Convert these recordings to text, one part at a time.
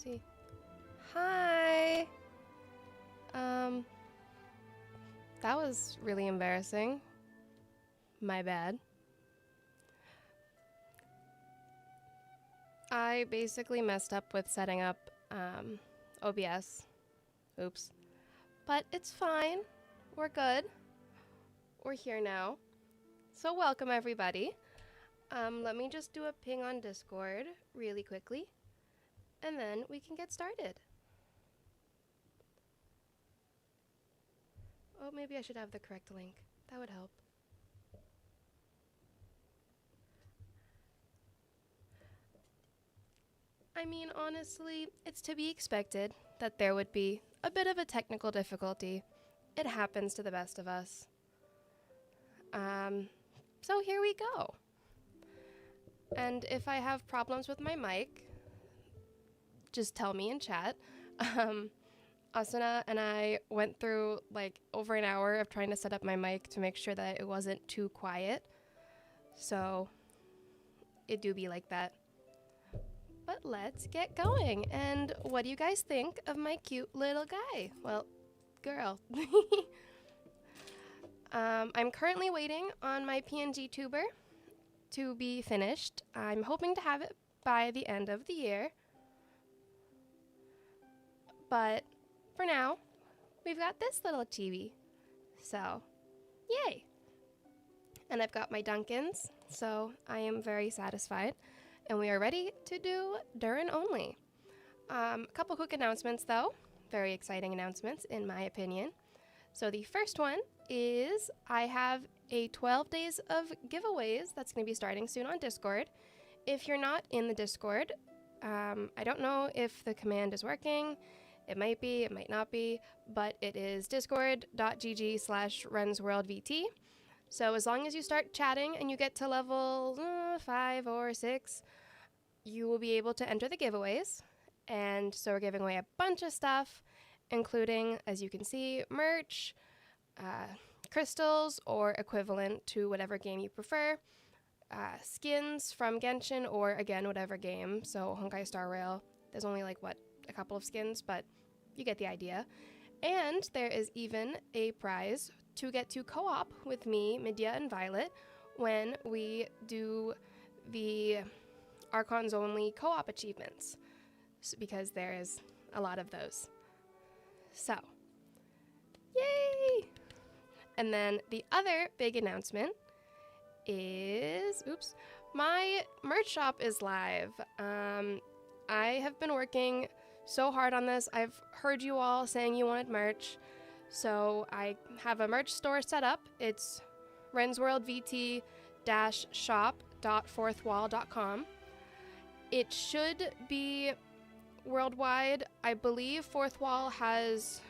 see. Hi! That was really embarrassing. My bad. I basically messed up with setting up OBS. Oops. But it's fine. We're good. We're here now. So welcome everybody. Let me just do a ping on Discord really quickly, and then we can get started. Oh, maybe I should have the correct link. That would help. I mean, honestly, it's to be expected that there would be a bit of a technical difficulty. It happens to the best of us. So here we go. And if I have problems with my mic, just tell me in chat. Asuna and I went through like over an hour of trying to set up my mic to make sure that it wasn't too quiet. So it do be like that. But let's get going. And what do you guys think of my cute little guy? Well, girl. I'm currently waiting on my PNG tuber to be finished. I'm hoping to have it by the end of the year. But for now, we've got this little chibi. So, yay! And I've got my Dunkins, so I am very satisfied. And we are ready to do Durin only. A couple quick announcements though. Very exciting announcements in my opinion. So the first one is I have a 12 days of giveaways that's going to be starting soon on Discord. If you're not in the Discord, I don't know if the command is working. It might be, it might not be, but it is discord.gg/rensworldvt. So as long as you start chatting and you get to level 5 or 6, you will be able to enter the giveaways. And so we're giving away a bunch of stuff, including, as you can see, merch, crystals or equivalent to whatever game you prefer, skins from Genshin or, again, whatever game. So Honkai Star Rail, there's only like, what, a couple of skins, but you get the idea. And there is even a prize to get to co-op with me, Midya, and Violet when we do the Archons only co-op achievements, because there is a lot of those. So, yay! And then the other big announcement is, oops, my merch shop is live. I have been working so hard on this. I've heard you all saying you wanted merch, so I have a merch store set up. It's rensworldvt-shop.fourthwall.com. It should be worldwide. I believe Fourth Wall has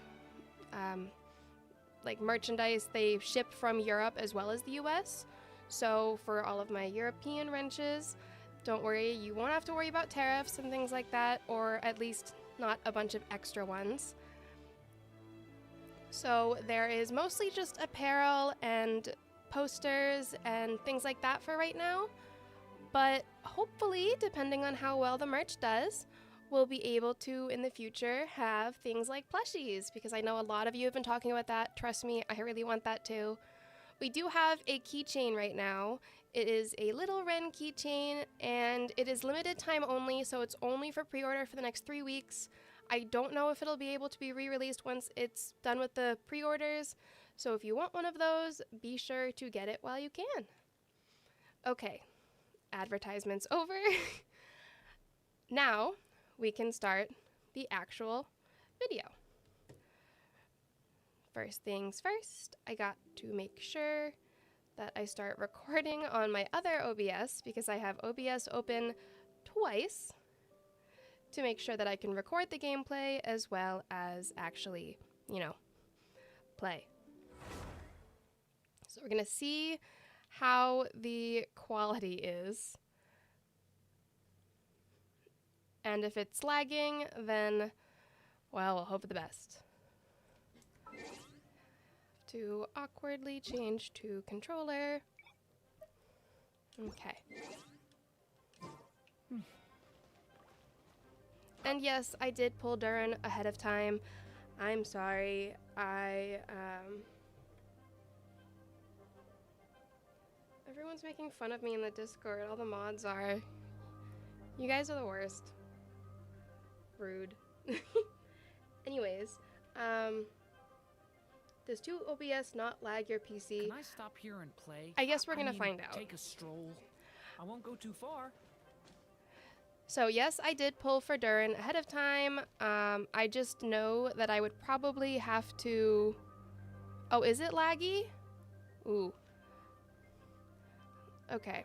like merchandise they ship from Europe as well as the US. So for all of my European wrenches, don't worry, you won't have to worry about tariffs and things like that, or at least not a bunch of extra ones. So there is mostly just apparel and posters and things like that for right now. But hopefully, depending on how well the merch does, we'll be able to, in the future, have things like plushies, because I know a lot of you have been talking about that. Trust me, I really want that too. We do have a keychain right now. It is a little Wren keychain, and it is limited time only, so it's only for pre-order for the next 3 weeks. I don't know if it'll be able to be re-released once it's done with the pre-orders, so if you want one of those, be sure to get it while you can. Okay, advertisements over. Now we can start the actual video. First things first, I got to make sure that I start recording on my other OBS, because I have OBS open twice to make sure that I can record the gameplay as well as actually, you know, play. So we're gonna see how the quality is. And if it's lagging, then, well, we'll hope for the best. To awkwardly change to controller. Okay. And yes, I did pull Durin ahead of time. I'm sorry. Everyone's making fun of me in the Discord. All the mods are. You guys are the worst. Rude. Anyways, does 2 OBS not lag your PC? Can I stop here and play? I guess we're gonna find out. Take a stroll. I won't go too far. So yes, I did pull for Durin ahead of time. I just know that I would probably have to... Oh, is it laggy? Ooh. Okay.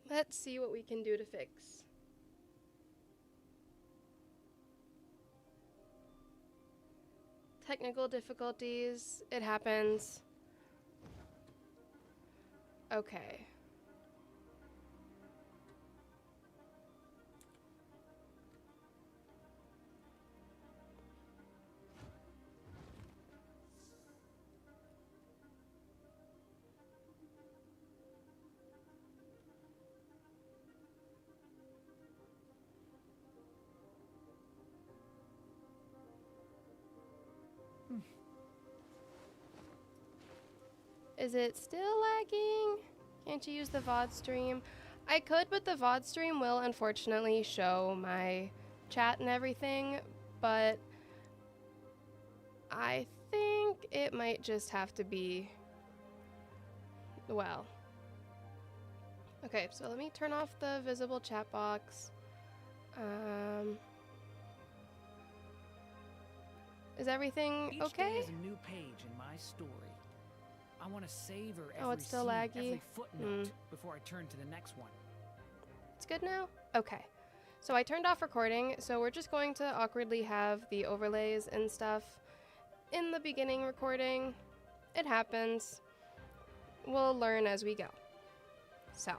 Let's see what we can do to fix. Technical difficulties. It happens. Okay. Is it still lagging? Can't you use the VOD stream? I could, but the VOD stream will unfortunately show my chat and everything, but I think it might just have to be, well. Okay, so let me turn off the visible chat box. Is everything okay? Each day is a new page in my story. I want to savor every it's still scene, laggy. every footnote before I turn to the next one. It's good now? Okay. So I turned off recording, so we're just going to awkwardly have the overlays and stuff in the beginning recording. It happens. We'll learn as we go. So.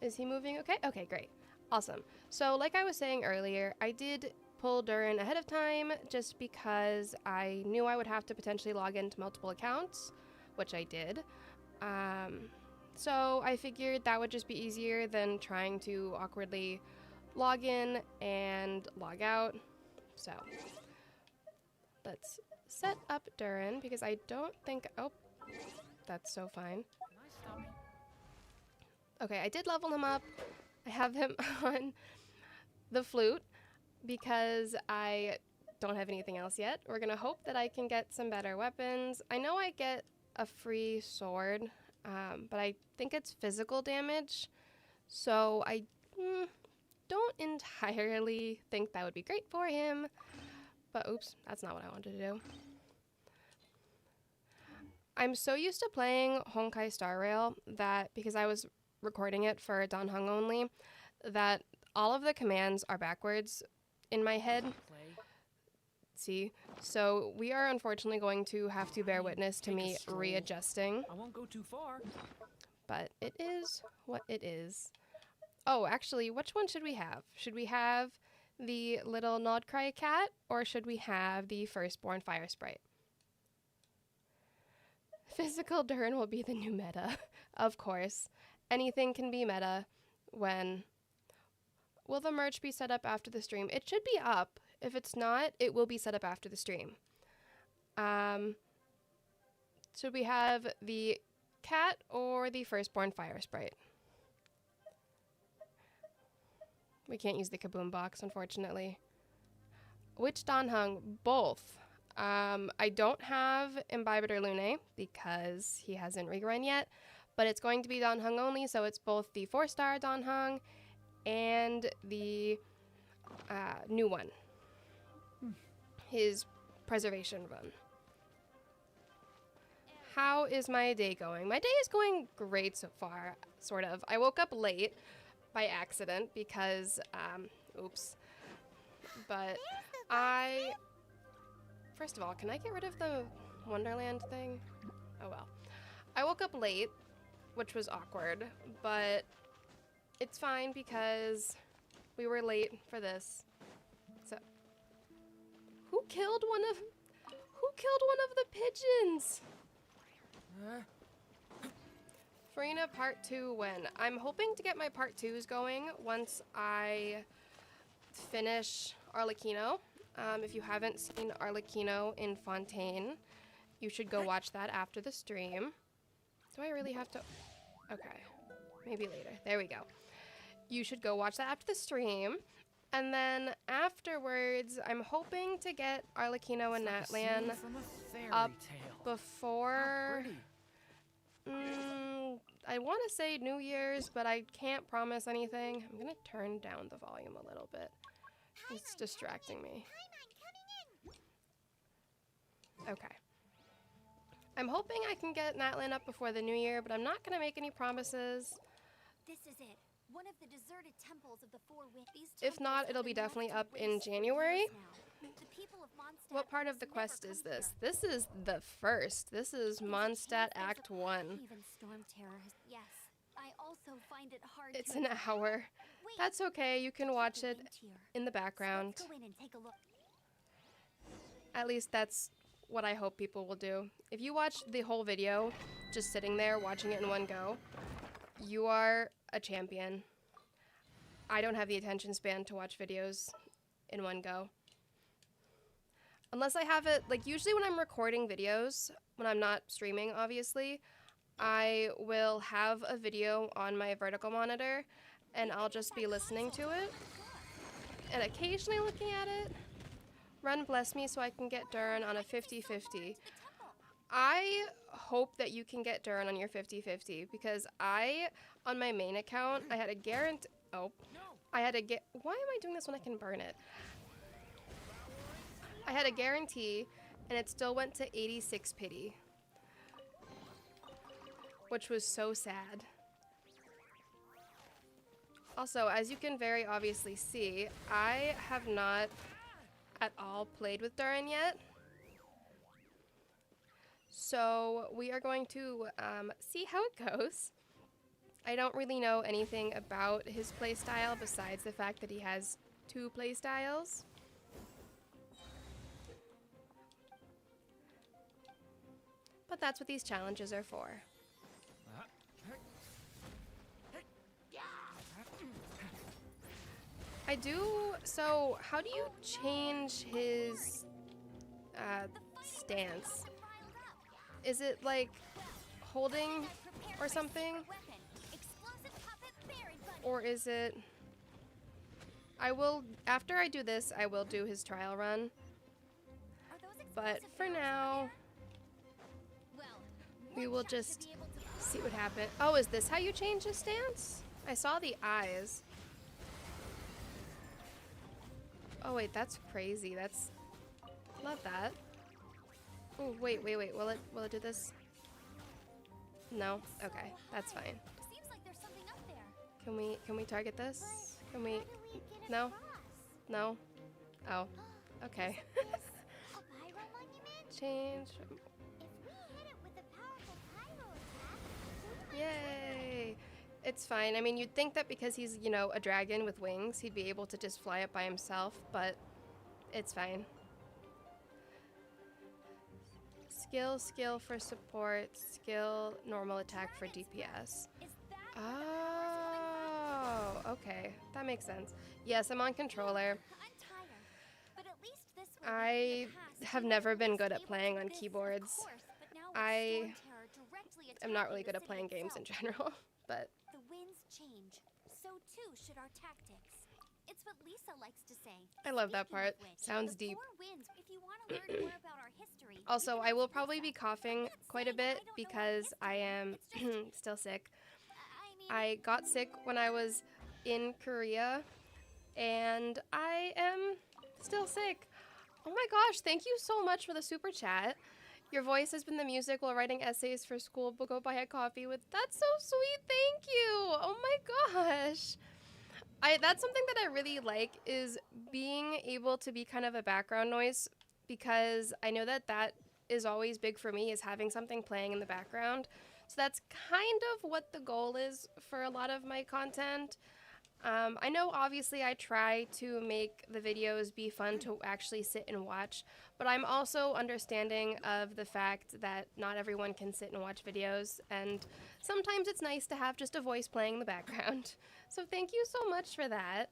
Is he moving okay? Okay, great. Awesome. So like I was saying earlier, I did pull Durin ahead of time just because I knew I would have to potentially log into multiple accounts, which I did. So I figured that would just be easier than trying to awkwardly log in and log out. So let's set up Durin because I don't think, oh, that's so fine. Okay, I did level him up. I have him on the flute because I don't have anything else yet. We're gonna hope that I can get some better weapons. I know I get a free sword, but I think it's physical damage. So I don't entirely think that would be great for him. But oops, that's not what I wanted to do. I'm so used to playing Honkai Star Rail that because I was recording it for Dan Heng only, that all of the commands are backwards in my head. See? So we are unfortunately going to have to bear witness to me readjusting. I won't go too far. But it is what it is. Oh, actually, which one should we have? Should we have the little Nodcry cat or should we have the firstborn fire sprite? Physical Durin will be the new meta, of course. Anything can be meta when... Will the merch be set up after the stream? It should be up. If it's not, it will be set up after the stream. Should we have the cat or the firstborn fire sprite? We can't use the Kaboom box, unfortunately. Which Dan Heng? Both. I don't have Imbibitor Lune because he hasn't rerun yet, but it's going to be Dan Heng only, so it's both the 4-star Dan Heng and the new one. His preservation run. How is my day going? My day is going great so far, sort of. I woke up late by accident because, oops. But first of all, can I get rid of the Wonderland thing? Oh well. I woke up late, which was awkward, but it's fine because we were late for this. So, who killed killed one of the pigeons? Farina Part 2 when? I'm hoping to get my Part 2s going once I finish Arlecchino. If you haven't seen Arlecchino in Fontaine, you should go watch that after the stream. Do I really have to? Okay, maybe later. There we go. You should go watch that after the stream. And then afterwards, I'm hoping to get Arlecchino and Natlan up before... I want to say New Year's, but I can't promise anything. I'm going to turn down the volume a little bit. It's distracting me. Okay. I'm hoping I can get Natlan up before the New Year, but I'm not going to make any promises. This is it. One of the deserted temples of the Four Winds. If not, it'll be definitely up in January. The people of Mondstadt What part of the quest is this? This is the first. This is Mondstadt Act 1. Even storm terror. Yes. I also find it hard It's to... an hour. That's okay. You can watch it in the background. Let's go in and take a look. At least that's what I hope people will do. If you watch the whole video, just sitting there watching it in one go, you are a champion. I don't have the attention span to watch videos in one go. Unless I have it, like usually when I'm recording videos, when I'm not streaming obviously, I will have a video on my vertical monitor and I'll just be listening to it and occasionally looking at it. Wren bless me so I can get Durin on a 50-50. I hope that you can get Durin on your 50-50 because on my main account, I had a guarantee. Oh, why am I doing this when I can burn it? I had a guarantee and it still went to 86 pity, which was so sad. Also, as you can very obviously see, I have not at all played with Durin yet. So we are going to see how it goes. I don't really know anything about his playstyle besides the fact that he has 2 playstyles. But that's what these challenges are for. So how do you change his stance? Is it like holding or something? Or is it... after I do this, I will do his trial run. But for now, we will just see what happens. Oh, is this how you change his stance? I saw the eyes. Oh wait, that's crazy. Love that. Oh, wait. Will it do this? No? Okay, that's fine. Seems like there's something up there. Can we target this? Can we? No? No? Oh. Okay. A pyro monument? Change. If we hit it with a powerful pyro attack, Yay! It's fine. I mean, you'd think that because he's, you know, a dragon with wings, he'd be able to just fly up by himself, but it's fine. Skill for support, skill, normal attack for DPS. is that Oh, okay. That makes sense. Yes, I'm on controller. I'm tired. But at least this way I have never been good at playing on this, of keyboards. course, but now with I storm terror directly am not attacking really the good at city playing games in itself. general, but The winds change, so too should our tactics. It's what Lisa likes to say. I love that Speaking of part. which, Sounds the deep. Four Winds, if you want to learn more about our history, you Also, can I will ask probably be Lisa. coughing I'm not quite a saying bit I don't know because our I am history. It's just, still sick. I mean, I got sick when I was in Korea, and I am still sick. Oh my gosh, thank you so much for the super chat. Your voice has been the music while writing essays for school, but go buy a coffee with... That's so sweet, thank you! Oh my gosh! That's something that I really like, is being able to be kind of a background noise, because I know that that is always big for me, is having something playing in the background. So that's kind of what the goal is for a lot of my content. I know obviously I try to make the videos be fun to actually sit and watch, but I'm also understanding of the fact that not everyone can sit and watch videos, and sometimes it's nice to have just a voice playing in the background. So thank you so much for that.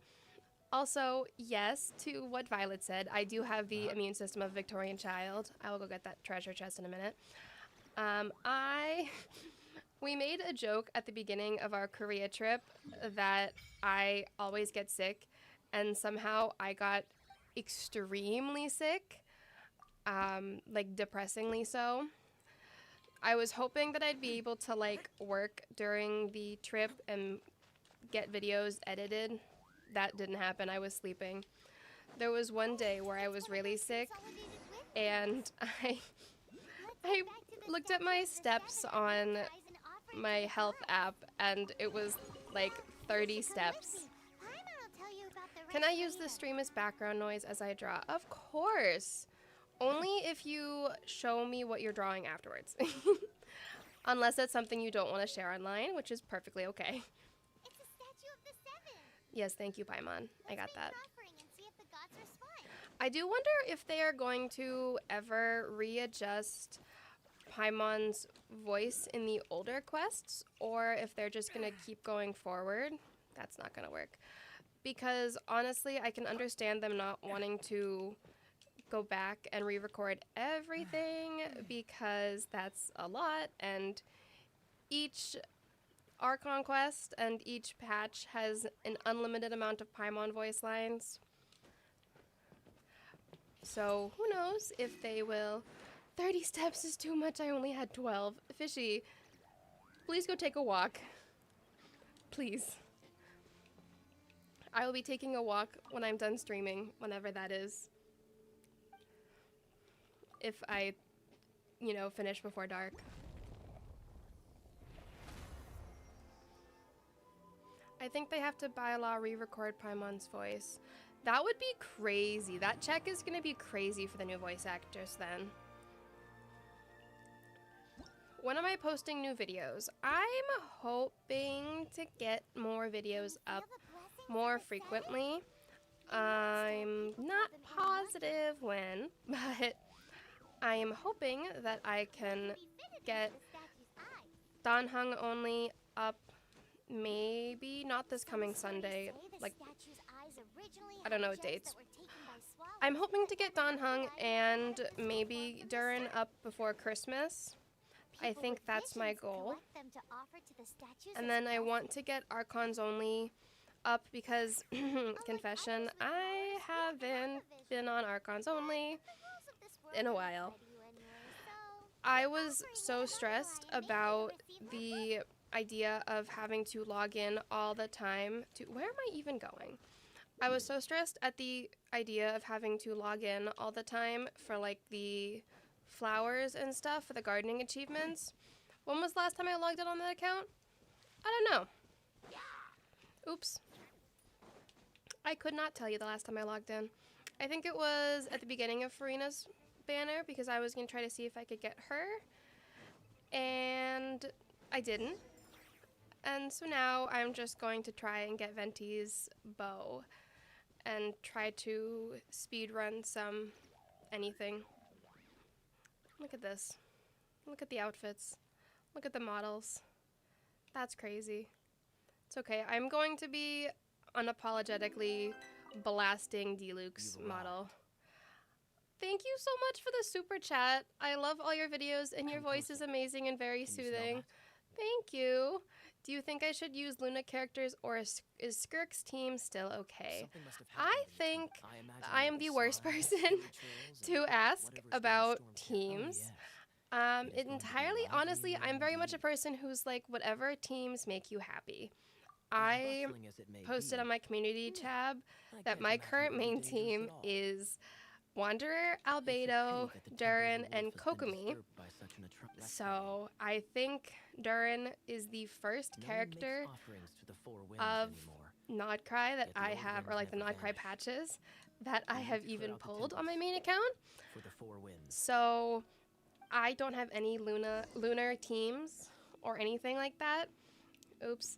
Also, yes, to what Violet said, I do have the immune system of a Victorian child. I will go get that treasure chest in a minute. We made a joke at the beginning of our Korea trip that I always get sick, and somehow I got extremely sick, like depressingly so. I was hoping that I'd be able to like work during the trip and get videos edited. That didn't happen. I was sleeping. There was one day where I was really sick, and I looked at my steps on my health app, and it was like 30 steps. Can I use the stream as background noise as I draw? Of course. Only if you show me what you're drawing afterwards. Unless it's something you don't want to share online, which is perfectly okay. It's a statue of the seven. Yes, thank you, Paimon. I got that. And see if the gods respond. I do wonder if they are going to ever readjust Paimon's voice in the older quests, or if they're just going to keep going forward. That's not going to work. Because honestly, I can understand them not wanting to go back and re-record everything, because that's a lot, and each Archon quest and each patch has an unlimited amount of Paimon voice lines. So who knows if they will. 30 steps is too much. I only had 12. Fishy, please go take a walk. Please. I will be taking a walk when I'm done streaming, whenever that is. If I, finish before dark. I think they have to by law re-record Paimon's voice. That would be crazy. That check is gonna be crazy for the new voice actors then. When am I posting new videos? I'm hoping to get more videos up more frequently. I'm not positive when, but I am hoping that I can get Danhung only up, maybe not this coming Sunday, like, I don't know what dates. I'm hoping to get Danhung and maybe Durin up before Christmas. I think that's my goal. And then I want to get Archons only up because, confession, I haven't been on Archons only in a while. I was so stressed about the idea of having to log in all the time to, where am I even going? I was so stressed at the idea of having to log in all the time for like the flowers and stuff for the gardening achievements. When was the last time I logged in on that account? I don't know. Oops. I could not tell you the last time I logged in. I think it was at the beginning of Farina's banner because I was going to try to see if I could get her. And I didn't. And so now I'm just going to try and get Venti's bow and try to speedrun some anything. Look at this. Look at the outfits. Look at the models. That's crazy. It's okay. I'm going to be unapologetically blasting Diluc's model. Thank you so much for the super chat. I love all your videos and your voice is amazing and very soothing. Thank you. Do you think I should use Luna characters or is Skirk's team still okay? I think I am the worst person to ask about teams. It entirely, honestly, I'm very much a person who's like, whatever teams make you happy. I posted on my community tab that my current main team is Wanderer, Albedo, Durin, and Kokomi. So I think Durin is the first character of Nodcry that I have, or like the Nodcry patches, that I have even pulled on my main account. So I don't have any lunar teams or anything like that. Oops.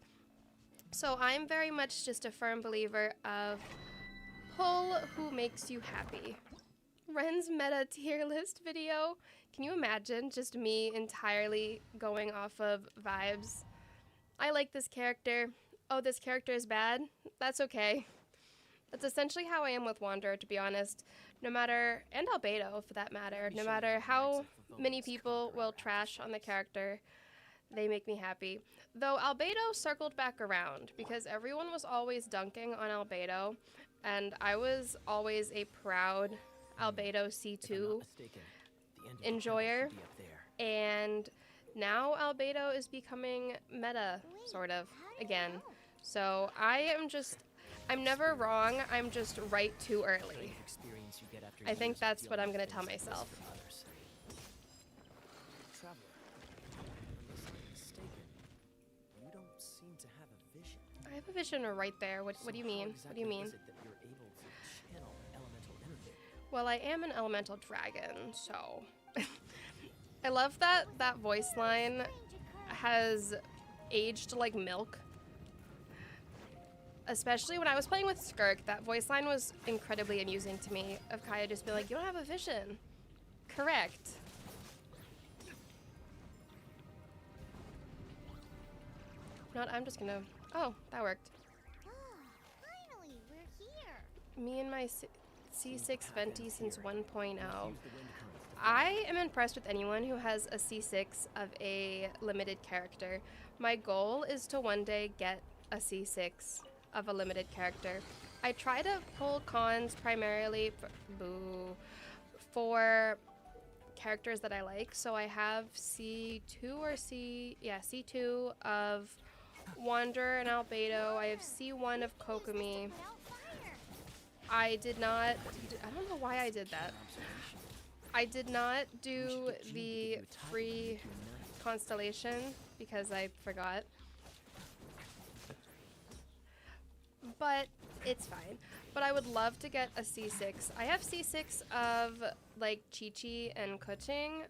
So I'm very much just a firm believer of pull who makes you happy. Wren's meta tier list video. Can you imagine just me entirely going off of vibes? I like this character. Oh, this character is bad? That's okay. That's essentially how I am with Wanderer, to be honest. No matter, and Albedo for that matter, no matter how many people will trash on the character, they make me happy. Though Albedo circled back around because everyone was always dunking on Albedo, and I was always a proud Albedo C2 enjoyer, and now Albedo is becoming meta, sort of, again. So I'm never wrong, I'm just right too early. I think that's what I'm gonna tell myself. I have a vision right there. What do you mean? What do you mean? Well, I am an elemental dragon, so I love that that voice line has aged like milk. Especially when I was playing with Skirk, that voice line was incredibly amusing to me, of Kaya just being like, you don't have a vision. Correct. Not, I'm just gonna, oh, that worked. Finally, we're here. Me and my C6 Venti since 1.0. I am impressed with anyone who has a C6 of a limited character. My goal is to one day get a C6 of a limited character. I try to pull cons primarily for characters that I like. So I have C2 or C2 of Wanderer and Albedo. I have C1 of Kokomi. I did not, I don't know why I did that. I did not do the free constellation because I forgot. But it's fine. But I would love to get a C6. I have C6 of like Chi-Chi and Kuching.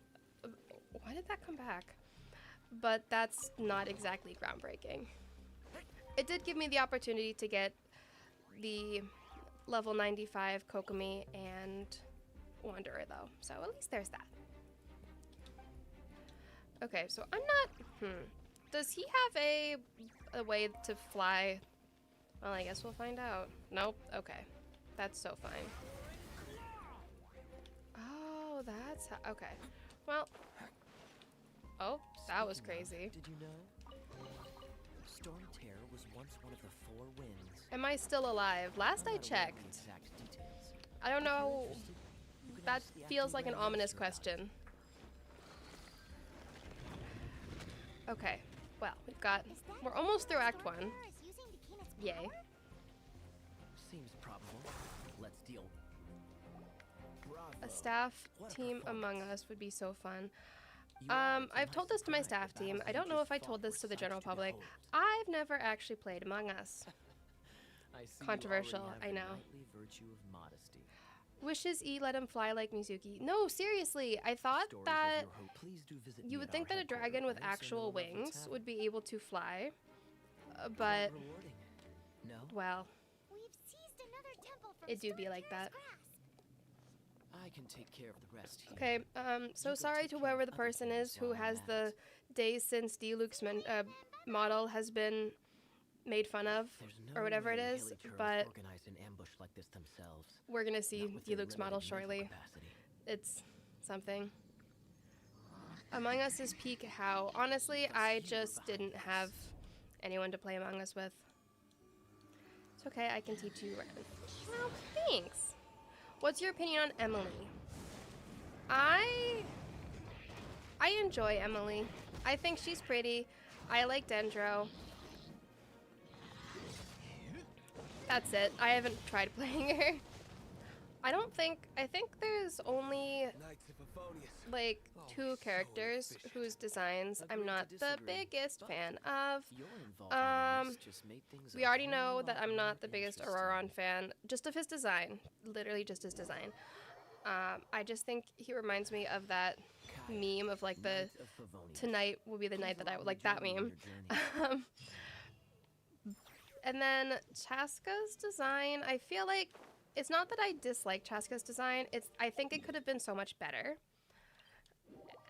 Why did that come back? But that's not exactly groundbreaking. It did give me the opportunity to get the level 95 Kokomi and Wanderer though. So at least there's that. Okay, so I'm not, Does he have a way to fly? Well, I guess we'll find out. Nope, okay. That's so fine. Oh, that's how, okay. Well, oh, that was crazy. Did you know? Storm Terror was once one of the four winds. Am I still alive? Last I checked. I don't know. That feels like an ominous question. Okay, well, we're almost through Act 1. Yay. Seems probable. Let's deal. A staff team among us would be so fun. I've told this to my staff team. I don't know if I told this to the general public. I've never actually played Among Us. Controversial, I know. Wishes E let him fly like Mizuki. No, seriously, I thought that you would think that a dragon with actual wings would be able to fly, but, well, it do be like that. I can take care of the rest here. Okay, so sorry to whoever the person is who has the days since Diluc's model has been made fun of, or whatever it is, but we're gonna see Diluc's model shortly. It's something. Among Us is peak how. Honestly, I just didn't have anyone to play Among Us with. It's okay, I can teach you Wren. Well, thanks. What's your opinion on Emily? I enjoy Emily. I think she's pretty. I like Dendro. That's it. I haven't tried playing her. I think there's only like 2 characters whose designs I'm not the biggest fan of. We already know that I'm not the biggest Auroron fan, just of his design. Literally just his design. I just think he reminds me of that meme of like the tonight will be the night that I would like that meme. And then Chaska's design, I feel like it's not that I dislike Chaska's design. I think it could have been so much better.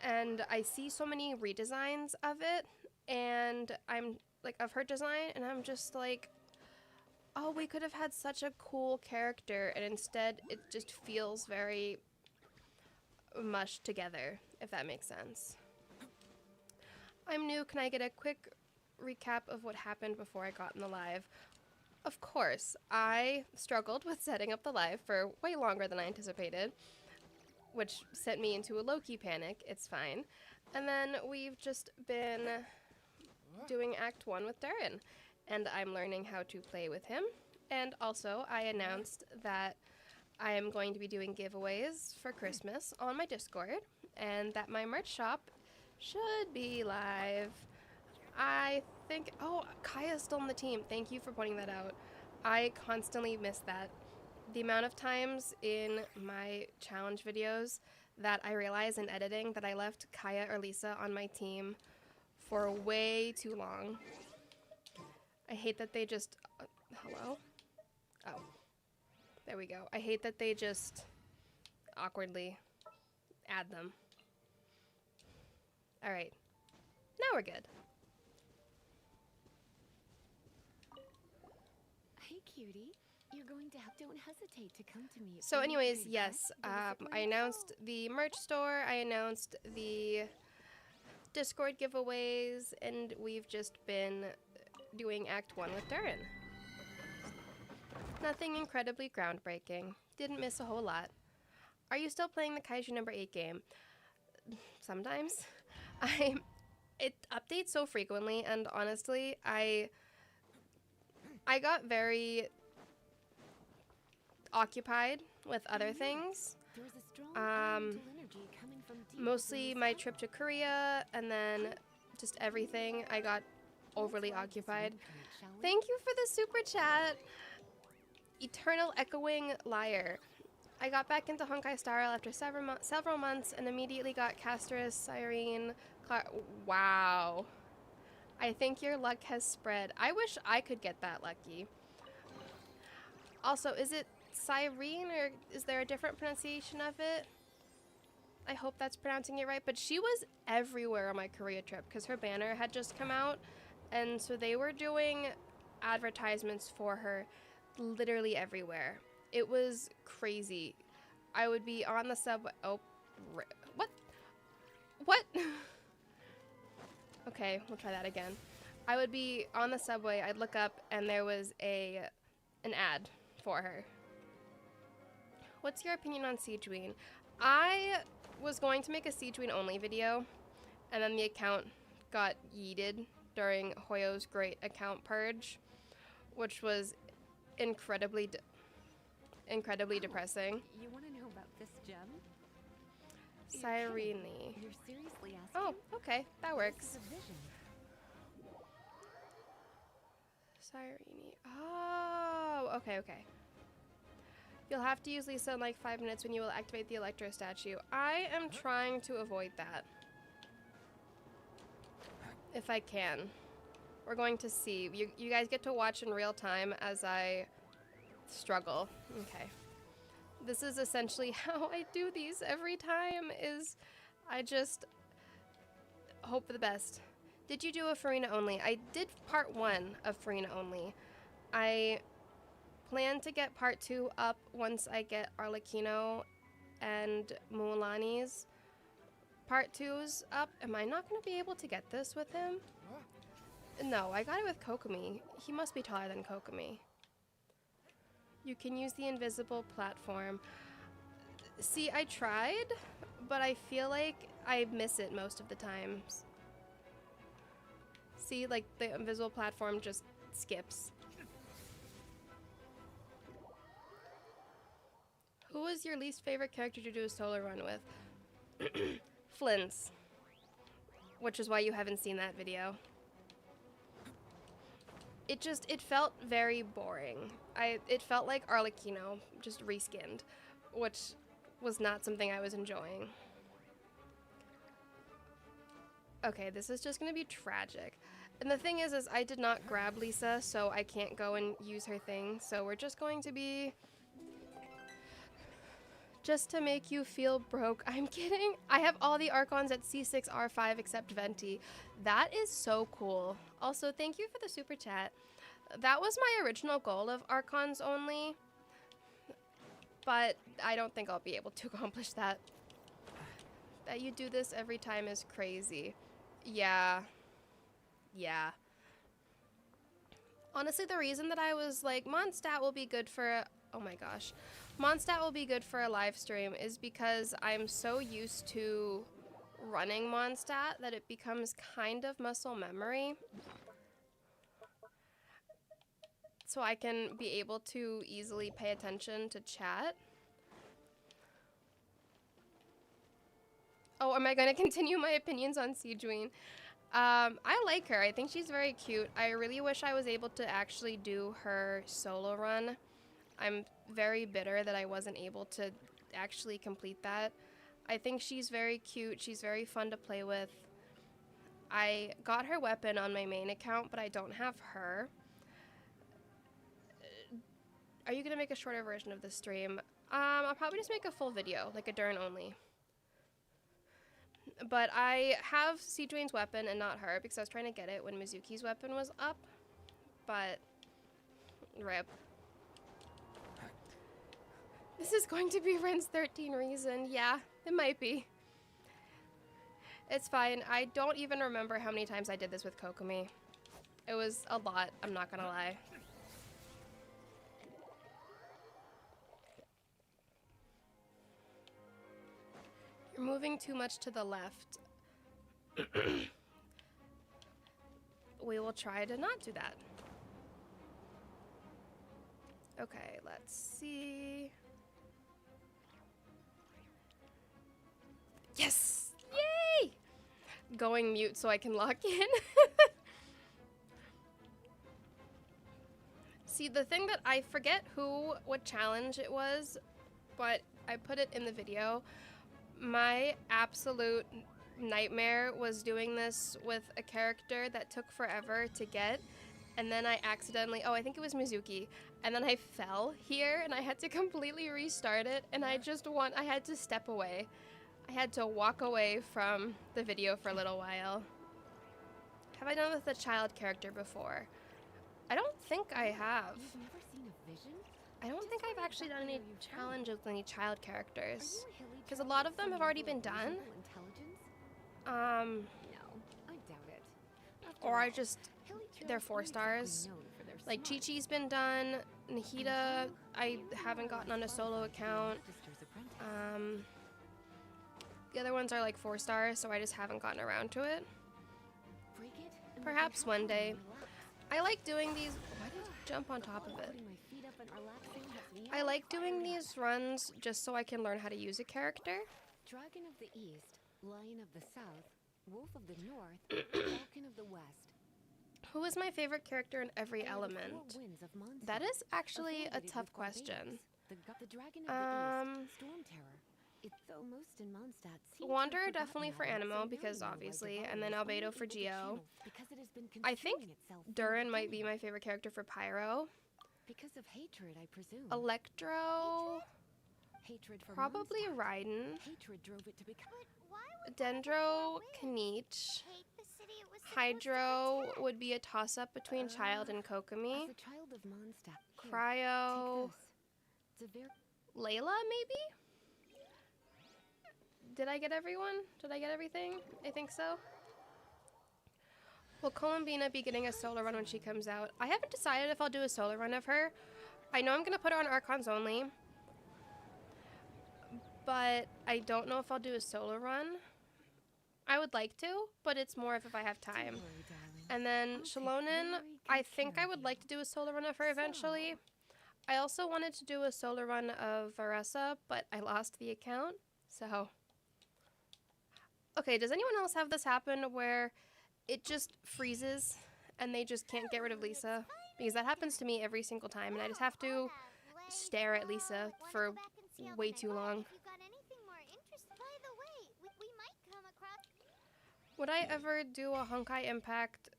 And I see so many redesigns of it, and I'm like of her design, and I'm just like, oh, we could have had such a cool character, and instead it just feels very mushed together, if that makes sense. I'm new. Can I get a quick recap of what happened before I got in the live? Of course, I struggled with setting up the live for way longer than I anticipated, which sent me into a low-key panic. It's fine. And then we've just been doing Act 1 with Durin, and I'm learning how to play with him. And also, I announced that I am going to be doing giveaways for Christmas on my Discord, and that my merch shop should be live. I think, oh, Kaya's still on the team. Thank you for pointing that out. I constantly miss that. The amount of times in my challenge videos that I realize in editing that I left Kaya or Lisa on my team for way too long. I hate that they just, hello? Oh, there we go. I hate that they just awkwardly add them. All right, now we're good. Hey, cutie. You're going to have. Don't hesitate to come to me. So anyways, yes, I announced the merch store, I announced the Discord giveaways, and we've just been doing Act 1 with Durin. Nothing incredibly groundbreaking. Didn't miss a whole lot. Are you still playing the Kaiju number 8 game? Sometimes. It updates so frequently, and honestly, I got very occupied with other things. There's a strong elemental energy coming from deep Mostly within my this trip to Korea, and then just everything. I got overly Let's ride this occupied. wind current, shall we? Thank you for the super chat. Eternal Echoing Liar. I got back into Honkai Star Rail after several months and immediately got Castris, Cyrene, wow. I think your luck has spread. I wish I could get that lucky. Also, is it Cyrene, or is there a different pronunciation of it? I hope that's pronouncing it right, but she was everywhere on my Korea trip because her banner had just come out, and so they were doing advertisements for her literally everywhere. It was crazy. I would be on the subway. Oh, what? What? Okay, we'll try that again. I would be on the subway, I'd look up, and there was an ad for her. What's your opinion on Siegeween? I was going to make a Siegeween only video, and then the account got yeeted during Hoyo's great account purge, which was incredibly depressing. You want to know about this gem? You're Cyrene. kidding. You're seriously asking? Oh, okay, that This works. is a vision. Cyrene. Oh, okay. You'll have to use Lisa in like 5 minutes when you will activate the Electro statue. I am trying to avoid that. If I can. We're going to see. You guys get to watch in real time as I struggle. Okay. This is essentially how I do these every time, is I just hope for the best. Did you do a Farina only? I did part 1 of Farina only. I plan to get part 2 up once I get Arlecchino and Mulan's part 2's up. Am I not going to be able to get this with him? No, I got it with Kokomi. He must be taller than Kokomi. You can use the invisible platform. See, I tried, but I feel like I miss it most of the times. See, like the invisible platform just skips. Who was your least favorite character to do a solo run with? Flynn's. Which is why you haven't seen that video. It felt very boring. It felt like Arlecchino, just reskinned, which was not something I was enjoying. Okay, this is just gonna be tragic. And the thing is I did not grab Lisa, so I can't go and use her thing. So we're just going to be... Just to make you feel broke. I'm kidding. I have all the Archons at C6, R5 except Venti. That is so cool. Also, thank you for the super chat. That was my original goal of Archons only. But I don't think I'll be able to accomplish that. That you do this every time is crazy. Yeah. Yeah. Honestly, the reason that I was like, Mondstadt will be good for... Oh my gosh. Mondstadt will be good for a live stream is because I'm so used to running Mondstadt that it becomes kind of muscle memory. So I can be able to easily pay attention to chat. Oh, am I going to continue my opinions on Sejuine? I like her. I think she's very cute. I really wish I was able to actually do her solo run. I'm very bitter that I wasn't able to actually complete that. I think she's very cute. She's very fun to play with. I got her weapon on my main account, but I don't have her. Are you going to make a shorter version of this stream? I'll probably just make a full video, like a Durin only. But I have Sejuine's weapon and not her because I was trying to get it when Mizuki's weapon was up. But, rip. This is going to be Wren's 13 reason. Yeah, it might be. It's fine. I don't even remember how many times I did this with Kokomi. It was a lot, I'm not gonna lie. You're moving too much to the left. We will try to not do that. Okay, let's see. Yes! Yay! Going mute so I can lock in. See, the thing that I forget what challenge it was, but I put it in the video. My absolute nightmare was doing this with a character that took forever to get, and then I accidentally, I think it was Mizuki, and then I fell here and I had to completely restart it, and I had to step away. I had to walk away from the video for a little while. Have I done with a child character before? I don't think I have. You've never seen a vision? I don't think I've actually done any challenges with any child characters. Are you a hilly Because a child lot with of them some have already level been of done. reasonable intelligence? No, I doubt it. After Or I all, just, hilly they're children 4 aren't exactly stars. known for their Like smarts. Chi-Chi's been done, Nahida, I haven't gotten on a solo account. Magister's apprentice. The other ones are like 4 stars, so I just haven't gotten around to it. Break it, and Perhaps we can one day. relax. I like doing these, why did you jump on top of it? Putting my feet up and relaxing has me I all like doing fired up. these runs just so I can learn how to use a character. Dragon of the East, Lion of the South, Wolf of the North, Falcon of the West. Who is my favorite character in every They are the 4 element? winds of Mondstadt, That is actually a affiliated tough with Barbados. question. The Dragon of the East, Storm Terror. Though most in Mondstadt seem to have Wanderer forgotten definitely for about it, Animo so because now you know why obviously, Divine and then is Albedo only for able to Geo. channel because it has been I think consuming itself through Durin might be pain. my favorite character for Pyro. Because of hatred, I presume. Electro, Hatred for probably Mondstadt. Raiden. Hatred drove it to become. But why would Dendro, win? Kanich. Hate the city it was supposed to Hydro protect? would be a toss-up between Child and Kokomi. As a child of Mondstadt. Here, Cryo, take this. It's a very Layla maybe? Did I get everyone? Did I get everything? I think so. Will Columbina be getting a solo run when she comes out? I haven't decided if I'll do a solo run of her. I know I'm going to put her on Archons only. But I don't know if I'll do a solo run. I would like to, but it's more if I have time. Don't worry, darling. And then I'll take Shalonen, very I good think care I of would you. like to do a solo run of her eventually. I also wanted to do a solo run of Varessa, but I lost the account, so... Okay, does anyone else have this happen where it just freezes and they just can't get rid of Lisa? Because that happens to me every single time, and I just have to stare at Lisa for way too long. If you've got anything more interesting. By the way, we might come across. Would I ever do a Honkai Impact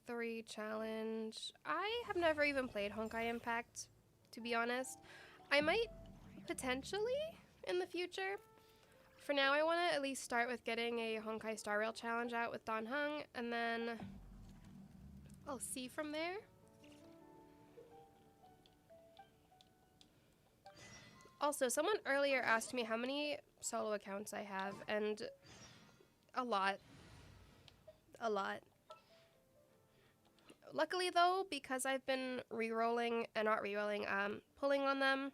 3 challenge. I have never even played Honkai Impact, to be honest. I might potentially in the future. For now, I want to at least start with getting a Honkai Star Rail challenge out with Don Hung, and then I'll see from there. Also, someone earlier asked me how many solo accounts I have, and a lot. A lot. Luckily though, because I've been pulling on them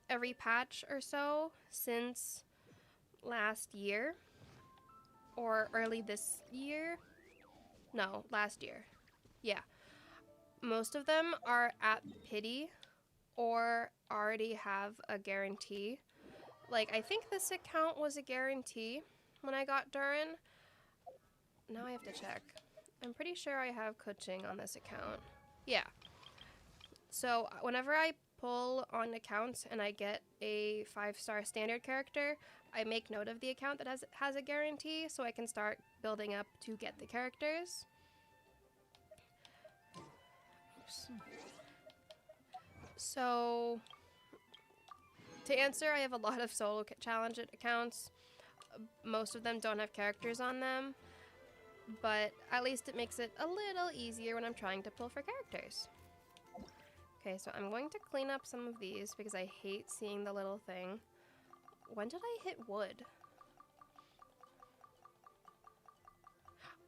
every patch or so since last year, or early this year. No, last year. Yeah. Most of them are at pity or already have a guarantee. Like, I think this account was a guarantee when I got Durin. Now I have to check. I'm pretty sure I have coaching on this account. Yeah. So whenever I pull on accounts and I get a 5-star standard character, I make note of the account that has a guarantee so I can start building up to get the characters. Oops. So to answer, I have a lot of solo challenge accounts. Most of them don't have characters on them, but at least it makes it a little easier when I'm trying to pull for characters. Okay, so I'm going to clean up some of these because I hate seeing the little thing. When did I hit wood?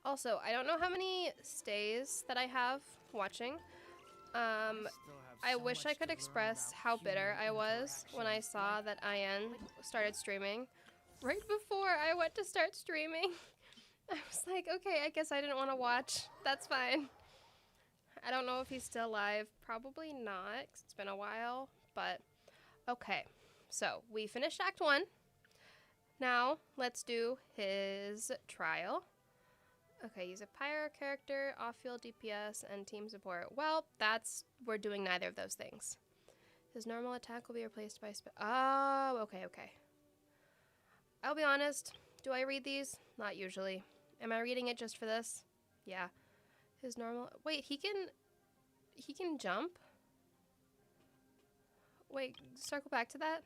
Also, I don't know how many stays that I have watching. I wish I could express how bitter I was when I saw that IN started streaming. Right before I went to start streaming, I was like, okay, I guess I didn't want to watch. That's fine. I don't know if he's still live. Probably not, 'cause it's been a while, but okay. So we finished Act 1. Now let's do his trial. Okay, use a pyro character, off-field DPS, and team support. Well, we're doing neither of those things. His normal attack will be replaced by oh, okay. I'll be honest, do I read these? Not usually. Am I reading it just for this? Yeah. His normal, wait, he can jump? Wait, circle back to that?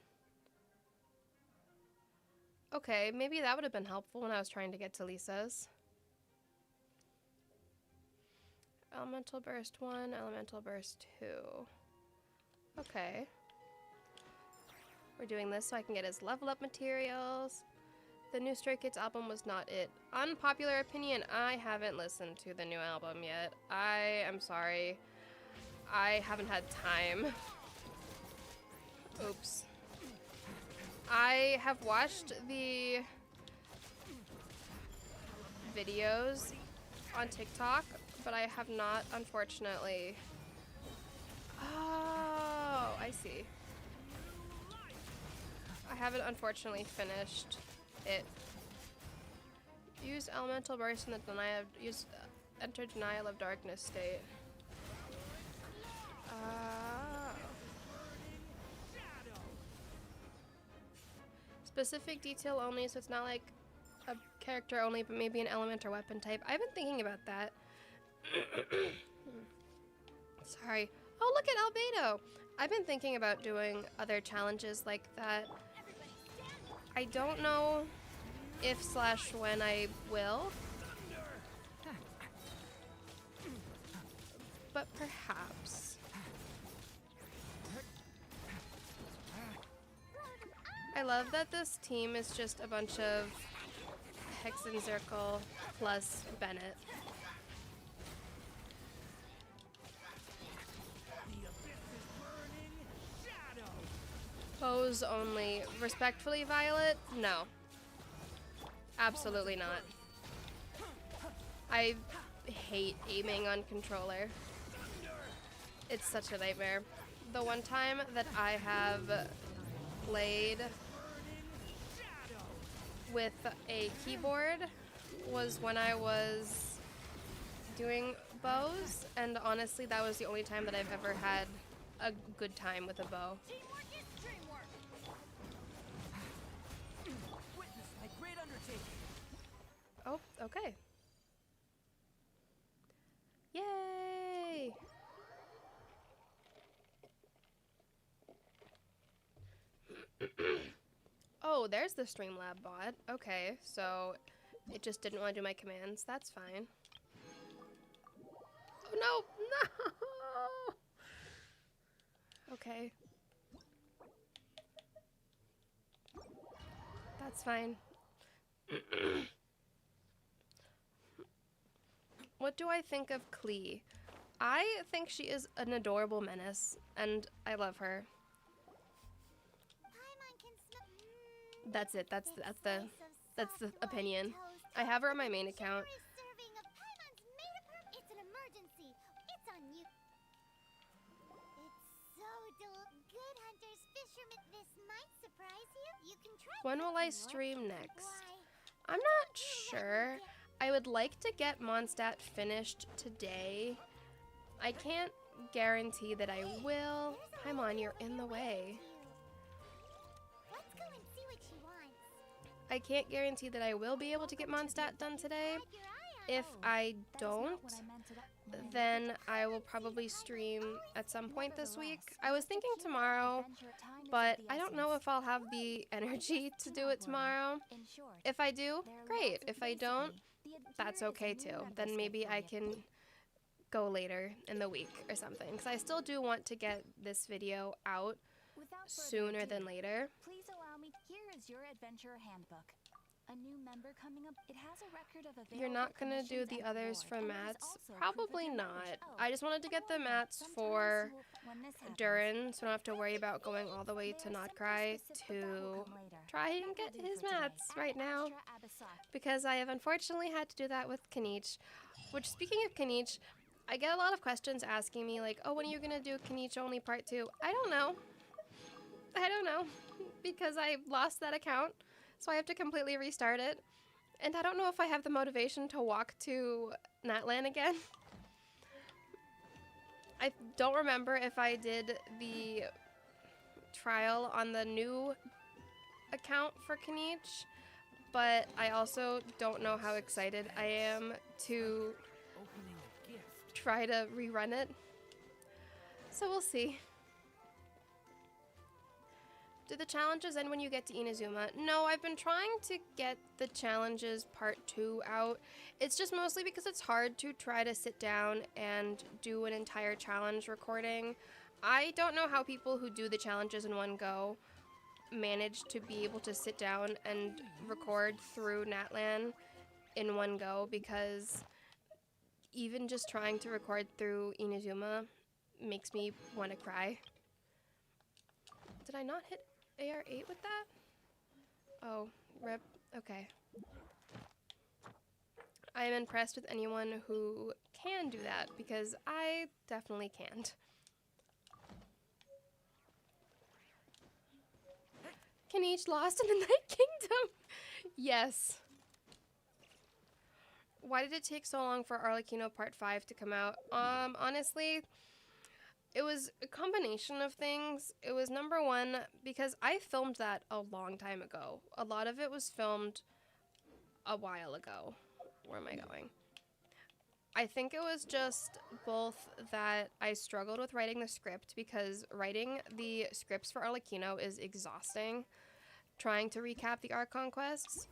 Okay, maybe that would have been helpful when I was trying to get to Lisa's. Elemental Burst 1, Elemental Burst 2. Okay. We're doing this so I can get his level up materials. The new Stray Kids album was not it. Unpopular opinion, I haven't listened to the new album yet. I am sorry. I haven't had time. Oops. I have watched the videos on TikTok, but I have not, unfortunately. Oh, I see. I haven't, unfortunately, finished it. Use Elemental Burst in the enter Denial of Darkness state. Specific detail only, so it's not like a character only, but maybe an element or weapon type. I've been thinking about that. Sorry. Oh, look at Albedo! I've been thinking about doing other challenges like that. I don't know if/when I will, but perhaps. I love that this team is just a bunch of Hexen Circle plus Bennett. Pose only. Respectfully, Violet? No. Absolutely not. I hate aiming on controller. It's such a nightmare. The one time that I have played with a keyboard was when I was doing bows, and honestly that was the only time that I've ever had a good time with a bow. Oh, okay. Yay! Oh, there's the Streamlab bot. Okay, so it just didn't want to do my commands. That's fine. Oh, no! No! Okay. That's fine. What do I think of Klee? I think she is an adorable menace, and I love her. Paimon can smell. That's it. That's Thick the slice that's of the soft white opinion. toast I have her on my with a main account. generous serving of Paimon's made-up. It's an emergency. It's on you. It's so good hunters, fishermen. This might surprise you. You can try. When will I cooking, or- stream next? Why? I'm not sure. I would like to get Mondstadt finished today. I can't guarantee that I will. Paimon, you're in the way. Let's go and see what she wants. I can't guarantee that I will be able to get Mondstadt done today. Had your eye on If I don't, then I will probably stream at some point this week. I was thinking tomorrow, but I don't know if I'll have the energy to do it tomorrow. If I do, great. If I don't, that's okay too. Then maybe I can go later in the week or something. Because I still do want to get this video out sooner than later. Please allow me. Here is your adventure handbook. A new member coming up. It has a record of available You're not gonna do commissions the and others rewards. for And there's mats? also proof of Probably your not. marriage. Oh, I just wanted to get the mats sometimes for when this happens, Durin, so I don't have to worry about going all the way to there's Not something Cry specific, but that will to come later. try and That get will do his for today. mats Add right now. extra Abyssal. Because I have unfortunately had to do that with Kanich. Which, speaking of Kanich, I get a lot of questions asking me like, oh, when are you gonna do Kanich only part 2? I don't know. I don't know. Because I lost that account, so I have to completely restart it. And I don't know if I have the motivation to walk to Natlan again. I don't remember if I did the trial on the new account for Kanich, but I also don't know how excited I am to Opening a gift. try to rerun it. So we'll see. Do the challenges end when you get to Inazuma? No, I've been trying to get the challenges part 2 out. It's just mostly because it's hard to try to sit down and do an entire challenge recording. I don't know how people who do the challenges in one go manage to be able to sit down and record through Natlan in one go, because even just trying to record through Inazuma makes me want to cry. Did I not hit AR8 with that? Oh, rip. Okay. I am impressed with anyone who can do that, because I definitely can't. Kanich lost in the Night Kingdom! Yes. Why did it take so long for Arlecchino Part 5 to come out? Honestly, it was a combination of things. It was, number one, because I filmed that a long time ago. A lot of it was filmed a while ago. Where am I going? I think it was just both that I struggled with writing the script, because writing the scripts for Arlecchino is exhausting, trying to recap the Archon quests.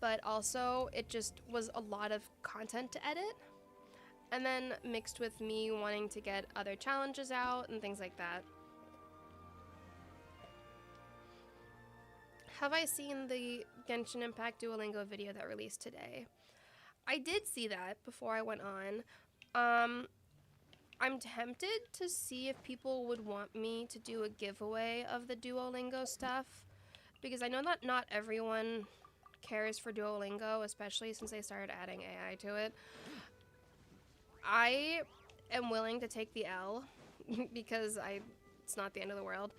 But also, it just was a lot of content to edit. And then mixed with me wanting to get other challenges out and things like that. Have I seen the Genshin Impact Duolingo video that released today? I did see that before I went on. I'm tempted to see if people would want me to do a giveaway of the Duolingo stuff, because I know that not everyone cares for Duolingo, especially since they started adding AI to it. I am willing to take the L because it's not the end of the world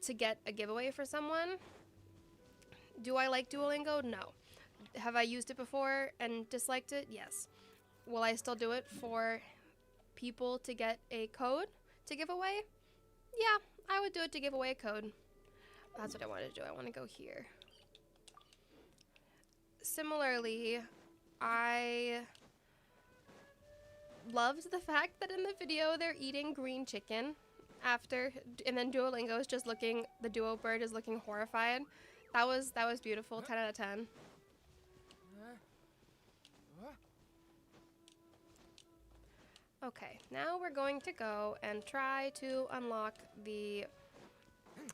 to get a giveaway for someone. Do I like Duolingo? No. Have I used it before and disliked it? Yes. Will I still do it for people to get a code to give away? Yeah, I would do it to give away a code. That's what I want to do. I want to go here. Similarly, I loved the fact that in the video they're eating green chicken after, and then Duolingo is just looking, the duo bird is looking horrified. That was beautiful. 10 out of 10. Okay, now we're going to go and try to unlock the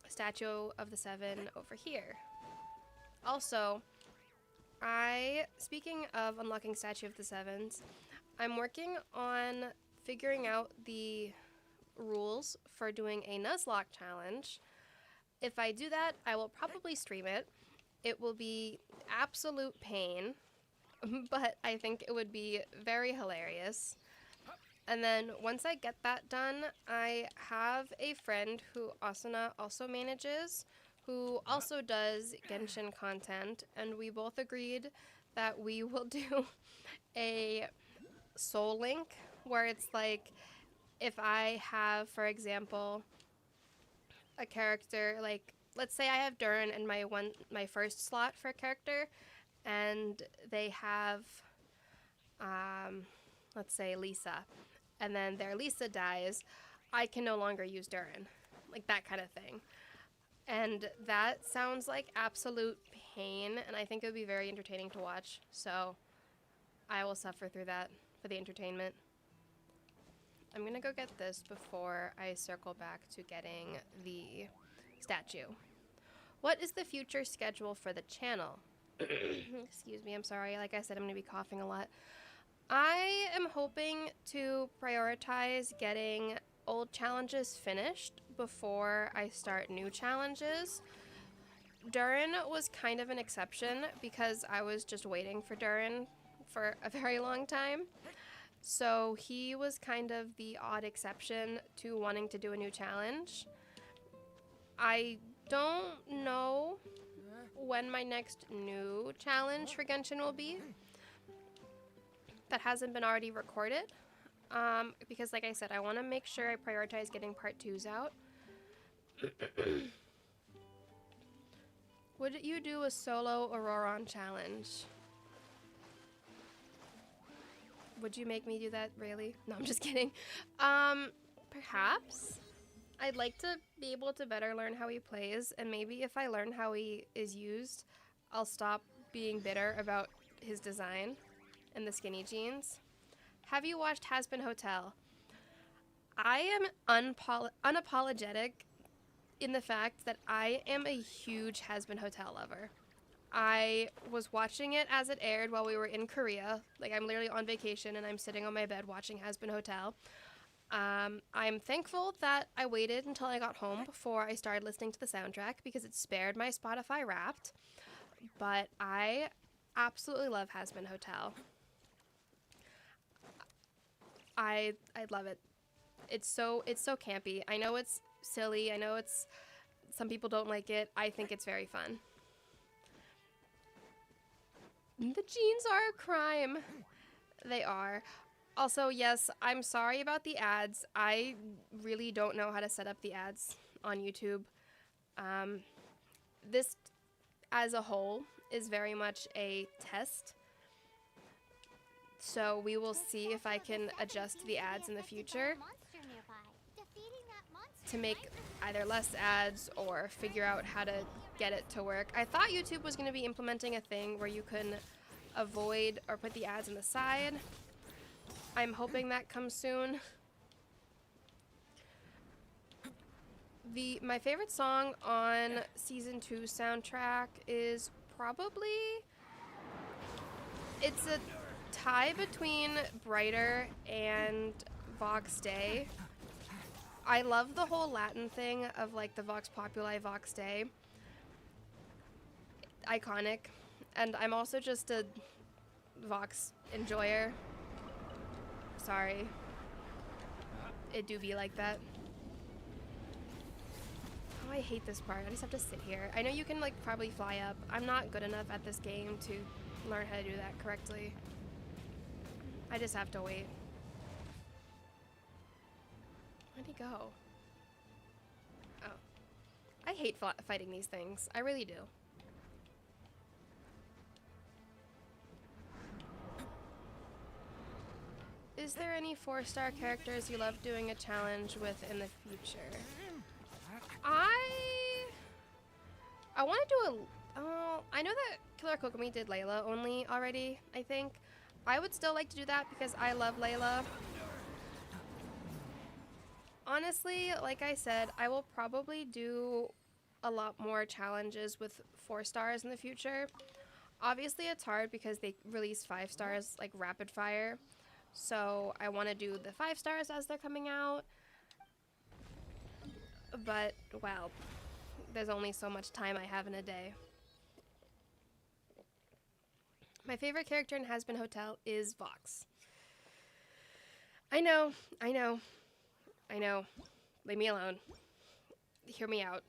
Statue of the Seven over here. Also, speaking of unlocking Statue of the Sevens, I'm working on figuring out the rules for doing a Nuzlocke challenge. If I do that, I will probably stream it. It will be absolute pain, but I think it would be very hilarious. And then once I get that done, I have a friend who Asuna also manages, who also does Genshin content, and we both agreed that we will do a soul link where it's like, if I have, for example, a character, like let's say I have Durin in my first slot for a character, and they have let's say Lisa, and then their Lisa dies, I can no longer use Durin, like that kind of thing. And that sounds like absolute pain, and I think it would be very entertaining to watch, so I will suffer through that for the entertainment. I'm gonna go get this before I circle back to getting the statue. What is the future schedule for the channel? Excuse me, I'm sorry. Like I said, I'm gonna be coughing a lot. I am hoping to prioritize getting old challenges finished before I start new challenges. Durin was kind of an exception because I was just waiting for Durin for a very long time. So he was kind of the odd exception to wanting to do a new challenge. I don't know when my next new challenge for Genshin will be. That hasn't been already recorded. Because like I said, I want to make sure I prioritize getting part 2s out. Would you do a solo Auroron challenge? Would you make me do that, really? No, I'm just kidding. Perhaps. I'd like to be able to better learn how he plays, and maybe if I learn how he is used, I'll stop being bitter about his design and the skinny jeans. Have you watched Hazbin Hotel? I am unapologetic in the fact that I am a huge Hazbin Hotel lover. I was watching it as it aired while we were in Korea. Like, I'm literally on vacation and I'm sitting on my bed watching Hazbin Hotel. I'm thankful that I waited until I got home before I started listening to the soundtrack because it spared my Spotify Wrapped. But I absolutely love Hazbin Hotel. I love it. It's so campy. I know it's silly. I know it's, some people don't like it. I think it's very fun. The jeans are a crime. They are. Also, yes, I'm sorry about the ads. I really don't know how to set up the ads on YouTube. This, as a whole, is very much a test. So we will see if I can adjust the ads in the future to make either less ads or figure out how to get it to work. I thought YouTube was going to be implementing a thing where you can avoid or put the ads on the side. I'm hoping that comes soon. My favorite song on Season 2 soundtrack is probably... It's a tie between Brighter and Vox Day. I love the whole Latin thing of like the Vox Populi, Vox Day. Iconic. And I'm also just a Vox enjoyer. Sorry. It do be like that. Oh, I hate this part. I just have to sit here. I know you can like probably fly up. I'm not good enough at this game to learn how to do that correctly. I just have to wait. Where'd he go? Oh. I hate fighting these things. I really do. Is there any 4-star characters you love doing a challenge with in the future? I want to do a... Oh, I know that Killer Kokomi did Layla only already, I think. I would still like to do that because I love Layla. Honestly, like I said, I will probably do a lot more challenges with 4 stars in the future. Obviously, it's hard because they release 5 stars like rapid fire. So I want to do the 5 stars as they're coming out. But, well, there's only so much time I have in a day. My favorite character in Has Been Hotel is Vox. I know. Leave me alone. Hear me out.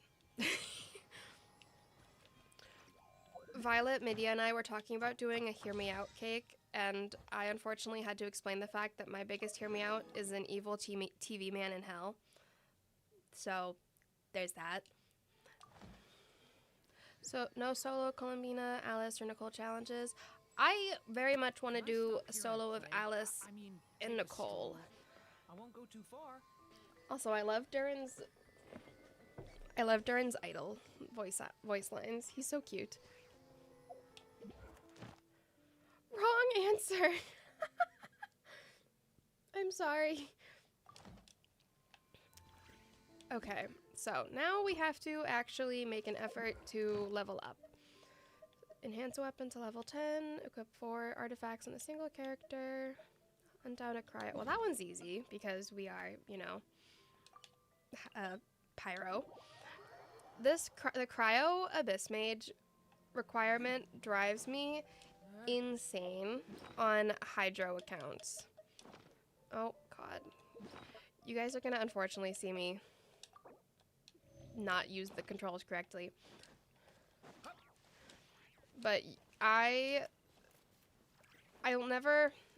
Violet, Midia, and I were talking about doing a Hear Me Out cake, and I unfortunately had to explain the fact that my biggest Hear Me Out is an evil TV man in hell. So, there's that. So, no solo Columbina, Alice, or Nicole challenges. I very much want to do a solo of Alice and Nicole. I won't go too far. Also, I love Durin's idol voice lines. He's so cute. Wrong answer. I'm sorry. Okay, so now we have to actually make an effort to level up. Enhance a weapon to level 10, equip 4 artifacts on a single character, undown a cryo. Well, that one's easy because we are, you know, pyro. The cryo abyss mage requirement drives me insane on hydro accounts. Oh god, you guys are gonna unfortunately see me not use the controls correctly, but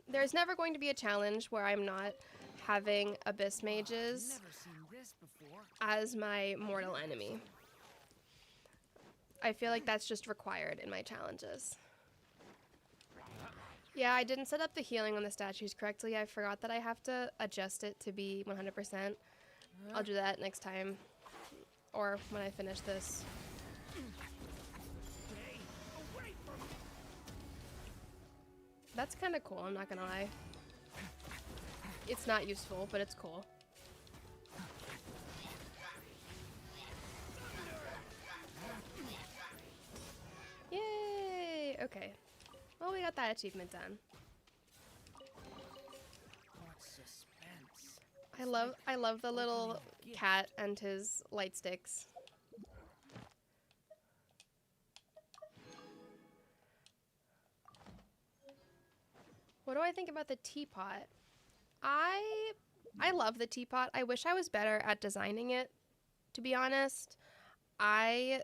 there's never going to be a challenge where I'm not having abyss mages Never seen this before. as my mortal enemy. I feel like that's just required in my challenges. Yeah, I didn't set up the healing on the statues correctly. I forgot that I have to adjust it to be 100%. I'll do that next time. Or when I finish this. That's kind of cool, I'm not gonna lie. It's not useful, but it's cool. Yay! Okay. Well, we got that achievement done. What suspense. I love the little cat and his light sticks. What do I think about the teapot? I love the teapot. I wish I was better at designing it, to be honest. I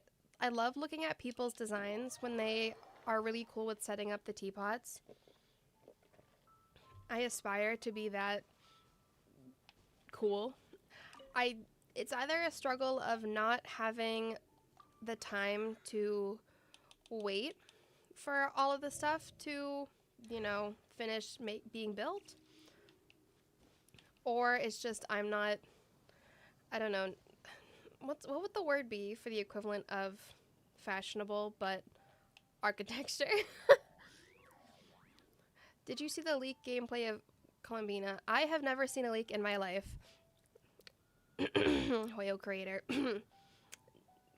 love looking at people's designs when they are really cool with setting up the teapots. I aspire to be that cool. It's either a struggle of not having the time to wait for all of the stuff to, you know, finish being built, or it's just I'm not, I don't know, what would the word be for the equivalent of fashionable but architecture? Did you see the leak gameplay of Columbina? I have never seen a leak in my life. Hoyo creator.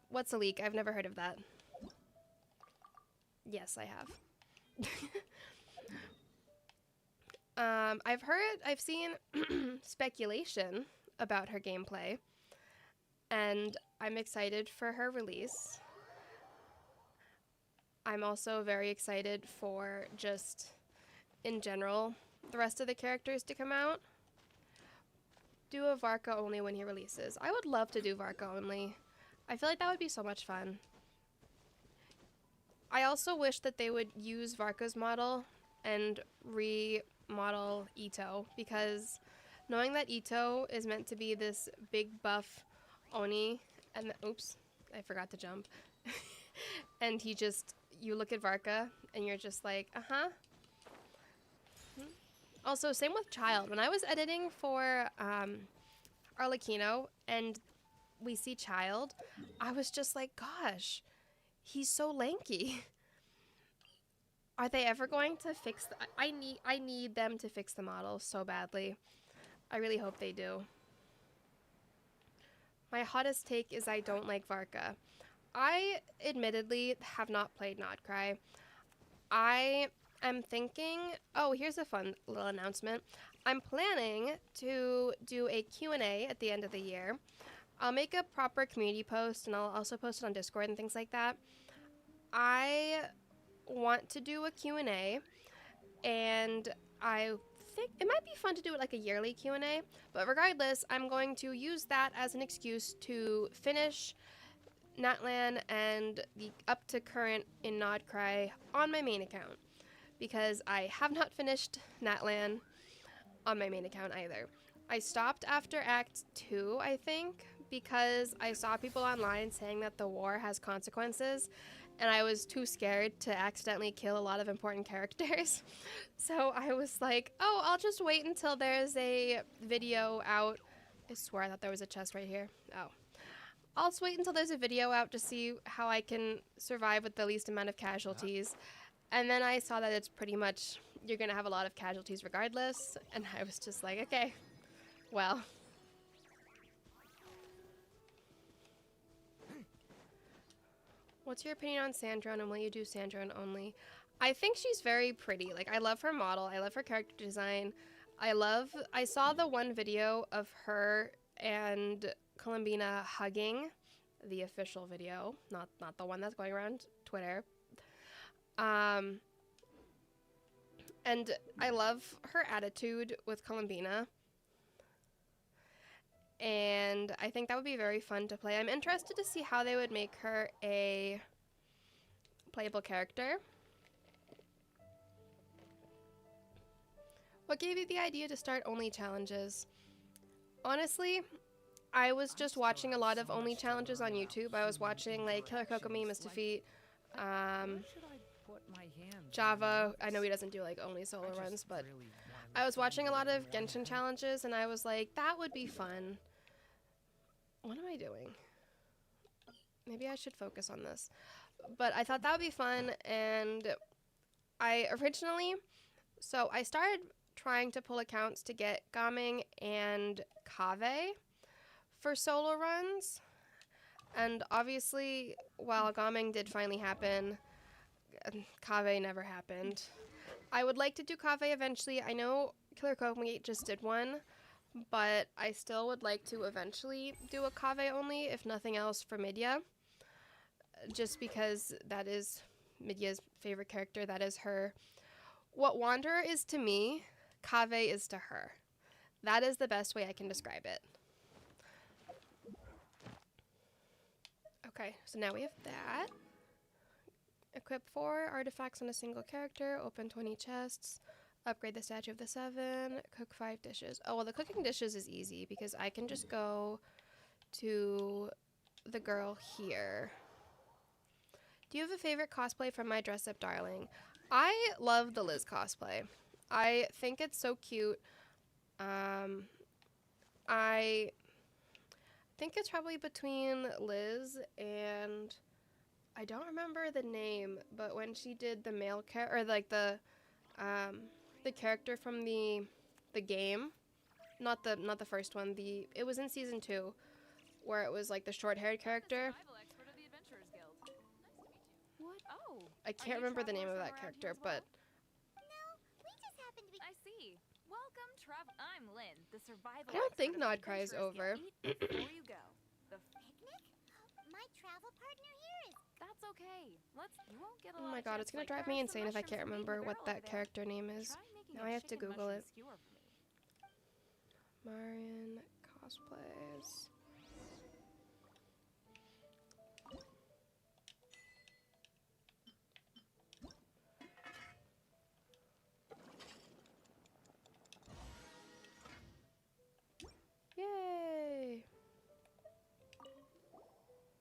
What's a leak? I've never heard of that. Yes, I have. I've seen speculation about her gameplay, and I'm excited for her release. I'm also very excited for just, in general, the rest of the characters to come out. Do a Varka only when he releases. I would love to do Varka only. I feel like that would be so much fun. I also wish that they would use Varka's model and remodel Ito, because knowing that Ito is meant to be this big buff Oni, and oops, I forgot to jump. And you look at Varka and you're just like, uh-huh. Also, same with Child. When I was editing for Arlecchino and we see Child, I was just like, gosh, he's so lanky. Are they ever going to fix I need them to fix the model so badly. I really hope they do. My hottest take is I don't like Varka. I admittedly have not played Notcry. I am thinking, oh, here's a fun little announcement. I'm planning to do a Q&A at the end of the year. I'll make a proper community post and I'll also post it on Discord and things like that. I want to do a Q&A and I think it might be fun to do it like a yearly Q&A, but regardless, I'm going to use that as an excuse to finish Natlan and the up to current in Nodcry on my main account, because I have not finished Natlan on my main account either. I stopped after Act 2, I think, because I saw people online saying that the war has consequences, and I was too scared to accidentally kill a lot of important characters. So I was like, oh, I'll just wait until there's a video out. I swear I thought there was a chest right here. Oh. I'll just wait until there's a video out to see how I can survive with the least amount of casualties. And then I saw that it's pretty much, you're going to have a lot of casualties regardless. And I was just like, okay, well. What's your opinion on Sandrone, and will you do Sandrone only? I think she's very pretty. Like, I love her model. I love her character design. I saw the one video of her and Columbina hugging, the official video, not the one that's going around Twitter. And I love her attitude with Columbina. And I think that would be very fun to play. I'm interested to see how they would make her a playable character. What gave you the idea to start Only Challenges? Honestly, I was just watching a lot of Only Challenges on YouTube. I was watching like Killer Kokomi, Miss Defeat, Java. I know he doesn't do like only solo runs, but I was watching a lot of Genshin challenges and I was like, that would be fun. What am I doing? Maybe I should focus on this. But I thought that would be fun, and I started trying to pull accounts to get Gaming and Kave for solo runs. And obviously, while Gaming did finally happen, Kave never happened. I would like to do Kave eventually. I know Killer Kokomi just did one, but I still would like to eventually do a Kave only, if nothing else, for Midya. Just because that is Midya's favorite character. That is her. What Wanderer is to me, Kave is to her. That is the best way I can describe it. Okay, so now we have that. Equip 4 artifacts on a single character, open 20 chests, upgrade the Statue of the Seven, cook 5 dishes. Oh, well, the cooking dishes is easy because I can just go to the girl here. Do you have a favorite cosplay from My Dress Up Darling? I love the Liz cosplay. I think it's so cute. I think it's probably between Liz and I don't remember the name, but when she did the male character, or like the character from the game, not the first one. It was in season 2, where it was like the short-haired character. I can't remember the name of that character, but No, we just happen to be. I see. Welcome, travel. I'm Lynn, the survival. I don't think expert of the Nodcry is Adventurers over. Guild. Eat before you go. Picnic? My travel partner here is. That's okay. You won't get a oh lot my of god, chips it's gonna like drive that. me Some insane if I mushrooms can't from remember eating what barrel that over there. character name is. Try making Now a I have to chicken Google mushroom it. skewer for me. Marion cosplays. Yay!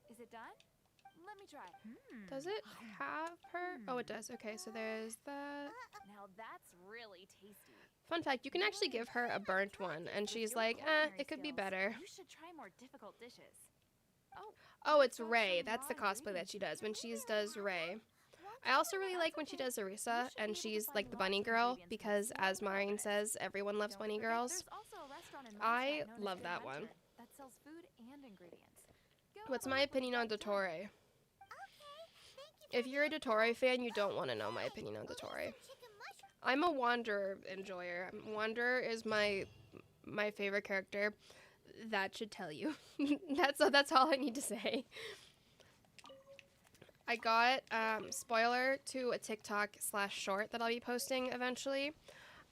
Is it done? Let me try. Does it have her? Oh, it does. Okay, so there's that. Now that's really tasty. Fun fact, you can actually give her a burnt one, and she's like, it could be better. You should try more difficult dishes. Oh, it's Ray. That's the cosplay that she does when she does Ray. I also really like when she does Arisa, and she's like the bunny girl, because as Maureen says, everyone loves bunny girls. There's also a restaurant in I Mondstadt known as love The that one. Adventure that sells food and ingredients. Go What's have a my look when opinion you on get time. Dottore? Okay, thank you. If you're a Dottore fan, you don't want to know my opinion on Dottore. Chicken mushroom. I'm a Wanderer enjoyer. Wanderer is my favorite character. That should tell you. That's all I need to say. I got spoiler to a TikTok /short that I'll be posting eventually.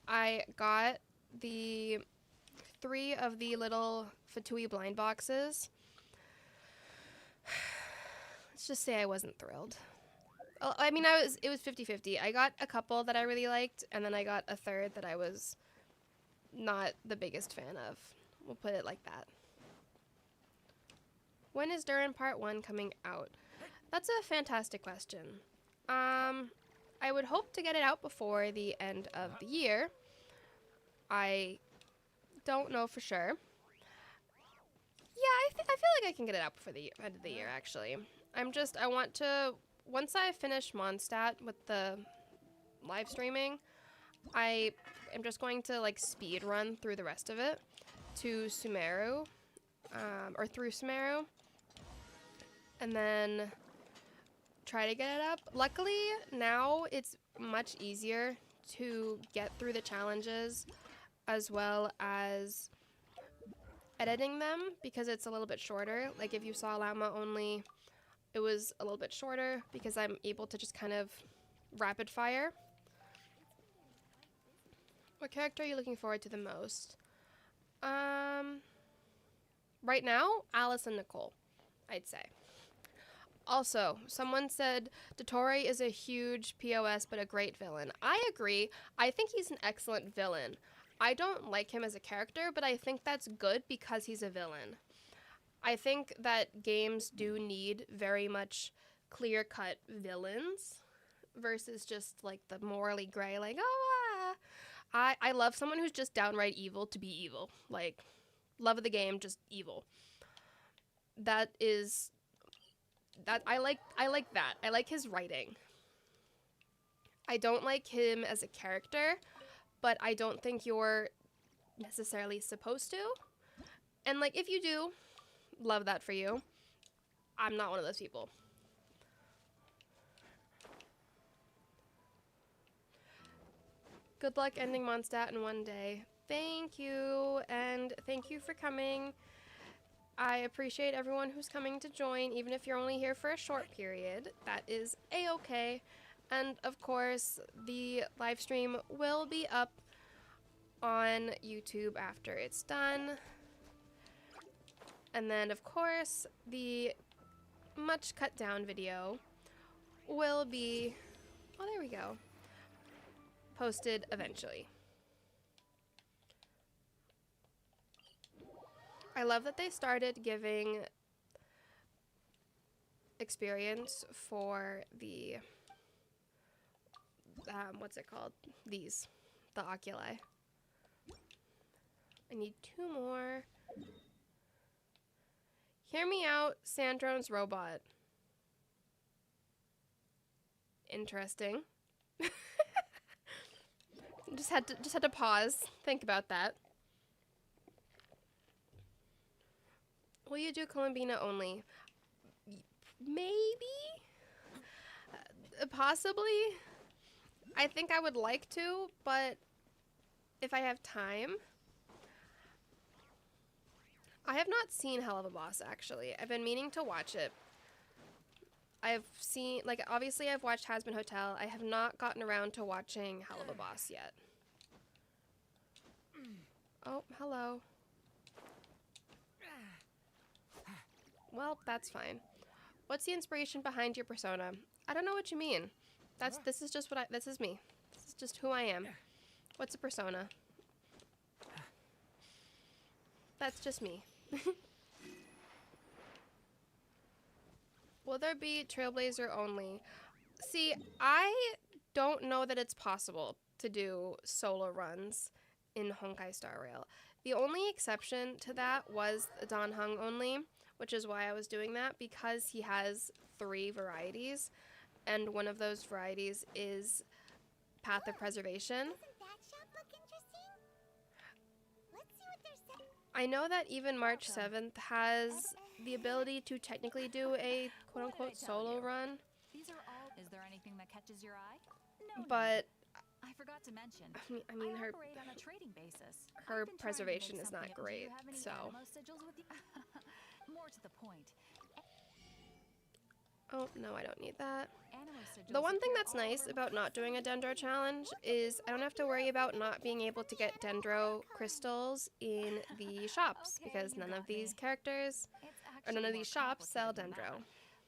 I got the 3 of the little Fatui blind boxes. Let's just say I wasn't thrilled. I mean, it was 50-50. I got a couple that I really liked, and then I got a third that I was not the biggest fan of. We'll put it like that. When is Durin Part 1 coming out? That's a fantastic question. I would hope to get it out before the end of the year. I don't know for sure. Yeah, I feel like I can get it out before the end of the year, actually. I want to, once I finish Mondstadt with the live streaming, I am just going to like speed run through the rest of it to Sumeru, or through Sumeru, and then try to get it up. Luckily, now it's much easier to get through the challenges as well as editing them because it's a little bit shorter. Like if you saw Llama only, it was a little bit shorter because I'm able to just kind of rapid fire. What character are you looking forward to the most? Right now, Alice and Nicole, I'd say. Also, someone said Dottore is a huge POS but a great villain. I agree. I think he's an excellent villain. I don't like him as a character, but I think that's good because he's a villain. I think that games do need very much clear-cut villains versus just like the morally gray, like, oh, I love someone who's just downright evil to be evil. Like, love of the game, just evil. That I like that. I like his writing. I don't like him as a character, but I don't think you're necessarily supposed to. And like if you do, love that for you. I'm not one of those people. Good luck ending Mondstadt in one day. Thank you, and thank you for coming. I appreciate everyone who's coming to join, even if you're only here for a short period. That is a-okay. And of course, the live stream will be up on YouTube after it's done. And then, of course, the much cut down video will be, oh, there we go, posted eventually. I love that they started giving experience for the, what's it called? The oculi. I need 2 more. Hear me out, Sandrone's robot. Interesting. just had to pause, think about that. Will you do Columbina only? Maybe? Possibly? I think I would like to, but if I have time. I have not seen Hell of a Boss, actually. I've been meaning to watch it. I've seen, like, obviously I've watched Has Been Hotel. I have not gotten around to watching Hell of a Boss yet. Oh, hello. Well, that's fine. What's the inspiration behind your persona? I don't know what you mean. This is just this is me. This is just who I am. What's a persona? That's just me. Will there be Trailblazer only? See, I don't know that it's possible to do solo runs in Honkai Star Rail. The only exception to that was Dan Heng only, which is why I was doing that, because he has 3 varieties, and one of those varieties is Path of Preservation. Doesn't that shop look interesting? Let's see what they're saying. I know that even March 7th has the ability to technically do a quote-unquote solo run, These are all. Is there anything that catches your eye? No. but I forgot to mention. I mean I her operate on a trading basis. her I've been trying to make preservation is something not up. Do great, you have any so animo sigils with you? More to the point. oh no, I don't need that. Animo sigils The one thing appear that's all nice over about not doing a dendro challenge is I don't have to worry about not being able to get dendro crystals in the shops, Okay, because you none of got me. these characters It's or none actually of more these shops sell complicated than dendro. that.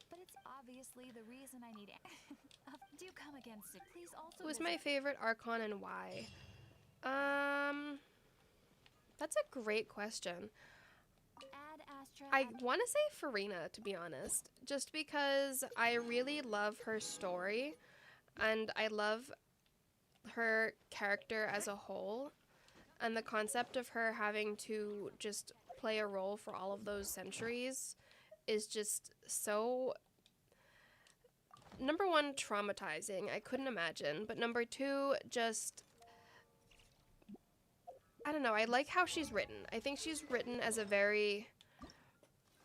But it's obviously the reason I need it. Do come again soon. Please also Who's visit- my favorite Archon and why? That's a great question. Ad Astra I at- want to say Farina, to be honest, just because I really love her story and I love her character as a whole, and the concept of her having to just play a role for all of those centuries is just so, number one, traumatizing. I couldn't imagine. But number two, just, I don't know. I like how she's written. I think she's written as a very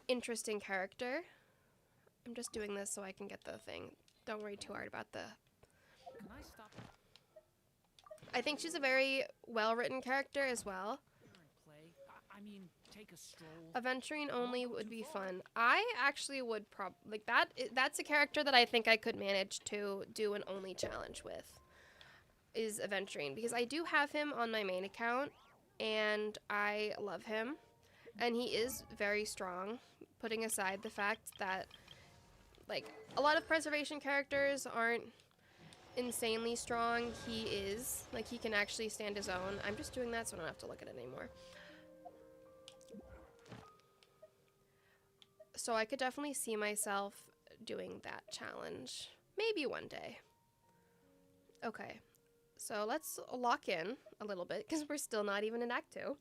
interesting character. I'm just doing this so I can get the thing. Don't worry too hard about the... Can I stop I think she's a very well-written character as well. here and play? I mean, take a stroll. Aventuring only would be fun. I actually would like that. That's a character that I think I could manage to do an only challenge with. Is Aventuring, because I do have him on my main account and I love him, and he is very strong. Putting aside the fact that like a lot of preservation characters aren't insanely strong, he is. Like, he can actually stand his own. I'm just doing that so I don't have to look at it anymore. So I could definitely see myself doing that challenge. Maybe one day. Okay. So let's lock in a little bit, because we're still not even in Act 2.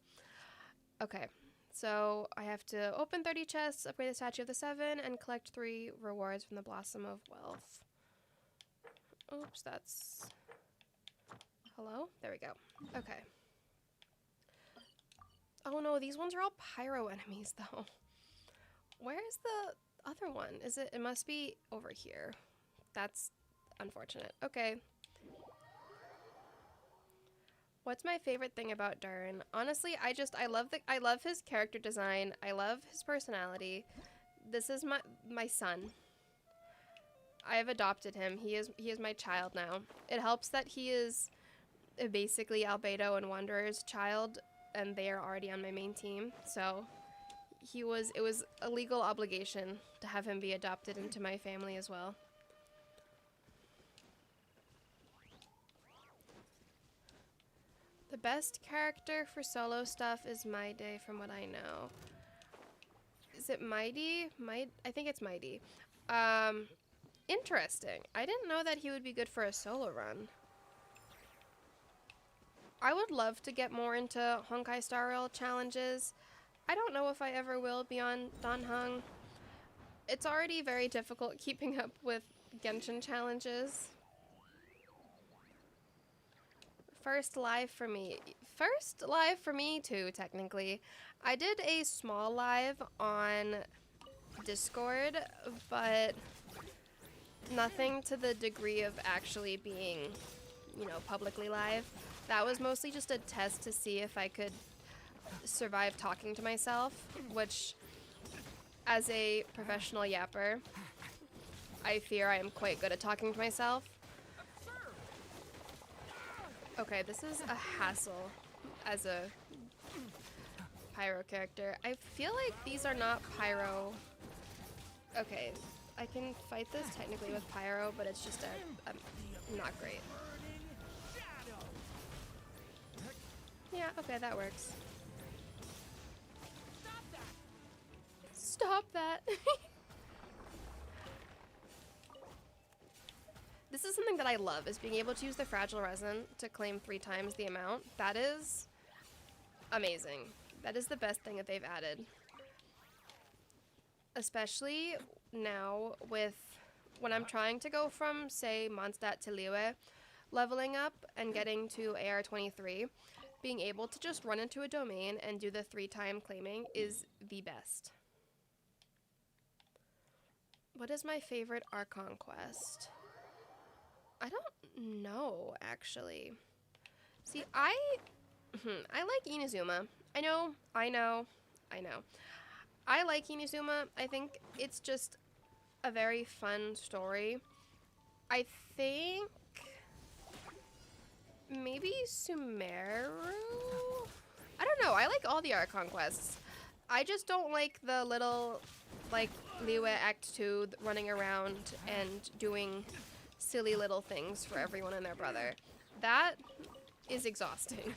Okay. So I have to open 30 chests, upgrade the Statue of the Seven, and collect 3 rewards from the Blossom of Wealth. Oops, that's... Hello? There we go. Okay. Oh no, these ones are all pyro enemies, though. Where's the other one? Is it... It must be over here. That's unfortunate. Okay. What's my favorite thing about Durin? Honestly, I love his character design. I love his personality. This is my son. I have adopted him. He is my child now. It helps that he is basically Albedo and Wanderer's child, and they are already on my main team. So it was a legal obligation to have him be adopted into my family as well. The best character for solo stuff is Maide, from what I know. Is it Mighty? I think it's Mighty. Interesting. I didn't know that he would be good for a solo run. I would love to get more into Honkai Star Rail challenges. I don't know if I ever will beyond Dan Heng. It's already very difficult keeping up with Genshin challenges. First live for me. First live for me too, technically. I did a small live on Discord, but nothing to the degree of actually being, you know, publicly live. That was mostly just a test to see if I could survive talking to myself, which, as a professional yapper, I fear I am quite good at talking to myself. Okay, this is a hassle as a pyro character. I feel like these are not pyro. Okay, I can fight this technically with pyro, but it's just not great. Yeah, okay, that works. Stop that! This is something that I love, is being able to use the fragile resin to claim 3 times the amount. That is amazing. That is the best thing that they've added. Especially now with when I'm trying to go from, say, Mondstadt to Liyue, leveling up and getting to AR23, being able to just run into a domain and do the 3-time claiming is the best. What is my favorite Archon quest? I don't know, actually. See, I like Inazuma. I know. I like Inazuma. I think it's just a very fun story. I think maybe Sumeru? I don't know. I like all the Archon quests. I just don't like the little, like, Liyue Act 2 running around and doing silly little things for everyone and their brother. That is exhausting.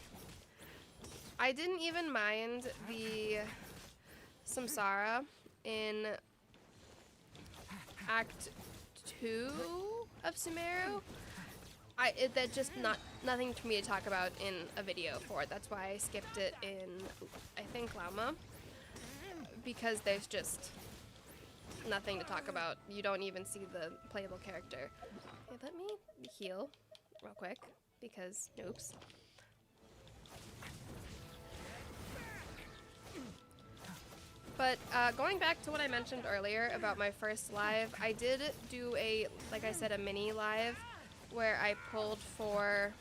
I didn't even mind the Samsara in Act 2 of Sumeru. That's just nothing for me to talk about in a video for it. That's why I skipped it in, I think, Lauma. Because there's just nothing to talk about. You don't even see the playable character. Okay, let me heal real quick, because noobs. But going back to what I mentioned earlier about my first live, I did do a, like I said, a mini live where I pulled for,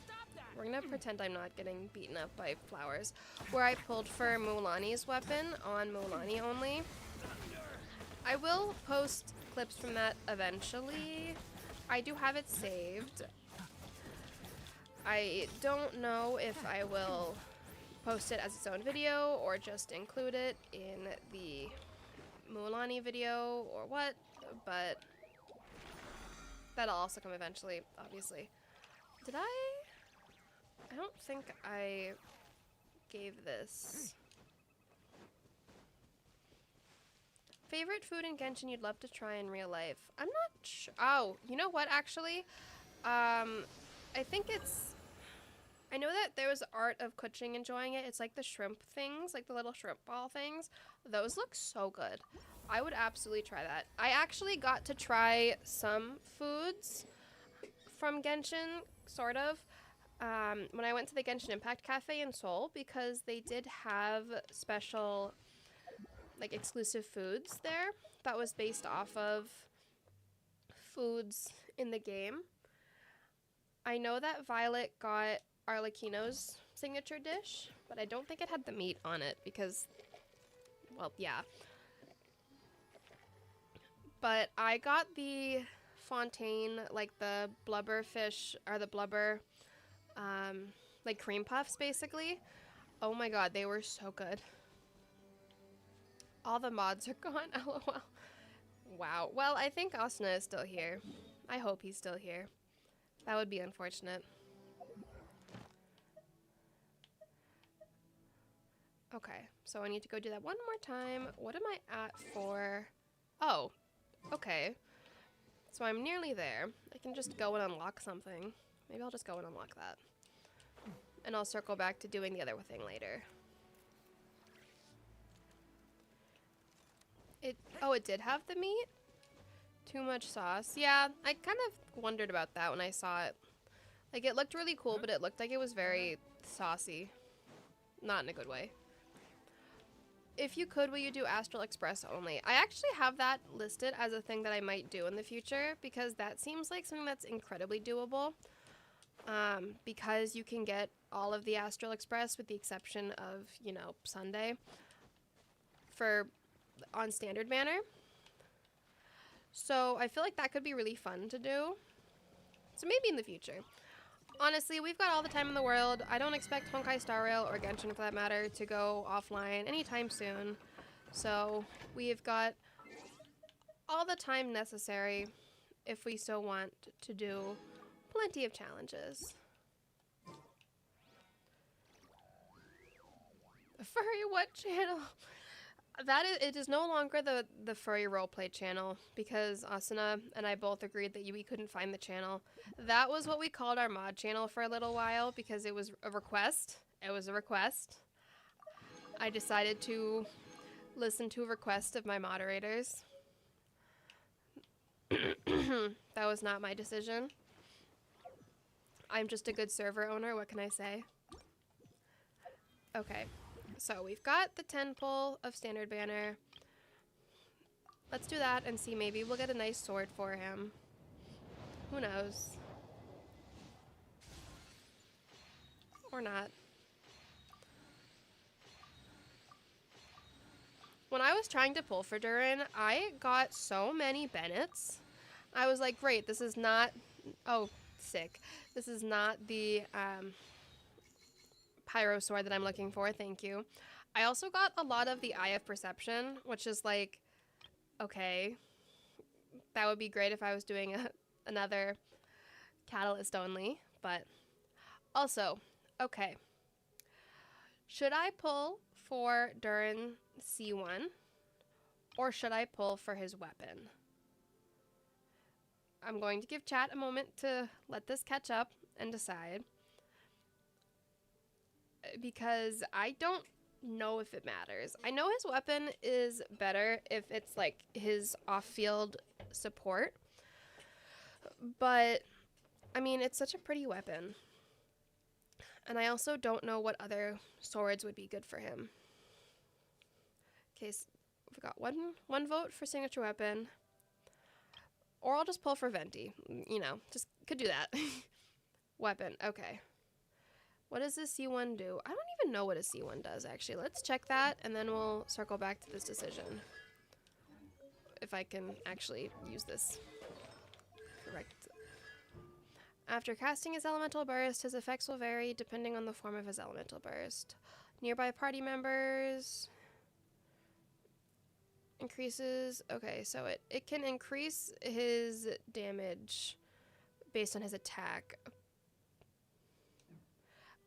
we're gonna pretend I'm not getting beaten up by flowers, where I pulled for Mulanni's weapon on Mulani only. I will post clips from that eventually. I do have it saved. I don't know if I will post it as its own video or just include it in the Mulani video or what, but that'll also come eventually, obviously. Did I don't think I gave this. Favorite food in Genshin you'd love to try in real life? I'm not sure. Oh, you know what, actually? I think it's, I know that there was art of Kuching enjoying it. It's like the shrimp things, like the little shrimp ball things. Those look so good. I would absolutely try that. I actually got to try some foods from Genshin, sort of, when I went to the Genshin Impact Cafe in Seoul, because they did have special, like, exclusive foods there that was based off of foods in the game. I know that Violet got Arlecchino's signature dish, but I don't think it had the meat on it because, well, yeah. But I got the Fontaine, like the blubber fish, or the blubber, like cream puffs, basically. Oh my god, they were so good. All the mods are gone, lol. Wow. Well, I think Asuna is still here. I hope he's still here. That would be unfortunate. Okay, so I need to go do that one more time. What am I at for? Oh, okay. So I'm nearly there. I can just go and unlock something. Maybe I'll just go and unlock that. And I'll circle back to doing the other thing later. It did have the meat? Too much sauce. Yeah, I kind of wondered about that when I saw it. Like, it looked really cool, but it looked like it was very saucy. Not in a good way. If you could, will you do Astral Express only? I actually have that listed as a thing that I might do in the future, because that seems like something that's incredibly doable. Because you can get all of the Astral Express with the exception of, you know, Sunday on standard banner. So I feel like that could be really fun to do. So maybe in the future. Honestly, we've got all the time in the world. I don't expect Honkai Star Rail or Genshin, for that matter, to go offline anytime soon. So we've got all the time necessary if we still want to do plenty of challenges. Furry what channel? It is no longer the furry roleplay channel, because Asuna and I both agreed that we couldn't find the channel. That was what we called our mod channel for a little while, because it was a request. It was a request. I decided to listen to a request of my moderators. That was not my decision. I'm just a good server owner, what can I say? Okay, so we've got the 10 pull of standard banner. Let's do that and see, maybe we'll get a nice sword for him. Who knows? Or not. When I was trying to pull for Durin, I got so many Bennetts. I was like, great, this is not... Oh, sick. This is not the pyro sword that I'm looking for, thank you. I also got a lot of the Eye of Perception, which is like, okay, that would be great if I was doing another catalyst only, but also, okay. Should I pull for Durin C1, or should I pull for his weapon? I'm going to give chat a moment to let this catch up and decide, because I don't know if it matters. I know his weapon is better if it's like his off-field support, but I mean, it's such a pretty weapon. And I also don't know what other swords would be good for him. Okay, so we've got one vote for signature weapon. Or I'll just pull for Venti. You know, just could do that. Weapon, okay. What does this C1 do? I don't even know what a C1 does, actually. Let's check that, and then we'll circle back to this decision. If I can actually use this correct. After casting his elemental burst, his effects will vary depending on the form of his elemental burst. Nearby party members... Increases... Okay, so it can increase his damage based on his attack.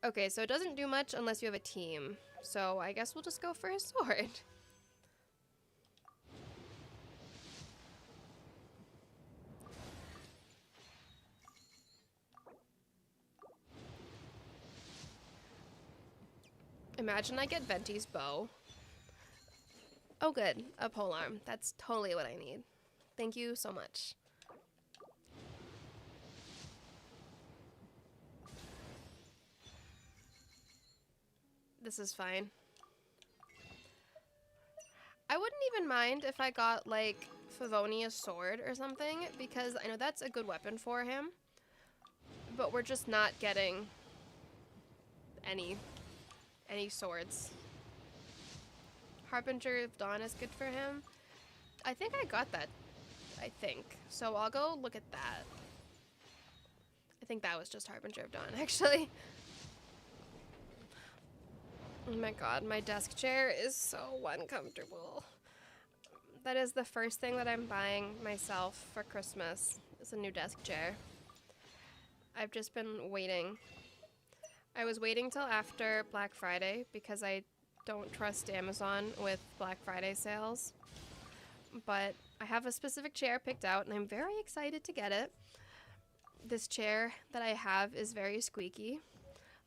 Okay, so it doesn't do much unless you have a team. So I guess we'll just go for his sword. Imagine I get Venti's bow. Oh good, a polearm. That's totally what I need. Thank you so much. This is fine. I wouldn't even mind if I got like Favonia's sword or something, because I know that's a good weapon for him. But we're just not getting any swords. Harbinger of Dawn is good for him. I think I got that. I think. So I'll go look at that. I think that was just Harbinger of Dawn, actually. Oh my god, my desk chair is so uncomfortable. That is the first thing that I'm buying myself for Christmas, is a new desk chair. I've just been waiting. I was waiting till after Black Friday because I don't trust Amazon with Black Friday sales. But I have a specific chair picked out and I'm very excited to get it. This chair that I have is very squeaky.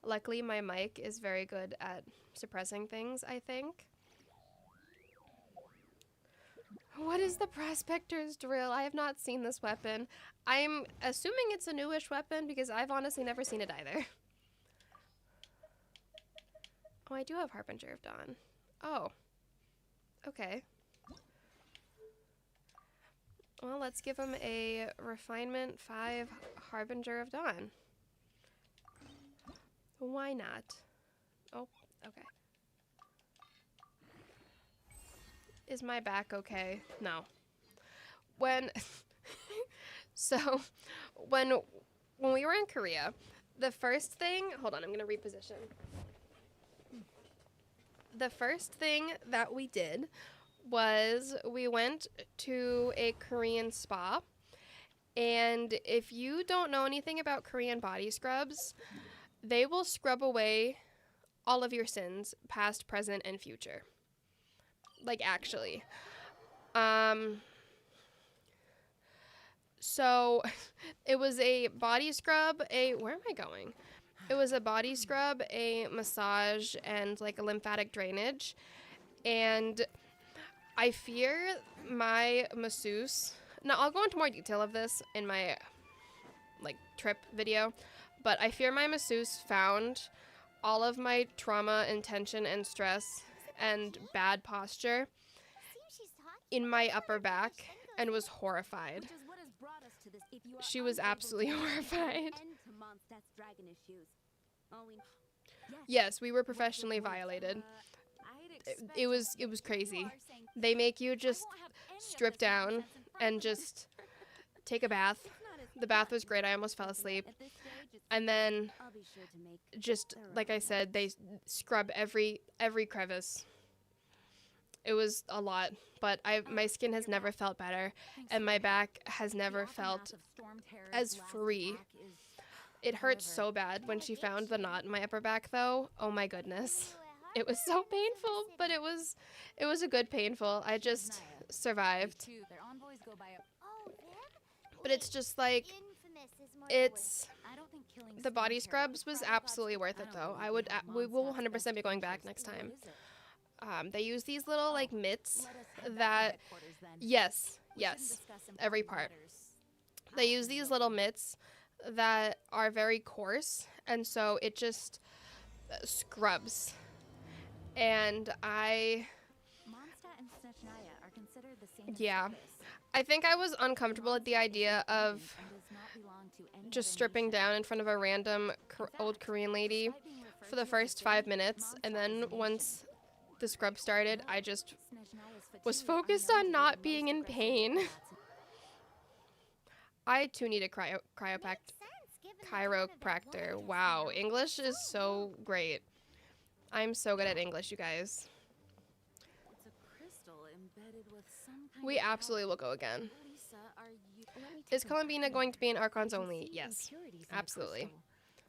Luckily, my mic is very good at suppressing things, I think. What is the Prospector's Drill? I have not seen this weapon. I'm assuming it's a newish weapon because I've honestly never seen it either. Oh, I do have Harbinger of Dawn. Oh. Okay. Well, let's give him a Refinement 5 Harbinger of Dawn. Why not? Oh, okay. Is my back okay? No. So, when we were in Korea, the first thing... Hold on, I'm going to reposition. The first thing that we did was we went to a Korean spa. And if you don't know anything about Korean body scrubs, they will scrub away all of your sins, past, present, and future. Like, actually. So, it was a body scrub, where am I going? It was a body scrub, a massage, and like a lymphatic drainage. And I fear my masseuse. Now I'll go into more detail of this in my like trip video, but I fear my masseuse found all of my trauma and tension and stress and bad posture Seems she's talking in my about upper her back English and was horrified. Which is what has brought us to this. If you are She was unable absolutely to horrified. end to Mondstadt's dragon issues. All we Yes, we were professionally violated. It was crazy. They make you just strip down and just take a bath. The bath was great. I almost fell asleep. And then I'll be sure to make just like I said, they scrub every crevice. It was a lot, but my skin has never felt better, and my back has never felt as free. It hurt so bad when she found the knot in my upper back, though. Oh my goodness. It was so painful, but it was a good painful. I just survived. Their envoys go by a Oh, them? But it's just like, Infamous is more it's I don't think killing the body Storm Terror scrubs was absolutely worth it, though. I would we will 100% be going back next time. They use these little like mitts that yes, every part. They use these little mitts that are very coarse, and so it just scrubs. And Mondstadt and Snezhnaya are considered the same. yeah, I think I was uncomfortable at the idea of just stripping down in front of a random old Korean lady for the first 5 minutes, and then once the scrub started, I just was focused on not being in pain. I too need a chiropractor. Wow, English is so great. I'm so good at English, you guys. It's a crystal embedded with some kind We of absolutely will go again. Lisa, are you Is Columbina going to be in Archons only? Yes, absolutely.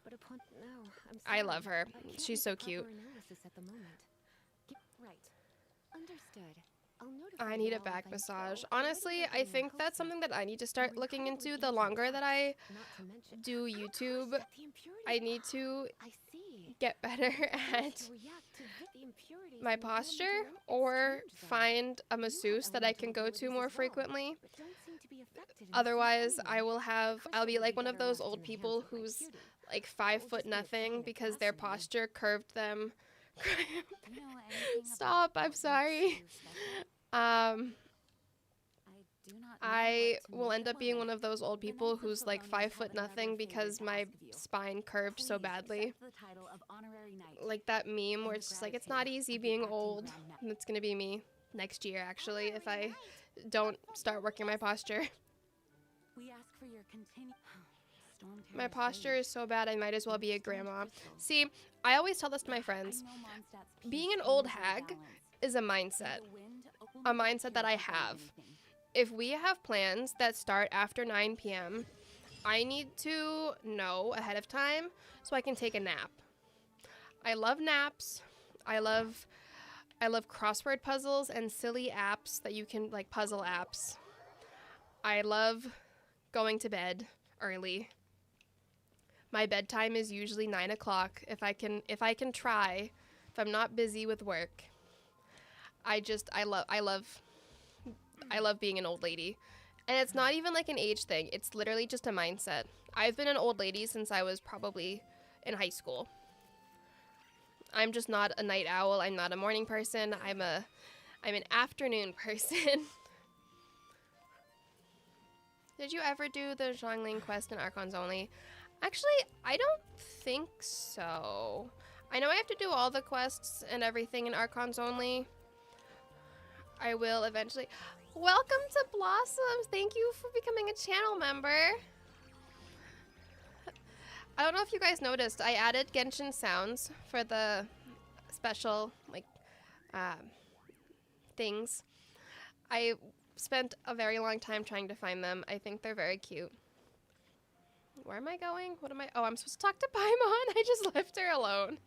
But upon no, I'm I sorry. love her. I can't She's make so cute. proper analysis at the moment. Right. Understood. I'll notify I you need a all back if I'm massage. so. Honestly, Already I got the think mail that's something that I need to start We're looking into incredibly the easy longer that I not to mention. do YouTube. The impurities I need to I see. get better Those at who react to the impurities my in the posture elemental or exchange zone. find a You have masseuse that I can elemental go to abilities more as well, frequently. but don't seem to be affected in the same Otherwise, way. I will I'll be Crystal like would one of better those left old in the people hands of my who's cutie. like 5 We'll foot just be a nothing second because their assassin then. posture curved them. Do you know anything Stop, about I'm what makes sorry. you special? I I do not know what to will make end it up being well one of those old The people Knights of who's like Favonius 5 have foot another nothing favor because to my ask of you. spine curved so Please badly. accept the title of honorary knight. Like that meme where in it's just like, it's not gratitude easy of the being acting old. ground net. And it's gonna be me next year, actually, if I Honorary don't start working my posture. We ask for your continued. My posture is so bad, I might as well be a grandma. See, I always tell this to my friends. Being an old hag is a mindset. A mindset that I have. If we have plans that start after 9 p.m., I need to know ahead of time so I can take a nap. I love naps. I love crossword puzzles and silly apps that you can, like puzzle apps. I love going to bed early. My bedtime is usually 9 o'clock if I can try, if I'm not busy with work. I love being an old lady. And it's not even like an age thing. It's literally just a mindset. I've been an old lady since I was probably in high school. I'm just not a night owl. I'm not a morning person. I'm an afternoon person. Did you ever do the Zhongling quest in Archons only? Actually, I don't think so. I know I have to do all the quests and everything in Archons only. I will eventually. Welcome to Blossoms. Thank you for becoming a channel member. I don't know if you guys noticed, I added Genshin sounds for the special, like, things. I spent a very long time trying to find them. I think they're very cute. Where am I going? What am I? Oh, I'm supposed to talk to Paimon. I just left her alone.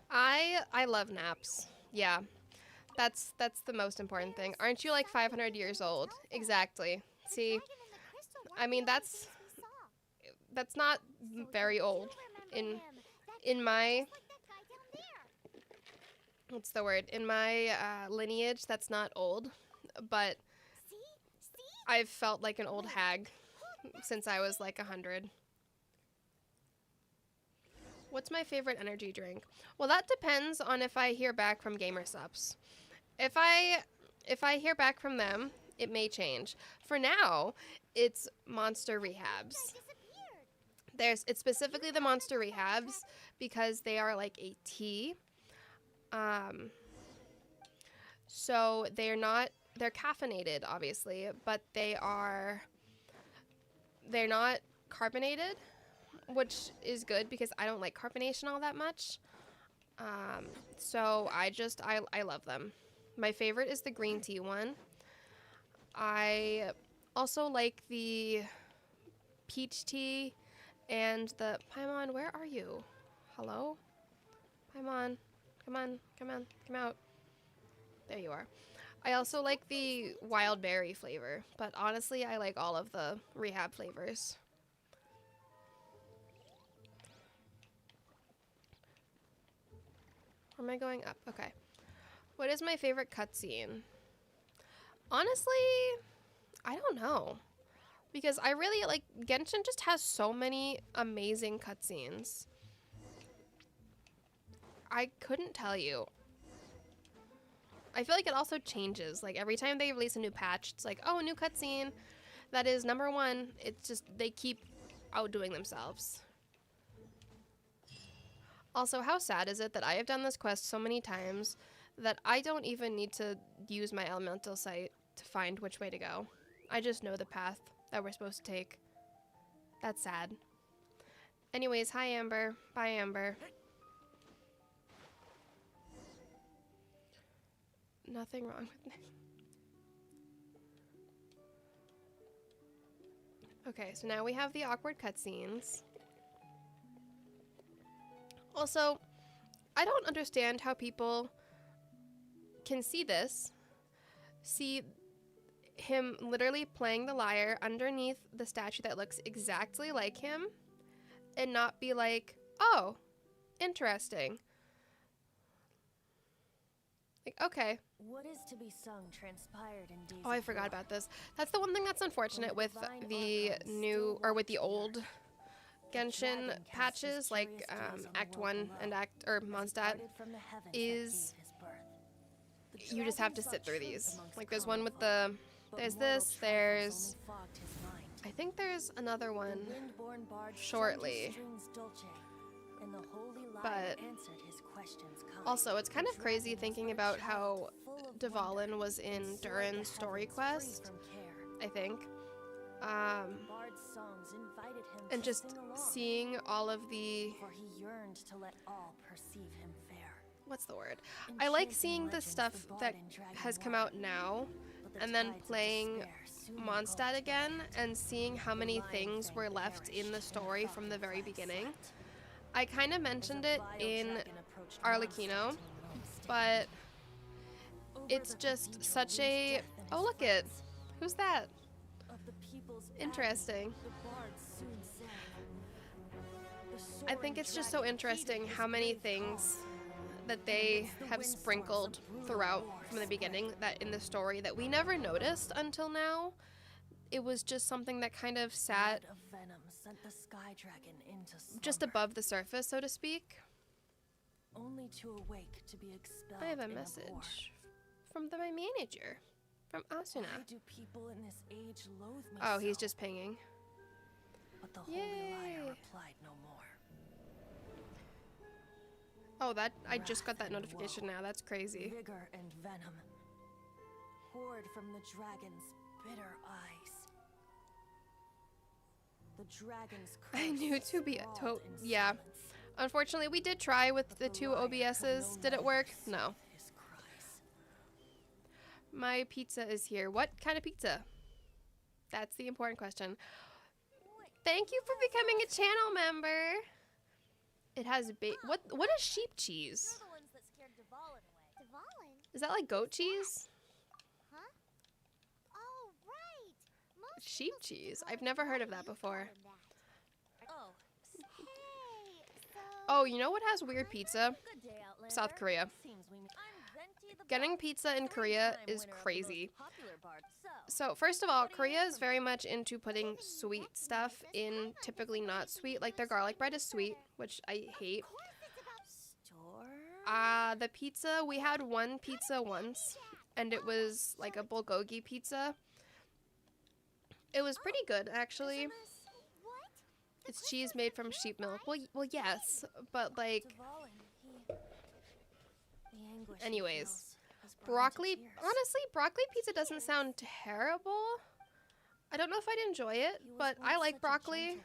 I love naps. Yeah. That's the most important thing. Aren't you like 500 years old? Exactly. See, I mean, that's that's not very old in my, what's the word, in my lineage. That's not old, but I've felt like an old hag since I was like 100. What's my favorite energy drink? Well, that depends on if I hear back from Gamer Subs. If I hear back from them, it may change. For now, it's Monster Rehabs. It's specifically the Monster Rehabs because they are like a tea. So they're caffeinated, obviously, but they're not carbonated, which is good because I don't like carbonation all that much. So I love them. My favorite is the green tea one. I also like the peach tea and the Paimon. Where are you? Hello? Paimon. Come out. There you are. I also like the wild berry flavor, but honestly, I like all of the rehab flavors. Or am I going up? Okay. What is my favorite cutscene? Honestly, I don't know. Because I really like Genshin just has so many amazing cutscenes. I couldn't tell you. I feel like it also changes. Like every time they release a new patch, it's like, oh, a new cutscene. That is number one. It's just they keep outdoing themselves. Also, how sad is it that I have done this quest so many times that I don't even need to use my elemental sight to find which way to go. I just know the path that we're supposed to take. That's sad. Anyways, hi Amber. Bye Amber. Nothing wrong with me. Okay, so now we have the awkward cutscenes. Also, I don't understand how people can see this, see him literally playing the lyre underneath the statue that looks exactly like him, and not be like, oh, interesting. Like, okay. What is to be sung transpired in days Oh, I of forgot yore. about this. That's the one thing that's unfortunate with the new, or with the old Genshin patches, like Act 1 and Mondstadt, is you just have to sit through these. Like there's one with the, there's this, there's, I think there's another one shortly. But also, it's kind of crazy thinking about how Dvalin was in Durin's story quest, I think. And just seeing all of the, what's the word? I like seeing the stuff that has come out now and then playing Mondstadt again and seeing how many things were left in the story from the very beginning. I kind of mentioned it in Arlecchino, but it's just such a, oh look it, who's that? Interesting. I think it's just so interesting how many things that they have sprinkled throughout from the beginning that in the story that we never noticed until now. It was just something that kind of sat just above the surface, so to speak. Only to awake to be expelled. I have a in message from my manager, from Asuna. Why do people in this age loathe me Oh, he's so? just pinging. But the holy liar replied no more. Oh, that I just got that Wrath and notification woe, now. That's crazy. Vigor and venom poured from the dragon's bitter eyes. The dragon's I curse knew to be a sprawled in yeah. silence, Unfortunately, we did try with but the two liar had OBSs. no Did it work? voice No. with his cries. My pizza is here. What kind of pizza? That's the important question. Thank you for becoming a channel member. It has what is sheep cheese? The ones that scared Dvalin away. Dvalin? Is that like goat cheese? Huh? Oh, right. Most Sheep people seem to cheese. call I've it never heard of Dvalin. that before. You call him that. Oh, you know what has weird pizza? Good day, Outlander. South Korea. Seems we meet. I'm Venti the Getting Boss, pizza in Korea three-time is winner of the most crazy. popular part. So, first of all, what do you Korea want is from very much into putting sweet stuff in typically not sweet. Like their garlic bread is sweet, which I hate. store? The pizza, we had one pizza once, and it was like a bulgogi pizza. It was pretty good, actually. Isn't this It's cheese made from sheep milk. Well, yes, but like, Dvalin? The anguish he anyways, feels has brought him to broccoli. tears. Honestly, broccoli pizza doesn't sound terrible. I don't know if I'd enjoy it, He was but I once like such a broccoli. gentle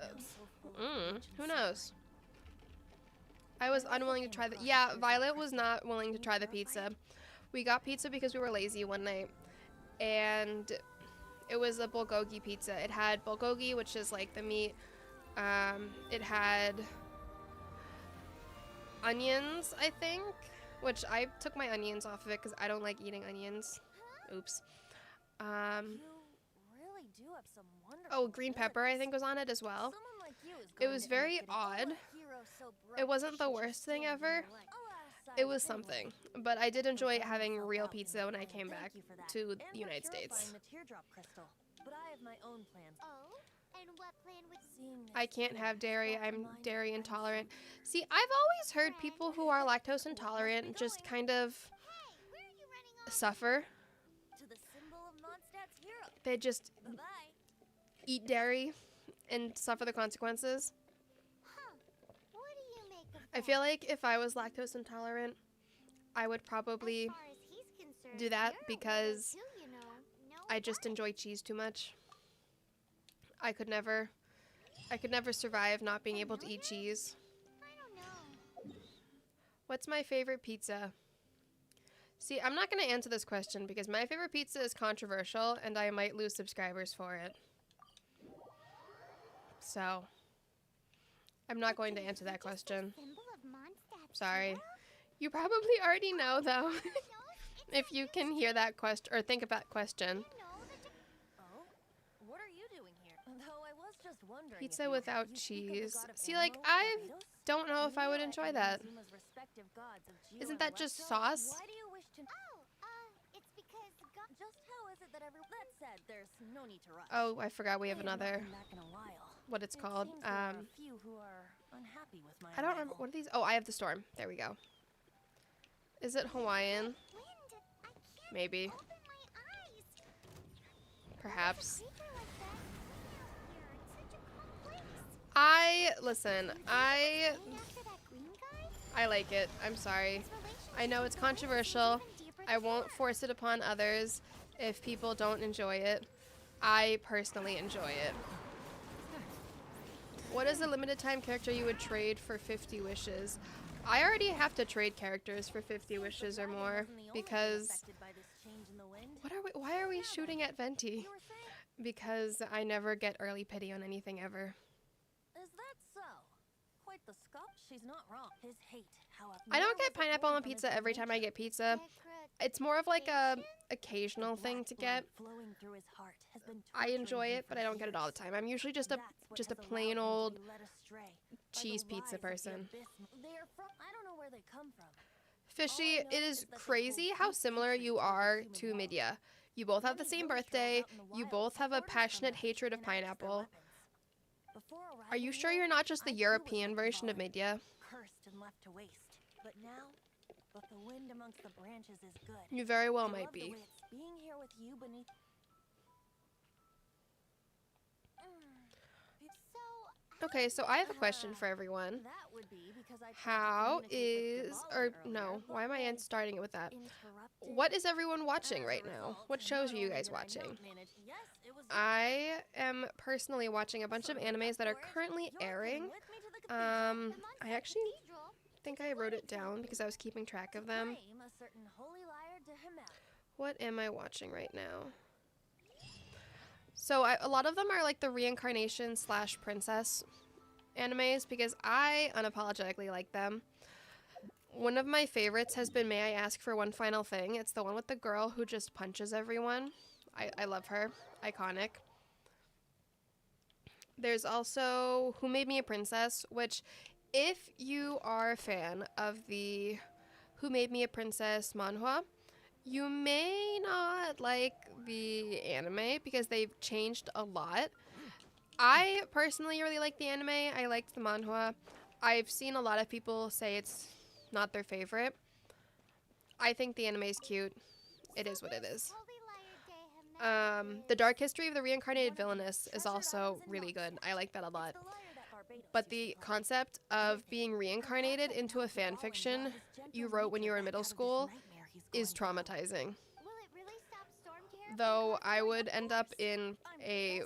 child, now so full of rage Who and knows? I was unwilling to try the. Yeah, Violet was not willing to try the pizza. We got pizza because we were lazy one night, and it was a bulgogi pizza. It had bulgogi, which is like the meat. It had onions, I think, which I took my onions off of it because I don't like eating onions. Oops. You really do have some wonderful Oh, green pepper, I think, was on it as well. It was very odd. It wasn't the worst thing ever. It was something, but I did enjoy having real pizza when I came back to the United States. But I have my own plans. Oh, and what plan would Seeing I this can't have dairy. brought to I'm mind dairy my intolerant. son. See, I've always heard people who are lactose intolerant just kind of Hey, where are you running off? suffer. To the symbol of Mondstadt's hero. They just Bye-bye. eat dairy and suffer the consequences. Huh. What do you make of I feel like if I was lactose intolerant, I would probably As far as he's concerned, do that you're a because winner too, you know. No I just enjoy cheese too much. I could never survive not being able to eat cheese. I don't know. What's my favorite pizza? See, I'm not going to answer this question because my favorite pizza is controversial and I might lose subscribers for it. So, I'm not going to answer that question. Symbol of Mondstadt. Sorry. You probably already know, though, if you can hear that question or think of that question. Oh, what are you doing here? Though I was just wondering if Pizza you- without you speak of the cheese. god of See, like, ammo, I Barbados? don't know if I would enjoy Mira that. and Inazumma's respective gods of Geo Isn't and that just Electro. sauce? Why do you wish to It's because Just how is it that that said, there's no need to rush. Oh, I forgot we have I not another, been back in a while. what it's It called. seems there are a few who are unhappy with my I don't remember, arrival. what are these? Oh, I have the storm. There we go. Is it Hawaiian? wind. I can't Maybe. open my eyes. Perhaps. Creature like that here. It's such a calm place. Listen, Named after that green guy? I like it. I'm sorry. His relationship I know with it's Durin seems controversial. even deeper I than won't yours. force it upon others if people don't enjoy it. I personally enjoy it. What is a limited time character you would trade for 50 wishes? I already have to trade characters for 50 wishes or more because why are we shooting at Venti? You were saying, Because I never get early pity on anything ever. is that so? Quite the scoff. She's not wrong. His hate, however. I don't get pineapple on pizza every time I get pizza. It's more of like a occasional thing to get. Flowing through his heart has been I enjoy torturing him it, but for I don't get it all the years. time. I'm usually just a That's what just a has plain allowed him to old be led astray by the cheese pizza lies of the person. abyss. They are from I don't know where they come from. Fishy, it is crazy how similar you are to Midya. You both have the same birthday. You both have a passionate hatred of pineapple. Are you sure you're not just the European version of Midya? Cursed and left to waste. But now, the wind amongst the branches is good. You very well I might love the be. way it's being here with you beneath. Okay, so I have a question for everyone. That would be because I tried to How communicate with is, Dvalin or earlier, no, but why am I was starting it with that? interrupted. What is everyone watching As right a now? result, What shows are not you only guys did I watching? not manage- yes, it was I am personally watching a bunch of sort animes that are awkward. currently You're coming airing. with me to the cathedral. I actually think I wrote it down because I was keeping track of them. Claim a certain holy liar to Himmel. What am I watching right now? So a lot of them are like the reincarnation / princess animes because I unapologetically like them. One of my favorites has been May I Ask for One Final Thing. It's the one with the girl who just punches everyone. I love her. Iconic. There's also Who Made Me a Princess, which if you are a fan of the Who Made Me a Princess manhwa, you may not like the anime because they've changed a lot. I personally really like the anime. I liked the manhwa. I've seen a lot of people say it's not their favorite. I think the anime is cute. It is what it is. Holy Liar Day The Dark History of the Reincarnated Villainess is also really good. I like that a lot. But the concept of being reincarnated into a fan fiction you wrote when you were in middle school is traumatizing. Will it really stop Storm Terror? Though I would end up in a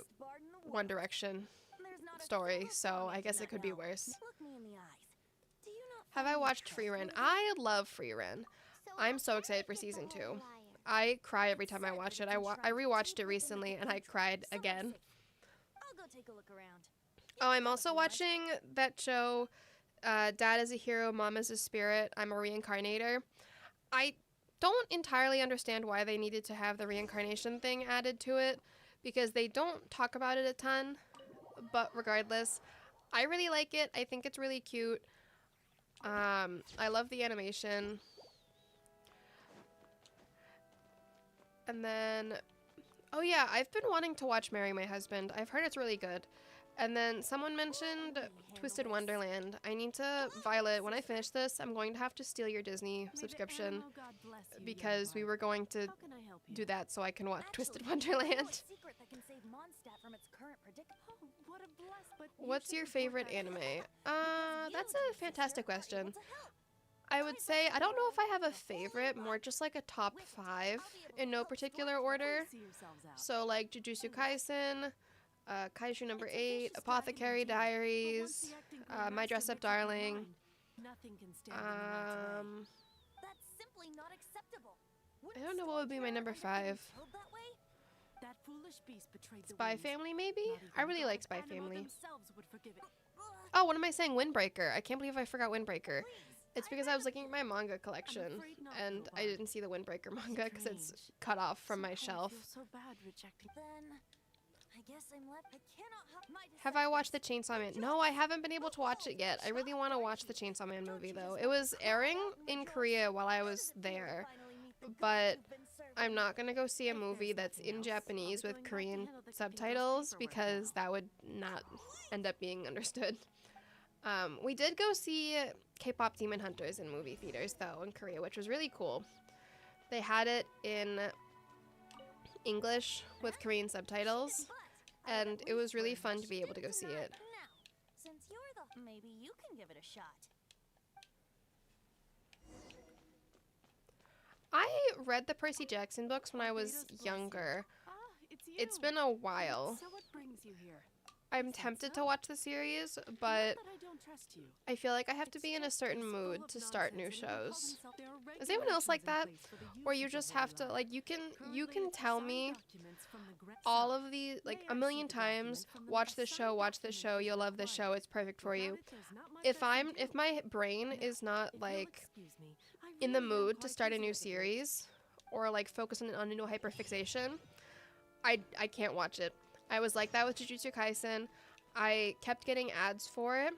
One Direction story, so I guess it could be worse. Look me in the eyes. Do you not Have I find me watched Free Ren? trustworthy? I love Free Ren. I'm so excited for season 2. I cry every time I watch it. I rewatched it recently and I cried again. I'll go take a look around. Oh, I'm also watching that show, Dad is a Hero, Mom is a Spirit, I'm a Reincarnator. I don't entirely understand why they needed to have the reincarnation thing added to it, because they don't talk about it a ton, but regardless, I really like it. I think it's really cute. I love the animation. And then, oh yeah, I've been wanting to watch Marry My Husband. I've heard it's really good. And then someone mentioned Twisted Wonderland. I need to, Violet, when I finish this, I'm going to have to steal your Disney subscription because we were going to do that so I can watch Twisted Wonderland. Secret that can save Mondstadt from its current predicament. Oh, what a bless, but you What's should your report favorite that. anime? Because That's you, a fantastic sister, are able question. to help. I would say, I don't know if I have a favorite, more just like a top 5 in no particular order. See yourselves out. So like Jujutsu Kaisen, Kaiju number 8, Apothecary Diaries, My Dress Up Darling. Nothing can stand in the night's way. That's simply not acceptable. I don't know what would be my number 5. Killed that way? That foolish beast betrayed the Spy winds. Family maybe? Not even I really God like Spy and Animal Family. themselves would forgive it. Oh, what am I saying? Windbreaker. I can't believe I forgot Windbreaker. It's because I was looking at my manga collection afraid not, and I Nobody. didn't see the Windbreaker manga because it's Strange. cut off from my Somehow I shelf. feel so bad rejecting. Then I guess I'm left. I cannot help my Have I watched the Chainsaw Man? No, I haven't been able to watch it yet. I really want to watch the Chainsaw Man movie though. It was airing in Korea while I was there, but I'm not gonna go see a movie that's in Japanese with Korean subtitles because that would not end up being understood. We did go see K-pop Demon Hunters in movie theaters though in Korea, which was really cool. They had it in English with Korean subtitles, and it was really fun to be able to go see it. Now, since you're the, maybe you can give it a shot. I read the Percy Jackson books when I was younger. Ah, it's you. It's been a while. So what brings you here? I'm tempted to watch the series, Not but that I don't trust you. I feel like I have to It's be in a just certain he's full mood of to start new nonsense, and he'll call shows. himself- There are Is anyone else like that? regulations in place for the Where you use just of have holy to, light. like, you Currently, can it's tell signed me documents from the all so, of the, like, may a I million see the times, document from the watch this signed show, watch this document show, from you'll the love this client. show, it's perfect for you. Without it, there's not much If I can if do. my brain Now, is not, if you'll like, excuse me, I in the really am mood to quite start a busy new at the moment. series, or, like, focus on a new hyperfixation, I can't watch it. I was like that with Jujutsu Kaisen. I kept getting ads for it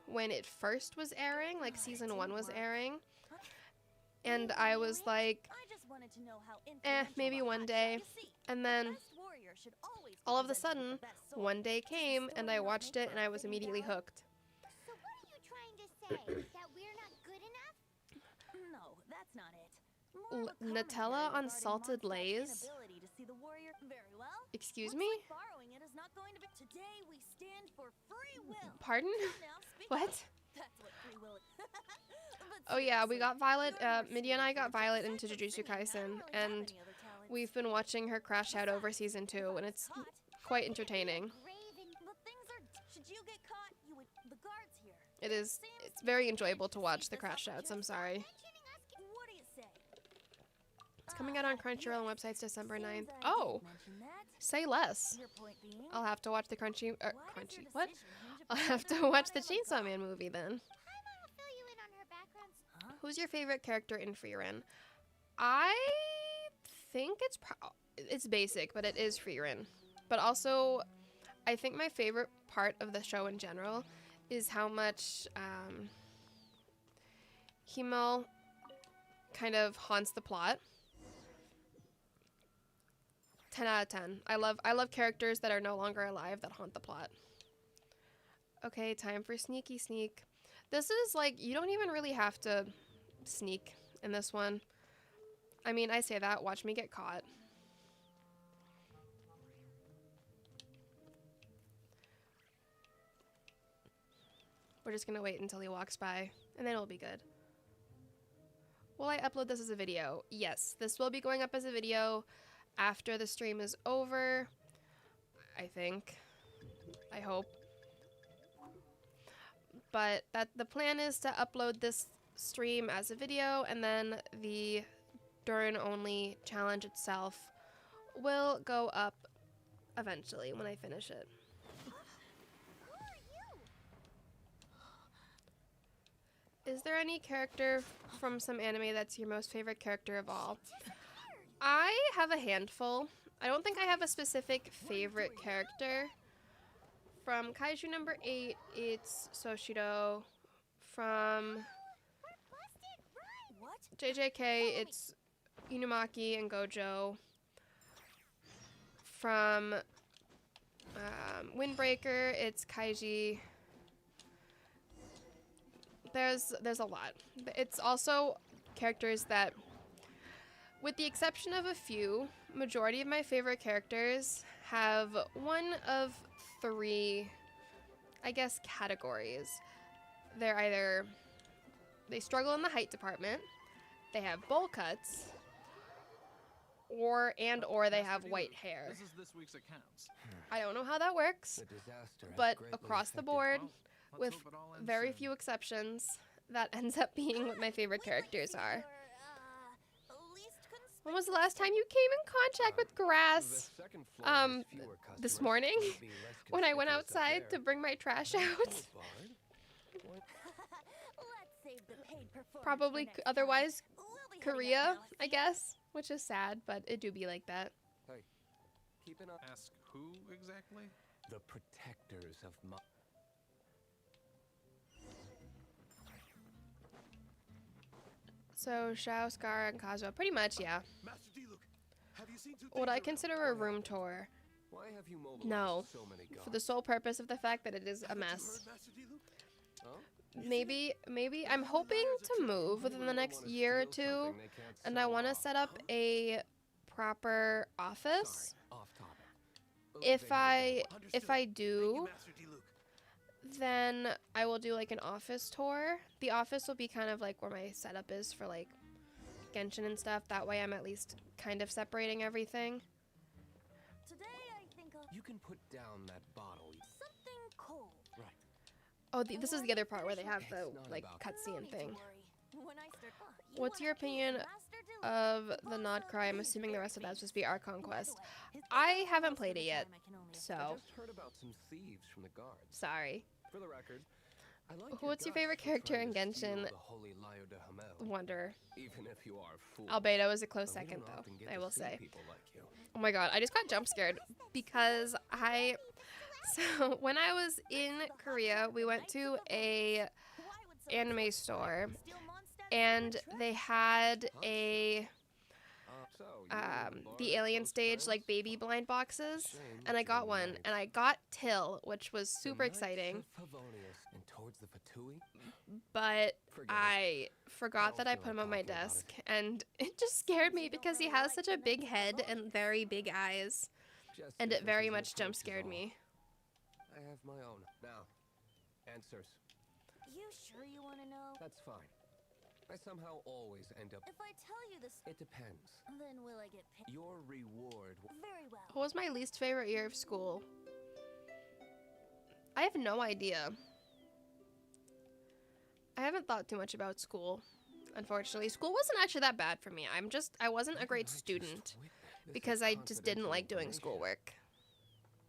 when it first was airing, like season 1 was airing. And I was like, I just wanted to know how maybe influential a one hotshot- day. You see, And the then best warrior should always be all of a presented with sudden, the best sword. one day Does the came and I story not watched make it for and a I was fitting immediately balance? hooked. So what are you trying to say? That we're not good enough? No, that's not it. More of a Nutella commentary on regarding salted Mondstadt's Lay's? inability to see the warrior very well. Excuse Looks me? like borrowing it is not going to be. Today we stand for free will. Pardon? Now, speaking What? of- that's what free will is. But Oh yeah, we seriously, got Violet, you're more Midya and I suited got for Violet aside into from Jujutsu singing, I don't Kaisen, really have and any other talents. we've been watching her crash out over season 2, and it's Caught? quite entertaining. Graven. But things are. Should you get caught, you would. The guards here. It is, Seems it's very you enjoyable managed to to watch seize the this crash outs, I'm opportunity. sorry. Mentioning us What do you say? It's coming out on Crunchyroll and Yes, websites December seems 9th. I did Oh, mention that. say less. Your point being, I'll have to watch the why does your what? decision hinge I'll upon have whether to or watch not the I let Chainsaw go? Man movie then. I'll fill you in on her backgrounds. Huh? Who's your favorite character in Free Ren? I think it's basic, but it is Free Ren. But also, I think my favorite part of the show in general is how much Himmel kind of haunts the plot. 10 out of 10. I love characters that are no longer alive that haunt the plot. Okay, time for sneaky sneak. This is like, you don't even really have to sneak in this one. I mean, I say that, watch me get caught. We're just gonna wait until he walks by, and then it'll be good. Will I upload this as a video? Yes, this will be going up as a video after the stream is over, I think. I hope. But the plan is to upload this stream as a video, and then the Durin only challenge itself will go up eventually when I finish it. Is there any character from some anime that's your most favorite character of all? I have a handful. I don't think I have a specific favorite character. From Kaiju number 8, it's Soshiro. From What? JJK, it's Inumaki and Gojo. From Windbreaker, it's Kaiji. There's a lot. It's also characters that, with the exception of a few, majority of my favorite characters have one of 3, I guess, categories. They're either, they struggle in the height department, they have bowl cuts, or they have white hair. This is this week's accounts. I don't know how that works, The disaster has but greatly across the affected board, Well, with let's hope it all ends very soon. few exceptions, that ends up being what my favorite characters are. When was the last time you came in contact with grass? The second floor has fewer This customers, morning, so it'd be less when I went conspicuous up outside there. to bring my trash out. Let's save the paid performance Probably for next time. otherwise We'll be heading out Korea, now. I guess, which is sad, but it do be like that. Hey, keep an eye. Ask who exactly? The protectors of my. So Shao, Scar, and Kazuha, pretty much, yeah. Master D-Luke, have you seen two Would I things consider a room tour? Why have you mobilized No, so many for the guards? sole purpose of the fact that it is a Haven't you mess. heard, Master D-Luke? Huh? Maybe I'm hoping to move within the next year or two, and I want to set up a proper office. Sorry, off topic. If I Understood. Thank do, you, Master D-Luke. then I will do like an office tour. The office will be kind of like where my setup is for like Genshin and stuff. That way I'm at least kind of separating everything. Today I think I'll You can put down that bottle. something cold. Right. Oh, this is the other part where they have the It's not like about- No cutscene need to thing. worry. When I start, What's your opinion of the Nod Cry? I'm assuming the rest of that's supposed to be our conquest. I haven't played it yet, I so just heard about some thieves from the guards. sorry. For the record, I like What's your guts favorite for character trying in to steal Genshin? the holy Lyre de Hamel, Wonder. even if you are a fool. Albedo is a close But we second, don't though, often get I to will see say. people like you. Oh my god, I just got jump scared because so when I was in Korea, we went to a anime store and they had a So, you and the Bard alien close stage friends? like baby blind boxes, Shame and I that got you one, married and I got Till, which was the super Knights exciting, of Favonius and towards the Fatui? but Forget it. I forgot I that I don't put feel him on like my talking about desk, and it just scared me because he has such a big head and very big eyes, Just and it very differences in much jump approach is scared all. me. I have my own. Now, answers. You sure you want to know? That's fine. I somehow always end up. If I tell you this, It depends. then will I get paid? Your reward. Very well. What was my least favorite year of school? I have no idea. I haven't thought too much about school, unfortunately. School wasn't actually that bad for me. I wasn't a Why great did I just student witness because this I just didn't confidential like doing information? schoolwork,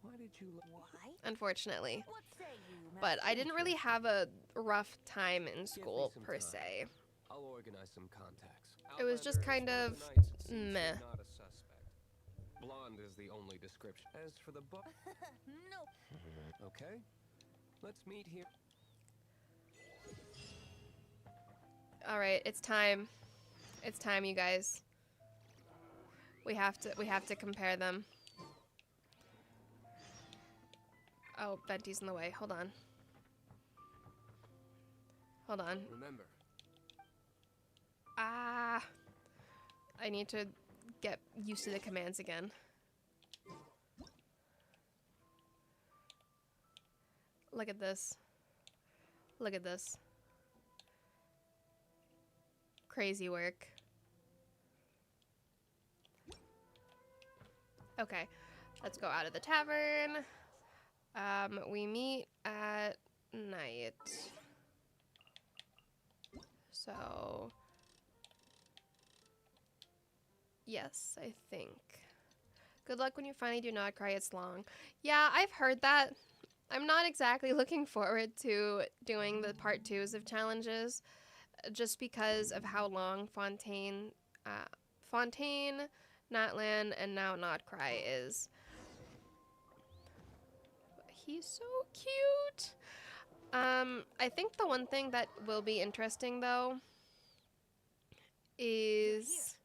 Why did you? Why? unfortunately. What say you, But I Master? didn't really have a rough time in me school some per time. se. I'll organize some contacts. It was just kind Outlanders, of one the Knights seems meh. Not a suspect. Blonde is the only description. As for the book, Nope. okay, let's meet here. All right, it's time. It's time, you guys. We have to compare them. Oh, Venti's in the way. Hold on. Hold on. Remember, Ah. I need to get used to the commands again. Look at this. Look at this. Crazy work. Okay, let's go out of the tavern. We meet at night. So, yes, I think. Good luck when you finally do not cry, it's long. Yeah, I've heard that. I'm not exactly looking forward to doing the part 2s of challenges, just because of how long Fontaine, Natlan, and now Not Cry is. He's so cute. I think the one thing that will be interesting though is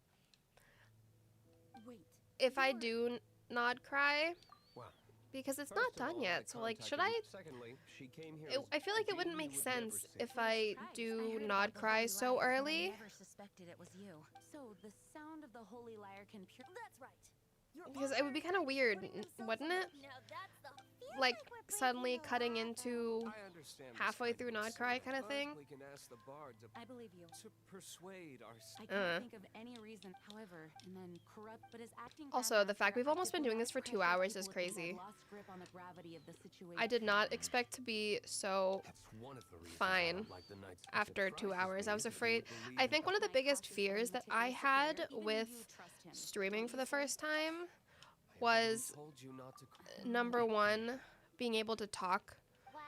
Wait. if I do Not Cry, wow. because it's First not of done all, yet. So like, should contacted I? you. Secondly, she came here I feel like it wouldn't make sense if I do Not Cry so I early. never suspected it was you. So the sound of the holy lyre can pure. That's right. Your Because it would be kind of weird, wouldn't it? Now that's the Like like we're suddenly breaking the cutting law, into I understand this halfway kind through of Not Cry concern, kind of but thing. We can ask the bard I believe you. to persuade our. I can't think of any reason, however, and then corrupt, but his acting. Also, the fact we've almost been doing this for 2 hours is crazy. Lost grip on the gravity of the situation. I did not expect to be so That's one of the reasons fine I don't like the Knights of after the 2 Crisis hours. I was League, afraid. because we I believe think one of the biggest fears that I had with streaming for the first time was told you not to cry. number one, being able to talk. Wow.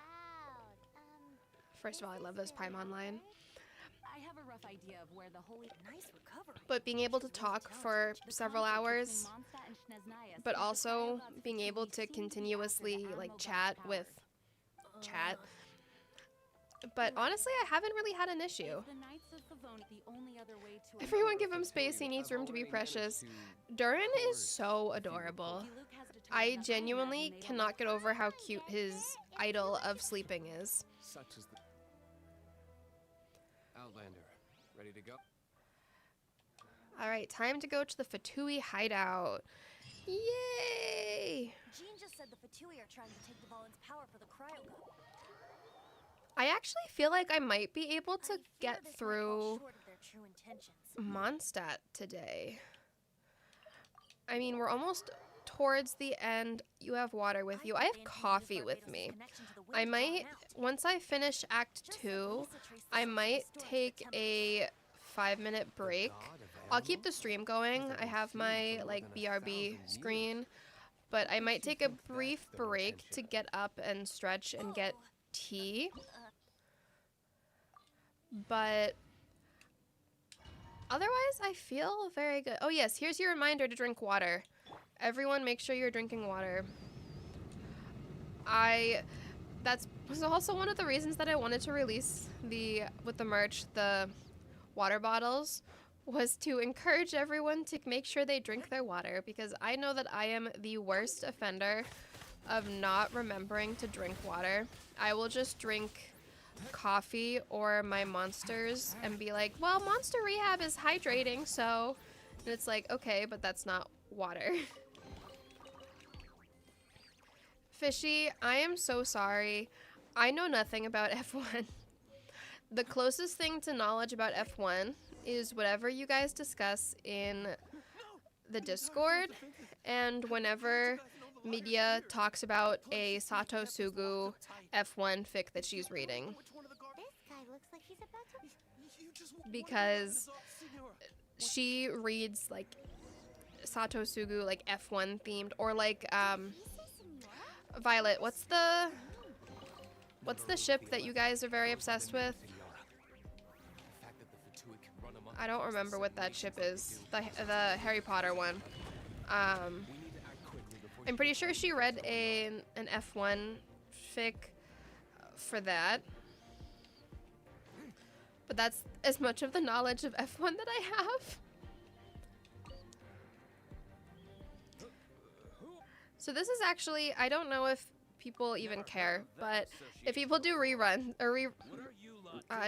First of all, I love this Paimon line. I have a rough idea of where the holy. nice recovery. But being able to talk for several hours, but also being able to continuously like chat with chat. But honestly, I haven't really had an issue. Everyone give him space, he needs room to be precious. Durin is so adorable. I genuinely cannot get over how cute his idol of sleeping is. Such is the Outlander. Ready to go? Alright, time to go to the Fatui hideout. Yay! Jean just said the Fatui are trying to take the Volan's power for the cryo gun. I actually feel like I might be able to I fear get this might fall through short of their true intentions. Mondstadt today. I mean, we're almost towards the end. You have water with you. I have coffee with me. I might, once I finish Act 2, I might take a 5-minute break. I'll keep the stream going. I have my, like, BRB screen. But I might take a brief break to get up and stretch and get tea. But otherwise, I feel very good. Oh yes, here's your reminder to drink water. Everyone, make sure you're drinking water. That was also one of the reasons that I wanted to release with the merch, the water bottles, was to encourage everyone to make sure they drink their water, because I know that I am the worst offender of not remembering to drink water. I will just drink coffee or my Monsters and be like, well, Monster Rehab is hydrating, so... And it's like, okay, but that's not water. Fishy, I am so sorry. I know nothing about F1. The closest thing to knowledge about F1 is whatever you guys discuss in the Discord, and whenever Media talks about a Sato Sugu F1 fic that she's reading. This guy looks like he's about to. Because she reads like Sato Sugu like F1 themed, or like Violet, what's the ship that you guys are very obsessed with? I don't remember what that ship is. The Harry Potter one. We need to act quickly before I'm pretty sure she read an F1 fic for that. But that's as much of the knowledge of F1 that I have. So this is actually, I don't know if people even care, but if people do rerun or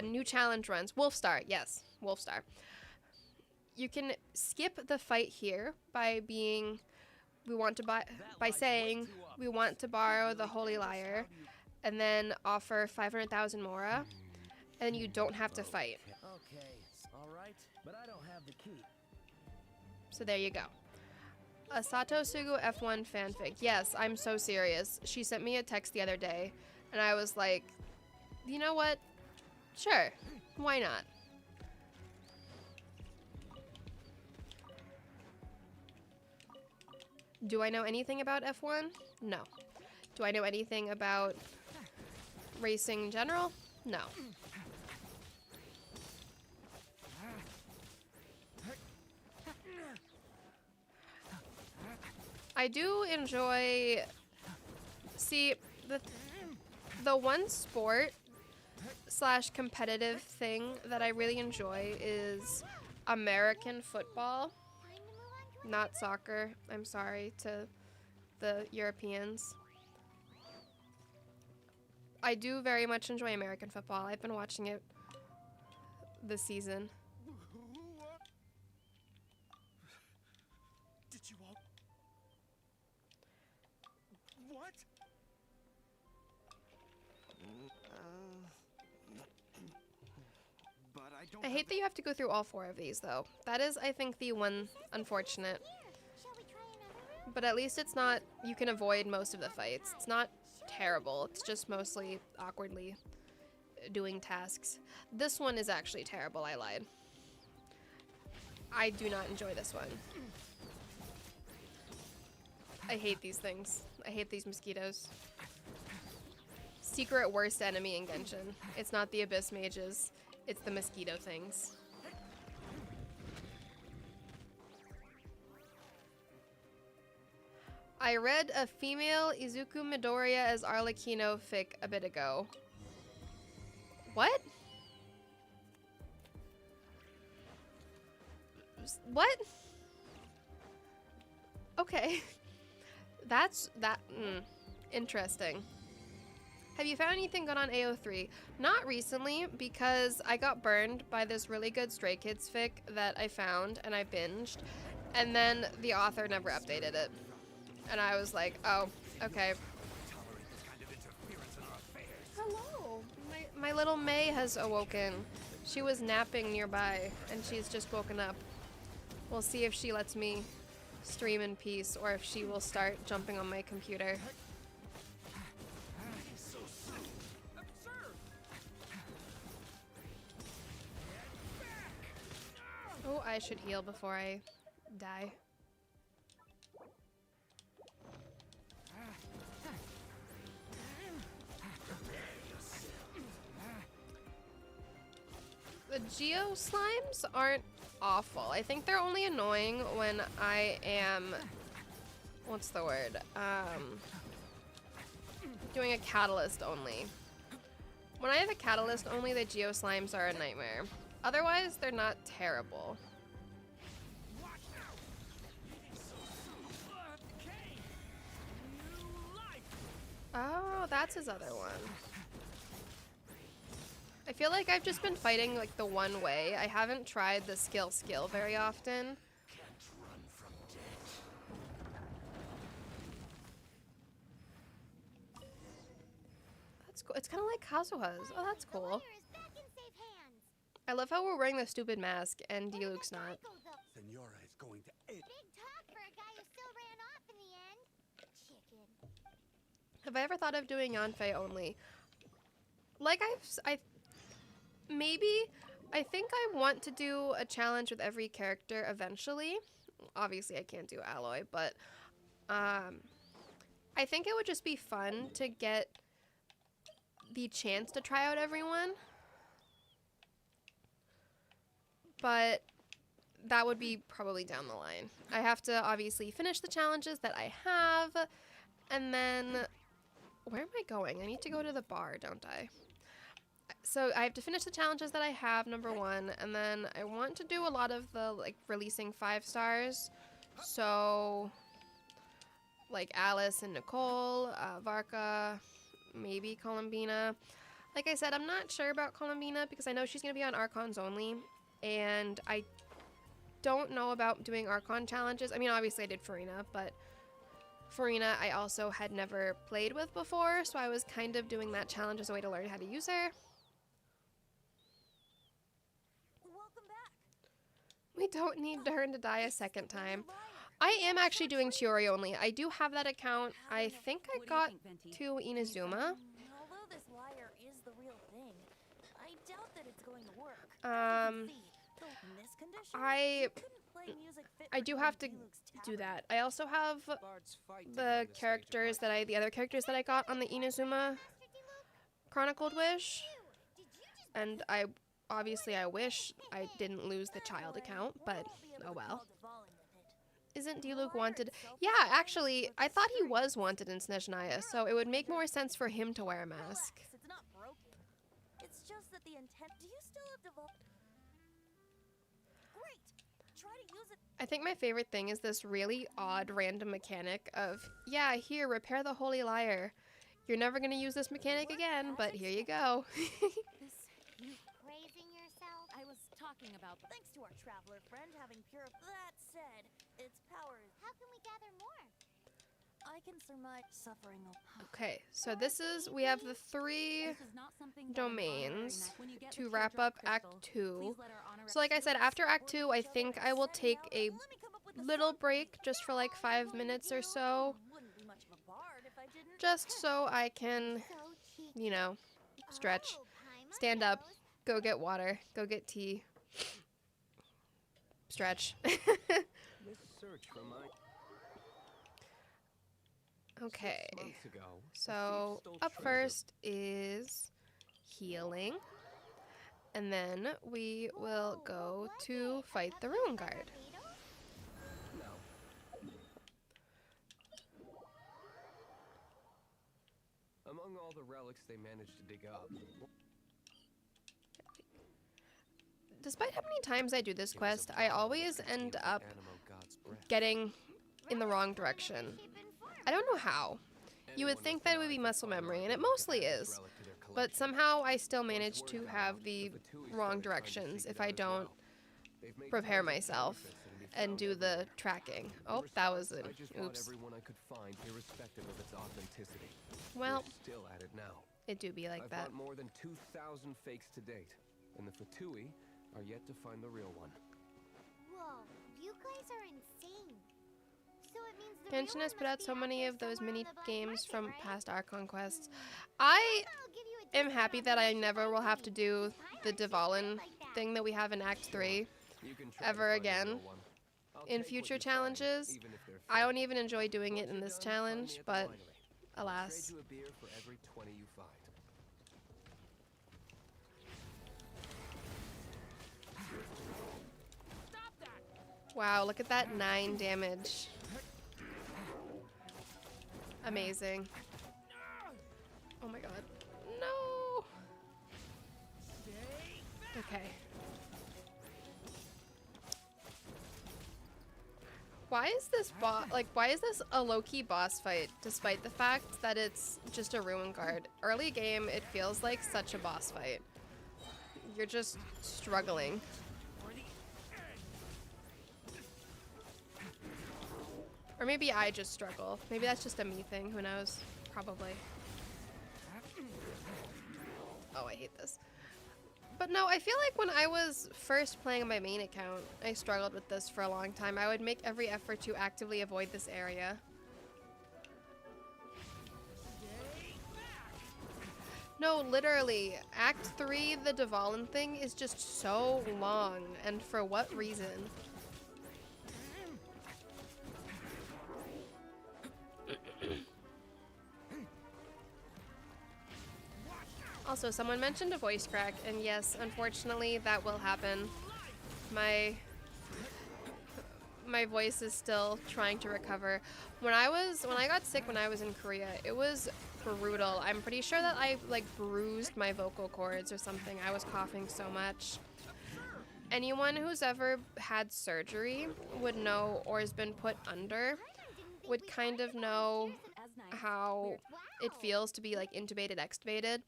new challenge runs, Wolfstar, yes, Wolfstar. You can skip the fight here by saying we want to borrow the Holy Lyre, and then offer 500,000 mora, and you don't have to fight. Okay, all right, but I don't have the key. So there you go. A Sato Sugu F1 fanfic. Yes, I'm so serious. She sent me a text the other day, and I was like, you know what? Sure, why not? Do I know anything about F1? No. Do I know anything about racing in general? No. I do enjoy, see, the one sport / competitive thing that I really enjoy is American football, not soccer. I'm sorry to the Europeans. I do very much enjoy American football. I've been watching it this season. Did you all? What? But I don't. I hate that you have to go through all 4 of these, though. That is, I think, the one unfortunate. Shall we try another room? But at least it's not, you can avoid most of the fights. It's not terrible. It's just mostly awkwardly doing tasks. This one is actually terrible, I lied. I do not enjoy this one. I hate these things. I hate these mosquitoes. Secret worst enemy in Genshin. It's not the Abyss Mages, it's the mosquito things. I read a female Izuku Midoriya as Arlecchino fic a bit ago. What? What? Okay. Interesting. Have you found anything good on AO3? Not recently, because I got burned by this really good Stray Kids fic that I found and I binged, and then the author never updated it. And I was like, oh, okay. Hello. My little May has awoken. She was napping nearby, and she's just woken up. We'll see if she lets me stream in peace, or if she will start jumping on my computer. Oh, I should heal before I die. The Geo Slimes aren't awful. I think they're only annoying when I am, what's the word? Doing a catalyst only. When I have a catalyst only, the Geo Slimes are a nightmare. Otherwise, they're not terrible. Oh, that's his other one. I feel like I've just been fighting like the one way. I haven't tried the skill very often. That's cool. It's kind of like Kazuha's. Oh, that's The cool. lyre is back in safe hands. I love how we're wearing the stupid mask and D-Luke's not. Michael, though. Senora is going to end. Big talk for a guy who still ran off in the end. Chicken. Have I ever thought of doing Yanfei only? Like I think I want to do a challenge with every character eventually. Obviously I can't do Alloy, but I think it would just be fun to get the chance to try out everyone. But that would be probably down the line. I have to obviously finish the challenges that I have, and then where am I going? I need to go to the bar, don't I? So I have to finish the challenges that I have, number one, and then I want to do a lot of the like releasing 5 stars. So like Alice and Nicole, Varka, maybe Columbina. Like I said, I'm not sure about Columbina because I know she's going to be on Archons only, and I don't know about doing Archon challenges. I mean, obviously I did Farina, but Farina I also had never played with before, so I was kind of doing that challenge as a way to learn how to use her. Welcome back. We don't need Durin to die a second time. I am actually doing Chiori only. I do have that account. I think I got to Inazuma. Although this liar is the real thing, I doubt that it's going to work. I do have to do that. I also have the characters that the other characters that I got on the Inazuma Chronicled Wish, and I wish I didn't lose the child account, but oh well. Isn't D-Luke wanted? Yeah, actually, I thought he was wanted in Snezhnaya, so it would make more sense for him to wear a mask. It's not broken. It's just that the intent. Do you still have developed? Great. Try to use it. I think my favorite thing is this really odd random mechanic of, yeah, here, repair the Holy Lyre. You're never going to use this mechanic again, but here you go. Praising yourself? I was talking about thanks to our traveler friend having pure. That said, its power is. How can we gather more? I can surmise suffering. Okay, so we have the 3 domains to wrap up Act 2. So like I said, after Act 2, I think I will take a little break just for like 5 minutes or so. Just so I can, you know, stretch, stand up, go get water, go get tea, stretch. Okay, so up first is healing, and then we will go to fight the Ruin Guard. Among all the relics they managed to dig up. Despite how many times I do this quest, I always end up getting in the wrong direction. I don't know how. You would think that it would be muscle memory, and it mostly is. But somehow I still manage to have the wrong directions if I don't prepare myself and do the tracking. Oh, that was an oops. Well, it do be like that. I've more than 2,000 fakes to date, and the Fatui are yet to find the real one. Whoa, you guys are insane. So it means the Genshin has put out so many of those mini games from past Archon quests. I am happy that I never will have to do the Dvalin thing that we have in Act 3 ever again in future challenges. I don't even enjoy doing it in this challenge, but alas. Wow, look at that 9 damage. Amazing. Oh my god. No! Okay. Why is this why is this a low-key boss fight, despite the fact that it's just a Ruin Guard? Early game, it feels like such a boss fight. You're just struggling. Or maybe I just struggle. Maybe that's just a me thing. Who knows? Probably. Oh, I hate this. But no, I feel like when I was first playing on my main account, I struggled with this for a long time. I would make every effort to actively avoid this area. No, literally. Act 3, the Dvalin thing, is just so long. And for what reason? Also, someone mentioned a voice crack, and yes, unfortunately, that will happen. My my voice is still trying to recover. When I got sick when I was in Korea, it was brutal. I'm pretty sure that I like bruised my vocal cords or something. I was coughing so much. Anyone who's ever had surgery would know, or has been put under, would kind of know how it feels to be like intubated, extubated.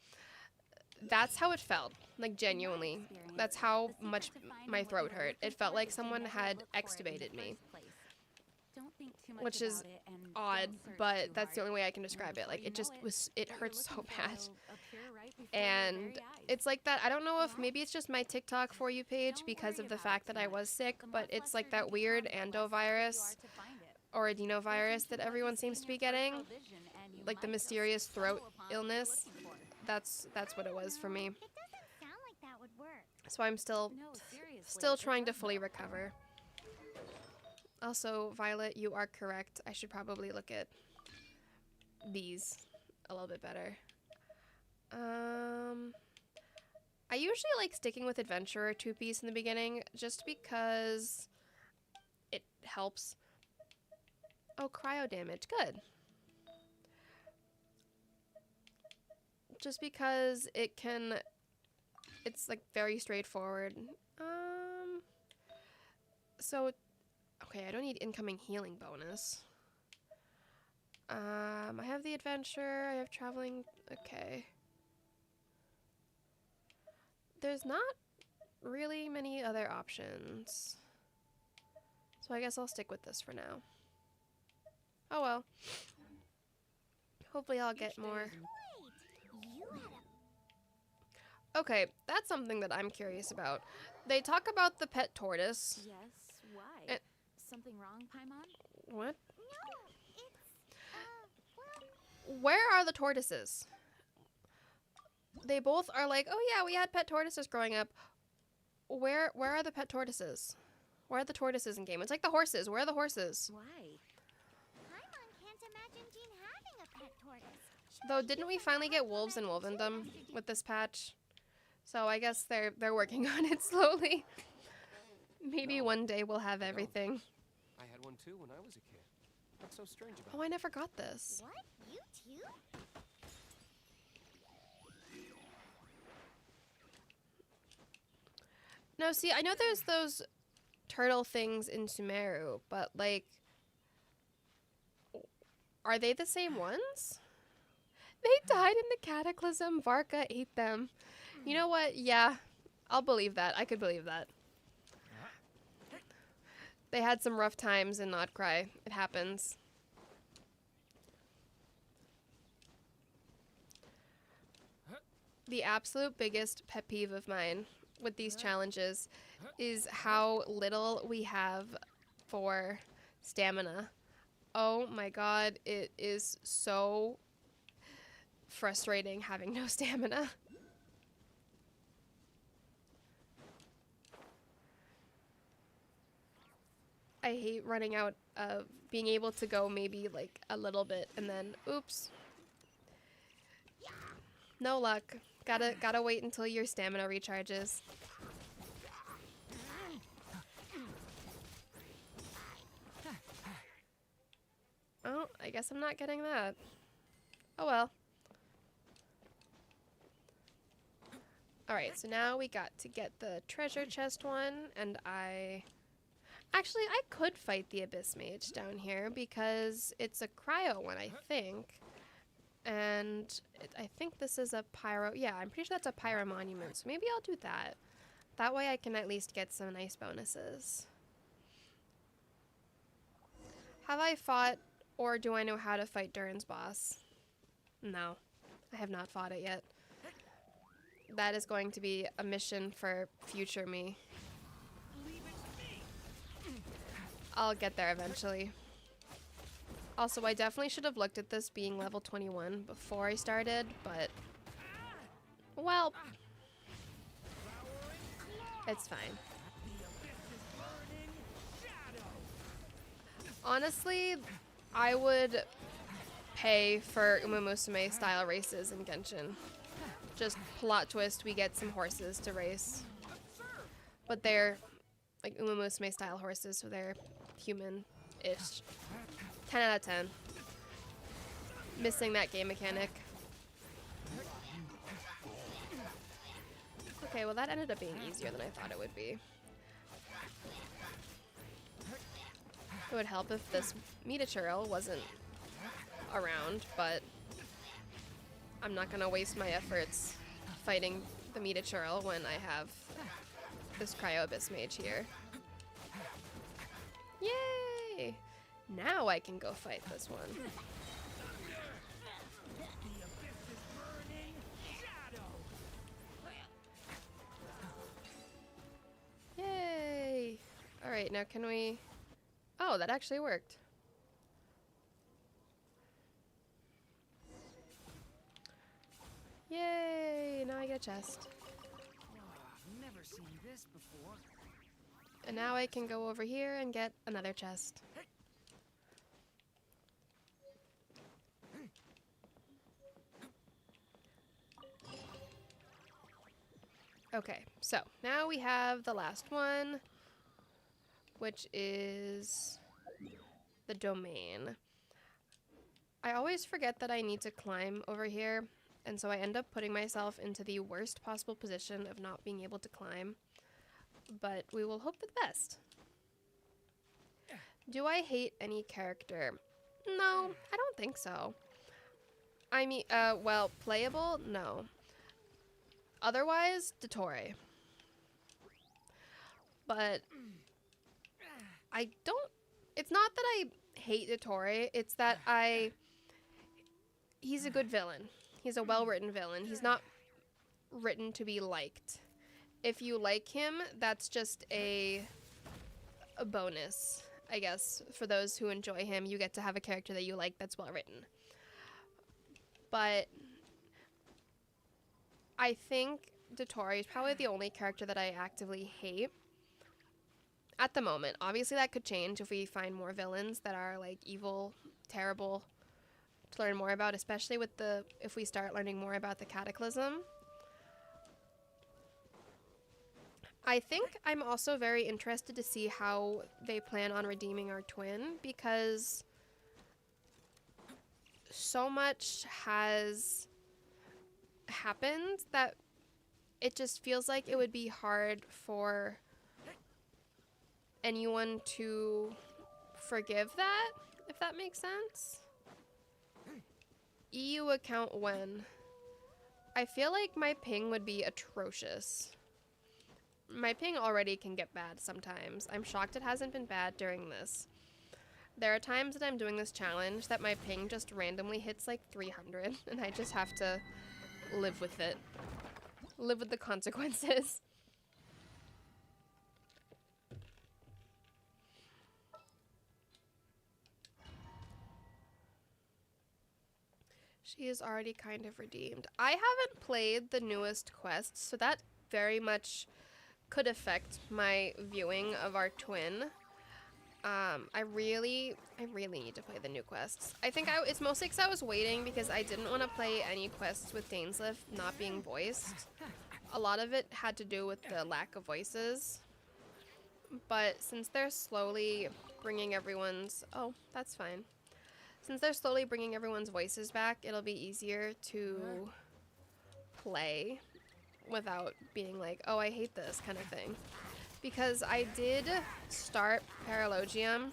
That's how it felt, like genuinely. That's how much my throat hurt. It felt like someone had extubated me, which is odd, but that's the only way I can describe it. Like it hurts so bad. And it's like that. I don't know if maybe it's just my TikTok For You page because of the fact that I was sick, but it's like that weird endovirus or adenovirus that everyone seems to be getting, like the mysterious throat illness. That's what it was for me. It doesn't sound like that would work. So I'm still trying to fully recover. Also, Violet, you are correct. I should probably look at these a little bit better. I usually like sticking with Adventurer 2-piece in the beginning just because it helps. Oh, cryo damage. Good. Just because it's like very straightforward. So, okay, I don't need incoming healing bonus. I have the adventure, I have traveling, okay. There's not really many other options. So I guess I'll stick with this for now. Oh well. Hopefully I'll get more. Okay, that's something that I'm curious about. They talk about the pet tortoise. Yes, why? Something wrong, Paimon? What? No, it's, Where are the tortoises? They both are like, oh yeah, we had pet tortoises growing up. Where are the pet tortoises? Where are the tortoises in game? It's like the horses. Where are the horses? Why? Paimon can't imagine Jean having a pet tortoise. Though, didn't we finally get wolves in Wolvendom with this patch? So I guess they're working on it slowly. Maybe one day we'll have everything. I had one too when I was a kid. What's so strange about Oh, I never got this. What? You too? No, see, I know there's those turtle things in Sumeru, but like, are they the same ones? They died in the cataclysm. Varka ate them. You know what? Yeah, I'll believe that. I could believe that. They had some rough times in Not Cry. It happens. The absolute biggest pet peeve of mine with these challenges is how little we have for stamina. Oh my god, it is so frustrating having no stamina. I hate running out of being able to go maybe like a little bit and then oops. No luck. Gotta wait until your stamina recharges. Oh, I guess I'm not getting that. Oh well. Alright, so now we got to get the treasure chest one, and actually, I could fight the Abyss Mage down here because it's a cryo one, I think. And I think this is a pyro. Yeah, I'm pretty sure that's a pyro monument, so maybe I'll do that. That way I can at least get some nice bonuses. Have I fought, or do I know how to fight Durin's boss? No, I have not fought it yet. That is going to be a mission for future me. I'll get there eventually. Also, I definitely should have looked at this being level 21 before I started, but well, it's fine. Honestly, I would pay for Uma Musume style races in Genshin. Just plot twist, we get some horses to race. But they're like Uma Musume style horses, so they're human-ish. 10 out of 10. Missing that game mechanic. Okay, well that ended up being easier than I thought it would be. It would help if this Metachurl wasn't around, but I'm not gonna waste my efforts fighting the Metachurl when I have this Cryo Abyss Mage here. Yay! Now I can go fight this one. Yay! Alright, now can we... Oh, that actually worked. Yay! Now I get a chest. I've never seen this before. And now I can go over here and get another chest. Okay, so now we have the last one, which is the domain. I always forget that I need to climb over here, and so I end up putting myself into the worst possible position of not being able to climb. But we will hope for the best. Do I hate any character? No, I don't think so. I mean, well, playable? No. Otherwise, Dottore. But I don't... It's not that I hate Dottore, it's that he's a good villain. He's a well-written villain. He's not written to be liked. If you like him, that's just a bonus, I guess. For those who enjoy him, you get to have a character that you like that's well written. But I think Dottore is probably the only character that I actively hate at the moment. Obviously that could change if we find more villains that are like evil, terrible to learn more about, especially with if we start learning more about the Cataclysm. I think I'm also very interested to see how they plan on redeeming our twin, because so much has happened that it just feels like it would be hard for anyone to forgive that, if that makes sense. EU account when? I feel like my ping would be atrocious. My ping already can get bad sometimes. I'm shocked it hasn't been bad during this. There are times that I'm doing this challenge that my ping just randomly hits like 300 and I just have to live with it. Live with the consequences. She is already kind of redeemed. I haven't played the newest quests, so that very much could affect my viewing of our twin. I really need to play the new quests. I think it's mostly because I was waiting because I didn't want to play any quests with Dainsleif not being voiced. A lot of it had to do with the lack of voices. But since they're slowly bringing everyone's... Oh, that's fine. Since they're slowly bringing everyone's voices back, it'll be easier to play without being like, oh, I hate this kind of thing. Because I did start Paralogium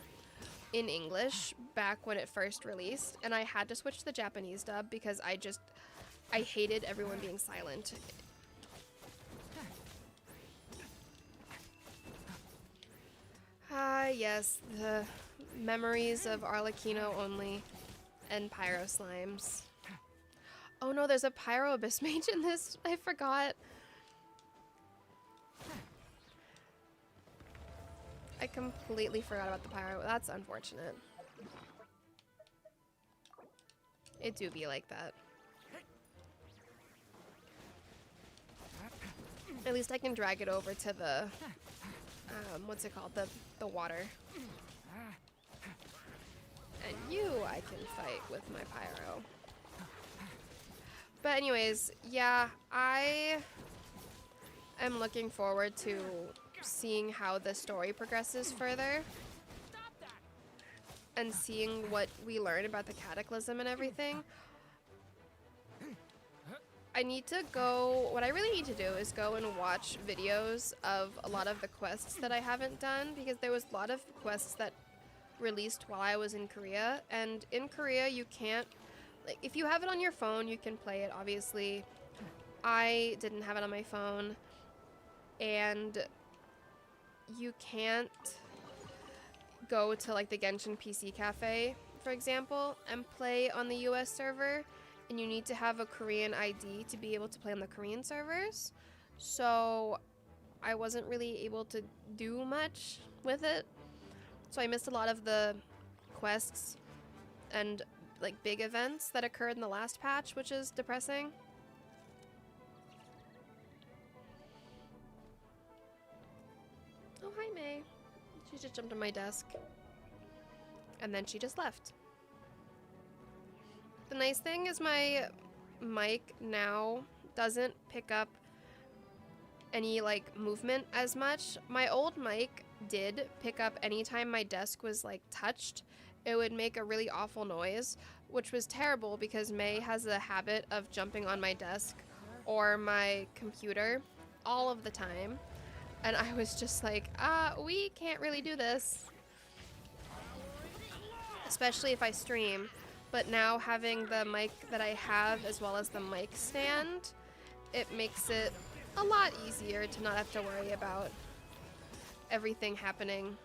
in English back when it first released, and I had to switch to the Japanese dub because I hated everyone being silent. Yes, the memories of Arlecchino only and Pyro Slimes. Oh no, there's a Pyro Abyss Mage in this. I forgot. I completely forgot about the Pyro. That's unfortunate. It do be like that. At least I can drag it over to the, what's it called? The water. And you I can fight with my Pyro. But anyways, yeah, I am looking forward to seeing how the story progresses further. and seeing what we learn about the Cataclysm and everything, I need to go, what I really need to do is go and watch videos of a lot of the quests that I haven't done, because there was a lot of quests that released while I was in Korea, and in Korea you can't, like, if you have it on your phone you can play it, obviously. I didn't have it on my phone, and you can't go to like the Genshin PC cafe, for example, and play on the US server, and you need to have a Korean ID to be able to play on the Korean servers. So I wasn't really able to do much with it. So I missed a lot of the quests and like big events that occurred in the last patch, which is depressing. Oh, hi May. She just jumped on my desk. And then she just left. The nice thing is my mic now doesn't pick up any like movement as much. My old mic did pick up anytime my desk was like touched. It would make a really awful noise, which was terrible because May has a habit of jumping on my desk or my computer all of the time. And I was just like, we can't really do this. Especially if I stream. But now having the mic that I have as well as the mic stand, it makes it a lot easier to not have to worry about everything happening.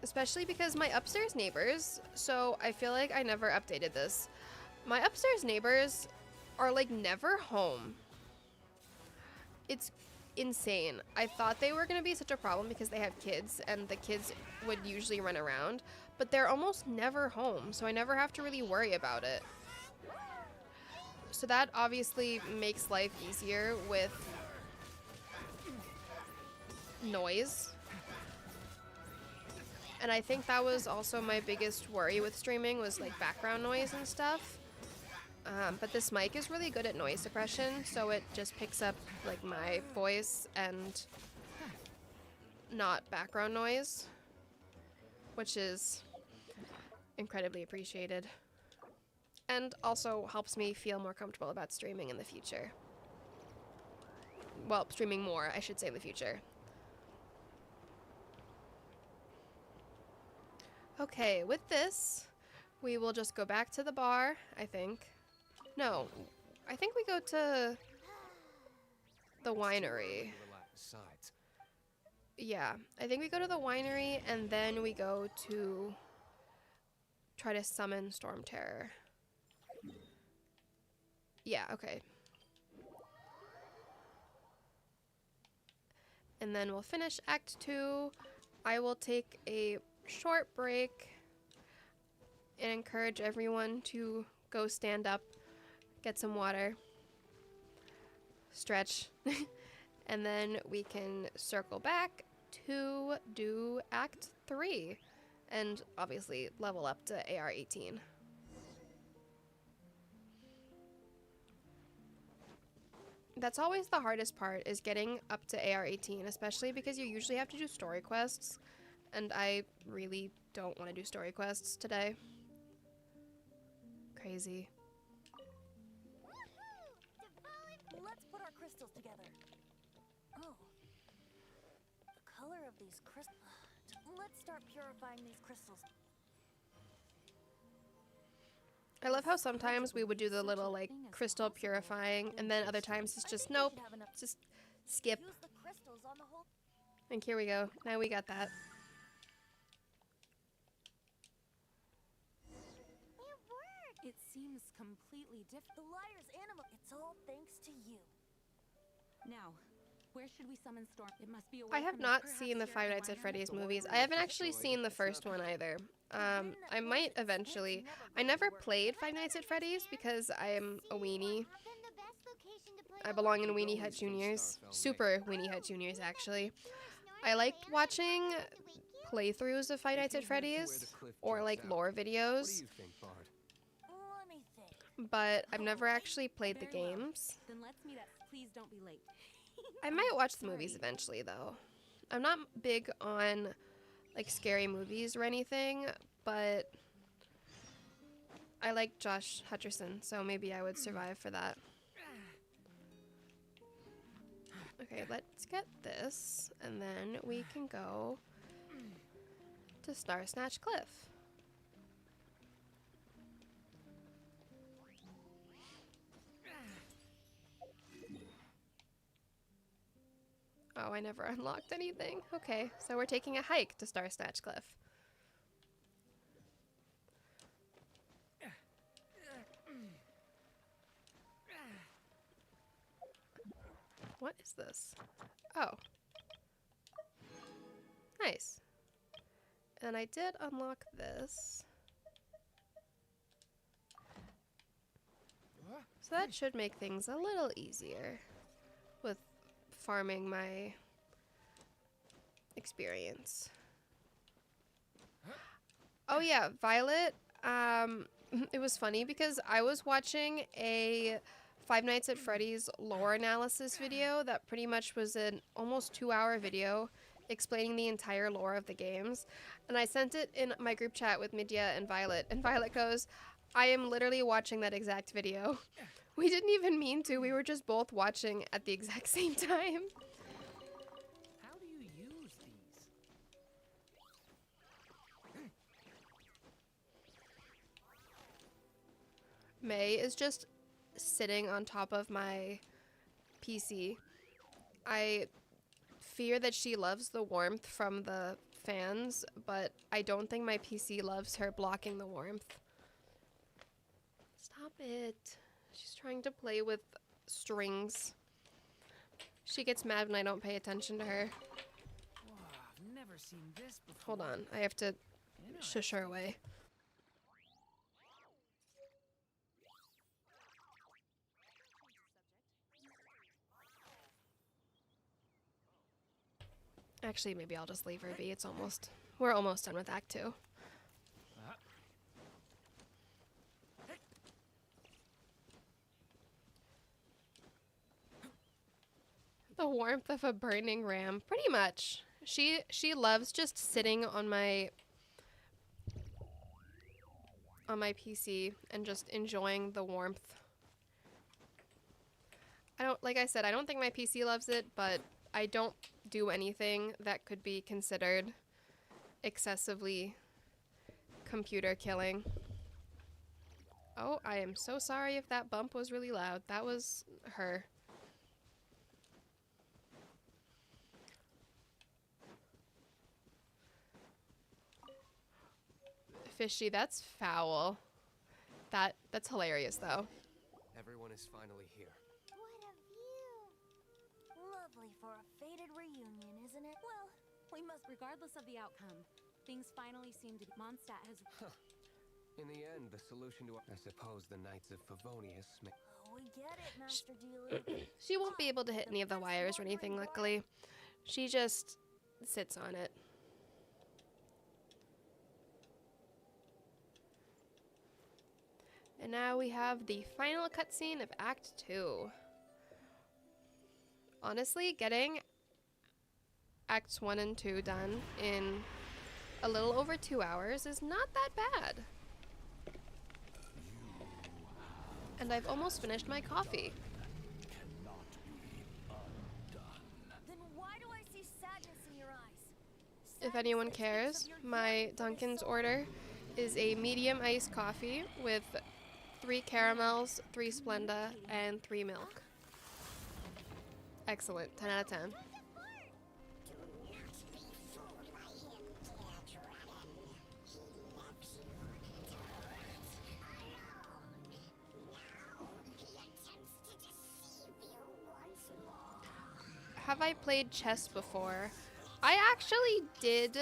Especially because my upstairs neighbors, so I feel like I never updated this. My upstairs neighbors are like never home. It's insane. I thought they were going to be such a problem because they have kids and the kids would usually run around, but they're almost never home, so I never have to really worry about it. So that obviously makes life easier with noise. And I think that was also my biggest worry with streaming, was like background noise and stuff. But this mic is really good at noise suppression, so it just picks up like my voice and not background noise, which is incredibly appreciated. And also helps me feel more comfortable about streaming in the future. Well, streaming more, I should say, in the future. Okay, with this, we will just go back to the bar, I think. No, I think we go to the winery. Yeah, I think we go to the winery and then we go to try to summon Storm Terror. Yeah, okay. And then we'll finish Act 2. I will take a short break and encourage everyone to go stand up, get some water, stretch, and then we can circle back to do Act 3 and obviously level up to AR 18. That's always the hardest part, is getting up to AR 18, especially because you usually have to do story quests, and I really don't want to do story quests today. Crazy. Let's put our crystals together. Oh. The color of these crystals. Let's start purifying these crystals. I love how sometimes we would do the little like crystal purifying, and then other times it's just nope, just skip. Use the crystals on the whole. And here we go. Now we got that. It worked. It seems completely different. The liar's animal. It's all thanks to you. Now, where should we summon Storm? It must be away I have from not us. seen the Perhaps Five here Nights at at the Freddy's winery. movies. I haven't actually seen the first one either. I might eventually. I never played Five Nights at Freddy's because I am a weenie. I belong in Weenie Hut Juniors. Super Weenie Hut Juniors, actually. I liked watching playthroughs of Five Nights at Freddy's or like lore videos, What do you think, Bard? Let me think. but I've never actually played the Very well. games. Then let's meet up. Please don't be late. I might watch the movies eventually, though. I'm not big on like scary movies or anything, but I like Josh Hutcherson, so maybe I would survive for that. Okay, let's get this, and then we can go to Star Snatch Cliff. Oh, I never unlocked anything. Okay, so we're taking a hike to Star Snatch Cliff. What is this? Oh. Nice. And I did unlock this. So that should make things a little easier with farming my experience. Oh yeah, Violet. It was funny because I was watching a Five Nights at Freddy's lore analysis video that pretty much was an almost 2-hour video explaining the entire lore of the games. And I sent it in my group chat with Midya and Violet goes, I am literally watching that exact video. We didn't even mean to, we were just both watching at the exact same time. How do you use these? May is just sitting on top of my PC. I fear that she loves the warmth from the fans, but I don't think my PC loves her blocking the warmth. Stop it. She's trying to play with strings. She gets mad when I don't pay attention to her. Whoa, I've never seen this before. Hold on, I have to shush her away. Actually, maybe I'll just leave her be. We're almost done with Act 2. The warmth of a burning ram, pretty much. She loves just sitting on my PC and just enjoying the warmth. Like I said, I don't think my PC loves it, but I don't do anything that could be considered excessively computer killing. Oh, I am so sorry if that bump was really loud. That was her. Fishy, that's foul. That's hilarious though. Everyone is finally here. What a view! Lovely for a fated reunion, isn't it? Well, we must, regardless of the outcome. Things finally seem to be. Mondstadt has. In the end, the solution to I suppose the Knights of Favonius may. Oh, we get it, Master Dealer. She won't be able to hit any of the wires or anything, luckily. She just sits on it. And now we have the final cutscene of Act 2. Honestly, getting Acts 1 and 2 done in a little over 2 hours is not that bad. And I've almost finished my coffee. Then why do I see sadness in your eyes? If anyone cares, my Dunkin's order is a medium iced coffee with 3 caramels, 3 Splenda, and 3 milk. Excellent. 10 out of 10. Have I played chess before? I actually did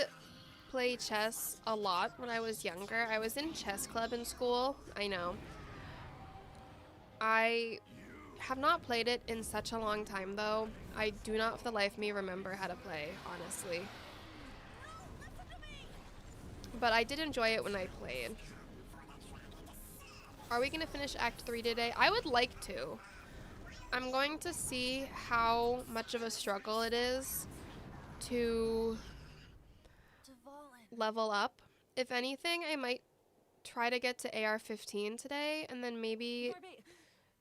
play chess a lot when I was younger. I was in chess club in school. I know. I have not played it in such a long time though. I do not for the life of me remember how to play, honestly. But I did enjoy it when I played. Are we going to finish Act 3 today? I would like to. I'm going to see how much of a struggle it is to level up If anything, I might try to get to AR-15 today, and then maybe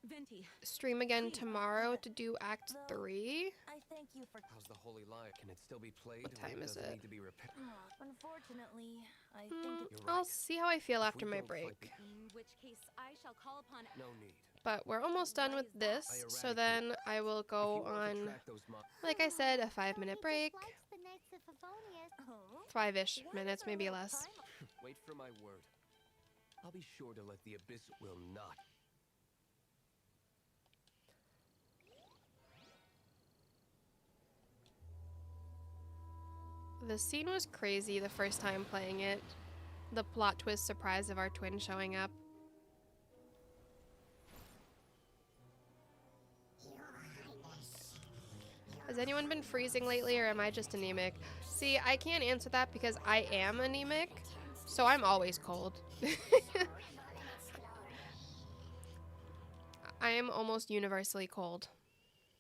Venti, stream again tomorrow to do Act 3. I thank you for. How's the Holy Lyre? Can it still be played? What time is Does it? Need to be repaired? Unfortunately, I think it. You're I'll right. see how I feel If after we my don't fight break. In which case, I shall call upon. No need. But we're almost done with this, so then I will If go you want to on, track those like I said, a 5-minute He just break. likes the Knights of Favonius. Oh, 5-ish what minutes, is our maybe little less. time? Wait for my word. I'll be sure to let the Abyss will not. The scene was crazy the first time playing it. The plot twist surprise of our twin showing up. Has anyone been freezing lately, or am I just anemic? See, I can't answer that because I am anemic, so I'm always cold. I am almost universally cold. Can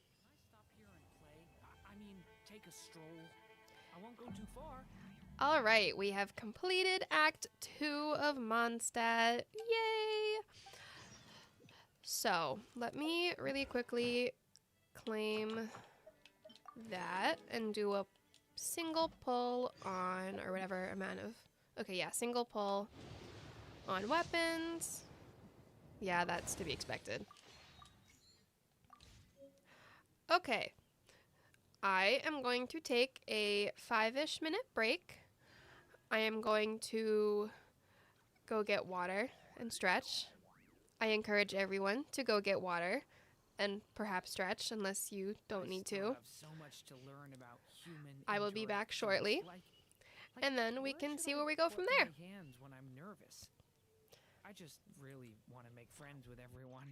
I stop here and play? I mean, take a stroll. I won't go too far. All right, we have completed Act 2 of Mondstadt. Yay! So, let me really quickly claim that and do a single pull on, or whatever amount of, okay, yeah, single pull on weapons. Yeah, that's to be expected. Okay, I am going to take a 5-ish minute break. I am going to go get water and stretch. I encourage everyone to go get water and perhaps stretch unless you don't need still to. have so much to learn about human I will be back interactions. shortly, Like, and then we where can should see I where we go put from there. my hands when I'm nervous. I just really want to make friends with everyone.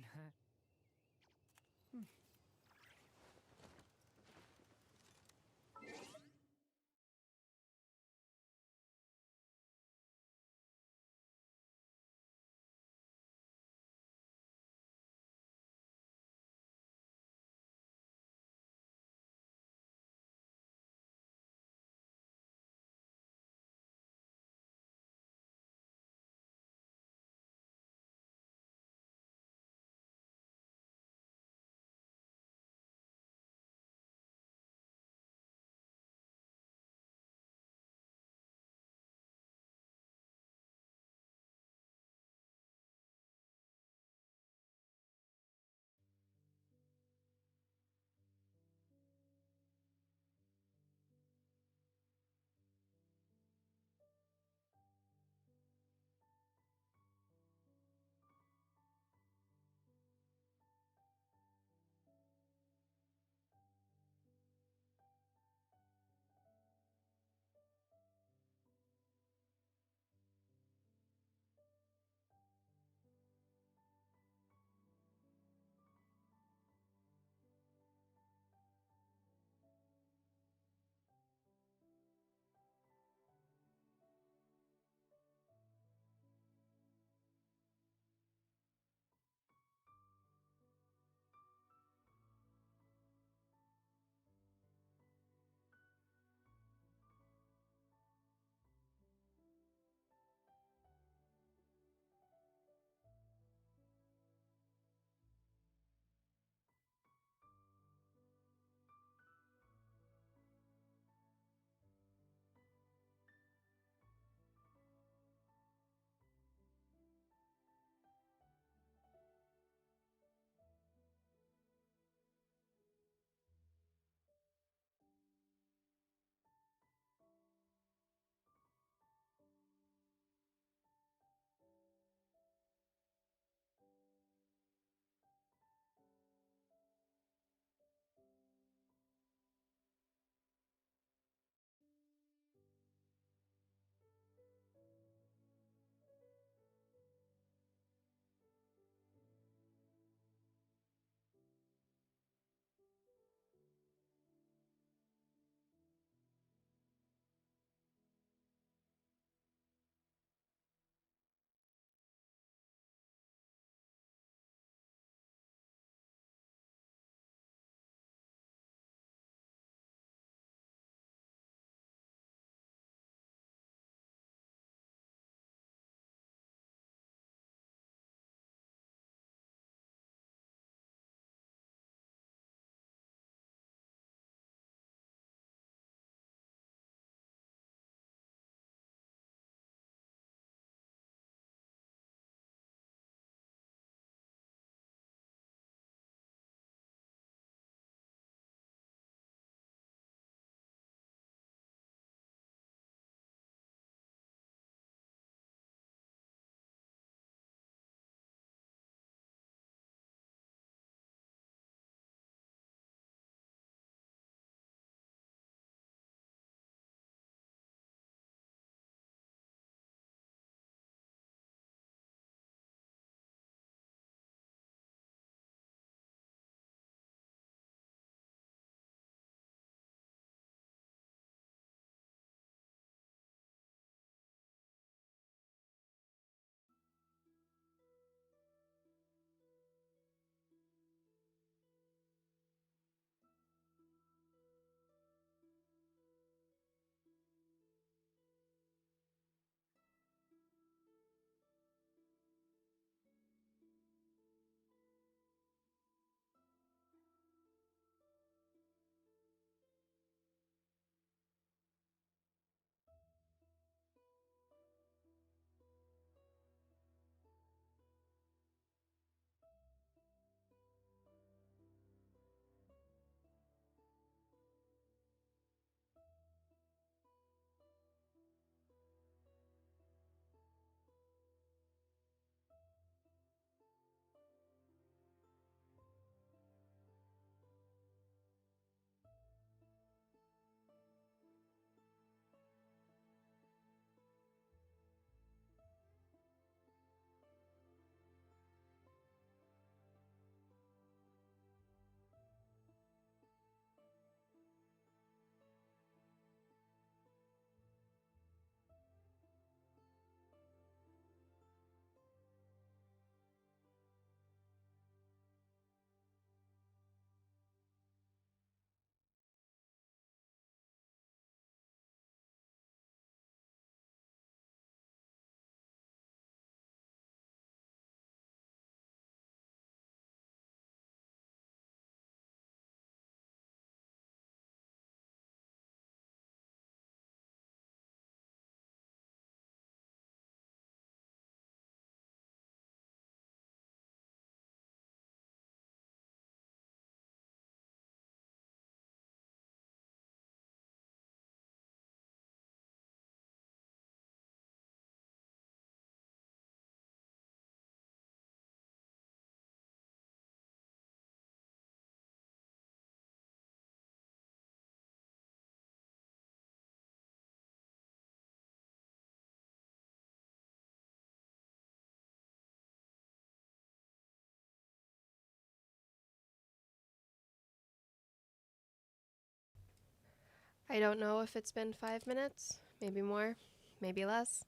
I don't know if it's been 5 minutes, maybe more, maybe less,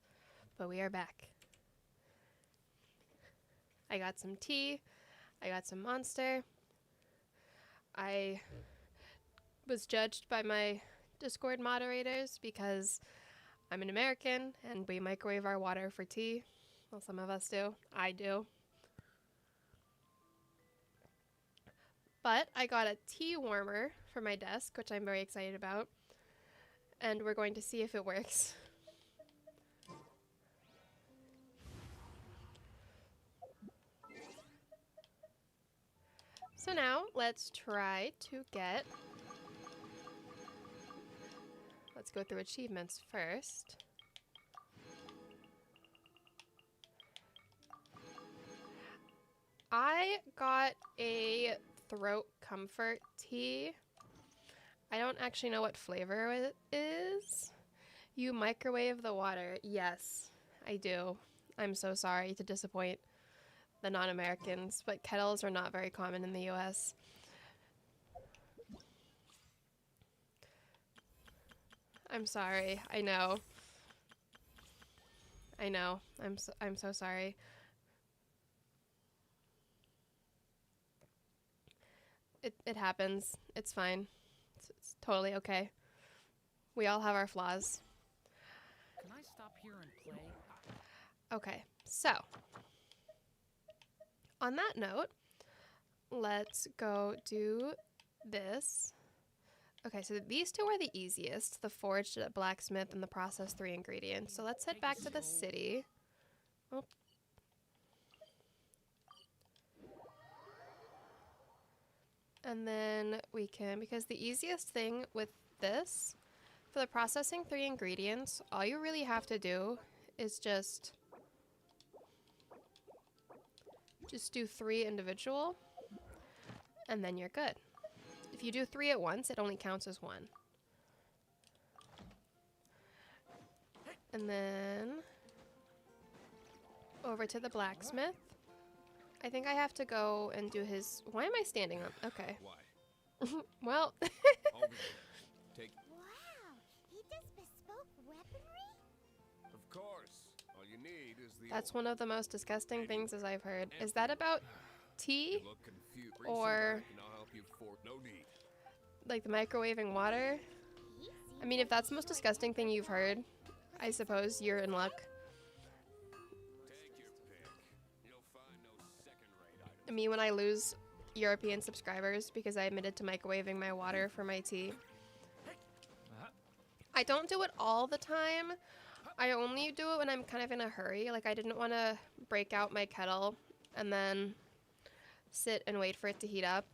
but we are back. I got some tea, I got some Monster. I was judged by my Discord moderators because I'm an American and we microwave our water for tea. Well, some of us do. I do. But I got a tea warmer for my desk, which I'm very excited about. And we're going to see if it works. So now let's try to get... Let's go through achievements first. I got a throat comfort tea. I don't actually know what flavor it is. You microwave the water. Yes, I do. I'm so sorry to disappoint the non-Americans, but kettles are not very common in the US. I'm sorry. I know. I know. I'm so sorry. It happens. It's fine. It's totally okay. We all have our flaws. Can I stop here and play? Okay, so on that note, let's go do this. Okay, so these two are the easiest, the forged blacksmith and the processed 3 ingredients. So let's head back to the city. Oh. And then we can, because the easiest thing with this, for the processing 3 ingredients, all you really have to do is just do 3 individual, and then you're good. If you do 3 at once, it only counts as 1. And then over to the blacksmith. I think I have to go and do his... Why am I standing up? Okay. Why? Well... Over there. Take. Wow, he does bespoke weaponry? Of course. All you need is the. That's one of the most disgusting things as I've heard. Is that about tea? You look confused. Bring some Or... back and I'll help you for no need. like the microwaving water? I mean, if that's the most disgusting thing you've heard, I suppose you're in luck. Take your pick. You'll find no second-rate items. Me when I lose European subscribers because I admitted to microwaving my water for my tea. I don't do it all the time. I only do it when I'm kind of in a hurry. Like I didn't want to break out my kettle and then sit and wait for it to heat up.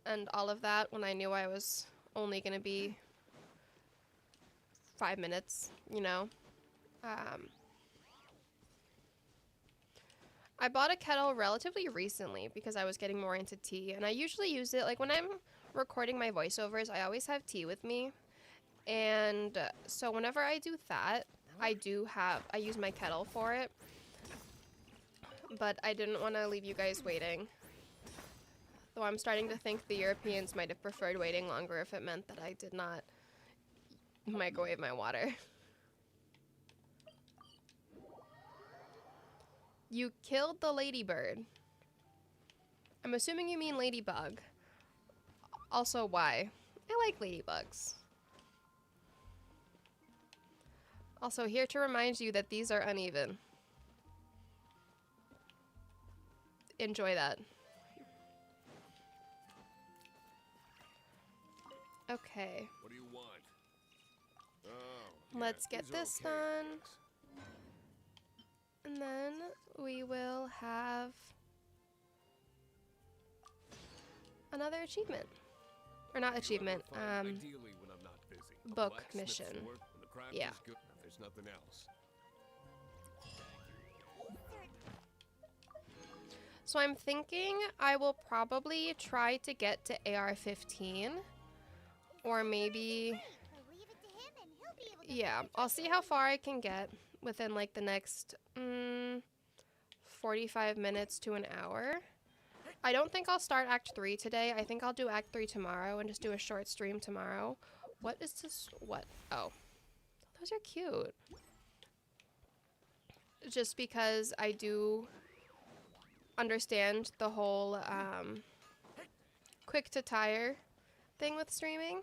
And all of that when I knew I was only going to be 5 minutes, you know. I bought a kettle relatively recently because I was getting more into tea, and I usually use it, like when I'm recording my voiceovers, I always have tea with me, and so whenever I do that, I use my kettle for it, but I didn't want to leave you guys waiting, though I'm starting to think the Europeans might have preferred waiting longer if it meant that I did not microwave my water. You killed the ladybird. I'm assuming you mean ladybug. Also, why? I like ladybugs. Also, here to remind you that these are uneven. Enjoy that. Okay. What do you want? Oh. Let's yeah, get these are this okay, done. thanks. And then we will have another achievement. Or not achievement, Ideally when I'm not busy. A book blacksmith mission. sword, when the craft Yeah. is good, if there's nothing else. So I'm thinking I will probably try to get to AR-15. Or maybe... Or leave it to him and he'll be able to yeah, I'll see how far I can get within like the next 45 minutes to an hour. I don't think I'll start Act 3 today. I think I'll do Act 3 tomorrow and just do a short stream tomorrow. What is this? What? Oh. Those are cute. Just because I do understand the whole quick to tire thing with streaming.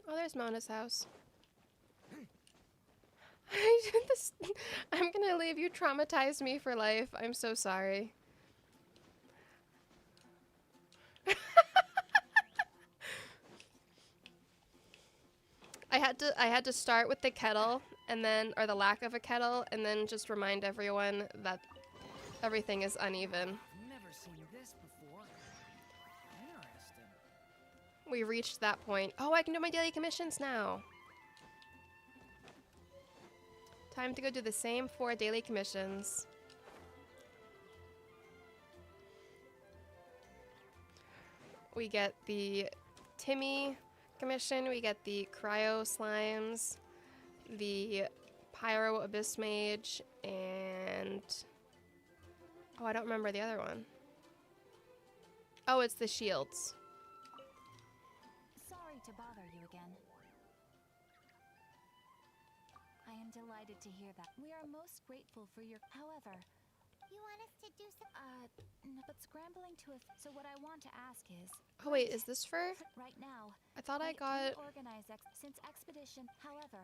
Oh, there's Mona's house. I'm gonna leave you. Traumatized me for life. I'm so sorry. I had to start with the kettle and then, or the lack of a kettle, and then just remind everyone that everything is uneven. I've never seen this before. Interesting. We reached that point. Oh, I can do my daily commissions now. Time to go do the same 4 daily commissions. We get the Timmy commission, we get the Cryo Slimes, the Pyro Abyss Mage, and... oh, I don't remember the other one. Oh, it's the shields. Sorry to bother you again. I am delighted to hear that. We are most grateful for your... However, You want us to do some... no, but scrambling to a... So what I want to ask is... Oh wait, is this for... Right now, I thought I we got... organize since expedition. However,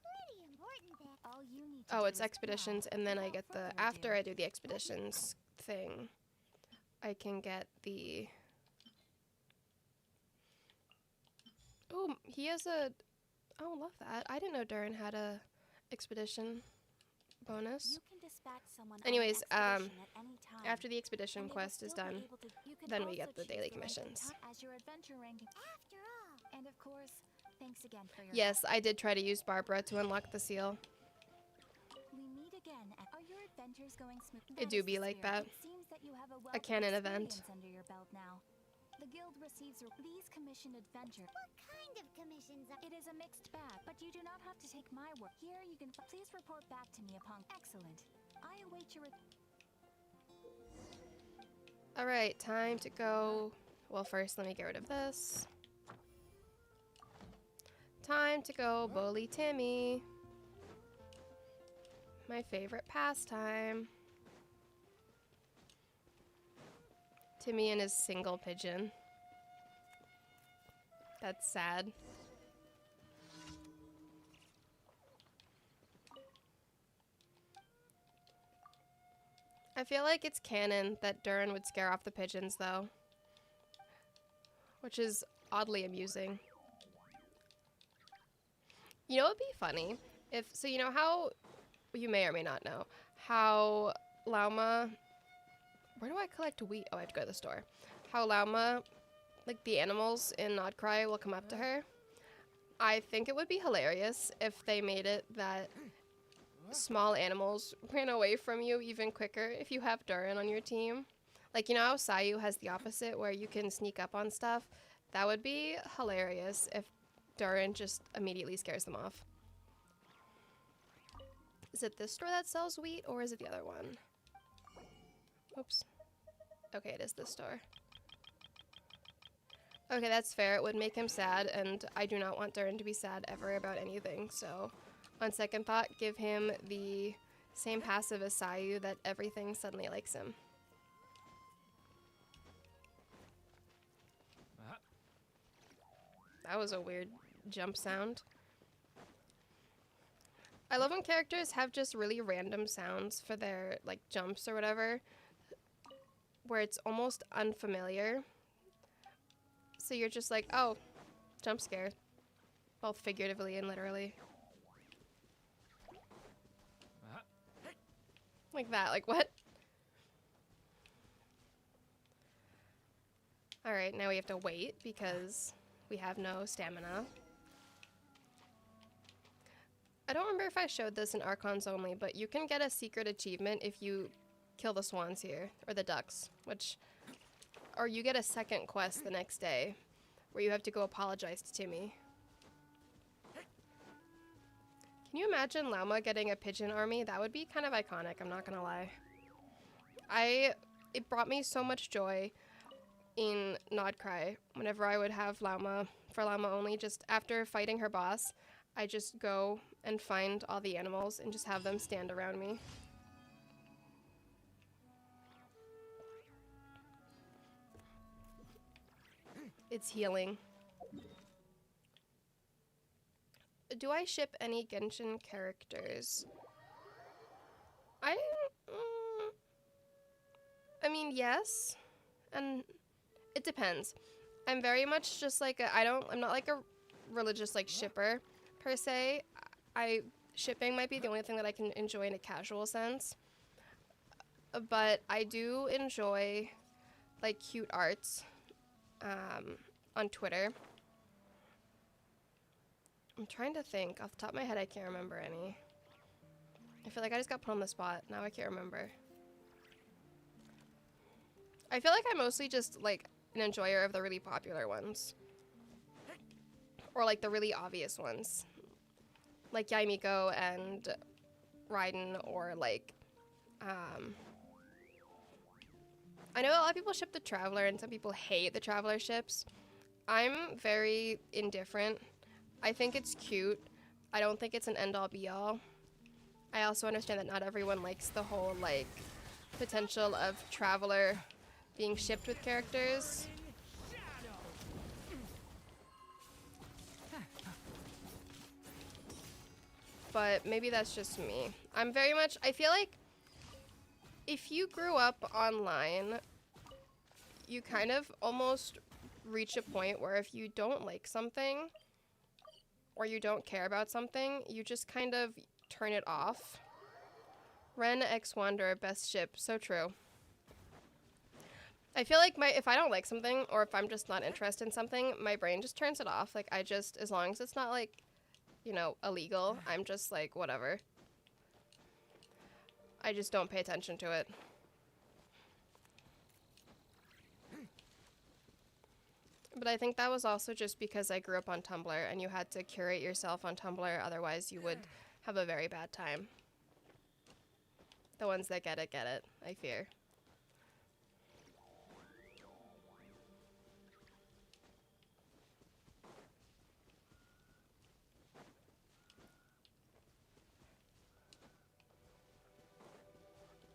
Pretty important that... all you need to Oh, do it's is expeditions, now, and then I without get the... further After ado. I do the expeditions thing, I can get the... Oh, he has a... Oh, love that. I didn't know Durin had a expedition bonus. You can dispatch someone Anyways, on an expedition at any time, After the expedition and they will quest is still be done, able to- you can then we also get the choose daily length of commissions. time as your adventure ranking. After all, And of course, thanks again for your Yes, help. I did try to use Barbara to unlock the seal. We meet again. Are your adventures going smooth? It That do is be the like spirit. that. It seems that you have a A wealth canon of event. experience under your belt now. The guild receives these commissioned adventure. what kind of commissions are... It is a mixed bag, but you do not have to take my word. Here you can please report back to me upon. Excellent. I await your. Alright, time to go... Well, first let me get rid of this. Time to go bully Timmy. My favorite pastime. Timmy and his single pigeon. That's sad. I feel like it's canon that Durin would scare off the pigeons, though. Which is oddly amusing. You know what would be funny? If, so you know how, you may or may not know, how Lauma, where do I collect wheat? Oh, I have to go to the store. How Lauma, like the animals in Nodcry will come up to her. I think it would be hilarious if they made it that small animals ran away from you even quicker if you have Durin on your team. Like, you know how Sayu has the opposite where you can sneak up on stuff? That would be hilarious if Durin just immediately scares them off. Is it this store that sells wheat or is it the other one? Oops. Okay, it is this store. Okay, that's fair. It would make him sad, and I do not want Durin to be sad ever about anything, so on second thought, give him the same passive as Sayu that everything suddenly likes him. That was a weird jump sound. I love when characters have just really random sounds for their like jumps or whatever, where it's almost unfamiliar. So you're just like, oh, jump scare. Both figuratively and literally. Like that, like what? Alright, now we have to wait because we have no stamina. I don't remember if I showed this in Archons only, but you can get a secret achievement if you kill the swans here, or the ducks, which, or you get a second quest the next day, where you have to go apologize to Timmy. Can you imagine Lauma getting a pigeon army? That would be kind of iconic, I'm not gonna lie. It brought me so much joy in Nodcry, whenever I would have Lauma for Lauma only, just after fighting her boss, I just go and find all the animals and just have them stand around me. It's healing. Do I ship any Genshin characters? I mean, yes, and it depends. I'm very much just like I'm not like a religious like shipper per se. Shipping might be the only thing that I can enjoy in a casual sense. But I do enjoy like cute arts on Twitter. I'm trying to think. Off the top of my head, I can't remember any. I feel like I just got put on the spot. Now I can't remember. I feel like I'm mostly just like an enjoyer of the really popular ones. Or like the really obvious ones. Like Yaimiko and Raiden, or like I know a lot of people ship the Traveler and some people hate the Traveler ships. I'm very indifferent. I think it's cute. I don't think it's an end all be all. I also understand that not everyone likes the whole like potential of Traveler being shipped with characters. But maybe that's just me. I feel like if you grew up online, you kind of almost reach a point where if you don't like something or you don't care about something, you just kind of turn it off. Wren X Wanderer, best ship, so true. I feel like if I don't like something or if I'm just not interested in something, my brain just turns it off. Like as long as it's not like, you know, illegal, I'm just like, whatever. I just don't pay attention to it. But I think that was also just because I grew up on Tumblr and you had to curate yourself on Tumblr, otherwise you would have a very bad time. The ones that get it, I fear.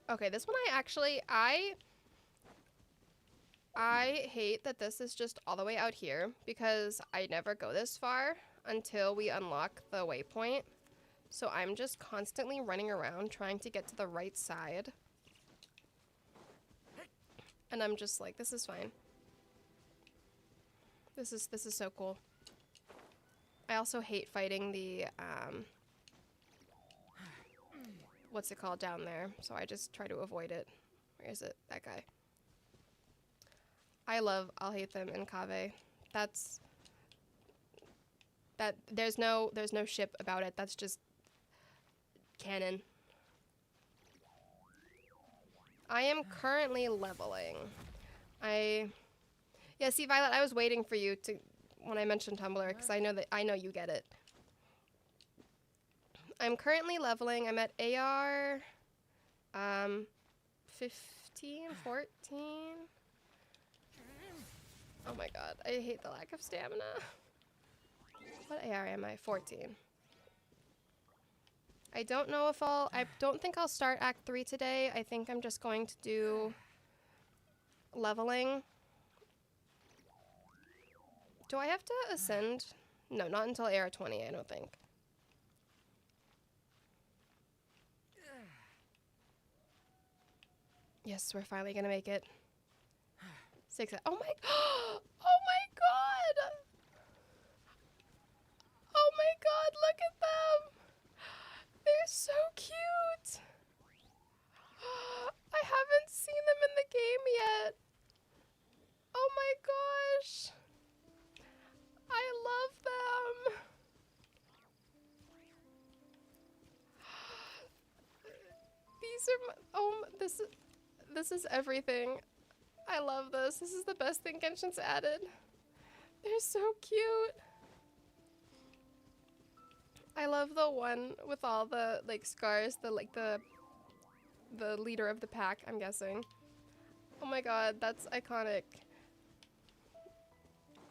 Okay, this one I hate that this is just all the way out here because I never go this far until we unlock the waypoint. So I'm just constantly running around trying to get to the right side. And I'm just like, this is fine. This is so cool. I also hate fighting the what's it called down there, so I just try to avoid it. Where is it? That guy. I'll hate them in Kave. There's no ship about it. That's just canon. I am currently leveling. Yeah, see, Violet, I was waiting for you to when I mentioned Tumblr because I know you get it. I'm currently leveling. I'm at AR 15, 14. Oh my god, I hate the lack of stamina. What AR am I? 14. I don't know if I don't think I'll start Act 3 today. I think I'm just going to do leveling. Do I have to ascend? No, not until AR 20, I don't think. Yes, we're finally gonna make it. 6. Oh my! Oh my god! Oh my god! Look at them! They're so cute. I haven't seen them in the game yet. Oh my gosh! I love them. These are this is everything. I love this. This is the best thing Genshin's added. They're so cute. I love the one with all the like scars, the leader of the pack, I'm guessing. Oh my god, that's iconic.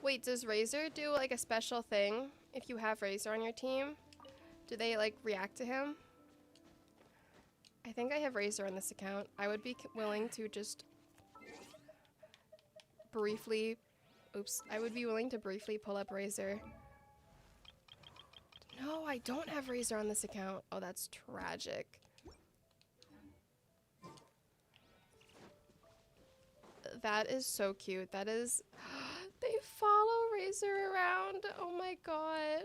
Wait, does Razor do like a special thing if you have Razor on your team? Do they like react to him? I think I have Razor on this account. I would be willing to just briefly, I would be willing to briefly pull up Razor. No, I don't have Razor on this account. Oh, that's tragic. That is so cute. That is, they follow Razor around. Oh my god.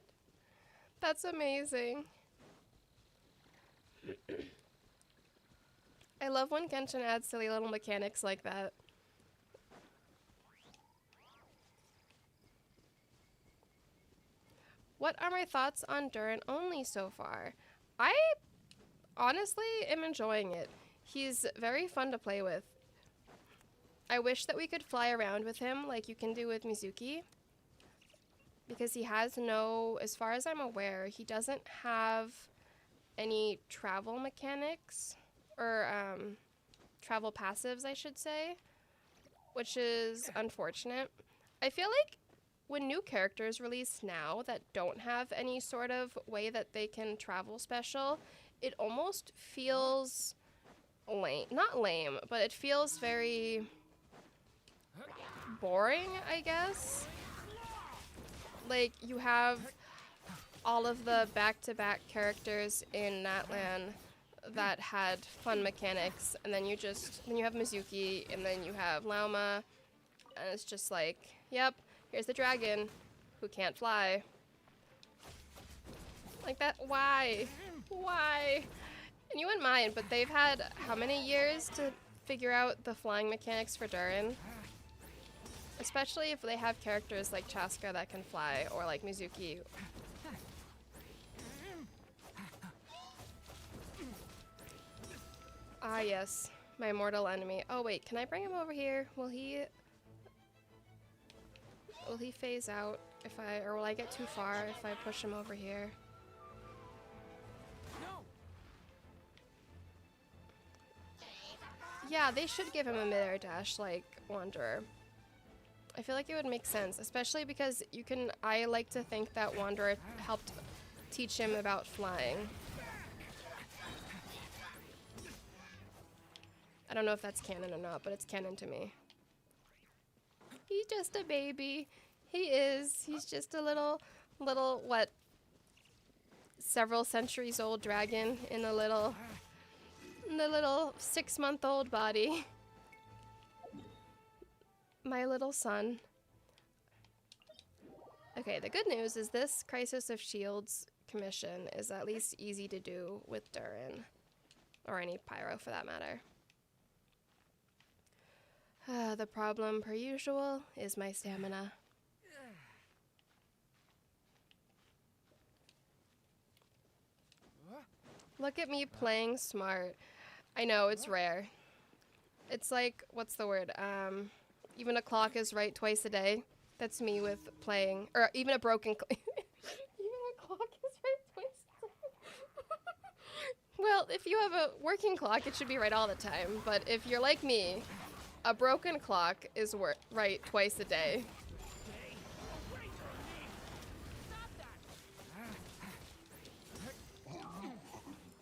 That's amazing. I love when Genshin adds silly little mechanics like that. What are my thoughts on Durin only so far? I honestly am enjoying it. He's very fun to play with. I wish that we could fly around with him like you can do with Mizuki. Because he has no, as far as I'm aware, he doesn't have any travel mechanics. Or travel passives, I should say. Which is unfortunate. I feel like when new characters release now that don't have any sort of way that they can travel special, it almost feels lame. Not lame, but it feels very boring, I guess. Like, you have all of the back-to-back characters in Natlan that had fun mechanics, and then you have Mizuki, and then you have Lauma, and it's just like, yep, here's the dragon who can't fly. Like that, why? Why? And you wouldn't mind, but they've had how many years to figure out the flying mechanics for Durin? Especially if they have characters like Chaska that can fly, or like Mizuki. Ah yes, my mortal enemy. Oh wait, can I bring him over here? Will he phase out if or will I get too far if I push him over here? Yeah, they should give him a mid-air dash like Wanderer. I feel like it would make sense, especially because I like to think that Wanderer helped teach him about flying. I don't know if that's canon or not, but it's canon to me. He's just a baby. He is. He's just a little, what, several centuries old dragon in the little 6-month-old body. My little son. Okay, the good news is this Crisis of Shields commission is at least easy to do with Durin. Or any pyro for that matter. The problem, per usual, is my stamina. Look at me playing smart. I know, it's rare. It's like, what's the word? Even a clock is right twice a day. That's me with playing, or even a broken even a clock is right twice a day. Well, if you have a working clock, it should be right all the time. But if you're like me, a broken clock is right twice a day.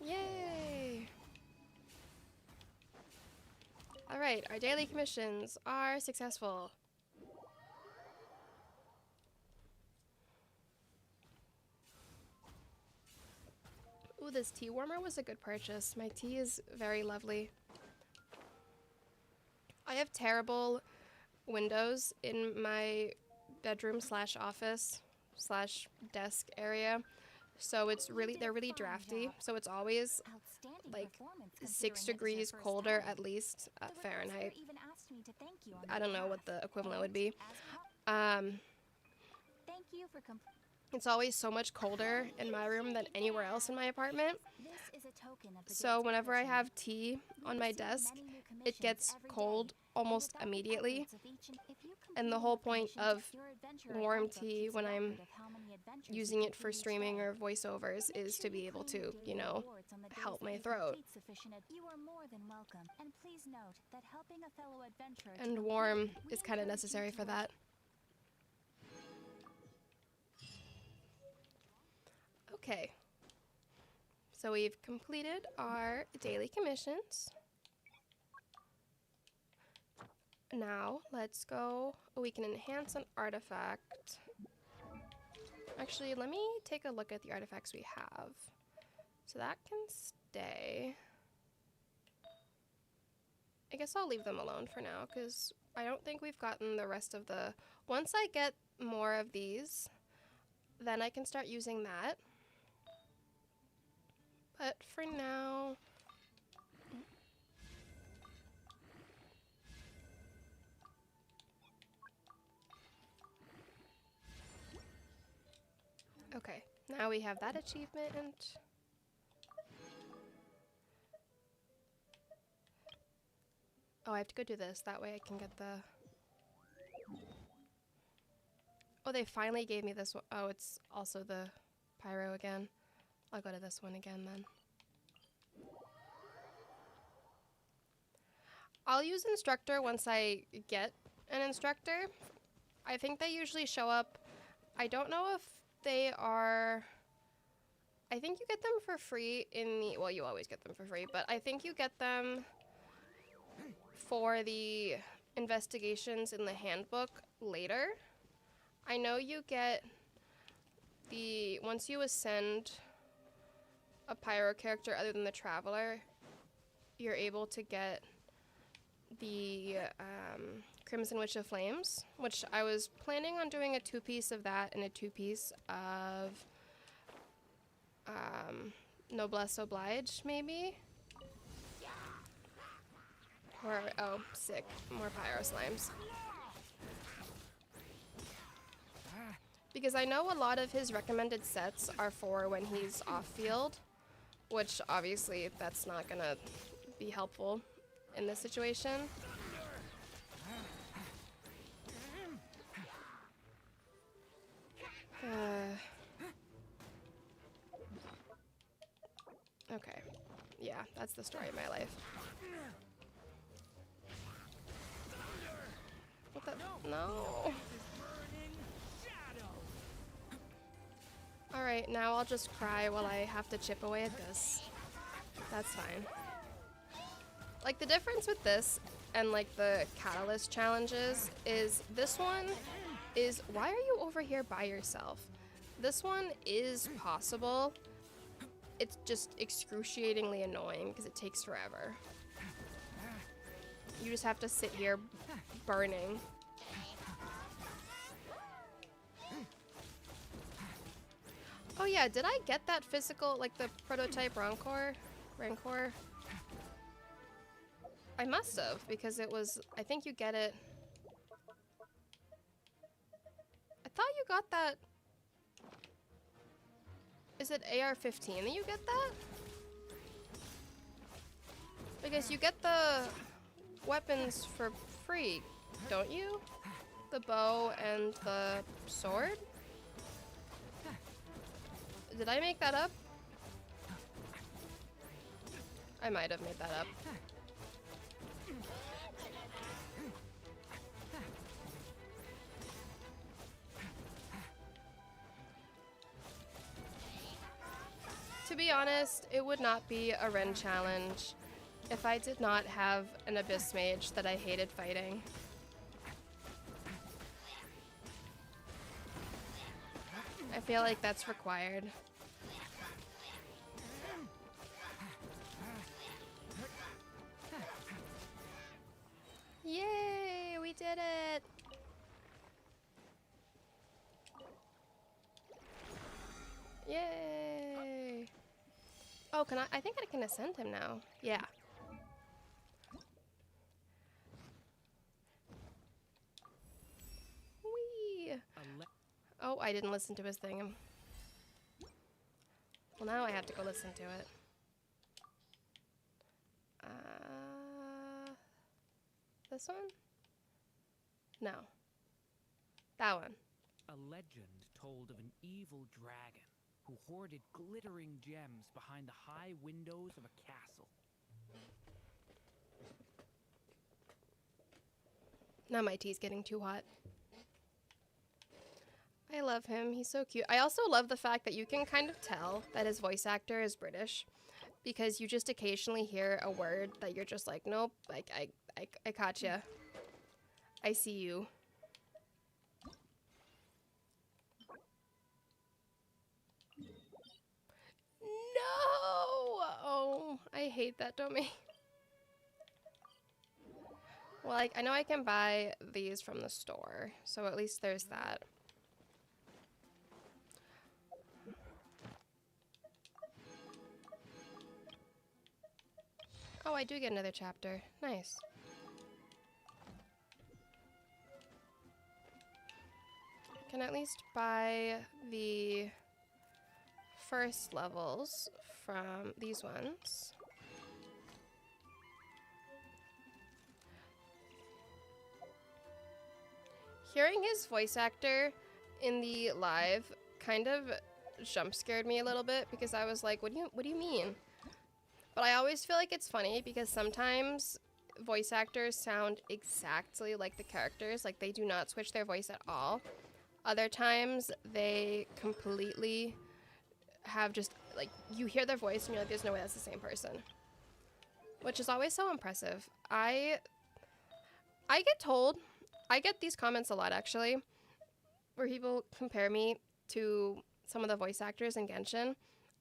Yay! Alright, our daily commissions are successful. Ooh, this tea warmer was a good purchase. My tea is very lovely. I have terrible windows in my bedroom / office / desk area. So they're really drafty. So it's always like 6 degrees colder at least at Fahrenheit. I don't know what the equivalent would be. It's always so much colder in my room than anywhere else in my apartment. So whenever I have tea on my desk, it gets cold almost immediately. And the whole point of warm tea when I'm using it for streaming or voiceovers is to be able to, you know, help my throat. And warm is kind of necessary for that. Okay. So we've completed our daily commissions. Now, let's go. Oh, we can enhance an artifact. Actually, let me take a look at the artifacts we have. So that can stay. I guess I'll leave them alone for now, because I don't think we've gotten the rest of the... Once I get more of these, then I can start using that. But for now... Okay, now we have that achievement. Oh, I have to go do this. That way I can get the... Oh, they finally gave me this one. Oh, it's also the pyro again. I'll go to this one again then. I'll use instructor once I get an instructor. I think they usually show up. I don't know if they are... I think you get them for free in the... Well, you always get them for free, but I think you get them for the investigations in the handbook later. I know you get the... Once you ascend a pyro character other than the traveler, you're able to get the Crimson Witch of Flames, which I was planning on doing a 2-piece of that and a 2-piece of Noblesse Oblige, maybe? Or, oh, sick. More pyro slimes. Because I know a lot of his recommended sets are for when he's off-field, which obviously that's not gonna be helpful in this situation. Okay. Yeah, that's the story of my life. What the? No! Alright, now I'll just cry while I have to chip away at this. That's fine. Like, the difference with this and, like, the Catalyst challenges is this one is, why are you over here by yourself? This one is possible. It's just excruciatingly annoying because it takes forever. You just have to sit here burning. Oh yeah, did I get that physical, like the prototype Rancor? I must have, because it was, I think you get it. I thought you got that. Is it AR-15 that you get that? Because you get the weapons for free, don't you? The bow and the sword? Did I make that up? I might have made that up. To be honest, it would not be a Wren challenge if I did not have an Abyss Mage that I hated fighting. I feel like that's required. Yay! We did it! Yay! Oh, can I think I can ascend him now. Yeah. Whee! Oh, I didn't listen to his thing. Well, now I have to go listen to it. This one? No. That one. A legend told of an evil dragon who hoarded glittering gems behind the high windows of a castle. Now my tea's getting too hot. I love him. He's so cute. I also love the fact that you can kind of tell that his voice actor is British because you just occasionally hear a word that you're just like, nope, like I caught ya. I see you. No! Oh, I hate that domain. Well, like, I know I can buy these from the store, so at least there's that. Oh, I do get another chapter. Nice. Can at least buy the first levels from these ones. Hearing his voice actor in the live kind of jump scared me a little bit because I was like, what do you mean? But I always feel like it's funny because sometimes voice actors sound exactly like the characters, like they do not switch their voice at all. Other times they completely have just like you hear their voice and you're like, there's no way that's the same person. Which is always so impressive. I get told, I get these comments a lot actually, where people compare me to some of the voice actors in Genshin.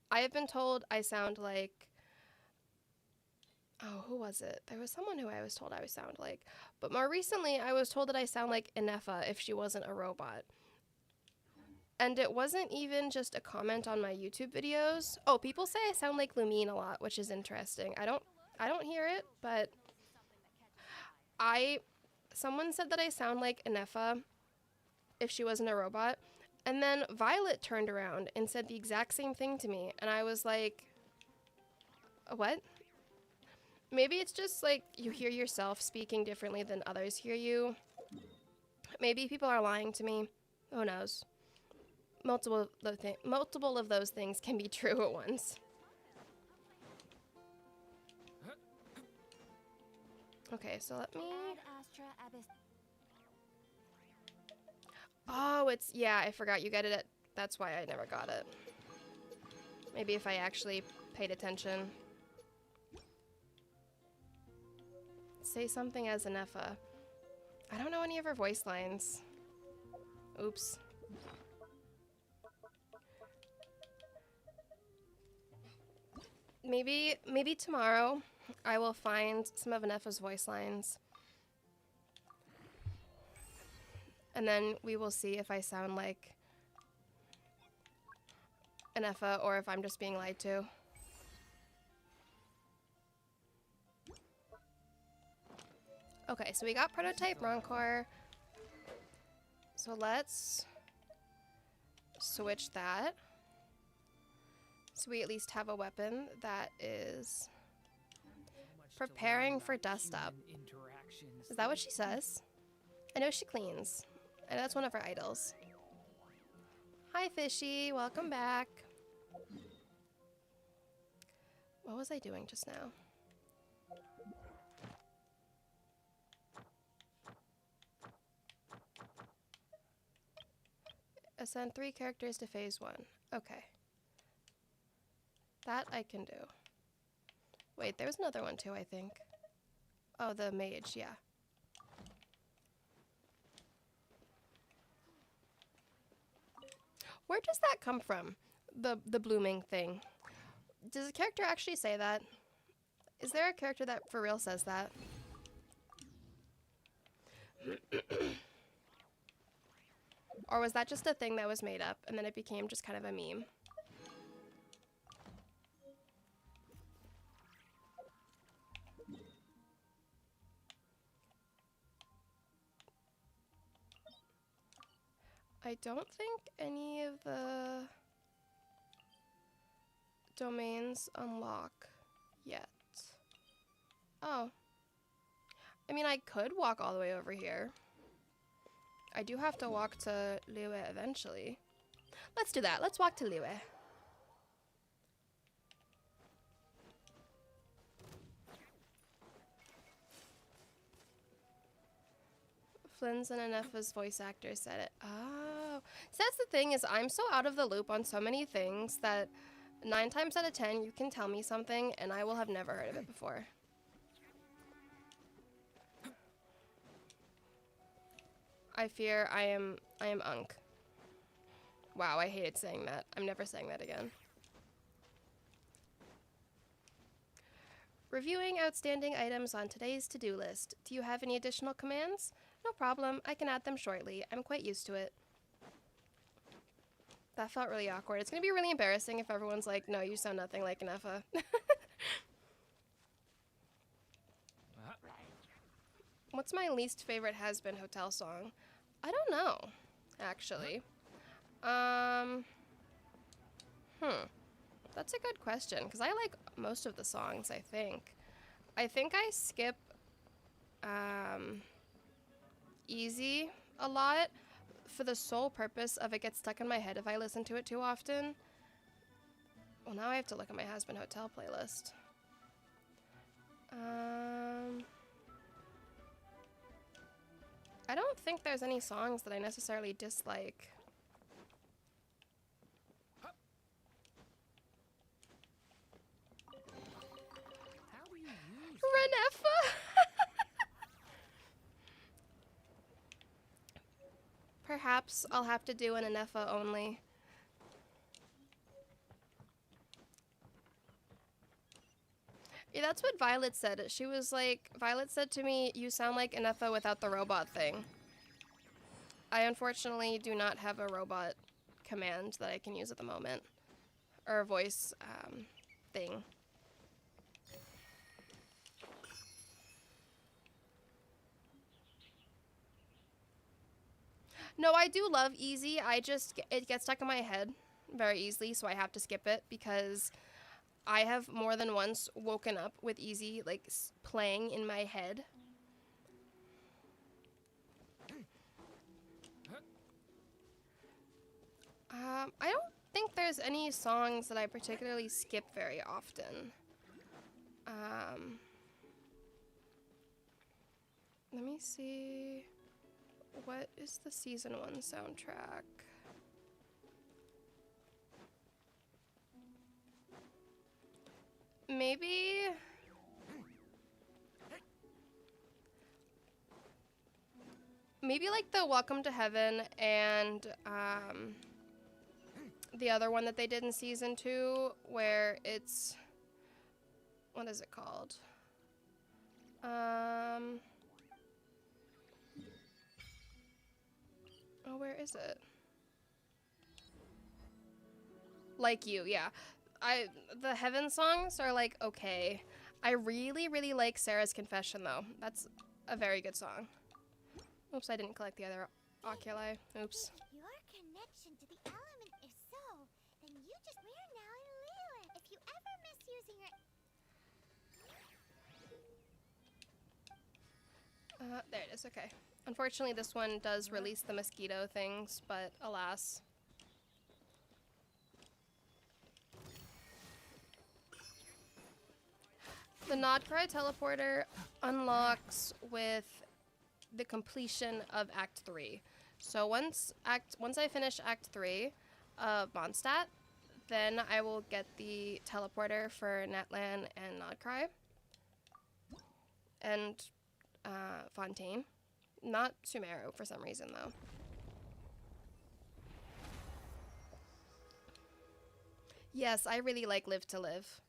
I have been told I sound like, oh, who was it? There was someone who I was told I would sound like. But more recently, I was told that I sound like Inefa if she wasn't a robot. And it wasn't even just a comment on my YouTube videos. Oh, people say I sound like Lumine a lot, which is interesting. I don't hear it, but someone said that I sound like Inefa if she wasn't a robot. And then Violet turned around and said the exact same thing to me. And I was like, what? Maybe it's just like you hear yourself speaking differently than others hear you. Maybe people are lying to me. Who knows? Multiple of those things can be true at once. Okay, so let me... Oh, it's... Yeah, I forgot you get it at... That's why I never got it. Maybe if I actually paid attention. Say something as Inefa. I don't know any of her voice lines. Oops. Maybe tomorrow I will find some of Inefa's voice lines. And then we will see if I sound like Inefa or if I'm just being lied to. Okay, so we got prototype Rancor. So let's switch that. So we at least have a weapon that is preparing for dust up. Is that what she says? I know she cleans. I know that's one of her idols. Hi, Fishy. Welcome back. What was I doing just now? Ascend 3 characters to phase 1. Okay. That I can do. Wait, there was another one too, I think. Oh, the mage, yeah. Where does that come from? The blooming thing. Does the character actually say that? Is there a character that for real says that? Or was that just a thing that was made up and then it became just kind of a meme? I don't think any of the domains unlock yet. Oh. I mean, I could walk all the way over here. I do have to walk to Liyue eventually. Let's do that. Let's walk to Liyue. Flynn's and Inefa's voice actor said it. Oh. So that's the thing, is I'm so out of the loop on so many things that 9 times out of 10 you can tell me something and I will have never heard of it before. I fear I am unk. Wow, I hated saying that. I'm never saying that again. Reviewing outstanding items on today's to-do list. Do you have any additional commands? No problem, I can add them shortly. I'm quite used to it. That felt really awkward. It's gonna be really embarrassing if everyone's like, no, you sound nothing like an Effa. What's my least favorite has-been hotel song? I don't know, actually. That's a good question, because I like most of the songs, I think. I think I skip Easy a lot for the sole purpose of it gets stuck in my head if I listen to it too often. Well, now I have to look at my has-been hotel playlist. I don't think there's any songs that I necessarily dislike. How do you use Reneffa! Perhaps I'll have to do an Aneffa only. Yeah, that's what Violet said. She was like, Violet said to me, you sound like Aneffa without the robot thing. I unfortunately do not have a robot command that I can use at the moment. Or a voice thing. No, I do love Easy. It gets stuck in my head very easily, so I have to skip it because I have more than once woken up with Easy, like, playing in my head. I don't think there's any songs that I particularly skip very often. Let me see. What is the season 1 soundtrack? Maybe like the Welcome to Heaven and the other one that they did in season 2 where it's, what is it called? Oh, where is it? Like You, yeah. The Heaven songs are like okay. I really, really like Sarah's Confession though. That's a very good song. Oops, I didn't collect the other oculi. Oops. If your connection to the element is so, then you just we're now in Leyland. If you ever miss using your There it is, okay. Unfortunately, this one does release the mosquito things, but alas. The Nodcry teleporter unlocks with the completion of Act 3. So once I finish Act 3 of Mondstadt, then I will get the teleporter for Natlan and Nodcry. And Fontaine. Not Sumeru for some reason though. Yes, I really like Live to Live.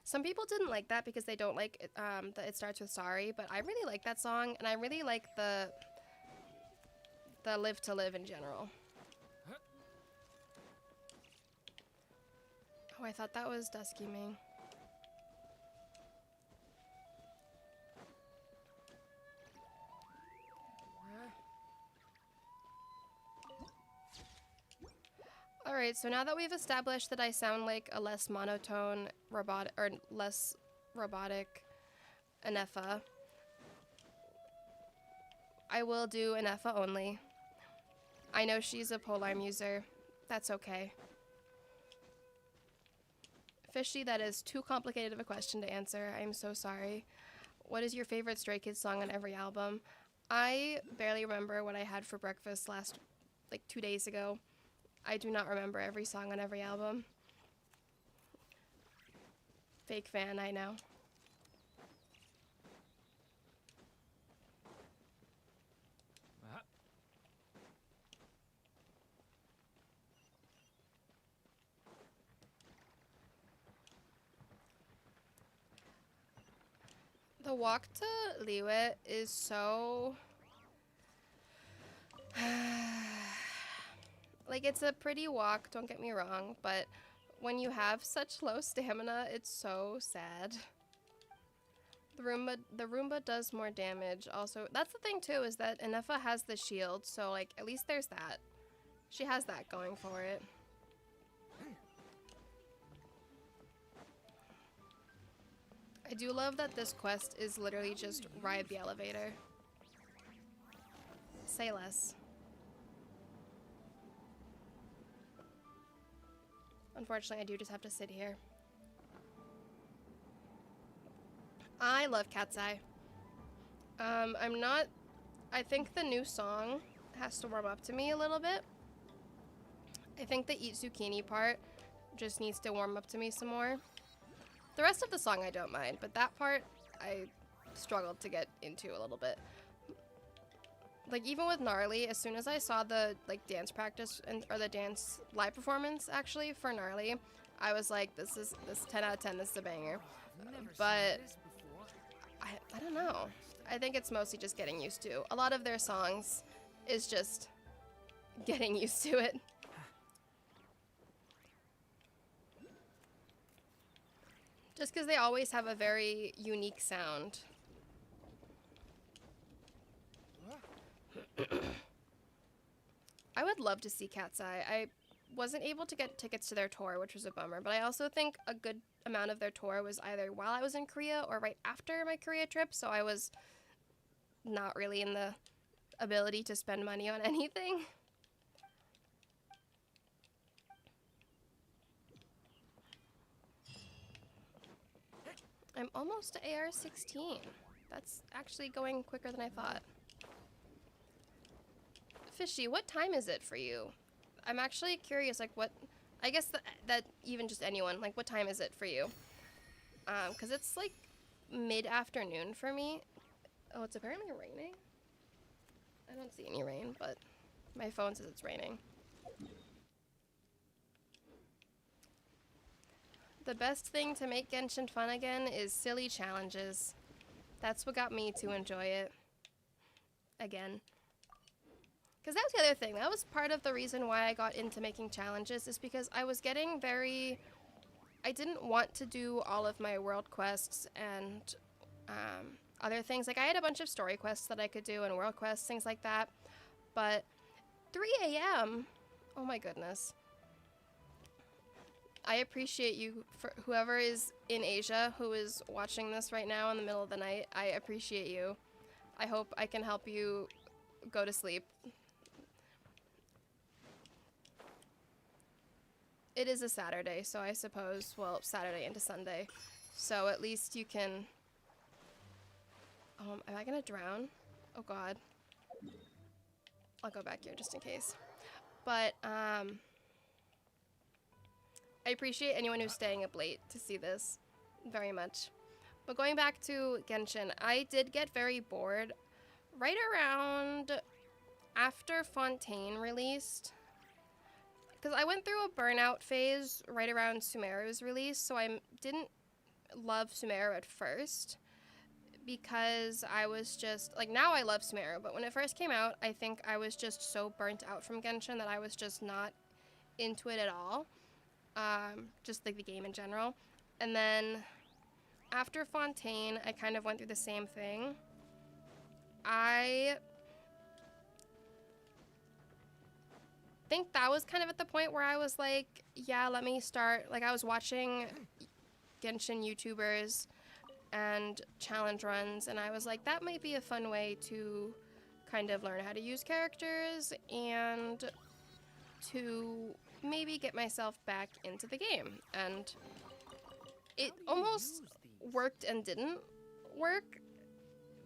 Some people didn't like that because they don't like it, that it starts with sorry, but I really like that song, and I really like the Live to Live in general. Oh, I thought that was Dusky Ming. Alright, so now that we've established that I sound like a less monotone robot or less robotic Aneffa, I will do Aneffa only. I know she's a Polarm user. That's okay. Fishy, that is too complicated of a question to answer. I'm so sorry. What is your favorite Stray Kids song on every album? I barely remember what I had for breakfast last like 2 days ago. I do not remember every song on every album. Fake fan, I know. The walk to Liwet is so... like, it's a pretty walk, don't get me wrong, but when you have such low stamina, it's so sad. The Roomba does more damage. Also, that's the thing too, is that Inefa has the shield, so like at least there's that. She has that going for it. I do love that this quest is literally just ride the elevator. Say less. Unfortunately, I do just have to sit here. I love Cat's Eye. I think the new song has to warm up to me a little bit. I think the eat zucchini part just needs to warm up to me some more. The rest of the song I don't mind, but that part I struggled to get into a little bit. Like even with Gnarly, as soon as I saw the like dance practice or the dance live performance actually for Gnarly, I was like, this 10 out of 10, this is a banger. But I don't know. I think it's mostly just getting used to. A lot of their songs is just getting used to it. Just because they always have a very unique sound. I would love to see Cat's Eye. I wasn't able to get tickets to their tour, which was a bummer, but I also think a good amount of their tour was either while I was in Korea or right after my Korea trip, so I was not really in the ability to spend money on anything. I'm almost to AR-16. That's actually going quicker than I thought. Fishy, what time is it for you? I'm actually curious, like what, I guess that even just anyone, like what time is it for you? Cause it's like mid-afternoon for me. Oh, it's apparently raining? I don't see any rain, but my phone says it's raining. The best thing to make Genshin fun again is silly challenges. That's what got me to enjoy it again. Because that was the other thing. That was part of the reason why I got into making challenges, is because I was getting very... I didn't want to do all of my world quests and other things. Like, I had a bunch of story quests that I could do and world quests, things like that. But 3 a.m.? Oh my goodness. I appreciate you, for whoever is in Asia who is watching this right now in the middle of the night. I appreciate you. I hope I can help you go to sleep. It is a Saturday, so I suppose, well, Saturday into Sunday. So at least you can... am I gonna drown? Oh god. I'll go back here just in case. But, I appreciate anyone who's staying up late to see this very much. But going back to Genshin, I did get very bored right around after Fontaine released. Because I went through a burnout phase right around Sumeru's release, so I didn't love Sumeru at first. Because I was just, like, now I love Sumeru, but when it first came out, I think I was just so burnt out from Genshin that I was just not into it at all. Just like the game in general. And then after Fontaine, I kind of went through the same thing. I think that was kind of at the point where I was like, yeah, let me start. Like, I was watching Genshin YouTubers and challenge runs, and I was like, that might be a fun way to kind of learn how to use characters and to maybe get myself back into the game. And it almost worked and didn't work,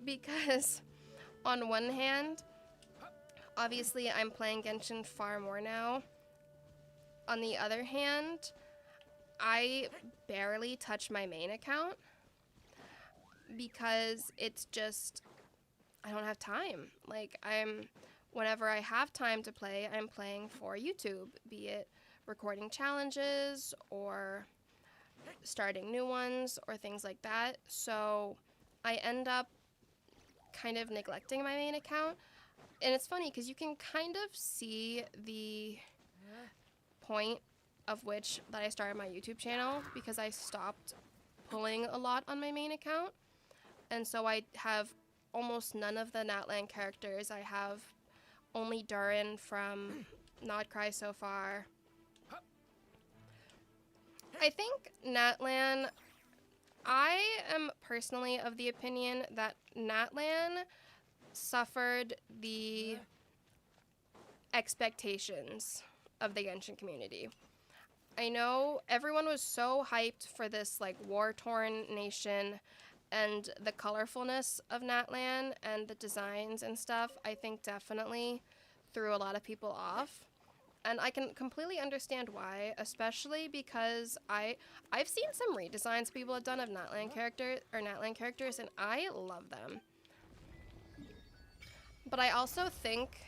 because on one hand, Obviously, I'm playing Genshin far more now. On the other hand, I barely touch my main account because it's just, I don't have time. Like, whenever I have time to play, I'm playing for YouTube, be it recording challenges or starting new ones or things like that. So I end up kind of neglecting my main account. And it's funny because you can kind of see the point of which that I started my YouTube channel because I stopped pulling a lot on my main account. And so I have almost none of the Natlan characters. I have only Durin from Not Cry so far. I think Natlan, I am personally of the opinion that Natlan suffered the expectations of the Genshin community. I know everyone was so hyped for this like war-torn nation and the colorfulness of Natlan and the designs and stuff, I think definitely threw a lot of people off. And I can completely understand why, especially because I've seen some redesigns people have done of Natlan characters, and I love them. But I also think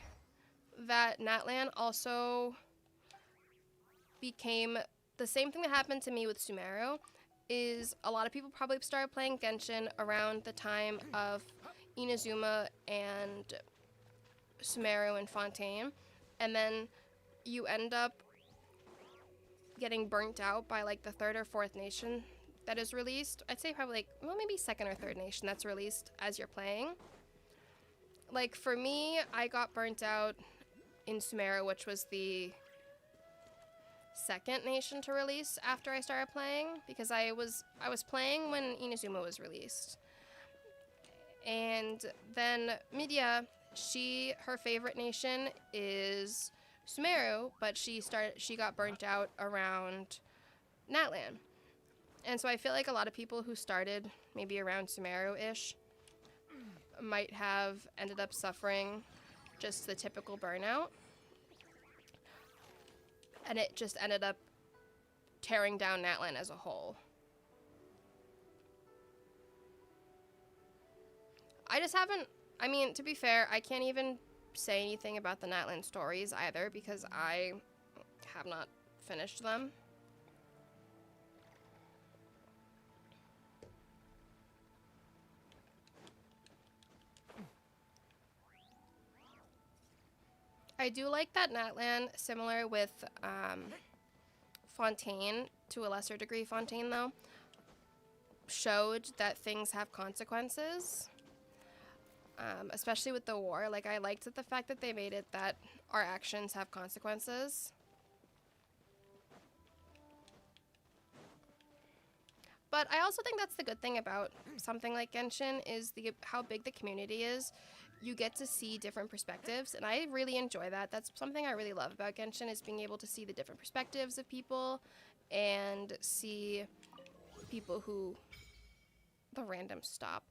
that Natlan also became the same thing that happened to me with Sumeru. Is a lot of people probably started playing Genshin around the time of Inazuma and Sumeru and Fontaine, and then you end up getting burnt out by like the third or fourth nation that is released. I'd say probably like, well, maybe second or third nation that's released as you're playing. Like for me, I got burnt out in Sumeru, which was the second nation to release after I started playing, because I was playing when Inazuma was released. And then Midya, her favorite nation is Sumeru, but she got burnt out around Natlan. And so I feel like a lot of people who started maybe around Sumeru-ish might have ended up suffering just the typical burnout. And it just ended up tearing down Natlan as a whole. I just haven't, I mean, to be fair, I can't even say anything about the Natlan stories either because I have not finished them. I do like that Natlan, similar with Fontaine, to a lesser degree Fontaine though, showed that things have consequences. Especially with the war. Like, I liked the fact that they made it that our actions have consequences. But I also think that's the good thing about something like Genshin is how big the community is. You get to see different perspectives, and I really enjoy that. That's something I really love about Genshin, is being able to see the different perspectives of people and see people who... the random stop.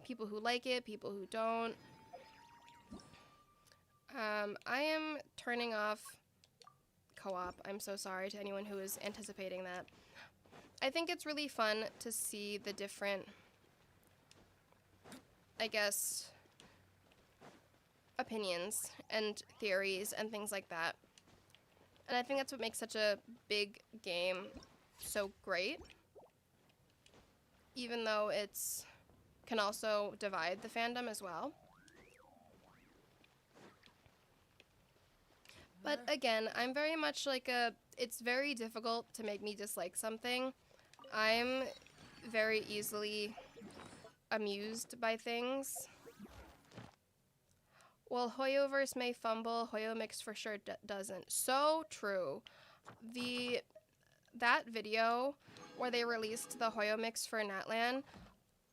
People who like it, people who don't. I am turning off co-op. I'm so sorry to anyone who is anticipating that. I think it's really fun to see the different, I guess, opinions and theories and things like that. And I think that's what makes such a big game so great. Even though it's can also divide the fandom as well. But again, I'm very much like it's very difficult to make me dislike something. I'm very easily amused by things. While Hoyoverse may fumble, Hoyomix for sure doesn't. So true. That video where they released the Hoyomix for Natlan,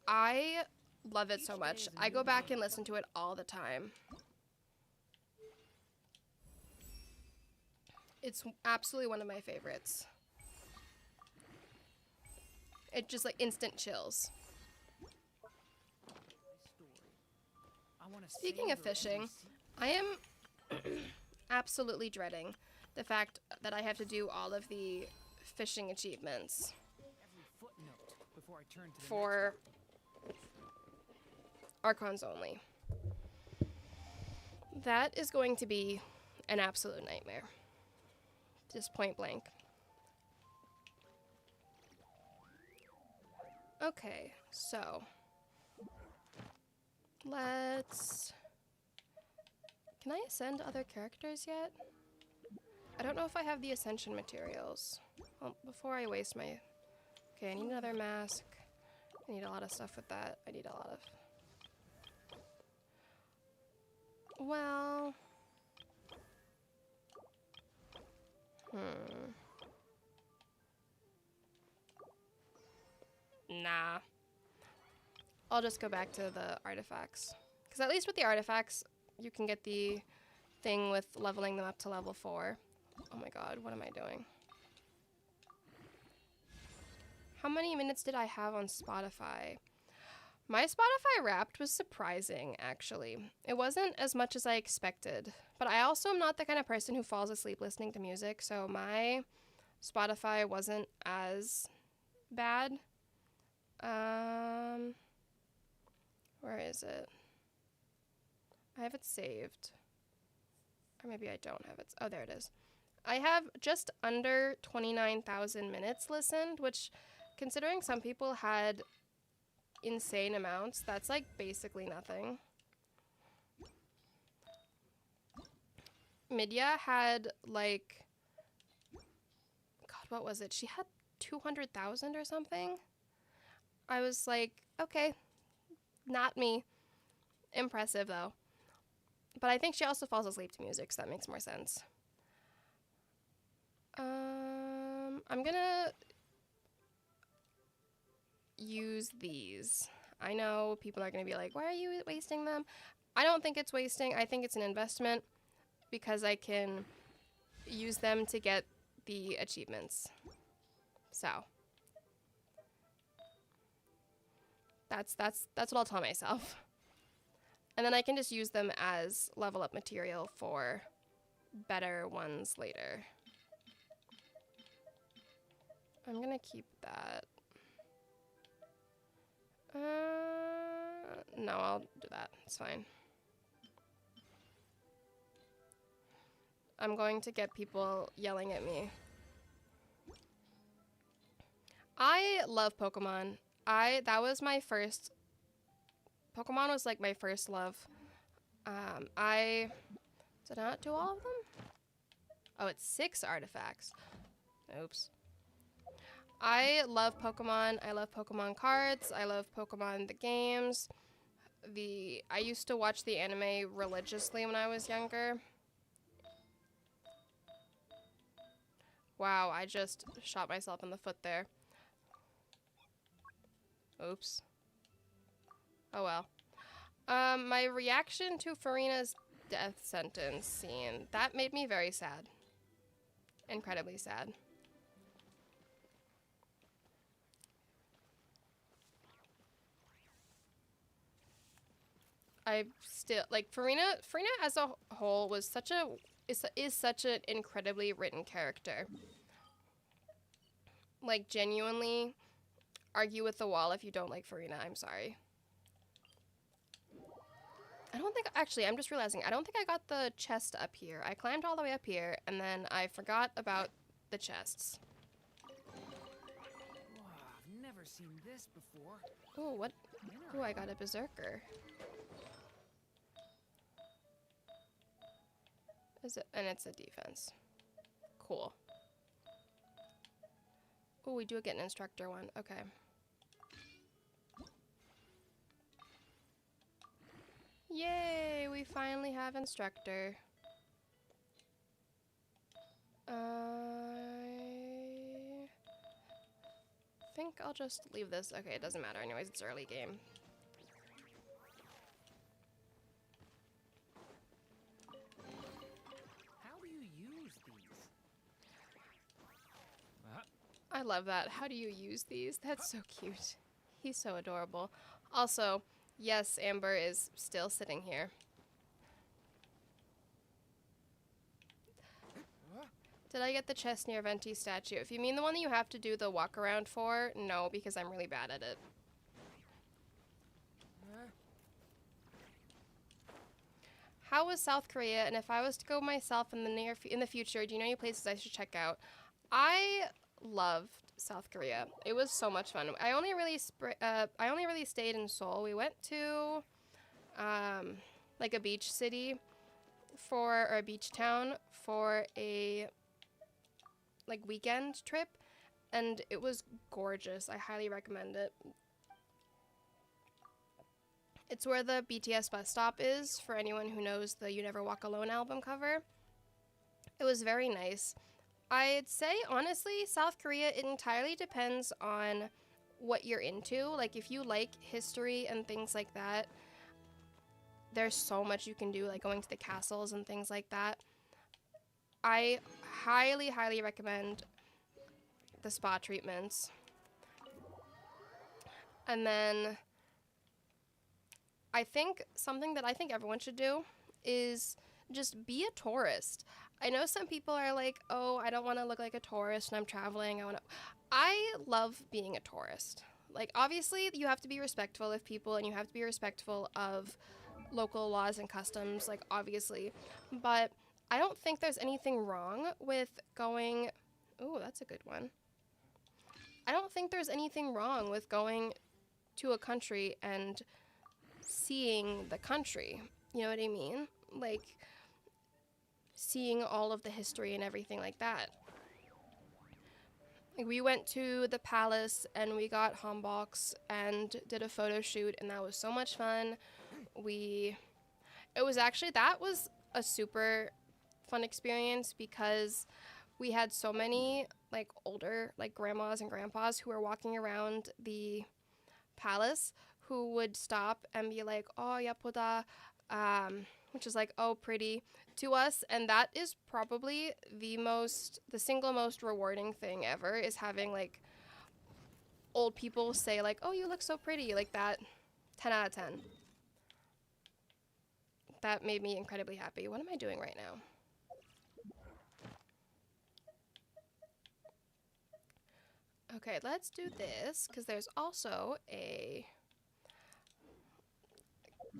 I love it so much. I go back and listen to it all the time. It's absolutely one of my favorites. It just like instant chills. Speaking of fishing, I am Absolutely dreading the fact that I have to do all of the fishing achievements Every footnote before I turn to the for Archons only. That is going to be an absolute nightmare. Just point blank. Okay, so let's... Can I ascend other characters yet? I don't know if I have the ascension materials. Well, before I waste my... Okay, I need another mask. I need a lot of stuff with that. I need a lot of... Well... Nah. I'll just go back to the artifacts. Because at least with the artifacts, you can get the thing with leveling them up to level 4. Oh my god, what am I doing? How many minutes did I have on Spotify? My Spotify Wrapped was surprising, actually. It wasn't as much as I expected. But I also am not the kind of person who falls asleep listening to music, so my Spotify wasn't as bad. Where is it? I have it saved. Or maybe I don't have it. Oh, there it is. I have just under 29,000 minutes listened, which, considering some people had insane amounts, that's like basically nothing. Midya had like, God, what was it? She had 200,000 or something. I was like, okay, not me. Impressive though. But I think she also falls asleep to music, so that makes more sense. I'm gonna use these. I know people are gonna be like, why are you wasting them? I don't think it's wasting. I think it's an investment because I can use them to get the achievements. So that's what I'll tell myself. And then I can just use them as level up material for better ones later. I'm gonna keep that. No, I'll do that. It's fine. I'm going to get people yelling at me. I love Pokemon. That was my first... Pokemon was like my first love. Did I not do all of them? Oh, it's 6 artifacts. Oops. I love Pokemon. I love Pokemon cards. I love Pokemon the games. I used to watch the anime religiously when I was younger. Wow, I just shot myself in the foot there. Oops. Oh well. My reaction to Farina's death sentence scene, that made me very sad. Incredibly sad. I still like Farina as a whole was is such an incredibly written character. Like, genuinely argue with the wall if you don't like Farina. I'm sorry. I don't think, actually, I'm just realizing, I don't think I got the chest up here. I climbed all the way up here, and then I forgot about the chests. Wow, I've never seen this before. Oh, what? Oh, I got a berserker. Is it? And it's a defense. Cool. Oh, we do get an instructor one. Okay. Yay! We finally have instructor. I think I'll just leave this. Okay, it doesn't matter. Anyways, it's early game. How do you use these? I love that. How do you use these? That's so cute. He's so adorable. Also, yes, Amber is still sitting here. Did I get the chest near Venti statue? If you mean the one that you have to do the walk around for, no, because I'm really bad at it. How was South Korea? And if I was to go myself in the future, do you know any places I should check out? I loved South Korea. It was so much fun. I only really stayed in Seoul. We went to like a beach city or a beach town for a like weekend trip, and it was gorgeous. I highly recommend it. It's where the BTS bus stop is, for anyone who knows the You Never Walk Alone album cover. It was very nice. I'd say, honestly, South Korea, it entirely depends on what you're into. Like, if you like history and things like that, there's so much you can do, like going to the castles and things like that. I highly, highly recommend the spa treatments. And then I think something that I think everyone should do is just be a tourist. I know some people are like, oh, I don't want to look like a tourist when I'm traveling. I love being a tourist. Like, obviously, you have to be respectful of people and you have to be respectful of local laws and customs, like, obviously. But I don't think there's anything wrong with going... Ooh, that's a good one. I don't think there's anything wrong with going to a country and seeing the country. You know what I mean? Like, seeing all of the history and everything like that. Like, we went to the palace and we got hanboks and did a photo shoot, and that was so much fun. That was a super fun experience because we had so many like older like grandmas and grandpas who were walking around the palace who would stop and be like, oh, yapoda, which is like, oh, pretty to us. And that is probably the single most rewarding thing ever, is having like old people say like, oh, you look so pretty, like that. 10 out of 10. That made me incredibly happy. What am I doing right now? Okay, let's do this, because there's also a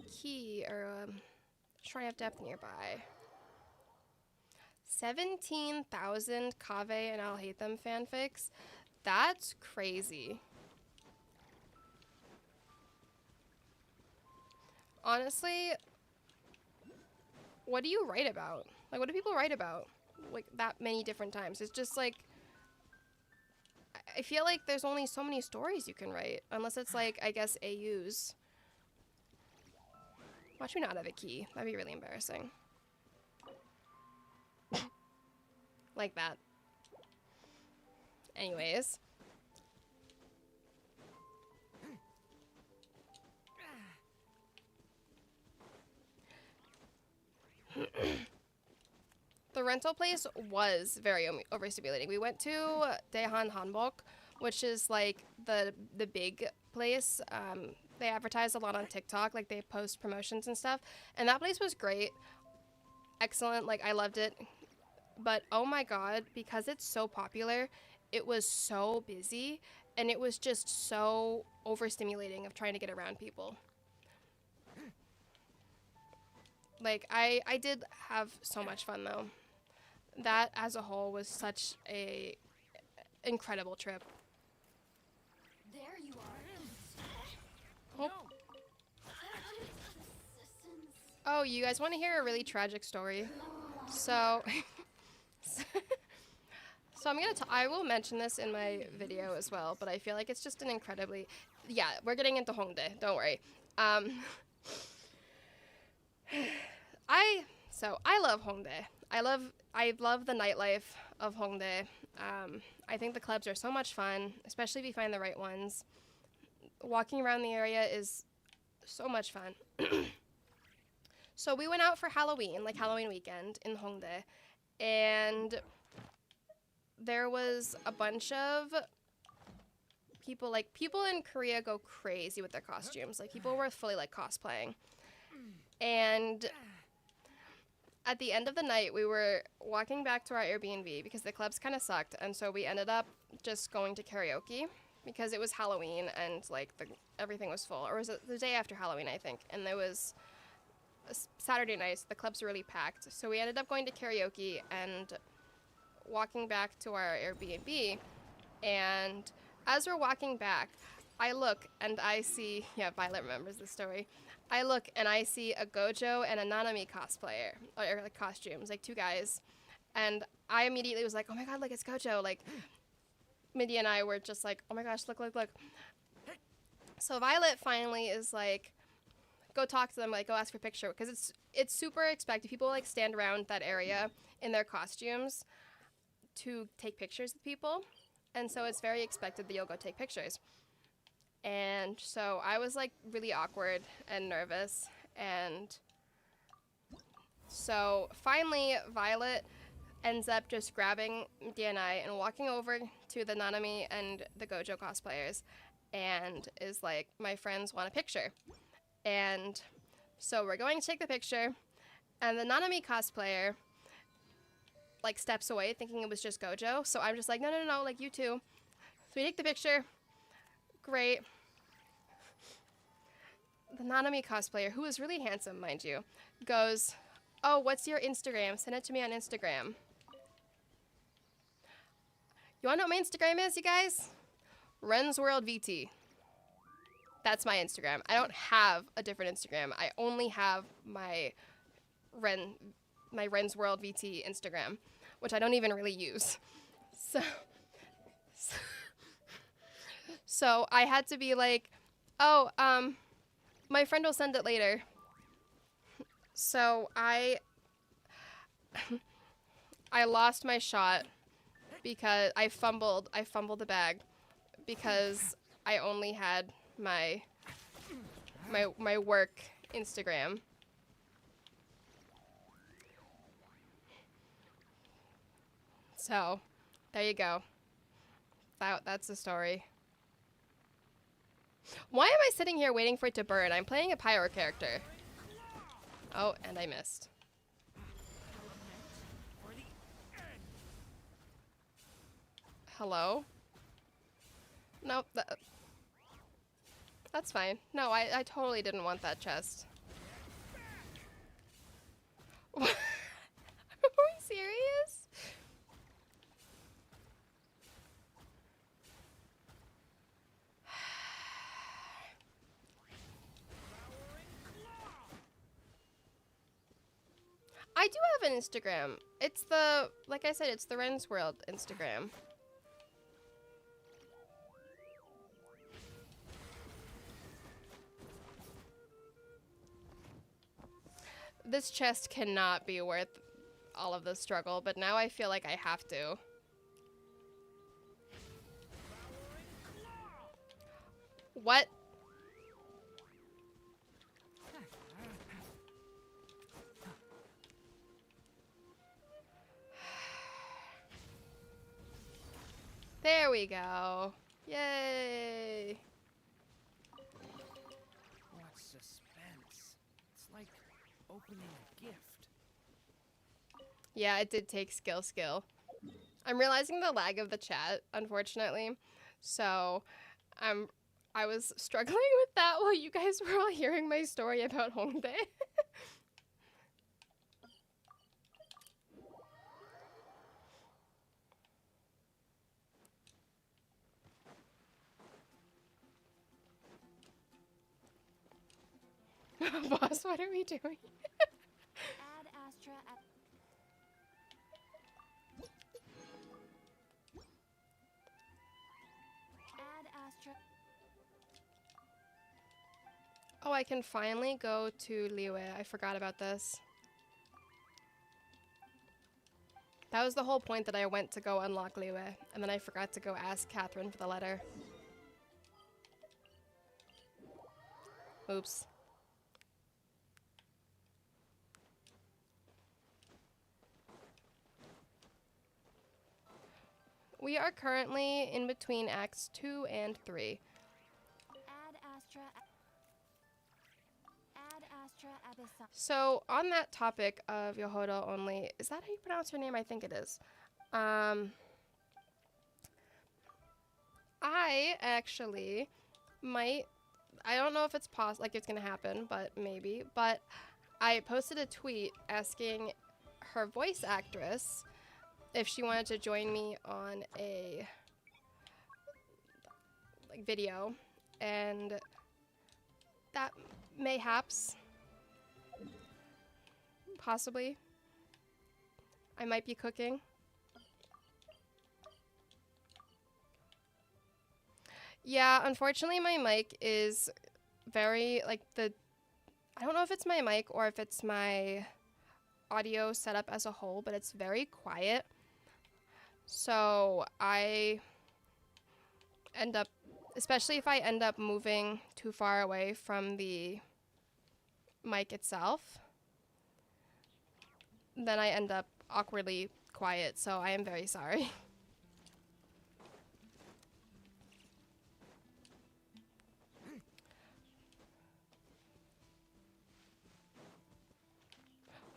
key or shrine of depth nearby. 17,000 Kave and I'll Hate Them fanfics. That's crazy. Honestly, what do you write about? Like, what do people write about? Like, that many different times. It's just like, I feel like there's only so many stories you can write. Unless it's like, I guess, AUs. Watch me not have a key. That'd be really embarrassing. Like that. Anyways. The rental place was very overstimulating. We went to Daehan Hanbok, which is like the big place. They advertise a lot on TikTok, like they post promotions and stuff. And that place was great. Excellent, like I loved it. But oh my god, because it's so popular, it was so busy and it was just so overstimulating of trying to get around people. Like, I did have so much fun though. That as a whole was such a incredible trip. There you are. Oh. Oh, you guys want to hear a really tragic story? So, I will mention this in my video as well, but I feel like it's just an incredibly, yeah, we're getting into Hongdae, don't worry. I love Hongdae. I love the nightlife of Hongdae. I think the clubs are so much fun, especially if you find the right ones. Walking around the area is so much fun. So we went out for Halloween, like Halloween weekend in Hongdae, and there was a bunch of people, like people in Korea go crazy with their costumes. Like people were fully like cosplaying. And at the end of the night, we were walking back to our Airbnb because the clubs kind of sucked, and so we ended up just going to karaoke because it was Halloween and like everything was full. Or was it the day after Halloween, I think? And it was a Saturday night, so the clubs were really packed. So we ended up going to karaoke and walking back to our Airbnb. And as we're walking back, I look and I see, yeah, Violet remembers this story. I look and I see a Gojo and a Nanami cosplayer, or like costumes, like two guys. And I immediately was like, oh my god, like it's Gojo. Like, Mindy and I were just like, oh my gosh, look, look, look. So Violet finally is like, go talk to them, like go ask for a picture. Because it's super expected. People like stand around that area in their costumes to take pictures with people. And so it's very expected that you'll go take pictures. And so I was like really awkward and nervous. And so finally Violet ends up just grabbing Mindy and I and walking over to the Nanami and the Gojo cosplayers and is like, my friends want a picture. And so we're going to take the picture, and the Nanami cosplayer like steps away thinking it was just Gojo. So I'm just like, no, no, no, like you too. So we take the picture. Great. The Nanami cosplayer, who is really handsome, mind you, goes, oh, what's your Instagram? Send it to me on Instagram. You want to know what my Instagram is, you guys? Wren's World VT. That's my Instagram. I don't have a different Instagram. I only have my Wren's World VT Instagram, which I don't even really use. So I had to be like, oh, my friend will send it later. So I lost my shot because I fumbled the bag because I only had my work Instagram. So, there you go. That's the story. Why am I sitting here waiting for it to burn? I'm playing a pyro character. Oh, and I missed. Hello? Nope, that's fine. No, I totally didn't want that chest. Are we serious? I do have an Instagram. It's like I said, it's the Wren's World Instagram. This chest cannot be worth all of the struggle, but now I feel like I have to. What? There we go. Yay. What suspense. It's like opening a gift. Yeah, it did take skill. I'm realizing the lag of the chat, unfortunately. So, I was struggling with that while you guys were all hearing my story about Hongdae. Boss, what are we doing? Add Astra at Oh, I can finally go to Liyue. I forgot about this. That was the whole point, that I went to go unlock Liyue, and then I forgot to go ask Catherine for the letter. Oops. We are currently in between Acts 2 and 3. Add Astra Abyssa. So on that topic of Yohodo only, is that how you pronounce her name? I think it is. I actually might, I don't know if it's possible, like it's gonna happen, but maybe. But I posted a tweet asking her voice actress if she wanted to join me on a like video, and that mayhaps, possibly, I might be cooking. Yeah, unfortunately my mic is very, like, I don't know if it's my mic or if it's my audio setup as a whole, but it's very quiet. So I end up, especially if I end up moving too far away from the mic itself, then I end up awkwardly quiet, so I am very sorry.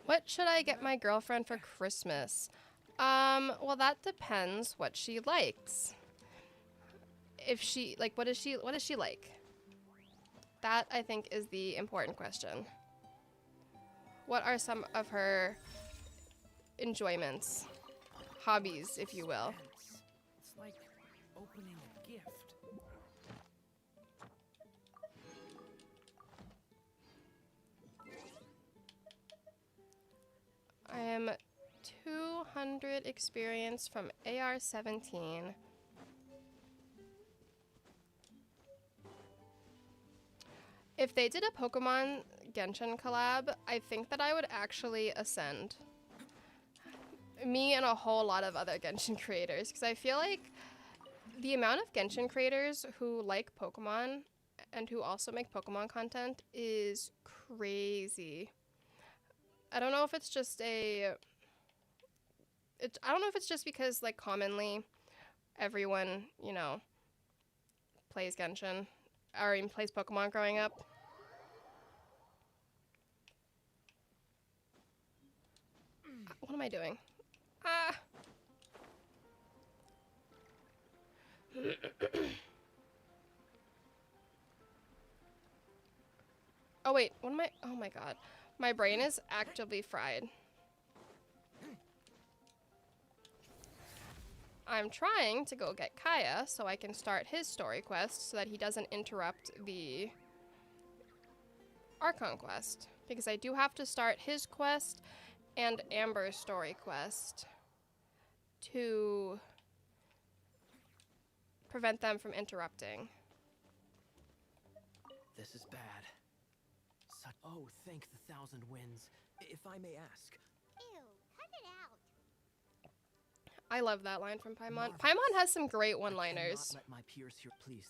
What should I get my girlfriend for Christmas? Well, that depends what she likes. If she, like, what does she like? That, I think, is the important question. What are some of her enjoyments? Hobbies, if you will. It's like opening a gift. I am 200 experience from AR-17. If they did a Pokemon Genshin collab, I think that I would actually ascend. Me and a whole lot of other Genshin creators, because I feel like the amount of Genshin creators who like Pokemon and who also make Pokemon content is crazy. I don't know if it's just I don't know if it's just because, like, commonly everyone, you know, plays Genshin or even plays Pokemon growing up. What am I doing? Ah! Oh wait, what am I? Oh my god. My brain is actively fried. I'm trying to go get Kaya so I can start his story quest so that he doesn't interrupt the Archon quest. Because I do have to start his quest and Amber's story quest to prevent them from interrupting. This is bad. Oh, thank the thousand winds. If I may ask. Ew, cut it out. I love that line from Paimon. Marvelous. Paimon has some great I one-liners. cannot let my peers hear. Please.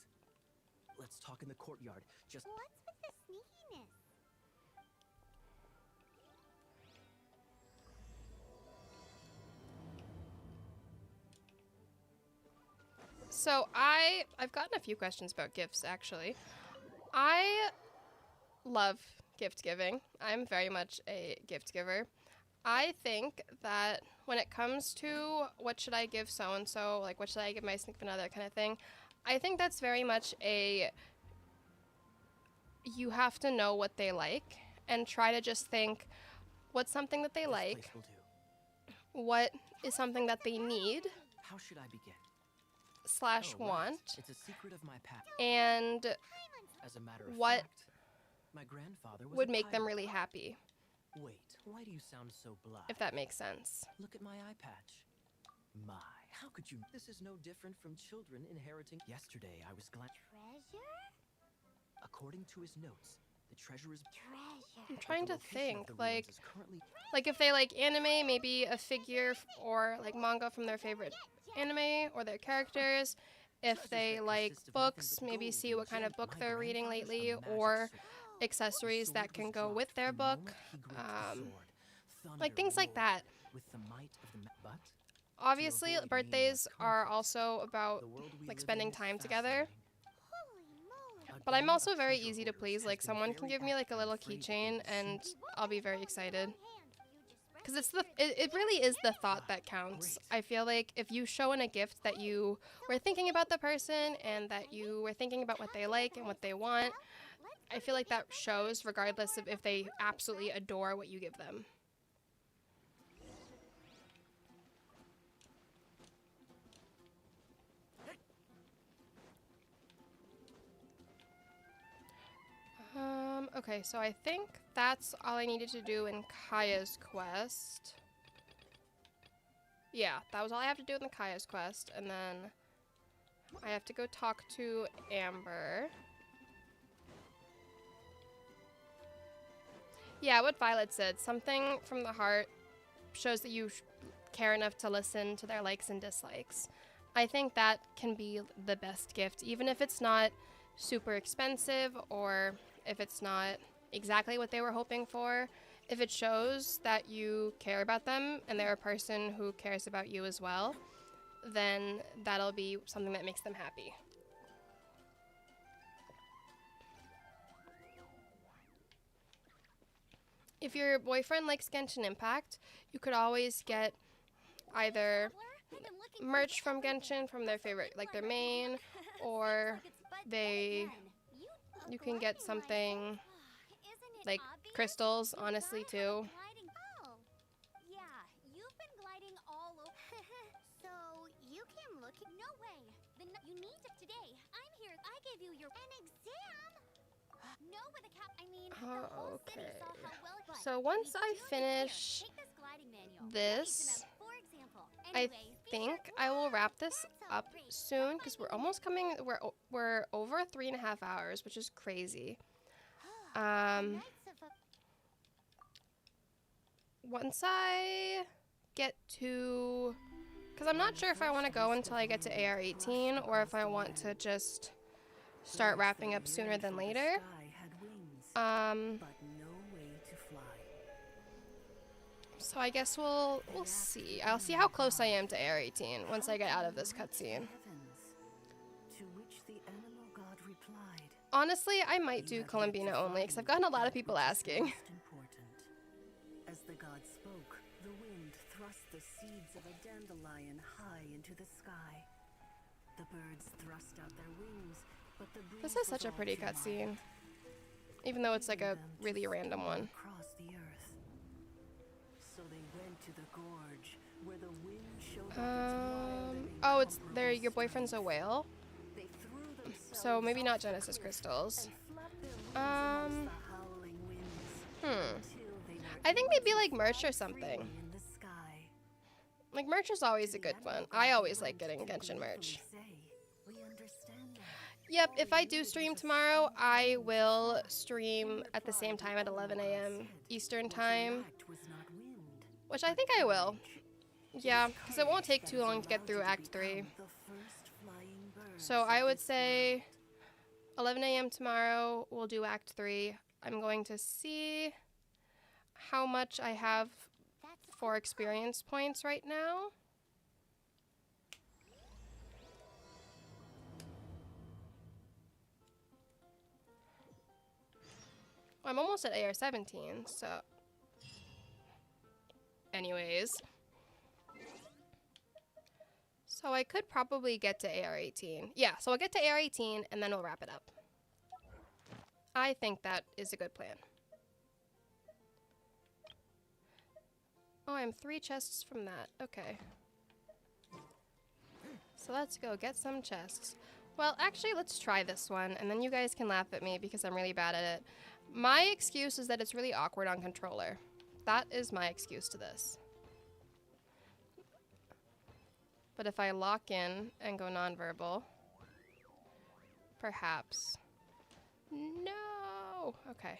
Let's talk in the courtyard. Just. What's with the sneakiness? So I've gotten a few questions about gifts, actually. I love gift giving. I'm very much a gift giver. I think that when it comes to what should I give so-and-so, like what should I give my significant other kind of thing, I think that's very much you have to know what they like and try to just think, what's something that they This like? place will do. What is something that they need How should I begin? / Oh, right. want? It's a secret of my past. And As a matter of what fact, my grandfather was would a make them pirate. really happy, Wait, why do you sound so blah? if that makes sense. Look at my eye patch. My, how could you? This is no different from children inheriting. Yesterday, I was glad. Treasure? According to his notes, the treasure is. Treasure. I'm trying The to location of think, the ruins like is currently. if they like anime, maybe a figure or like manga from their favorite anime or their characters. If they like books, maybe see what kind of book they're reading lately, or accessories that can go with their book, like things like that. With the might of the but Obviously, avoid birthdays meaningless are conflicts, also about the world we like live spending in is time together. fascinating. Holy moly. But I'm also very easy to please. Like, someone can give me like a little keychain and I'll be very excited. Because it really is the thought that counts. I feel like if you show in a gift that you were thinking about the person and that you were thinking about what they like and what they want, I feel like that shows regardless of if they absolutely adore what you give them. Okay, so I think that's all I needed to do in Kaya's quest. Yeah, that was all I have to do in the Kaya's quest, and then I have to go talk to Amber. Yeah, what Violet said, something from the heart shows that you care enough to listen to their likes and dislikes. I think that can be the best gift, even if it's not super expensive or if it's not exactly what they were hoping for. If it shows that you care about them and they're a person who cares about you as well, then that'll be something that makes them happy. If your boyfriend likes Genshin Impact, you could always get either merch from Genshin from their favorite, like their main, or you can get something like crystals, honestly, too. Yeah, you've been gliding all over. So, you came looking? No way. You need to today. I'm here. I gave you an exam. No, with a cap. I mean, the whole city saw how well. But So once I finish take this gliding manual. this, For example. I think I will wrap this up soon because we're almost coming. We're over 3.5 hours, which is crazy. Once I get to, because I'm not sure if I want to go until I get to AR 18 or if I want to just start wrapping up sooner than later. So I guess we'll see. I'll see how close I am to AR 18 once I get out of this cutscene. Honestly, I might do Columbina only because I've gotten a lot of people asking. As the god spoke, the wind thrust the seeds of a dandelion high into the sky. The birds thrust out their wings, but the breeze This is such a pretty cutscene, even though it's like a really random one. Across the earth. So they went to the gorge, where the wind showed oh, it's there. Your boyfriend's a whale. So maybe not Genesis crystals. I think maybe like merch or something. Like merch is always a good one. I always like getting Genshin merch. Yep, if I do stream tomorrow, I will stream at the same time at 11 a.m. Eastern time. Which I think I will. Yeah, because it won't take too long to get through Act 3. So I would say 11 a.m. tomorrow, we'll do Act 3. I'm going to see how much I have for experience points right now. I'm almost at AR 17, so anyways. So I could probably get to AR 18. Yeah, so I'll get to AR 18 and then we'll wrap it up. I think that is a good plan. Oh, I'm 3 chests from that. Okay. So let's go get some chests. Well, actually, let's try this one, and then you guys can laugh at me because I'm really bad at it. My excuse is that it's really awkward on controller. That is my excuse to this. But if I lock in and go nonverbal, perhaps. No! Okay.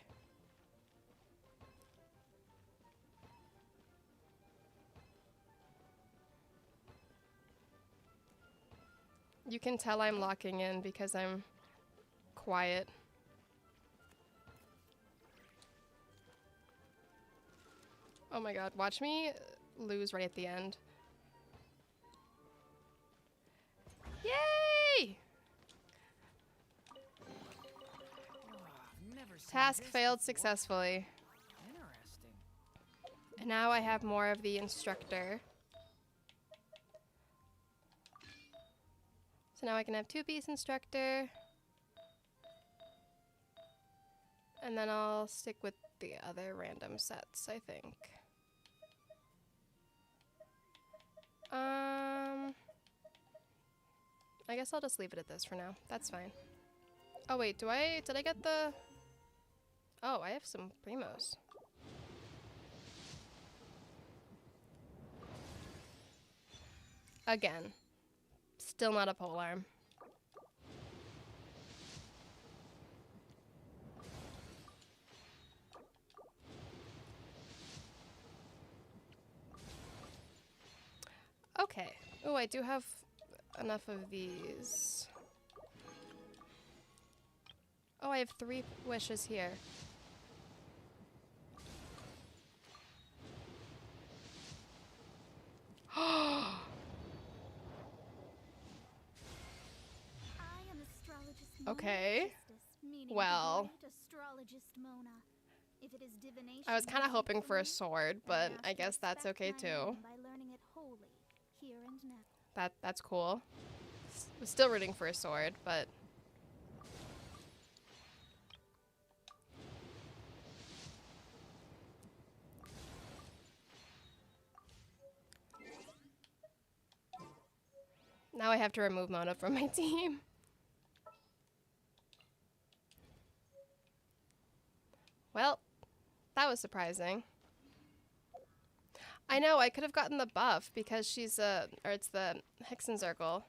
You can tell I'm locking in because I'm quiet. Oh my god, watch me lose right at the end. Yay! seen Task this failed before. successfully. Interesting. And now I have more of the instructor. So now I can have 2-piece instructor. And then I'll stick with the other random sets, I think. I guess I'll just leave it at this for now. That's fine. Oh wait, did I get the... Oh, I have some primos. Again. Still not a polearm. Okay. Oh, I do have enough of these. Oh, I have 3 wishes here. I am astrologist Mona Okay. Justice, meaning Well. the great astrologist Mona. If it is divination, I was kind of you hoping seek for a from me, sword, then but ask I to guess that's respect okay my too. name by learning it wholly, here and now. That's cool. Was still rooting for a sword, but now I have to remove Mona from my team. Well, that was surprising. I know, I could have gotten the buff because she's or it's the Hexenzirkel.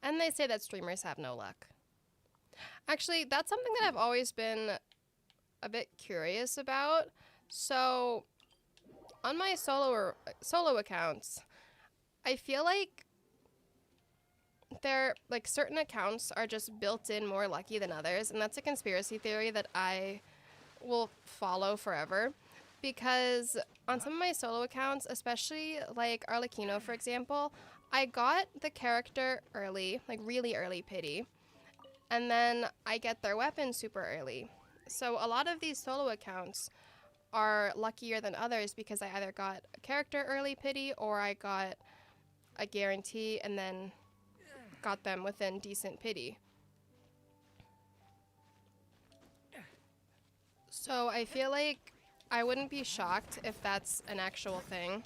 And they say that streamers have no luck. Actually, that's something that I've always been a bit curious about. So, on my solo accounts, I feel like certain accounts are just built in more lucky than others, and that's a conspiracy theory that I will follow forever. Because on some of my solo accounts, especially like Arlecchino, for example, I got the character early, like really early pity, and then I get their weapon super early. So a lot of these solo accounts are luckier than others because I either got a character early pity or I got a guarantee and then got them within decent pity. So I feel like I wouldn't be shocked if that's an actual thing.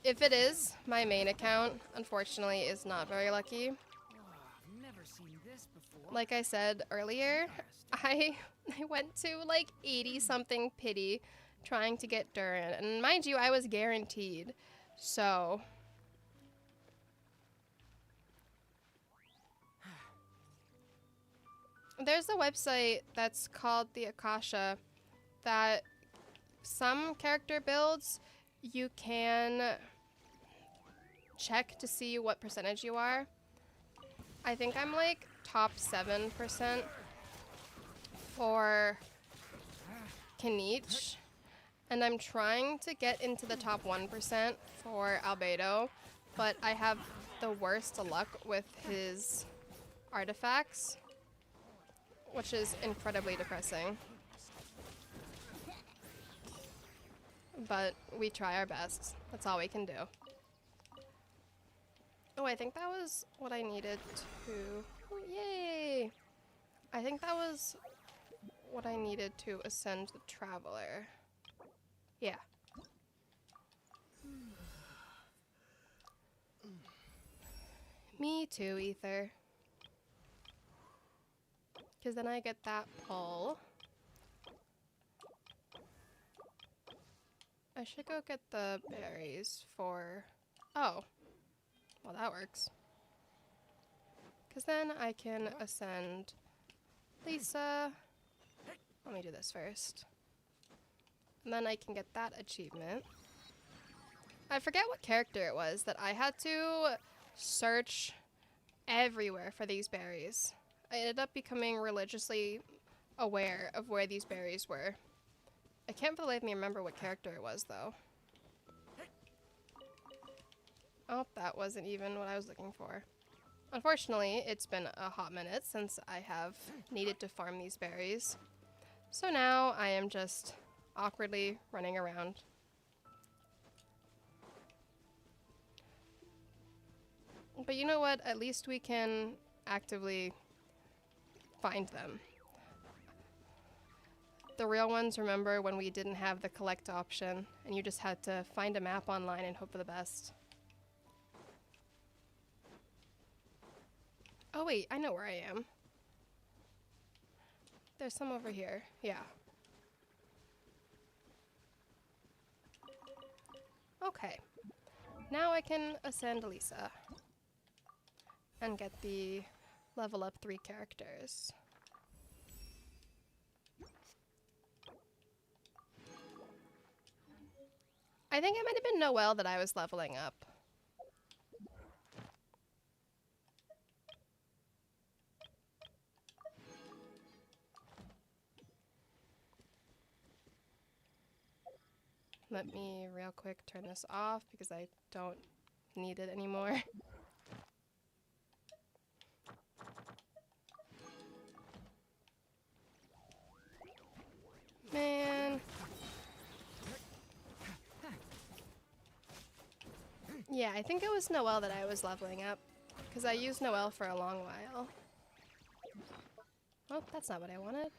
If it is, my main account, unfortunately, is not very lucky. Oh, I've never seen this before. Like I said earlier, I went to like 80-something pity trying to get Durin. And mind you, I was guaranteed. So... There's a website that's called the Akasha that some character builds you can check to see what percentage you are. I think I'm like top 7% for Kanich, and I'm trying to get into the top 1% for Albedo, but I have the worst luck with his artifacts, which is incredibly depressing. But we try our best. That's all we can do. Oh, I think that was what I needed to... Oh, yay! I think that was what I needed to ascend the Traveler. Yeah. Me too, Ether. Because then I get that pull. I should go get the berries for... Oh. Well, that works. Because then I can ascend Lisa. Let me do this first. And then I can get that achievement. I forget what character it was that I had to search everywhere for these berries. I ended up becoming religiously aware of where these berries were. I can't for the life of me remember what character it was, though. Oh, that wasn't even what I was looking for. Unfortunately, it's been a hot minute since I have needed to farm these berries. So now I am just awkwardly running around. But you know what? At least we can actively find them. The real ones, remember when we didn't have the collect option and you just had to find a map online and hope for the best. Oh wait, I know where I am. There's some over here. Yeah. Okay. Now I can ascend Lisa and get the level up 3 characters. I think it might have been Noelle that I was leveling up. Let me real quick turn this off because I don't need it anymore. Man. Yeah, I think it was Noelle that I was leveling up because I used Noelle for a long while. Oh, that's not what I wanted.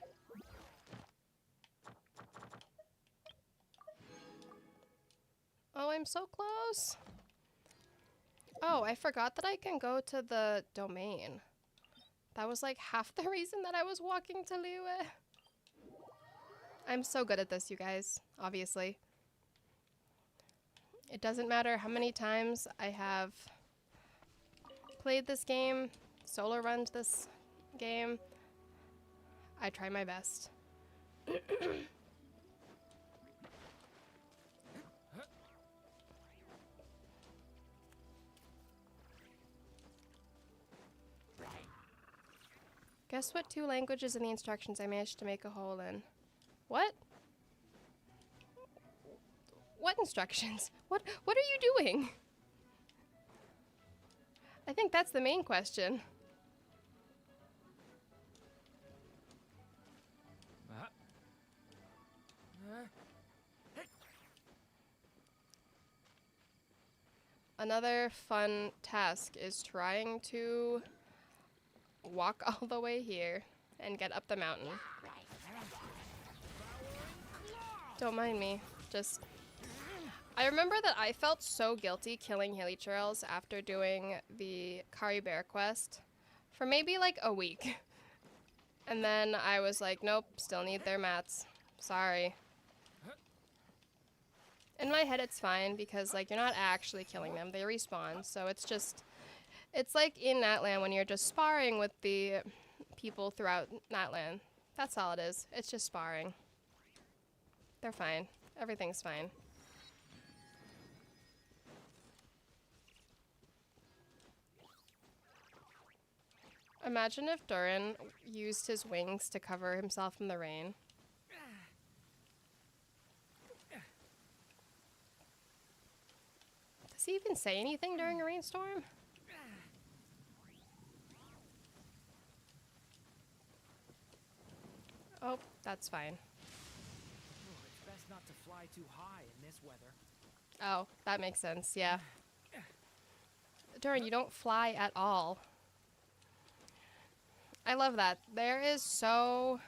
Oh, I'm so close. Oh, I forgot that I can go to the domain. That was like half the reason that I was walking to Liyue. I'm so good at this, you guys, obviously. It doesn't matter how many times I have played this game, solo runned this game. I try my best. Guess what 2 languages in the instructions I managed to make a hole in? What? What instructions? What are you doing? I think that's the main question. Another fun task is trying to walk all the way here and get up the mountain. Don't mind me. Just... I remember that I felt so guilty killing Hilichurls after doing the Kari Bear quest for maybe like a week. And then I was like, nope, still need their mats. Sorry. In my head it's fine because like you're not actually killing them. They respawn. So it's just... It's like in Natlan when you're just sparring with the people throughout Natlan. That's all it is. It's just sparring. They're fine. Everything's fine. Imagine if Durin used his wings to cover himself from the rain. Does he even say anything during a rainstorm? Oh, that's fine. Oh, it's best not to fly too high in this weather. Oh, that makes sense, yeah. Durin, you don't fly at all. I love that. There is so...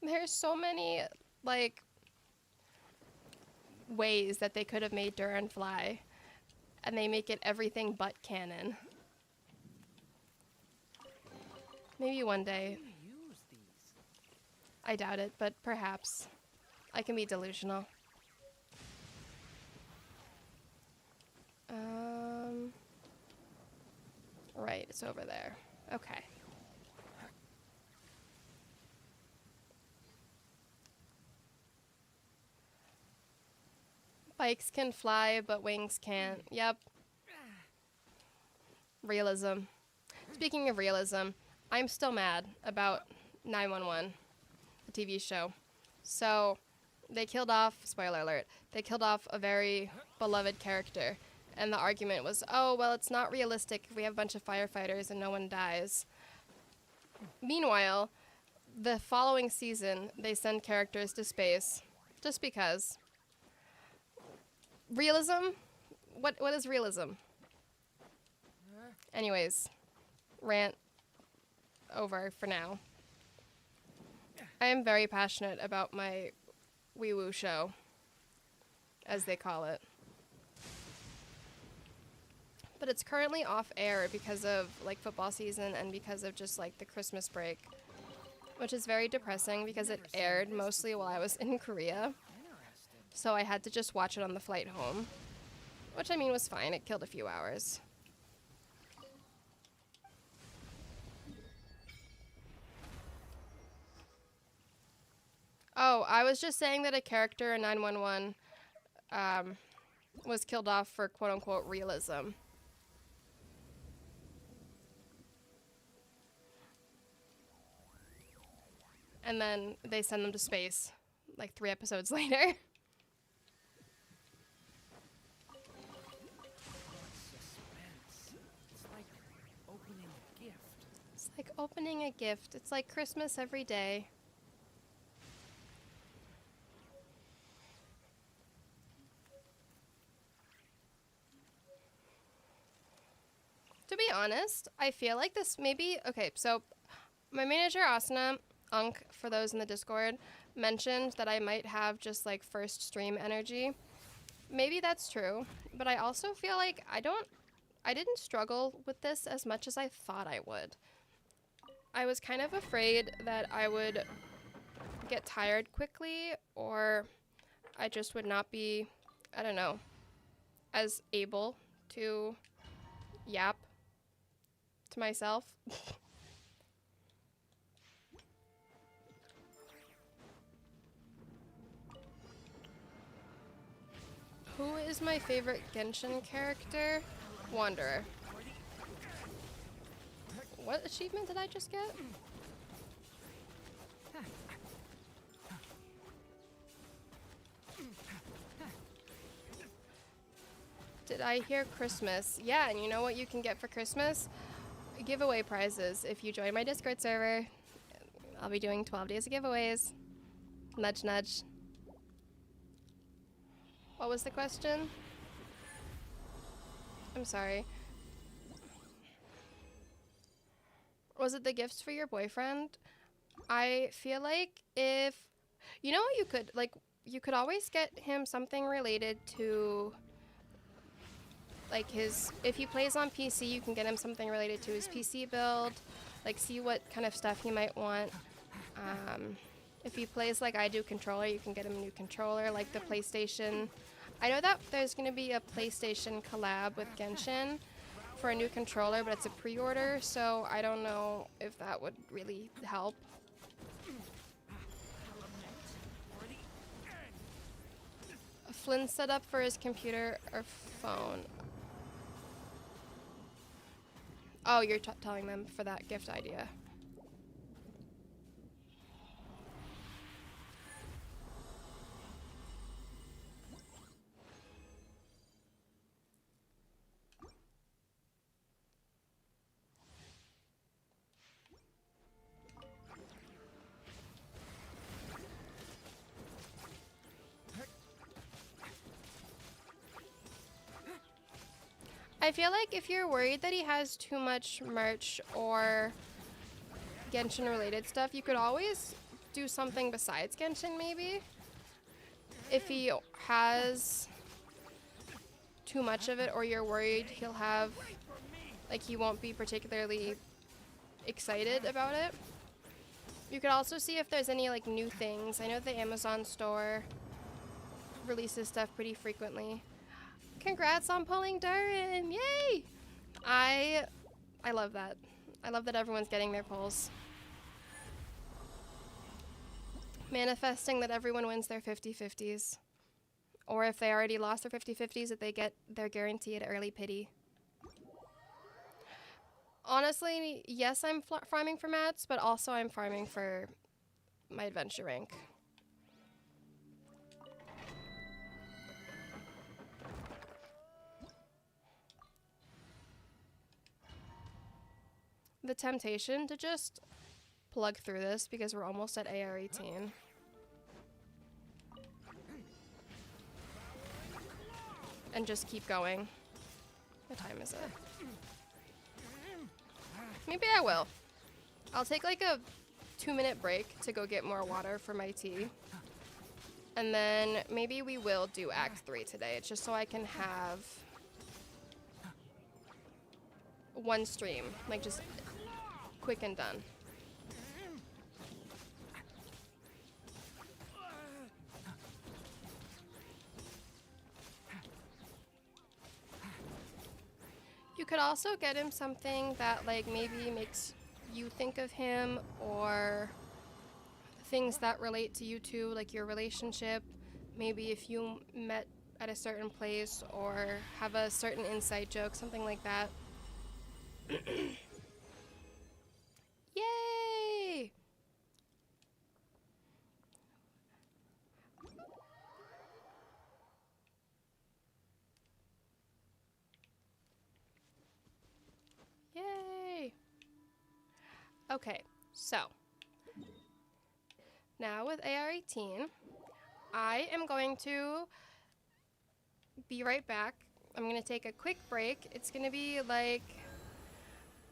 There's so many, like, ways that they could have made Durin fly. And they make it everything but canon. Maybe one day. I doubt it, but perhaps. I can be delusional. Right, it's over there. Okay. Bikes can fly, but wings can't. Yep. Realism. Speaking of realism, I'm still mad about 911, the TV show. So, they killed off, spoiler alert, they killed off a very beloved character. And the argument was, oh, well, it's not realistic if we have a bunch of firefighters and no one dies. Meanwhile, the following season, they send characters to space just because. Realism? What is realism? Anyways, rant over for now. I am very passionate about my wee woo show, as they call it. But it's currently off air because of like football season and because of just like the Christmas break, which is very depressing because it aired mostly while I was in Korea. So I had to just watch it on the flight home, which I mean was fine. It killed a few hours. Oh, I was just saying that a character in 911 was killed off for quote-unquote realism. And then they send them to space, like 3 episodes later. It's like opening a gift. It's like opening a gift. It's like Christmas every day. To be honest, I feel like this maybe... Okay, so my manager, Asana, Unk, for those in the Discord, mentioned that I might have just like first stream energy. Maybe that's true, but I also feel like I didn't struggle with this as much as I thought I would. I was kind of afraid that I would get tired quickly, or I just would not be, I don't know, as able to yap to myself. Who is my favorite Genshin character? Wanderer. What achievement did I just get? Did I hear Christmas? Yeah, and you know what you can get for Christmas? Giveaway prizes. If you join my Discord server, I'll be doing 12 days of giveaways. Nudge, nudge. What was the question? I'm sorry. Was it the gifts for your boyfriend? I feel like if... You know what you could... Like, you could always get him something related to... Like his... If he plays on PC, you can get him something related to his PC build. Like, see what kind of stuff he might want. If he plays like I do controller, you can get him a new controller, like the PlayStation... I know that there's going to be a PlayStation collab with Genshin for a new controller, but it's a pre-order, so I don't know if that would really help. A Flynn setup for his computer or phone. Oh, you're telling them for that gift idea. I feel like if you're worried that he has too much merch or Genshin related stuff, you could always do something besides Genshin maybe. If he has too much of it or you're worried he'll have, like he won't be particularly excited about it. You could also see if there's any like new things. I know the Amazon store releases stuff pretty frequently. Congrats on pulling Durin! Yay! I love that. I love that everyone's getting their pulls. Manifesting that everyone wins their 50-50s. Or if they already lost their 50-50s, that they get their guaranteed early pity. Honestly, yes, I'm farming for mats, but also I'm farming for my adventure rank. the temptation to just plug through this because we're almost at AR 18. And just keep going. What time is it? Maybe I will. I'll take like a 2-minute break to go get more water for my tea. And then maybe we will do Act 3 today. It's just so I can have one stream. Like just quick and done. You could also get him something that like maybe makes you think of him, or things that relate to you two, like your relationship. Maybe if you met at a certain place or have a certain inside joke, something like that. Yay! Yay! Okay, so now with AR-18, I am going to be right back. I'm gonna take a quick break. It's gonna be like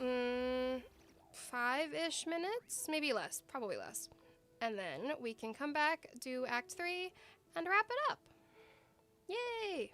5-ish minutes, maybe less, probably less. And then we can come back, do Act 3, and wrap it up. Yay!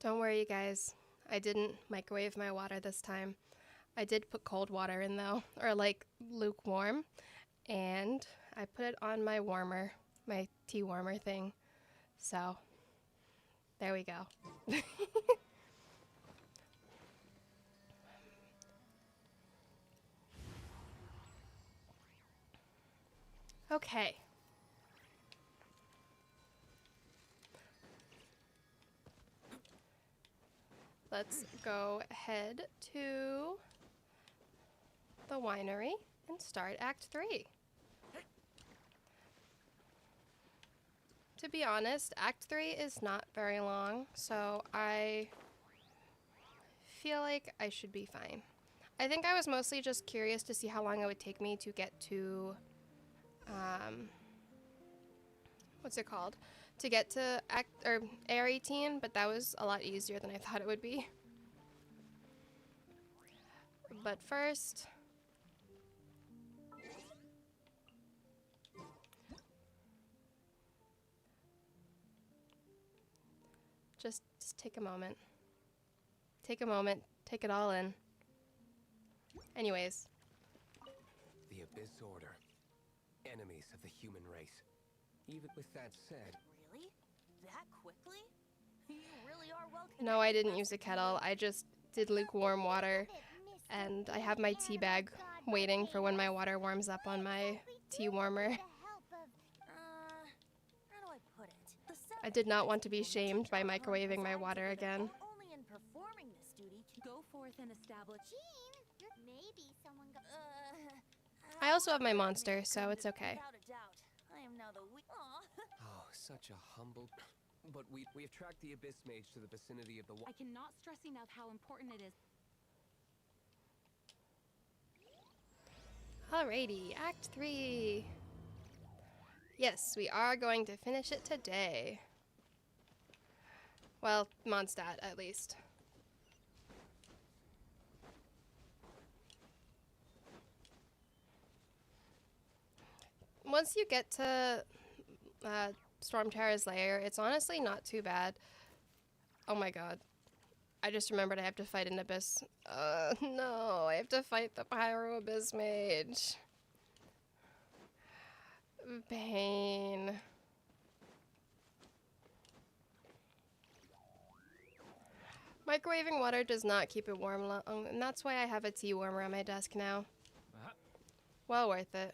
Don't worry, you guys. I didn't microwave my water this time. I did put cold water in though, or like lukewarm, and I put it on my warmer, my tea warmer thing. So, there we go. Okay. Let's go ahead to the winery and start Act 3. To be honest, Act 3 is not very long, so I feel like I should be fine. I think I was mostly just curious to see how long it would take me to get to, what's it called? To get to Air 18, but that was a lot easier than I thought it would be. But first, just take a moment. Take a moment, take it all in. Anyways. The Abyss Order. Enemies of the human race. Even with that said... Really? That quickly? You really are well connected. No, I didn't use a kettle. I just did lukewarm water. And I have my tea bag waiting for when my water warms up on my tea warmer. How do I put it? I did not want to be shamed by microwaving my water again. Only in performing this duty Go forth and establish. Maybe someone got. I also have my monster, so it's okay. Without a doubt, I am now the Oh, such a humble... But we have tracked the Abyss Mage to the vicinity of the... I cannot stress enough how important it is. Alrighty, Act 3. Yes, we are going to finish it today. Well, Mondstadt, at least. Once you get to Stormterror's lair, it's honestly not too bad. Oh my god. I just remembered I have to fight an Abyss. No, I have to fight the Pyro Abyss Mage. Pain. Microwaving water does not keep it warm long, and that's why I have a tea warmer on my desk now. Well worth it.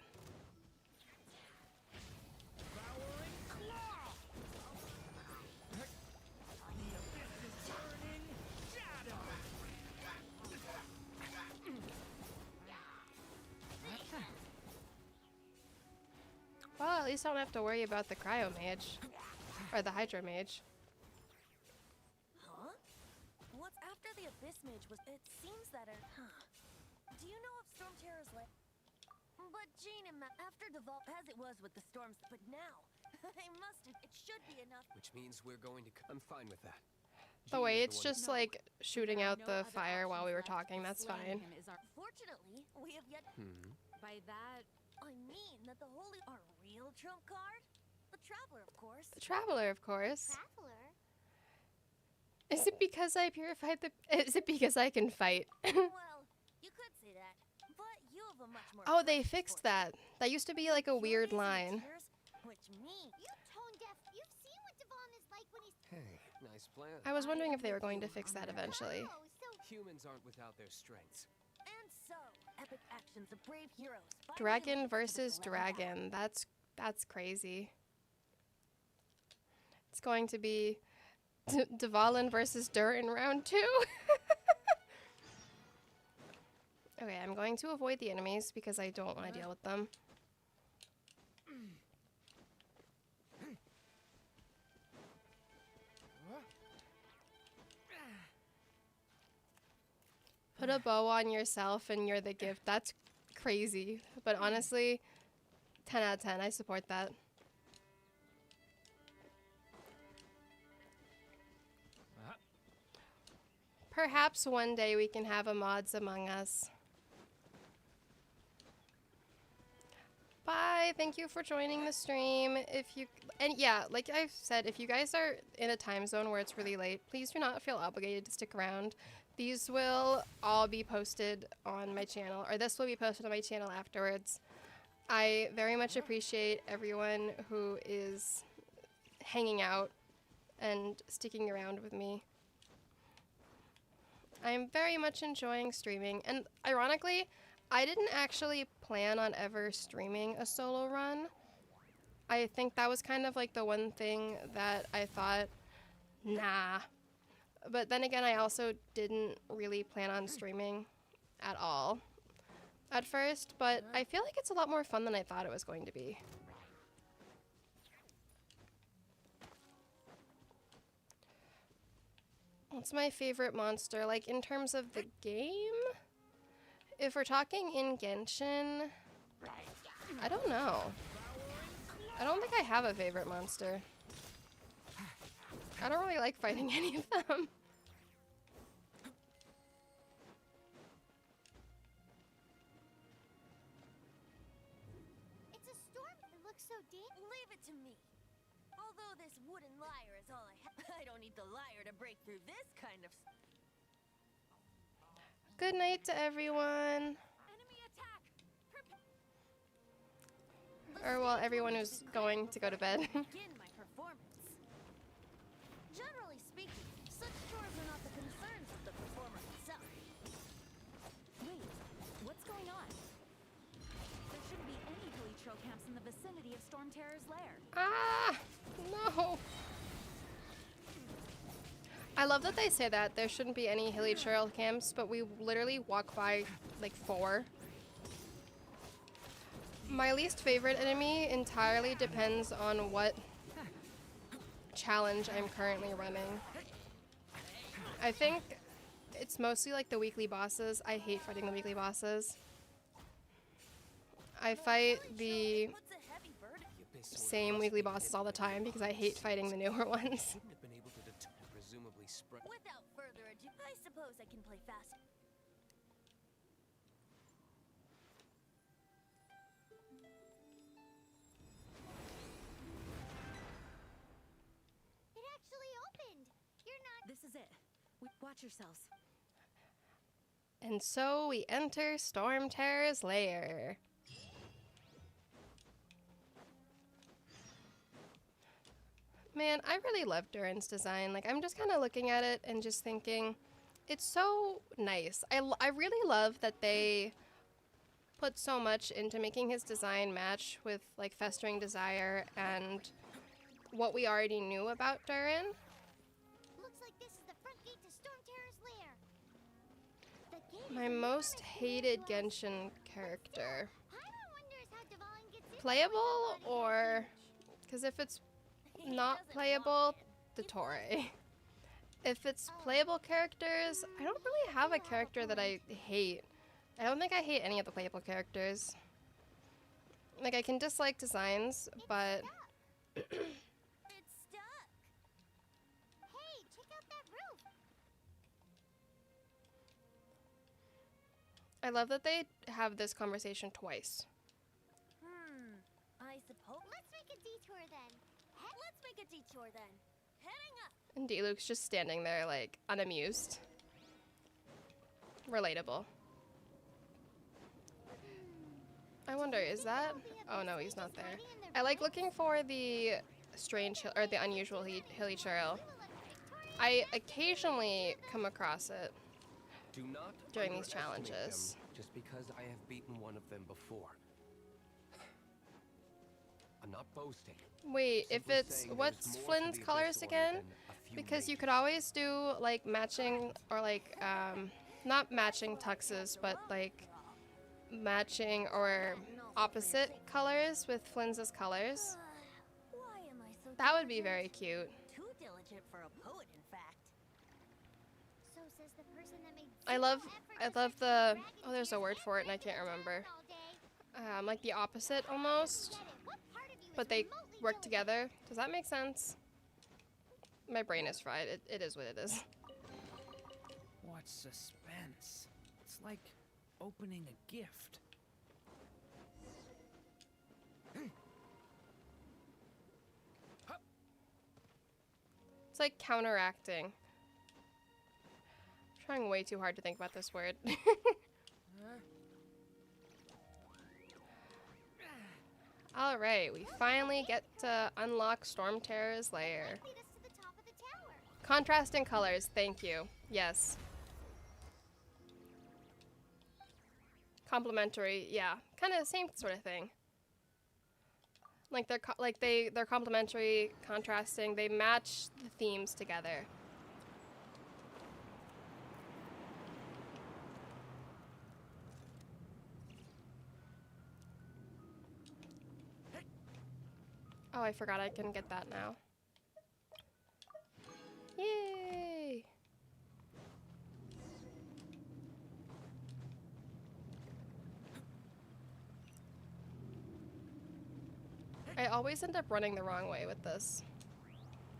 Well, at least I don't have to worry about the Cryo Mage. Or the Hydro Mage. Huh? What's after the Abyss Mage was... It seems that it... Do you know of Stormterror's lair? But Jean and after Devolve, as it was with the storms, but now, I must have... It should be enough. Which means we're going to... I'm fine with that. The way it's just like shooting out the fire while we were talking, that's fine. Fortunately, we have yet... By that... I mean that the holy... Our real trump card? The Traveler, of course. The Traveler, of course. Traveler? Is it because I purified the... Is it because I can fight? Well, you could say that, but you have a much more... Oh, they fixed that. That used to be like a weird line. Which means... You tone deaf. You've seen what Devon is like when he's... Hey, nice plan. I was wondering if they were going to fix that eventually. Oh, so Humans aren't without their strengths. And so, epic actions of brave heroes. Dragon versus dragon. That's crazy. It's going to be Dvalin versus Durin round 2. Okay, I'm going to avoid the enemies because I don't want to deal with them. Put a bow on yourself and you're the gift. That's crazy. But honestly, 10 out of 10. I support that. Perhaps one day we can have a mods among us. By say thank you for joining the stream. And yeah, like I've said, if you guys are in a time zone where it's really late, please do not feel obligated to stick around. These will all be posted on my channel, or this will be posted on my channel afterwards. I very much appreciate everyone who is hanging out and sticking around with me. I'm very much enjoying streaming, and ironically, I didn't actually plan on ever streaming a solo run. I think that was kind of like the one thing that I thought, nah. But then again, I also didn't really plan on streaming at all at first, but I feel like it's a lot more fun than I thought it was going to be. What's my favorite monster? Like, in terms of the game? If we're talking in Genshin, I don't know. I don't think I have a favorite monster. I don't really like fighting any of them. It's a storm. It looks so deep. Leave it to me. Although this wooden lyre is all I have, I don't need the lyre to break through this kind of. Good night to everyone. Enemy attack! Or, well, everyone who's going to go to bed. Begin my performance. Generally speaking, such chores are not the concerns of the performer himself. Wait, what's going on? There shouldn't be any hilly trail camps in the vicinity of Storm Terror's lair. Ah! No! I love that they say that there shouldn't be any hilly trail camps, but we literally walk by like 4. My least favorite enemy entirely depends on what challenge I'm currently running. I think it's mostly like the weekly bosses. I hate fighting the weekly bosses. I fight the same weekly bosses all the time because I hate fighting the newer ones. Without further ado, I suppose I can play fast. It actually opened. You're not. This is it. Watch yourselves. And so we enter Storm Terror's lair. Man, I really love Durin's design. Like, I'm just kind of looking at it and just thinking, it's so nice. I really love that they put so much into making his design match with, like, Festering Desire and what we already knew about Durin. Looks like this is the front gate to Storm Terror's lair. The gate My is most another hated clear door. Genshin character. Paimon wonders how Devon gets in Playable there or... Because if it's not playable, the Torre. If it's playable characters, I don't really have a character that I hate. I don't think I hate any of the playable characters. Like, I can dislike designs, but... It's stuck. Hey, check out that roof. I love that they have this conversation twice. I suppose. Let's make a detour then. Let's make a detour then. Heading up. And Diluc's just standing there, like, unamused. Relatable. I wonder, is that... Oh no, he's not there. I like looking for the strange, or the unusual hilly trail. I occasionally come across it Do not during these underestimate challenges. them just because I have beaten one of them before. I'm not boasting. Wait, if Simply it's... saying there's What's more to Flynn's the colors Abyss Order again? than a few Because you mages. could always do, like, matching, or, like, not matching tuxes, but, like, matching or opposite colors with Flynn's colors. Why am I so That would be diligent? very cute. Too diligent for a poet, in fact. So says the person that made I love the... Oh, there's a word for it, and I can't remember. all day. Like the opposite, almost. Get it. What part of you is But they remotely work diligent? together. Does that make sense? My brain is fried. It is what it is. What suspense. It's like opening a gift. like counteracting. I'm trying way too hard to think about this word. Alright, we finally get to unlock Storm Terror's lair. Lead us to the top of the tower. Contrasting colors, thank you. Yes. Complementary, yeah. Kind of same sort of thing. Like they're complementary, contrasting. They match the themes together. Oh, I forgot I can get that now. Yay! I always end up running the wrong way with this.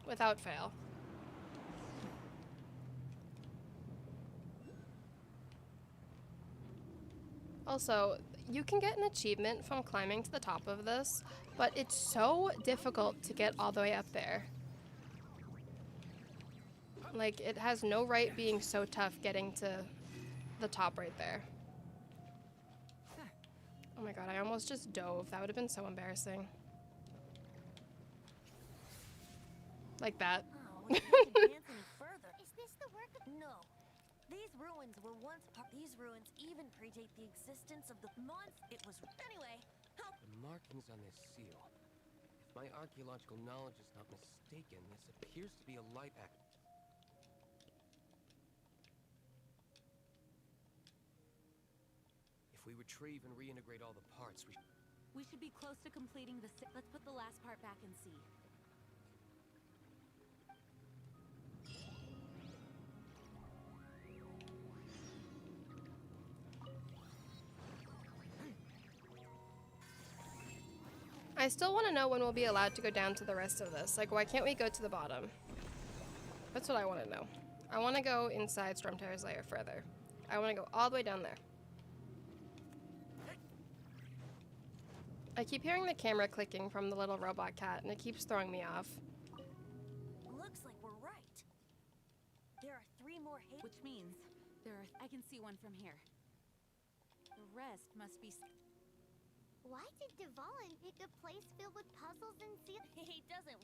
Without fail. Also, you can get an achievement from climbing to the top of this, but it's so difficult to get all the way up there. Like, it has no right being so tough getting to the top right there. Oh my god, I almost just dove. That would have been so embarrassing. Like that. Oh, we can't advance any further. Is this the work of... No. These ruins were once part. These ruins even predate the existence of the It was... Anyway, how... The markings on this seal. If my archaeological knowledge is not mistaken, this appears to be a light act. If we retrieve and reintegrate all the parts, We should be close to completing the let's put the last part back and see. I still want to know when we'll be allowed to go down to the rest of this. Like, why can't we go to the bottom? That's what I want to know. I want to go inside Storm Terror's lair further. I want to go all the way down there. I keep hearing the camera clicking from the little robot cat, and it keeps throwing me off. Looks like we're right. There are 3 more Which means there are I can see one from here. The rest must be Why did Devalin pick a place filled with puzzles and seals? He doesn't...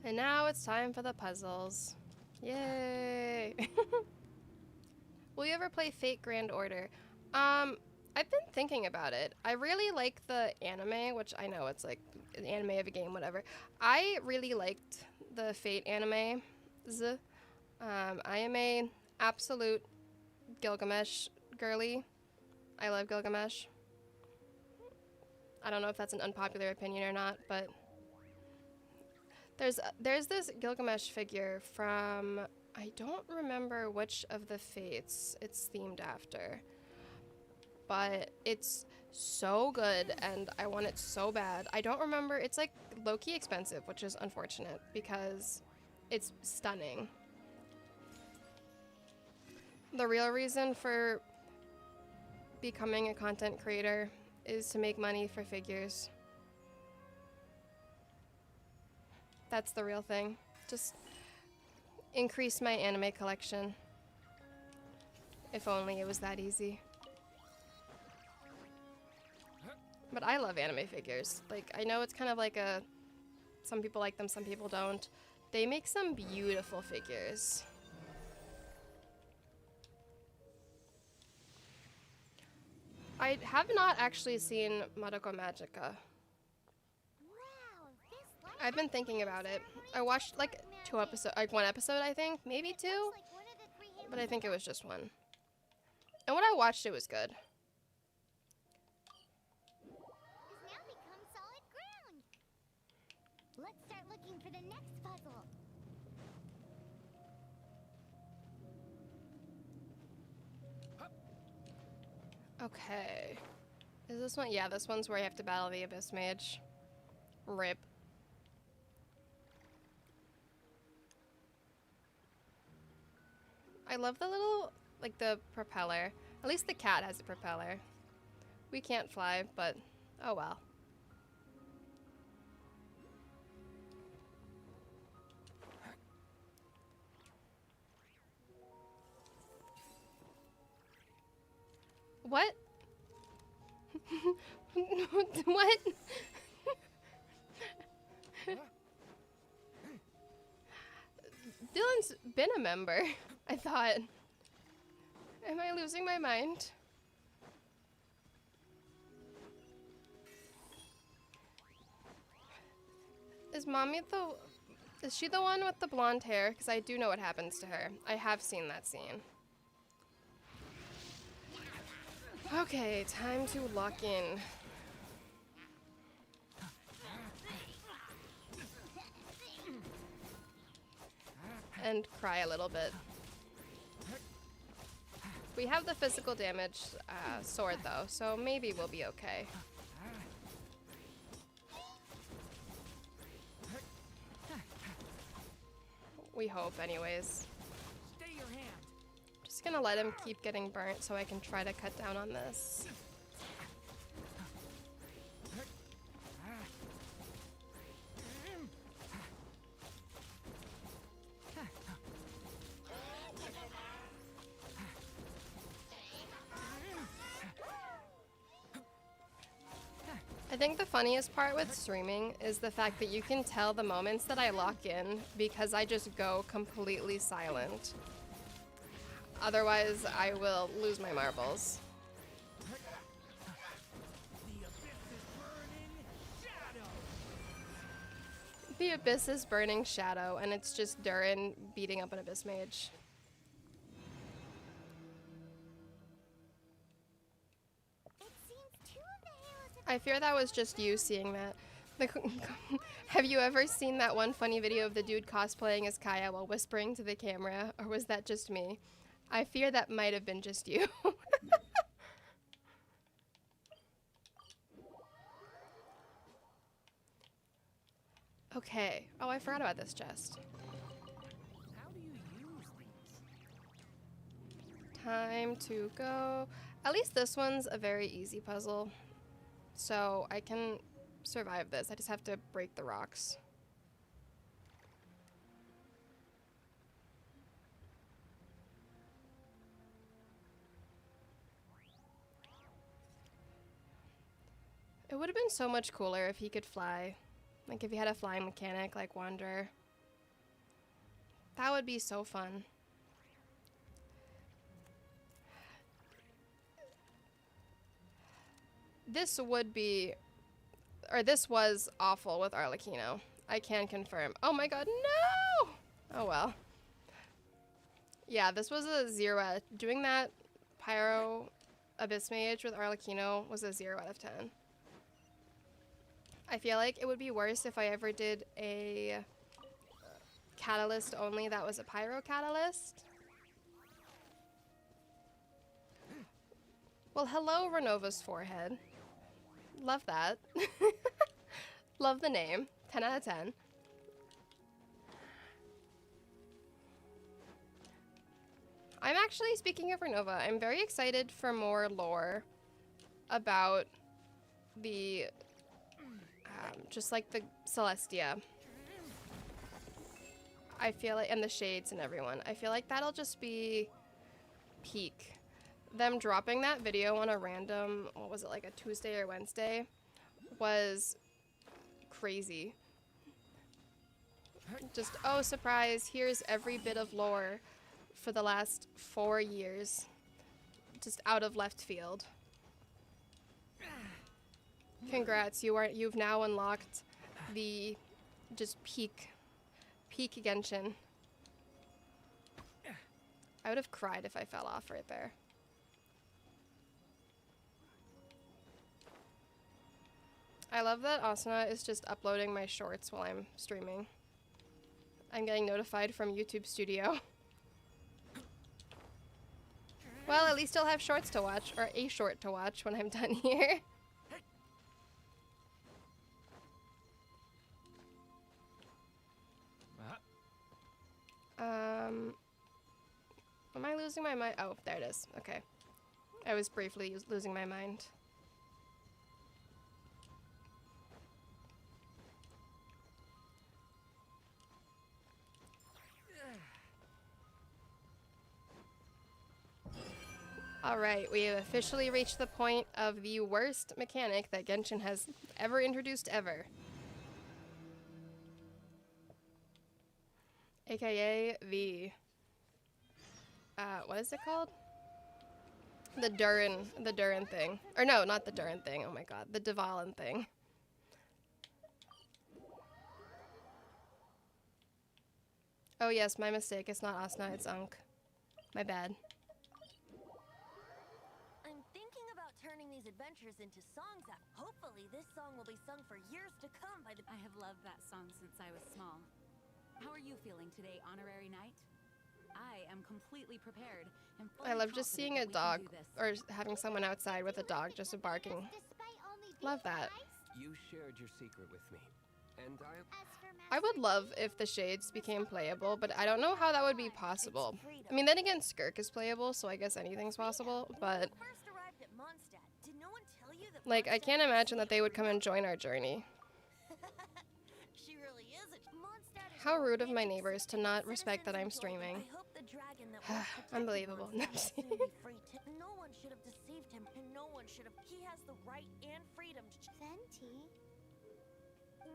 And now it's time for the puzzles. Yay! Will you ever play Fate Grand Order? I've been thinking about it. I really like the anime, which I know it's like an anime of a game, whatever. I really liked the Fate anime. I am a absolute Gilgamesh girly. I love Gilgamesh. I don't know if that's an unpopular opinion or not, but there's this Gilgamesh figure from, I don't remember which of the Fates it's themed after, but it's so good and I want it so bad. I don't remember, it's like low-key expensive, which is unfortunate because it's stunning. The real reason for becoming a content creator is to make money for figures. That's the real thing. Just increase my anime collection. If only it was that easy. But I love anime figures. Like, I know it's kind of like a... Some people like them, some people don't. They make some beautiful figures. I have not actually seen Madoka Magica. I've been thinking about it. I watched like 2 episodes, like 1 episode, I think, maybe 2, but I think it was just 1. And when I watched it was good. Has now become solid ground. Let's start looking for the next puzzle. Okay. Is this one? Yeah, this one's where you have to battle the Abyss Mage. RIP. I love the little, like, the propeller. At least the cat has a propeller. We can't fly, but oh well. What? What? Dylan's been a member, I thought. Am I losing my mind? Is mommy is she the one with the blonde hair? Because I do know what happens to her. I have seen that scene. Okay, time to lock in. And cry a little bit. We have the physical damage sword though, so maybe we'll be okay. We hope anyways. Stay your hand. Just gonna let him keep getting burnt so I can try to cut down on this. I think the funniest part with streaming is the fact that you can tell the moments that I lock in because I just go completely silent. Otherwise, I will lose my marbles. The abyss is burning shadow, and it's just Durin beating up an abyss mage. I fear that was just you seeing that. Have you ever seen that one funny video of the dude cosplaying as Kaya while whispering to the camera, or was that just me? I fear that might have been just you. Okay. Oh, I forgot about this chest. How do you use these? Time to go. At least this one's a very easy puzzle. So I can survive this. I just have to break the rocks. It would have been so much cooler if he could fly. Like if he had a flying mechanic like Wanderer. That would be so fun. This would be, or this was awful with Arlecchino. I can confirm. Oh my god, no! Oh well. Yeah, this was a 0 doing that Pyro Abyss Mage with Arlecchino was a 0 out of 10. I feel like it would be worse if I ever did a catalyst only that was a Pyro catalyst. Well, hello, Renova's forehead. Love that. Love the name. 10 out of 10. I'm actually, speaking of Renova, I'm very excited for more lore about the, just like the Celestia. I feel like, and the Shades and everyone. I feel like that'll just be peak. Them dropping that video on a random, what was it, like a Tuesday or Wednesday, was crazy. Just, oh, surprise, here's every bit of lore for the last 4 years. Just out of left field. Congrats, you've now unlocked the just peak Genshin. I would have cried if I fell off right there. I love that Asuna is just uploading my shorts while I'm streaming. I'm getting notified from YouTube Studio. Well, at least I'll have shorts to watch, or a short to watch when I'm done here. Am I losing my mind? Oh, there it is. Okay. I was briefly losing my mind. Alright, we have officially reached the point of the worst mechanic that Genshin has ever introduced ever. AKA the... what is it called? The Durin thing. Or no, not the Durin thing, oh my god. The Dvalin thing. Oh yes, my mistake. It's not Asna, it's Unk. My bad. I'm thinking about turning these adventures into songs. Hopefully this song will be sung for years to come by the... I have loved that song since I was small. How are you feeling today, Honorary Knight? I am completely prepared and fully I love just seeing a confident that dog, we can do this. or having someone outside with a dog just barking. Despite only Love being that. nice. You shared your secret with me, and As for I would love if the Shades became playable, but I don't know how that would be possible. I mean, then again, Skirk is playable, so I guess anything's possible, but... First arrived at Mondstadt. Did no one tell you that Like, I Mondstadt can't is a imagine that city they would of come and join our journey. She really is a Mondstadt is How a rude of my romantic neighbors to city not where respect that I'm citizens enjoy- streaming. I hope the dragon that once protected Unbelievable. Mondstadt will soon be free to- No one should have deceived him, and no one should have. He has the right and freedom to. Venti.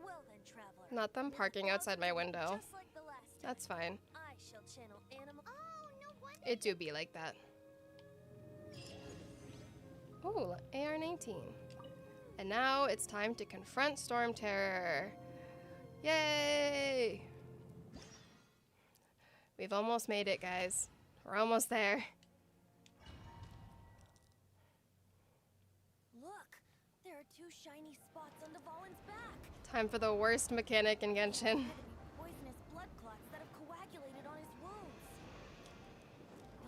Well then, traveler. Not them parking outside my window. Just like the last time. That's fine. I shall channel animal. Oh, no wonder. It do be like that. Ooh, AR-19. And now it's time to confront Storm Terror. Yay! We've almost made it, guys. We're almost there. Look, there are two shiny spots on the Valen's back. Time for the worst mechanic in Genshin. Had to be poisonous blood clots that have coagulated on his wounds.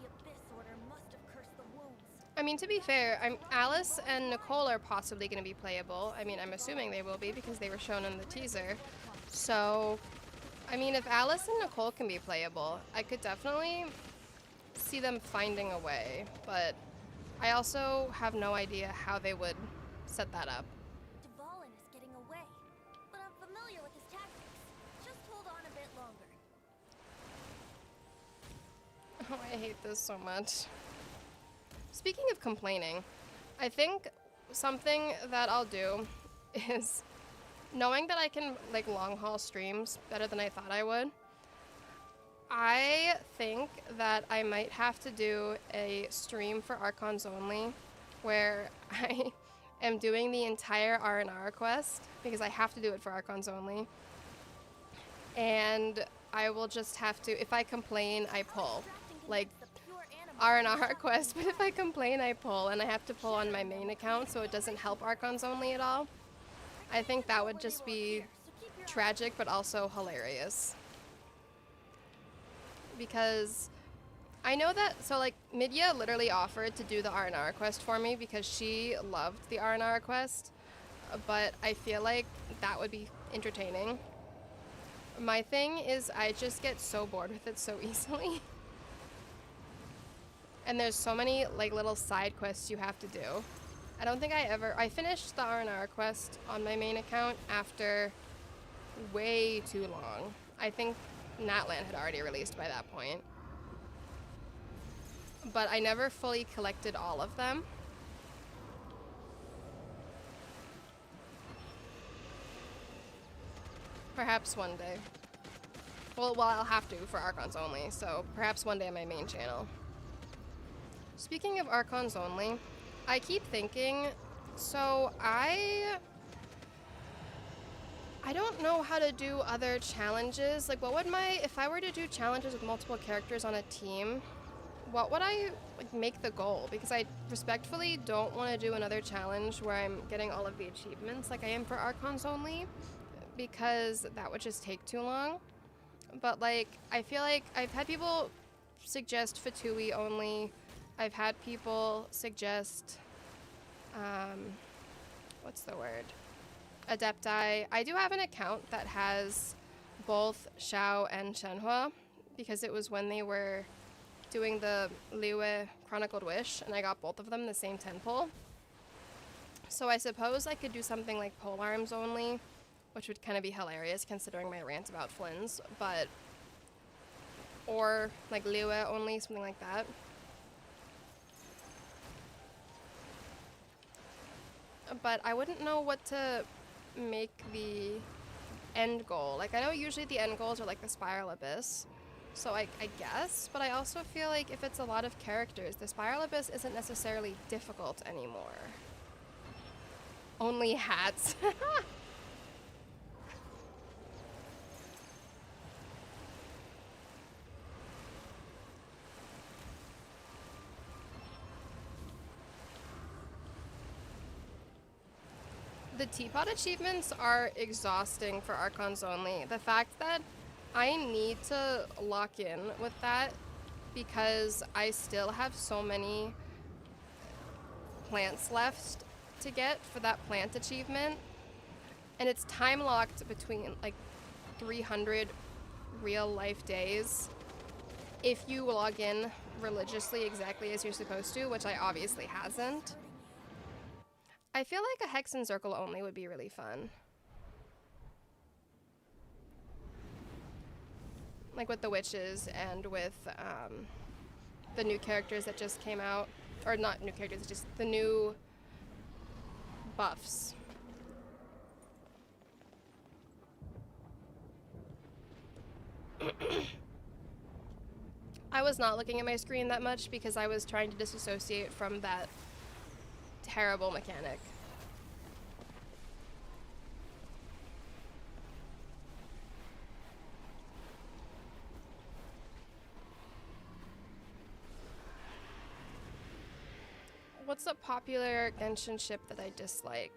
The Abyss Order must have cursed the wounds. I mean, to be fair, Alice and Nicole are possibly going to be playable. I mean, I'm assuming they will be because they were shown in the teaser. So, I mean, if Alice and Nicole can be playable, I could definitely see them finding a way. But I also have no idea how they would set that up. Dvalin is getting away, but I'm familiar with his tactics. Just hold on a bit longer. Oh, I hate this so much. Speaking of complaining, I think something that I'll do is, knowing that I can like long haul streams better than I thought I would, I think that I might have to do a stream for Archons only where I am doing the entire R&R quest because I have to do it for Archons only. And I will just have to, if I complain, I pull. Like, R&R quest, but if I complain, I pull, and I have to pull on my main account so it doesn't help Archons only at all. I think that would just be tragic, but also hilarious. Because I know that, so like, Midya literally offered to do the R&R quest for me because she loved the R&R quest, but I feel like that would be entertaining. My thing is I just get so bored with it so easily. And there's so many like little side quests you have to do. I don't think I finished the R&R quest on my main account after way too long. I think Natlan had already released by that point. But I never fully collected all of them. Perhaps one day. Well, I'll have to for Archons only, so perhaps one day on my main channel. Speaking of Archons only, I keep thinking, so I don't know how to do other challenges. Like, what would if I were to do challenges with multiple characters on a team, what would I like make the goal? Because I respectfully don't want to do another challenge where I'm getting all of the achievements like I am for Archons only, because that would just take too long. But like, I feel like I've had people suggest Fatui only. I've had people suggest, what's the word? Adepti. I do have an account that has both Xiao and Shenhua because it was when they were doing the Liyue Chronicled Wish and I got both of them the same 10 pull. So I suppose I could do something like Polearms only, which would kind of be hilarious considering my rant about Flins, but, or like Liyue only, something like that. but I wouldn't know what to make the end goal. Like, I know usually the end goals are like the Spiral Abyss, so I guess, but I also feel like if it's a lot of characters, the Spiral Abyss isn't necessarily difficult anymore. Only hats. The teapot achievements are exhausting for Archons only. The fact that I need to lock in with that because I still have so many plants left to get for that plant achievement, and it's time locked between like 300 real life days if you log in religiously exactly as you're supposed to, which I obviously hasn't. I feel like a Hexen Circle only would be really fun. Like with the witches and with the new characters that just came out. Or not new characters, just the new buffs. I was not looking at my screen that much because I was trying to disassociate from that terrible mechanic. What's a popular Genshin ship that I dislike?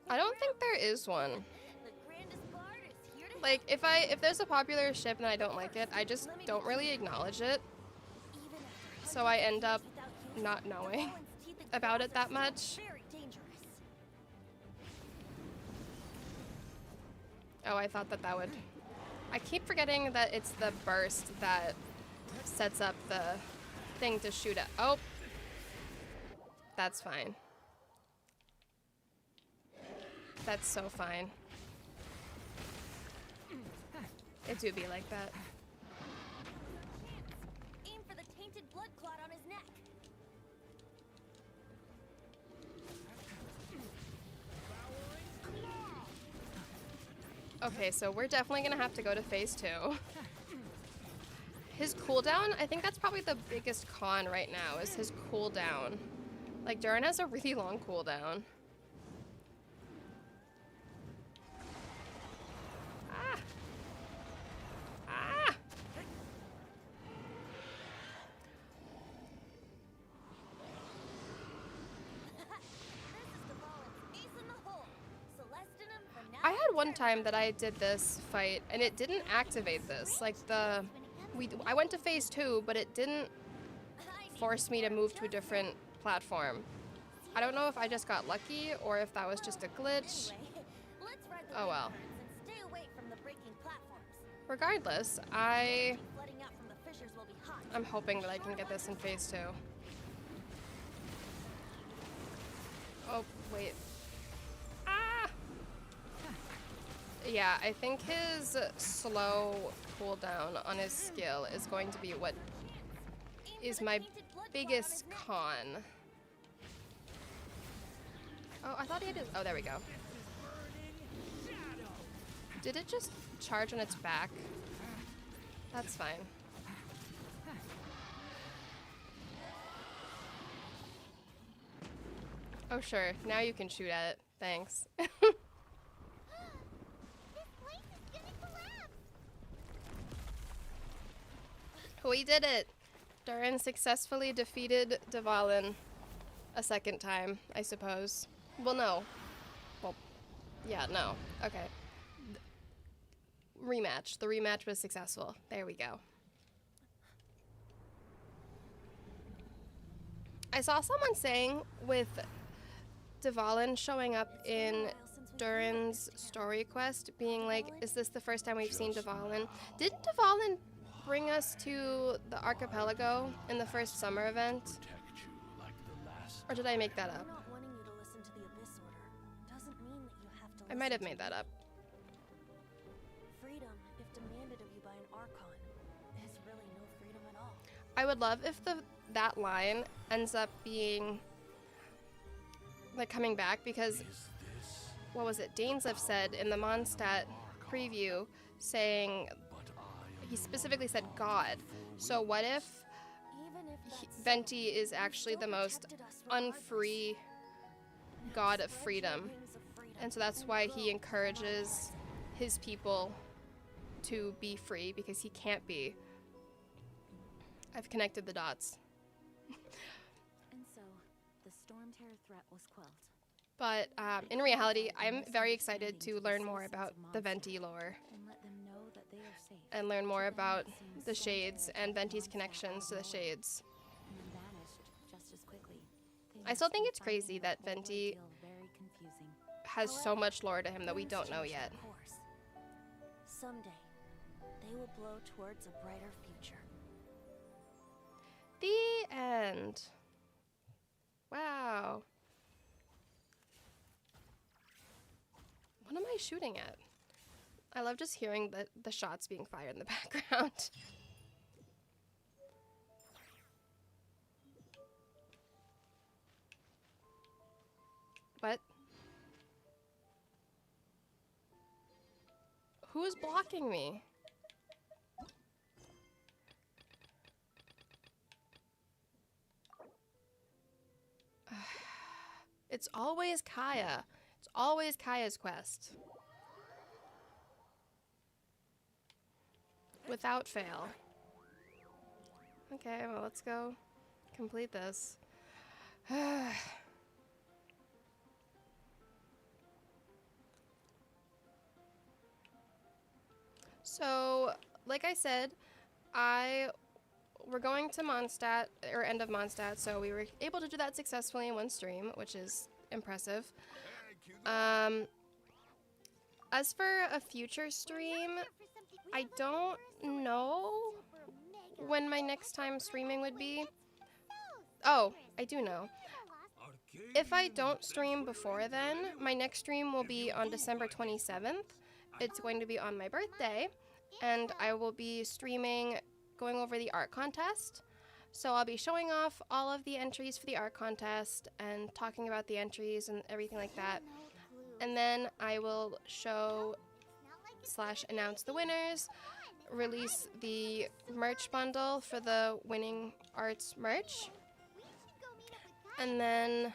I don't think there is one. Like, if there's a popular ship and I don't like it, I just don't really acknowledge it. So I end up not knowing about it that much. Oh, I thought that would... I keep forgetting that it's the burst that sets up the thing to shoot at. Oh. That's fine. That's so fine. It do be like that. Aim for the tainted blood clot on his neck. Okay, so we're definitely gonna have to go to phase 2. His cooldown, I think that's probably the biggest con right now, is his cooldown. Like, Durin has a really long cooldown. Ah! Ah! I had one time that I did this fight, and it didn't activate this. Like, I went to phase 2, but it didn't force me to move to a different platform. I don't know if I just got lucky or if that was just a glitch. Oh well. Regardless, I'm hoping that I can get this in phase 2. Oh, wait. Ah! Yeah, I think his slow cooldown on his skill is going to be what is my biggest con. Oh, I thought he had his... Oh, there we go. Did it just charge on its back? That's fine. Oh, sure. Now you can shoot at it. Thanks. We did it! Durin successfully defeated Dvalin a second time, I suppose. Well, no. Well, yeah, no. Okay. Rematch. The rematch was successful. There we go. I saw someone saying with Dvalin showing up in Durin's story quest, being like, is this the first time we've seen Dvalin? Didn't Dvalin bring us to the archipelago in the first summer event? Or did I make that up? I might have made that up. Freedom, if demanded of you by an Archon, is really no freedom at all. I would love if that line ends up being like coming back, because what was it? Dainsleif said in the Mondstadt preview, saying he specifically said God. So what if Venti is actually the most unfree god of freedom? And so that's why he encourages his people to be free, because he can't be. I've connected the dots. And so, the storm terror threat was quelled. But in reality, I'm very excited to learn more about the Venti lore And let them know that they are safe. and learn more To them, about it seems the storm Shades terror and took Venti's Mondstadt connections to the by Shades. and then vanished just as quickly. They I still must think be it's crazy finding that the whole Venti ordeal very confusing. has so much lore to him that we Plans don't know change yet. their course. Someday, they will blow towards a brighter future. The end. Wow. What am I shooting at? I love just hearing the shots being fired in the background. What? Who's blocking me? It's always Kaya. It's always Kaya's quest. Without fail. Okay, well, let's go complete this. So, like I said, we're going to Mondstadt, or end of Mondstadt, so we were able to do that successfully in one stream, which is impressive. As for a future stream, I don't know when my next time streaming would be. Oh, I do know. If I don't stream before then, my next stream will be on December 27th. It's going to be on my birthday, and I will be streaming, going over the art contest. So I'll be showing off all of the entries for the art contest and talking about the entries and everything like that. And then I will show / announce the winners, release the merch bundle for the winning arts merch, and then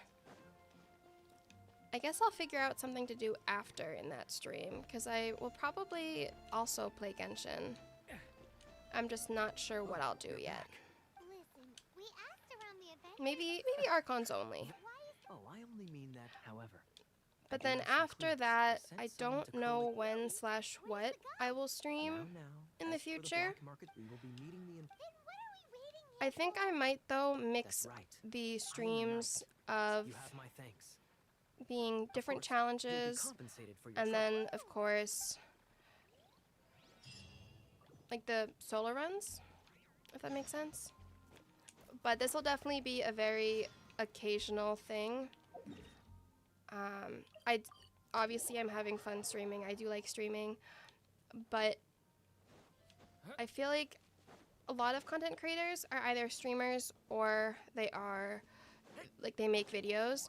I guess I'll figure out something to do after in that stream, because I will probably also play Genshin. I'm just not sure what I'll do yet. Maybe Archons only. Oh, I only mean that, however. But then after that, I don't know when / what I will stream in the future. I think I might, though, mix the streams of being different challenges, and then, of course, like the solo runs, if that makes sense. But this will definitely be a very occasional thing. Obviously I'm having fun streaming. I do like streaming, but I feel like a lot of content creators are either streamers or they are like they make videos.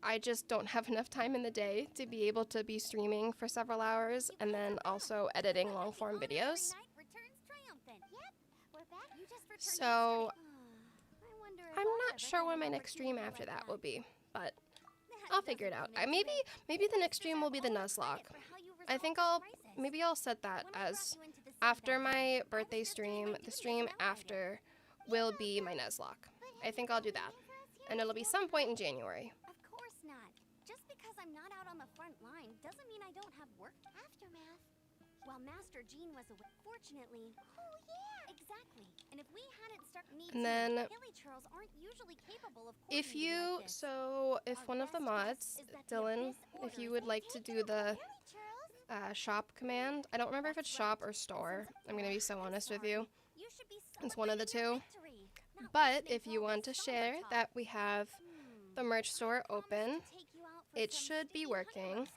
I just don't have enough time in the day to be able to be streaming for several hours and then also editing long form videos. So I'm not sure when my next stream after that will be, but I'll figure it out. Maybe the next stream will be the Nuzlocke. I think maybe I'll set that as after my birthday stream. The stream after will be my Nuzlocke. I think I'll do that, and it'll be some point in January. Of course not. Just because I'm not out on the front line doesn't mean I don't have work aftermath. While Master Jean was away, fortunately. Oh yeah, exactly. And if we hadn't started, And then Billy Churls aren't usually capable of if one of the mods, Dylan, if you would like to do the shop command, I don't remember if it's shop or store. I'm gonna be so honest with you. It's one of the two. But if you want to share that we have the merch store open, it should be working.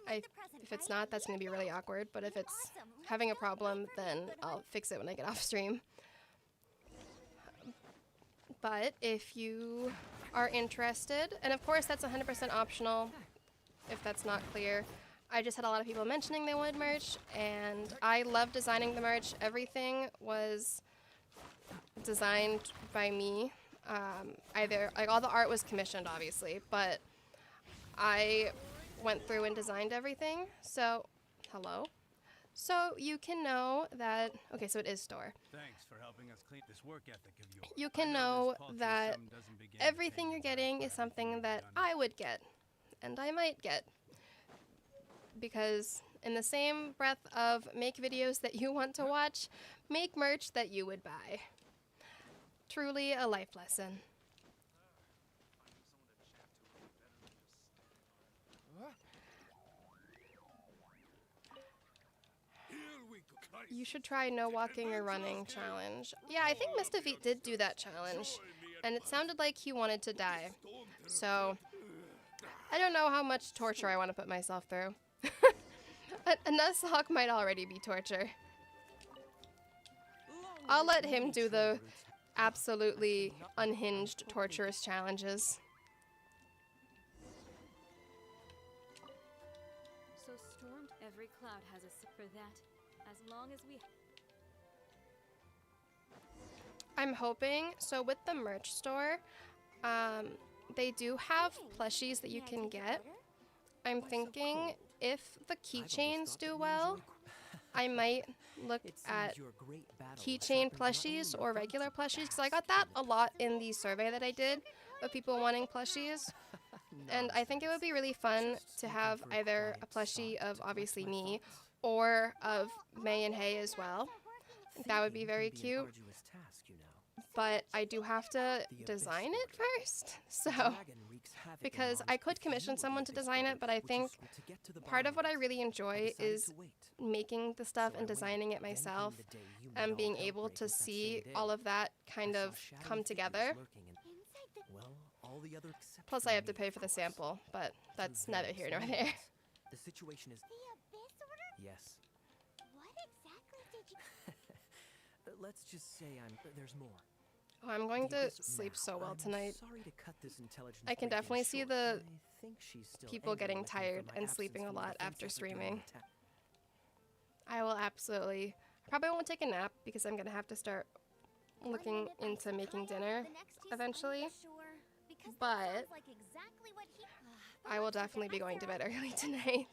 If it's not, that's going to be really awkward, but if it's having a problem, then I'll fix it when I get off stream. But if you are interested, and of course that's 100% optional if that's not clear. I just had a lot of people mentioning they wanted merch, and I love designing the merch. Everything was designed by me. Either, like, all the art was commissioned, obviously, but I went through and designed everything. So, hello. So you can know that, okay, so it is store. Thanks for helping us clean this work ethic of yours. You can know that everything you're getting is something that I would get, and I might get. Because in the same breath of make videos that you want to watch, make merch that you would buy. Truly a life lesson. You should try no walking or running challenge. Yeah, I think Mr. Feet did do that challenge, and it sounded like he wanted to die. So, I don't know how much torture I want to put myself through. A Nuzlocke might already be torture. I'll let him do the absolutely unhinged, torturous challenges. So stormed, every cloud has a for that. As long as we I'm hoping, so with the merch store, they do have plushies that you can get. I'm thinking if the keychains do well, I might look at keychain plushies or regular plushies, because I got that a lot in the survey that I did of people wanting plushies. And I think it would be really fun to have either a plushie of obviously me or of May and Hay as well. That would be very cute. But I do have to design it first. So, because I could commission someone to design it, but I think part of what I really enjoy is making the stuff and designing it myself and being able to see all of that kind of come together. Plus I have to pay for the sample, but that's neither here nor there. The situation is... The Abyss Order? Yes. What exactly did you... Let's just say there's more. Oh, I'm going to sleep so well tonight. I can definitely see the people getting tired and sleeping a lot after streaming. I will absolutely... Probably won't take a nap because I'm going to have to start looking into making dinner eventually. But I will definitely be going to bed early tonight.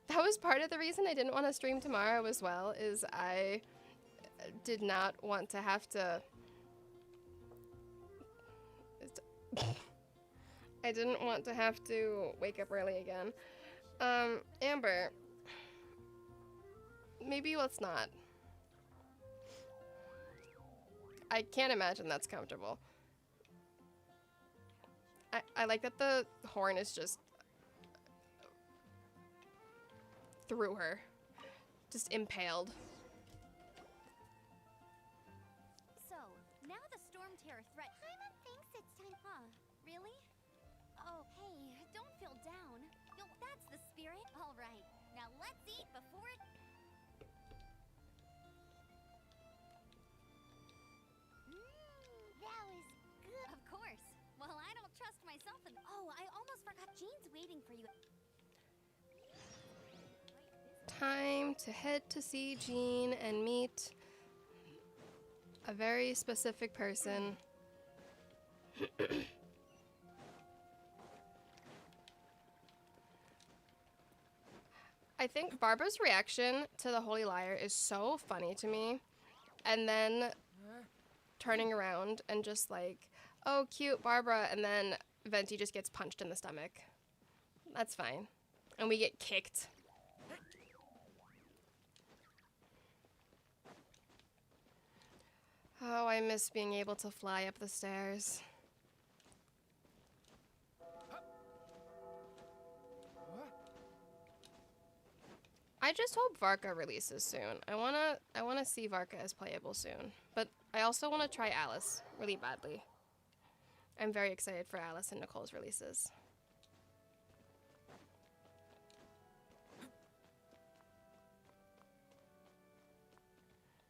That was part of the reason I didn't want to stream tomorrow as well, is I did not want to have to... I didn't want to have to wake up early again. Amber, maybe let's not. I can't imagine that's comfortable. I like that the horn is just through her. Just impaled. So, now the storm terror threat... Paimon thinks it's time... Huh, really? Oh, hey, don't feel down. That's the spirit. All right, now let's eat before it... That was good. Of course. Well, I don't trust myself and... Oh, I almost forgot. Jean's waiting for you. Time to head to see Jean and meet a very specific person. I think Barbara's reaction to the Holy Liar is so funny to me. And then turning around and just like, oh, cute, Barbara, and then Venti just gets punched in the stomach. That's fine. And we get kicked. Oh, I miss being able to fly up the stairs. I just hope Varka releases soon. I wanna see Varka as playable soon. But I also wanna try Alice really badly. I'm very excited for Alice and Nicole's releases.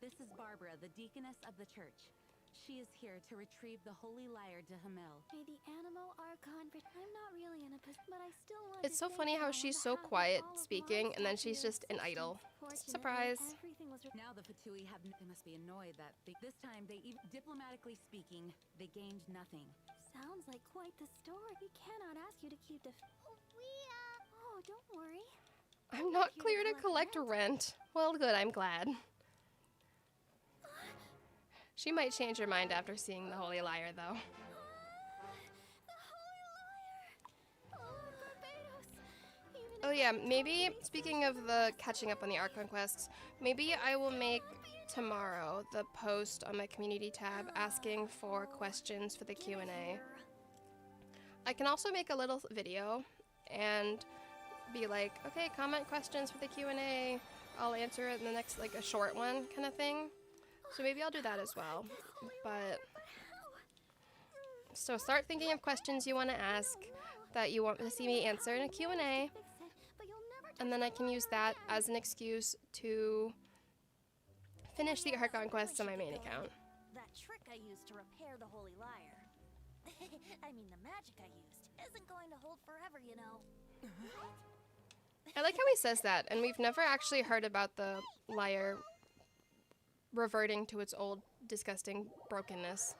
This is Barbara, the deaconess of the church. She is here to retrieve the holy lyre to Hamel. May the animal archon. I'm not really in a position, but I still want It's to so say funny that how I want she's to so have quiet all of speaking, and then Mondstadt she's in just an idol. existence. Surprise. Fortunately, everything was Now the Fatui have. They must be annoyed that this time diplomatically speaking, they gained nothing. Sounds like quite the story. We cannot ask you to keep the. Oh, don't worry. I'm not clear to collect rent. Well, good, I'm glad. She might change her mind after seeing the holy lyre, though. Oh yeah, maybe, speaking of the catching up on the Archon quests, maybe I will make tomorrow the post on my community tab asking for questions for the Q&A. I can also make a little video and be like, okay, comment questions for the Q&A. I'll answer it in the next, like, a short one kind of thing. So maybe I'll do that as well. But so start thinking of questions you want to ask that you want to see me answer in a Q&A, and then I can use that as an excuse to finish the Archon quests on my main account. That trick I used to repair the holy lyre. I mean, the magic I used isn't going to hold forever, you know. I like how he says that, and we've never actually heard about the lyre reverting to its old, disgusting brokenness.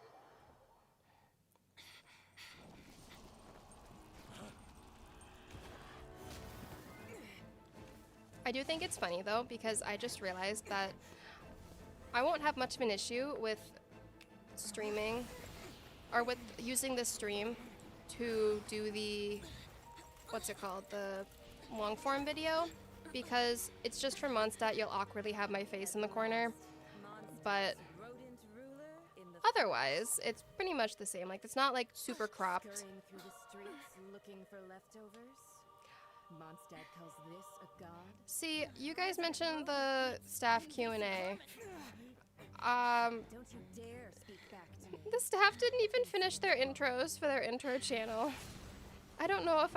I do think it's funny, though, because I just realized that I won't have much of an issue with streaming, or with using this stream to do the, what's it called, the long form video, because it's just from Mondstadt. You'll awkwardly have my face in the corner, but otherwise it's pretty much the same. Like, it's not like super cropped. Scurrying through the streets looking for leftovers. Mondstadt calls this a god. See, you guys mentioned the staff Q&A. Don't you dare speak back to me. The staff didn't even finish their intros for their intro channel. I don't know if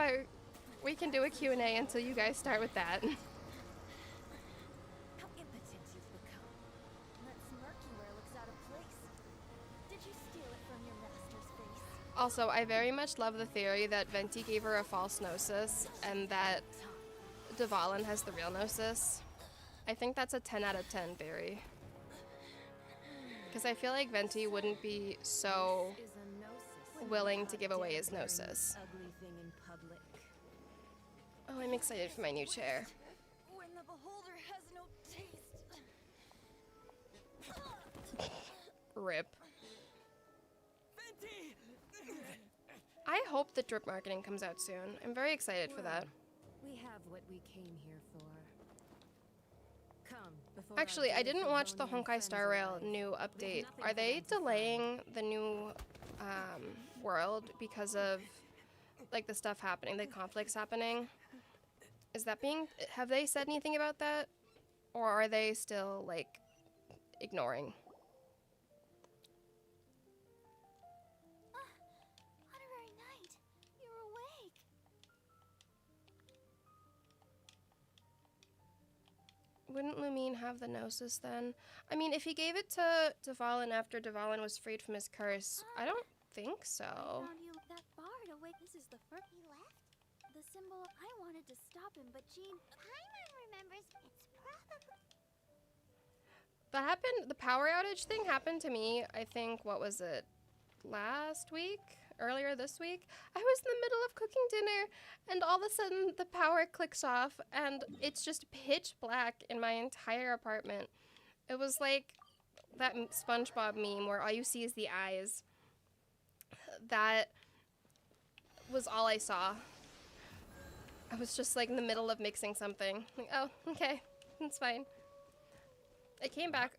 we can do a Q&A until you guys start with that. How impotent you've become. That smirky looks out of place. Did you steal it from your master's face? Also, I very much love the theory that Venti gave her a false gnosis and that Dvalin has the real gnosis. I think that's a 10 out of 10 theory. Because I feel like Venti wouldn't be so willing to give away his gnosis. Ugly thing in public. Oh, I'm excited for my new chair. When the beholder has no taste. RIP. I hope the drip marketing comes out soon. I'm very excited for that. We have what we came here for. Come, before Actually, our I didn't watch the Devonian Honkai friends Star Rail arrive. new There's update. nothing Are for they them to find. delaying the new world because of like the stuff happening, the conflicts happening? Is that being, have they said anything about that? Or are they still like ignoring? Honorary Knight, you're awake. Wouldn't Lumine have the Gnosis then? I mean, if he gave it to Dvalin after Dvalin was freed from his curse, I don't think so. I found you that bard awake. This is the first he left. The symbol. I wanted to stop him, but Jean. Paimon remembers. It's probably. That happened, the power outage thing happened to me, I think, what was it, last week? Earlier this week? I was in the middle of cooking dinner, and all of a sudden the power clicks off, and it's just pitch black in my entire apartment. It was like that SpongeBob meme where all you see is the eyes. That was all I saw. I was just like in the middle of mixing something. Like, oh, okay, it's fine. It came back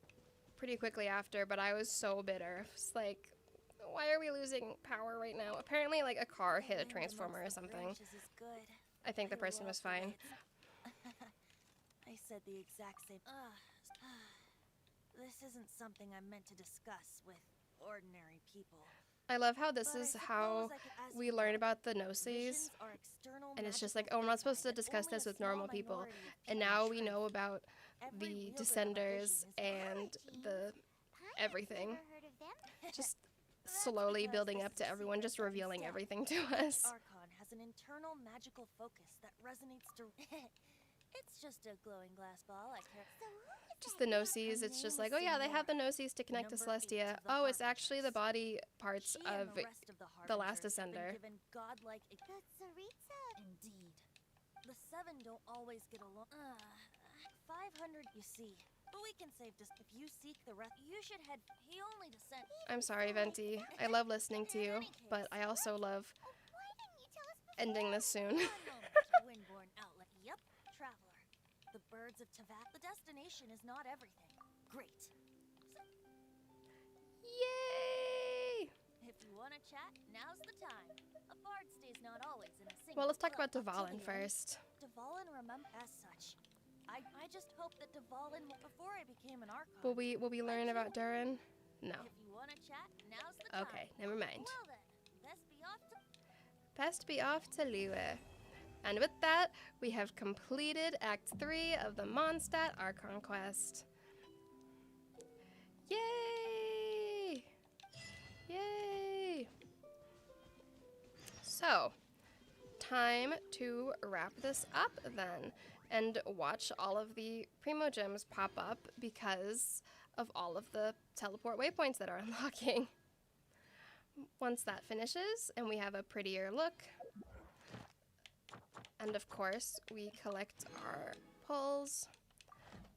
pretty quickly after, but I was so bitter. I was like, why are we losing power right now? Apparently, like, a car hit a transformer or something. I think the person was fine. I said the exact same. This isn't something I'm meant to discuss with ordinary people. I love how this is how we learn about the Gnosis. And it's just like, oh, we're not supposed to discuss this with normal people. And now we know about the Descenders and the everything. just slowly building up to everyone just revealing everything to us. Archon has an internal magical focus that resonates to. It's just a glowing glass ball. I care. Just the no-sees, it's just like, oh yeah, they have the no-sees to connect to Celestia. Oh, it's actually the body parts of the last Ascender. Given godlike. The Tsaritsa. Indeed. The seven don't always get along. 500, you see. But we can save this. If you seek the rest, you should head. He only descend. I'm sorry, Venti. I love listening to you, but I also love ending this soon. Windborne outlet. Yep, traveler. The birds of Tavak. The destination is not everything. Great. Yay! If you want to chat, now's the time. A bard stays not always in a single. Well, let's talk about club. Dvalin first. Dvalin, remember as such. I just hope that Dvalin, before I became an Archon. Will we learn about Durin? No. If you want to chat, now's the time. Okay, never mind. Well then, best be off to. Best be off to Liyue. And with that, we have completed Act 3 of the Mondstadt Archon quest. Yay! Yay! So, time to wrap this up then, and watch all of the Primo Gems pop up because of all of the teleport waypoints that are unlocking. Once that finishes and we have a prettier look, and of course we collect our pulls.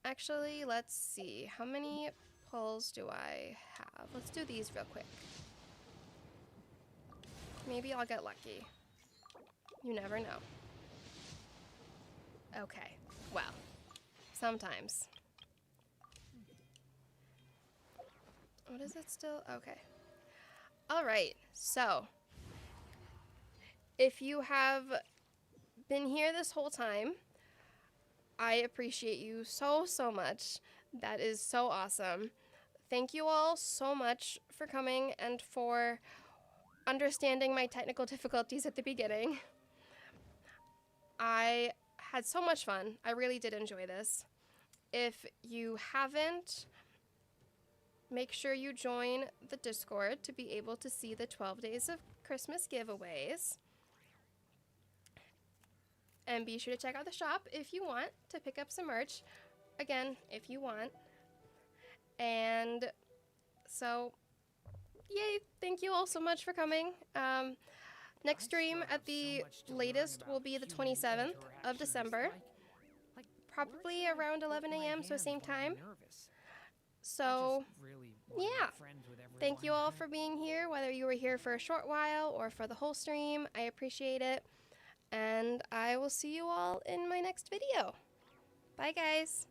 Actually, let's see, how many pulls do I have? Let's do these real quick. Maybe I'll get lucky. You never know. Okay, well, sometimes. What is it still? Okay. All right, so if you have been here this whole time, I appreciate you so much. That is so awesome. Thank you all so much for coming and for understanding my technical difficulties at the beginning. I had so much fun. I really did enjoy this. If you haven't, make sure you join the Discord to be able to see the 12 Days of Christmas giveaways. And be sure to check out the shop if you want to pick up some merch. Again, if you want. And so, yay, thank you all so much for coming. Next stream at the latest will be the 27th of December. Probably around 11 a.m., so same time. So, yeah. Thank you all for being here, whether you were here for a short while or for the whole stream. I appreciate it. And I will see you all in my next video. Bye, guys.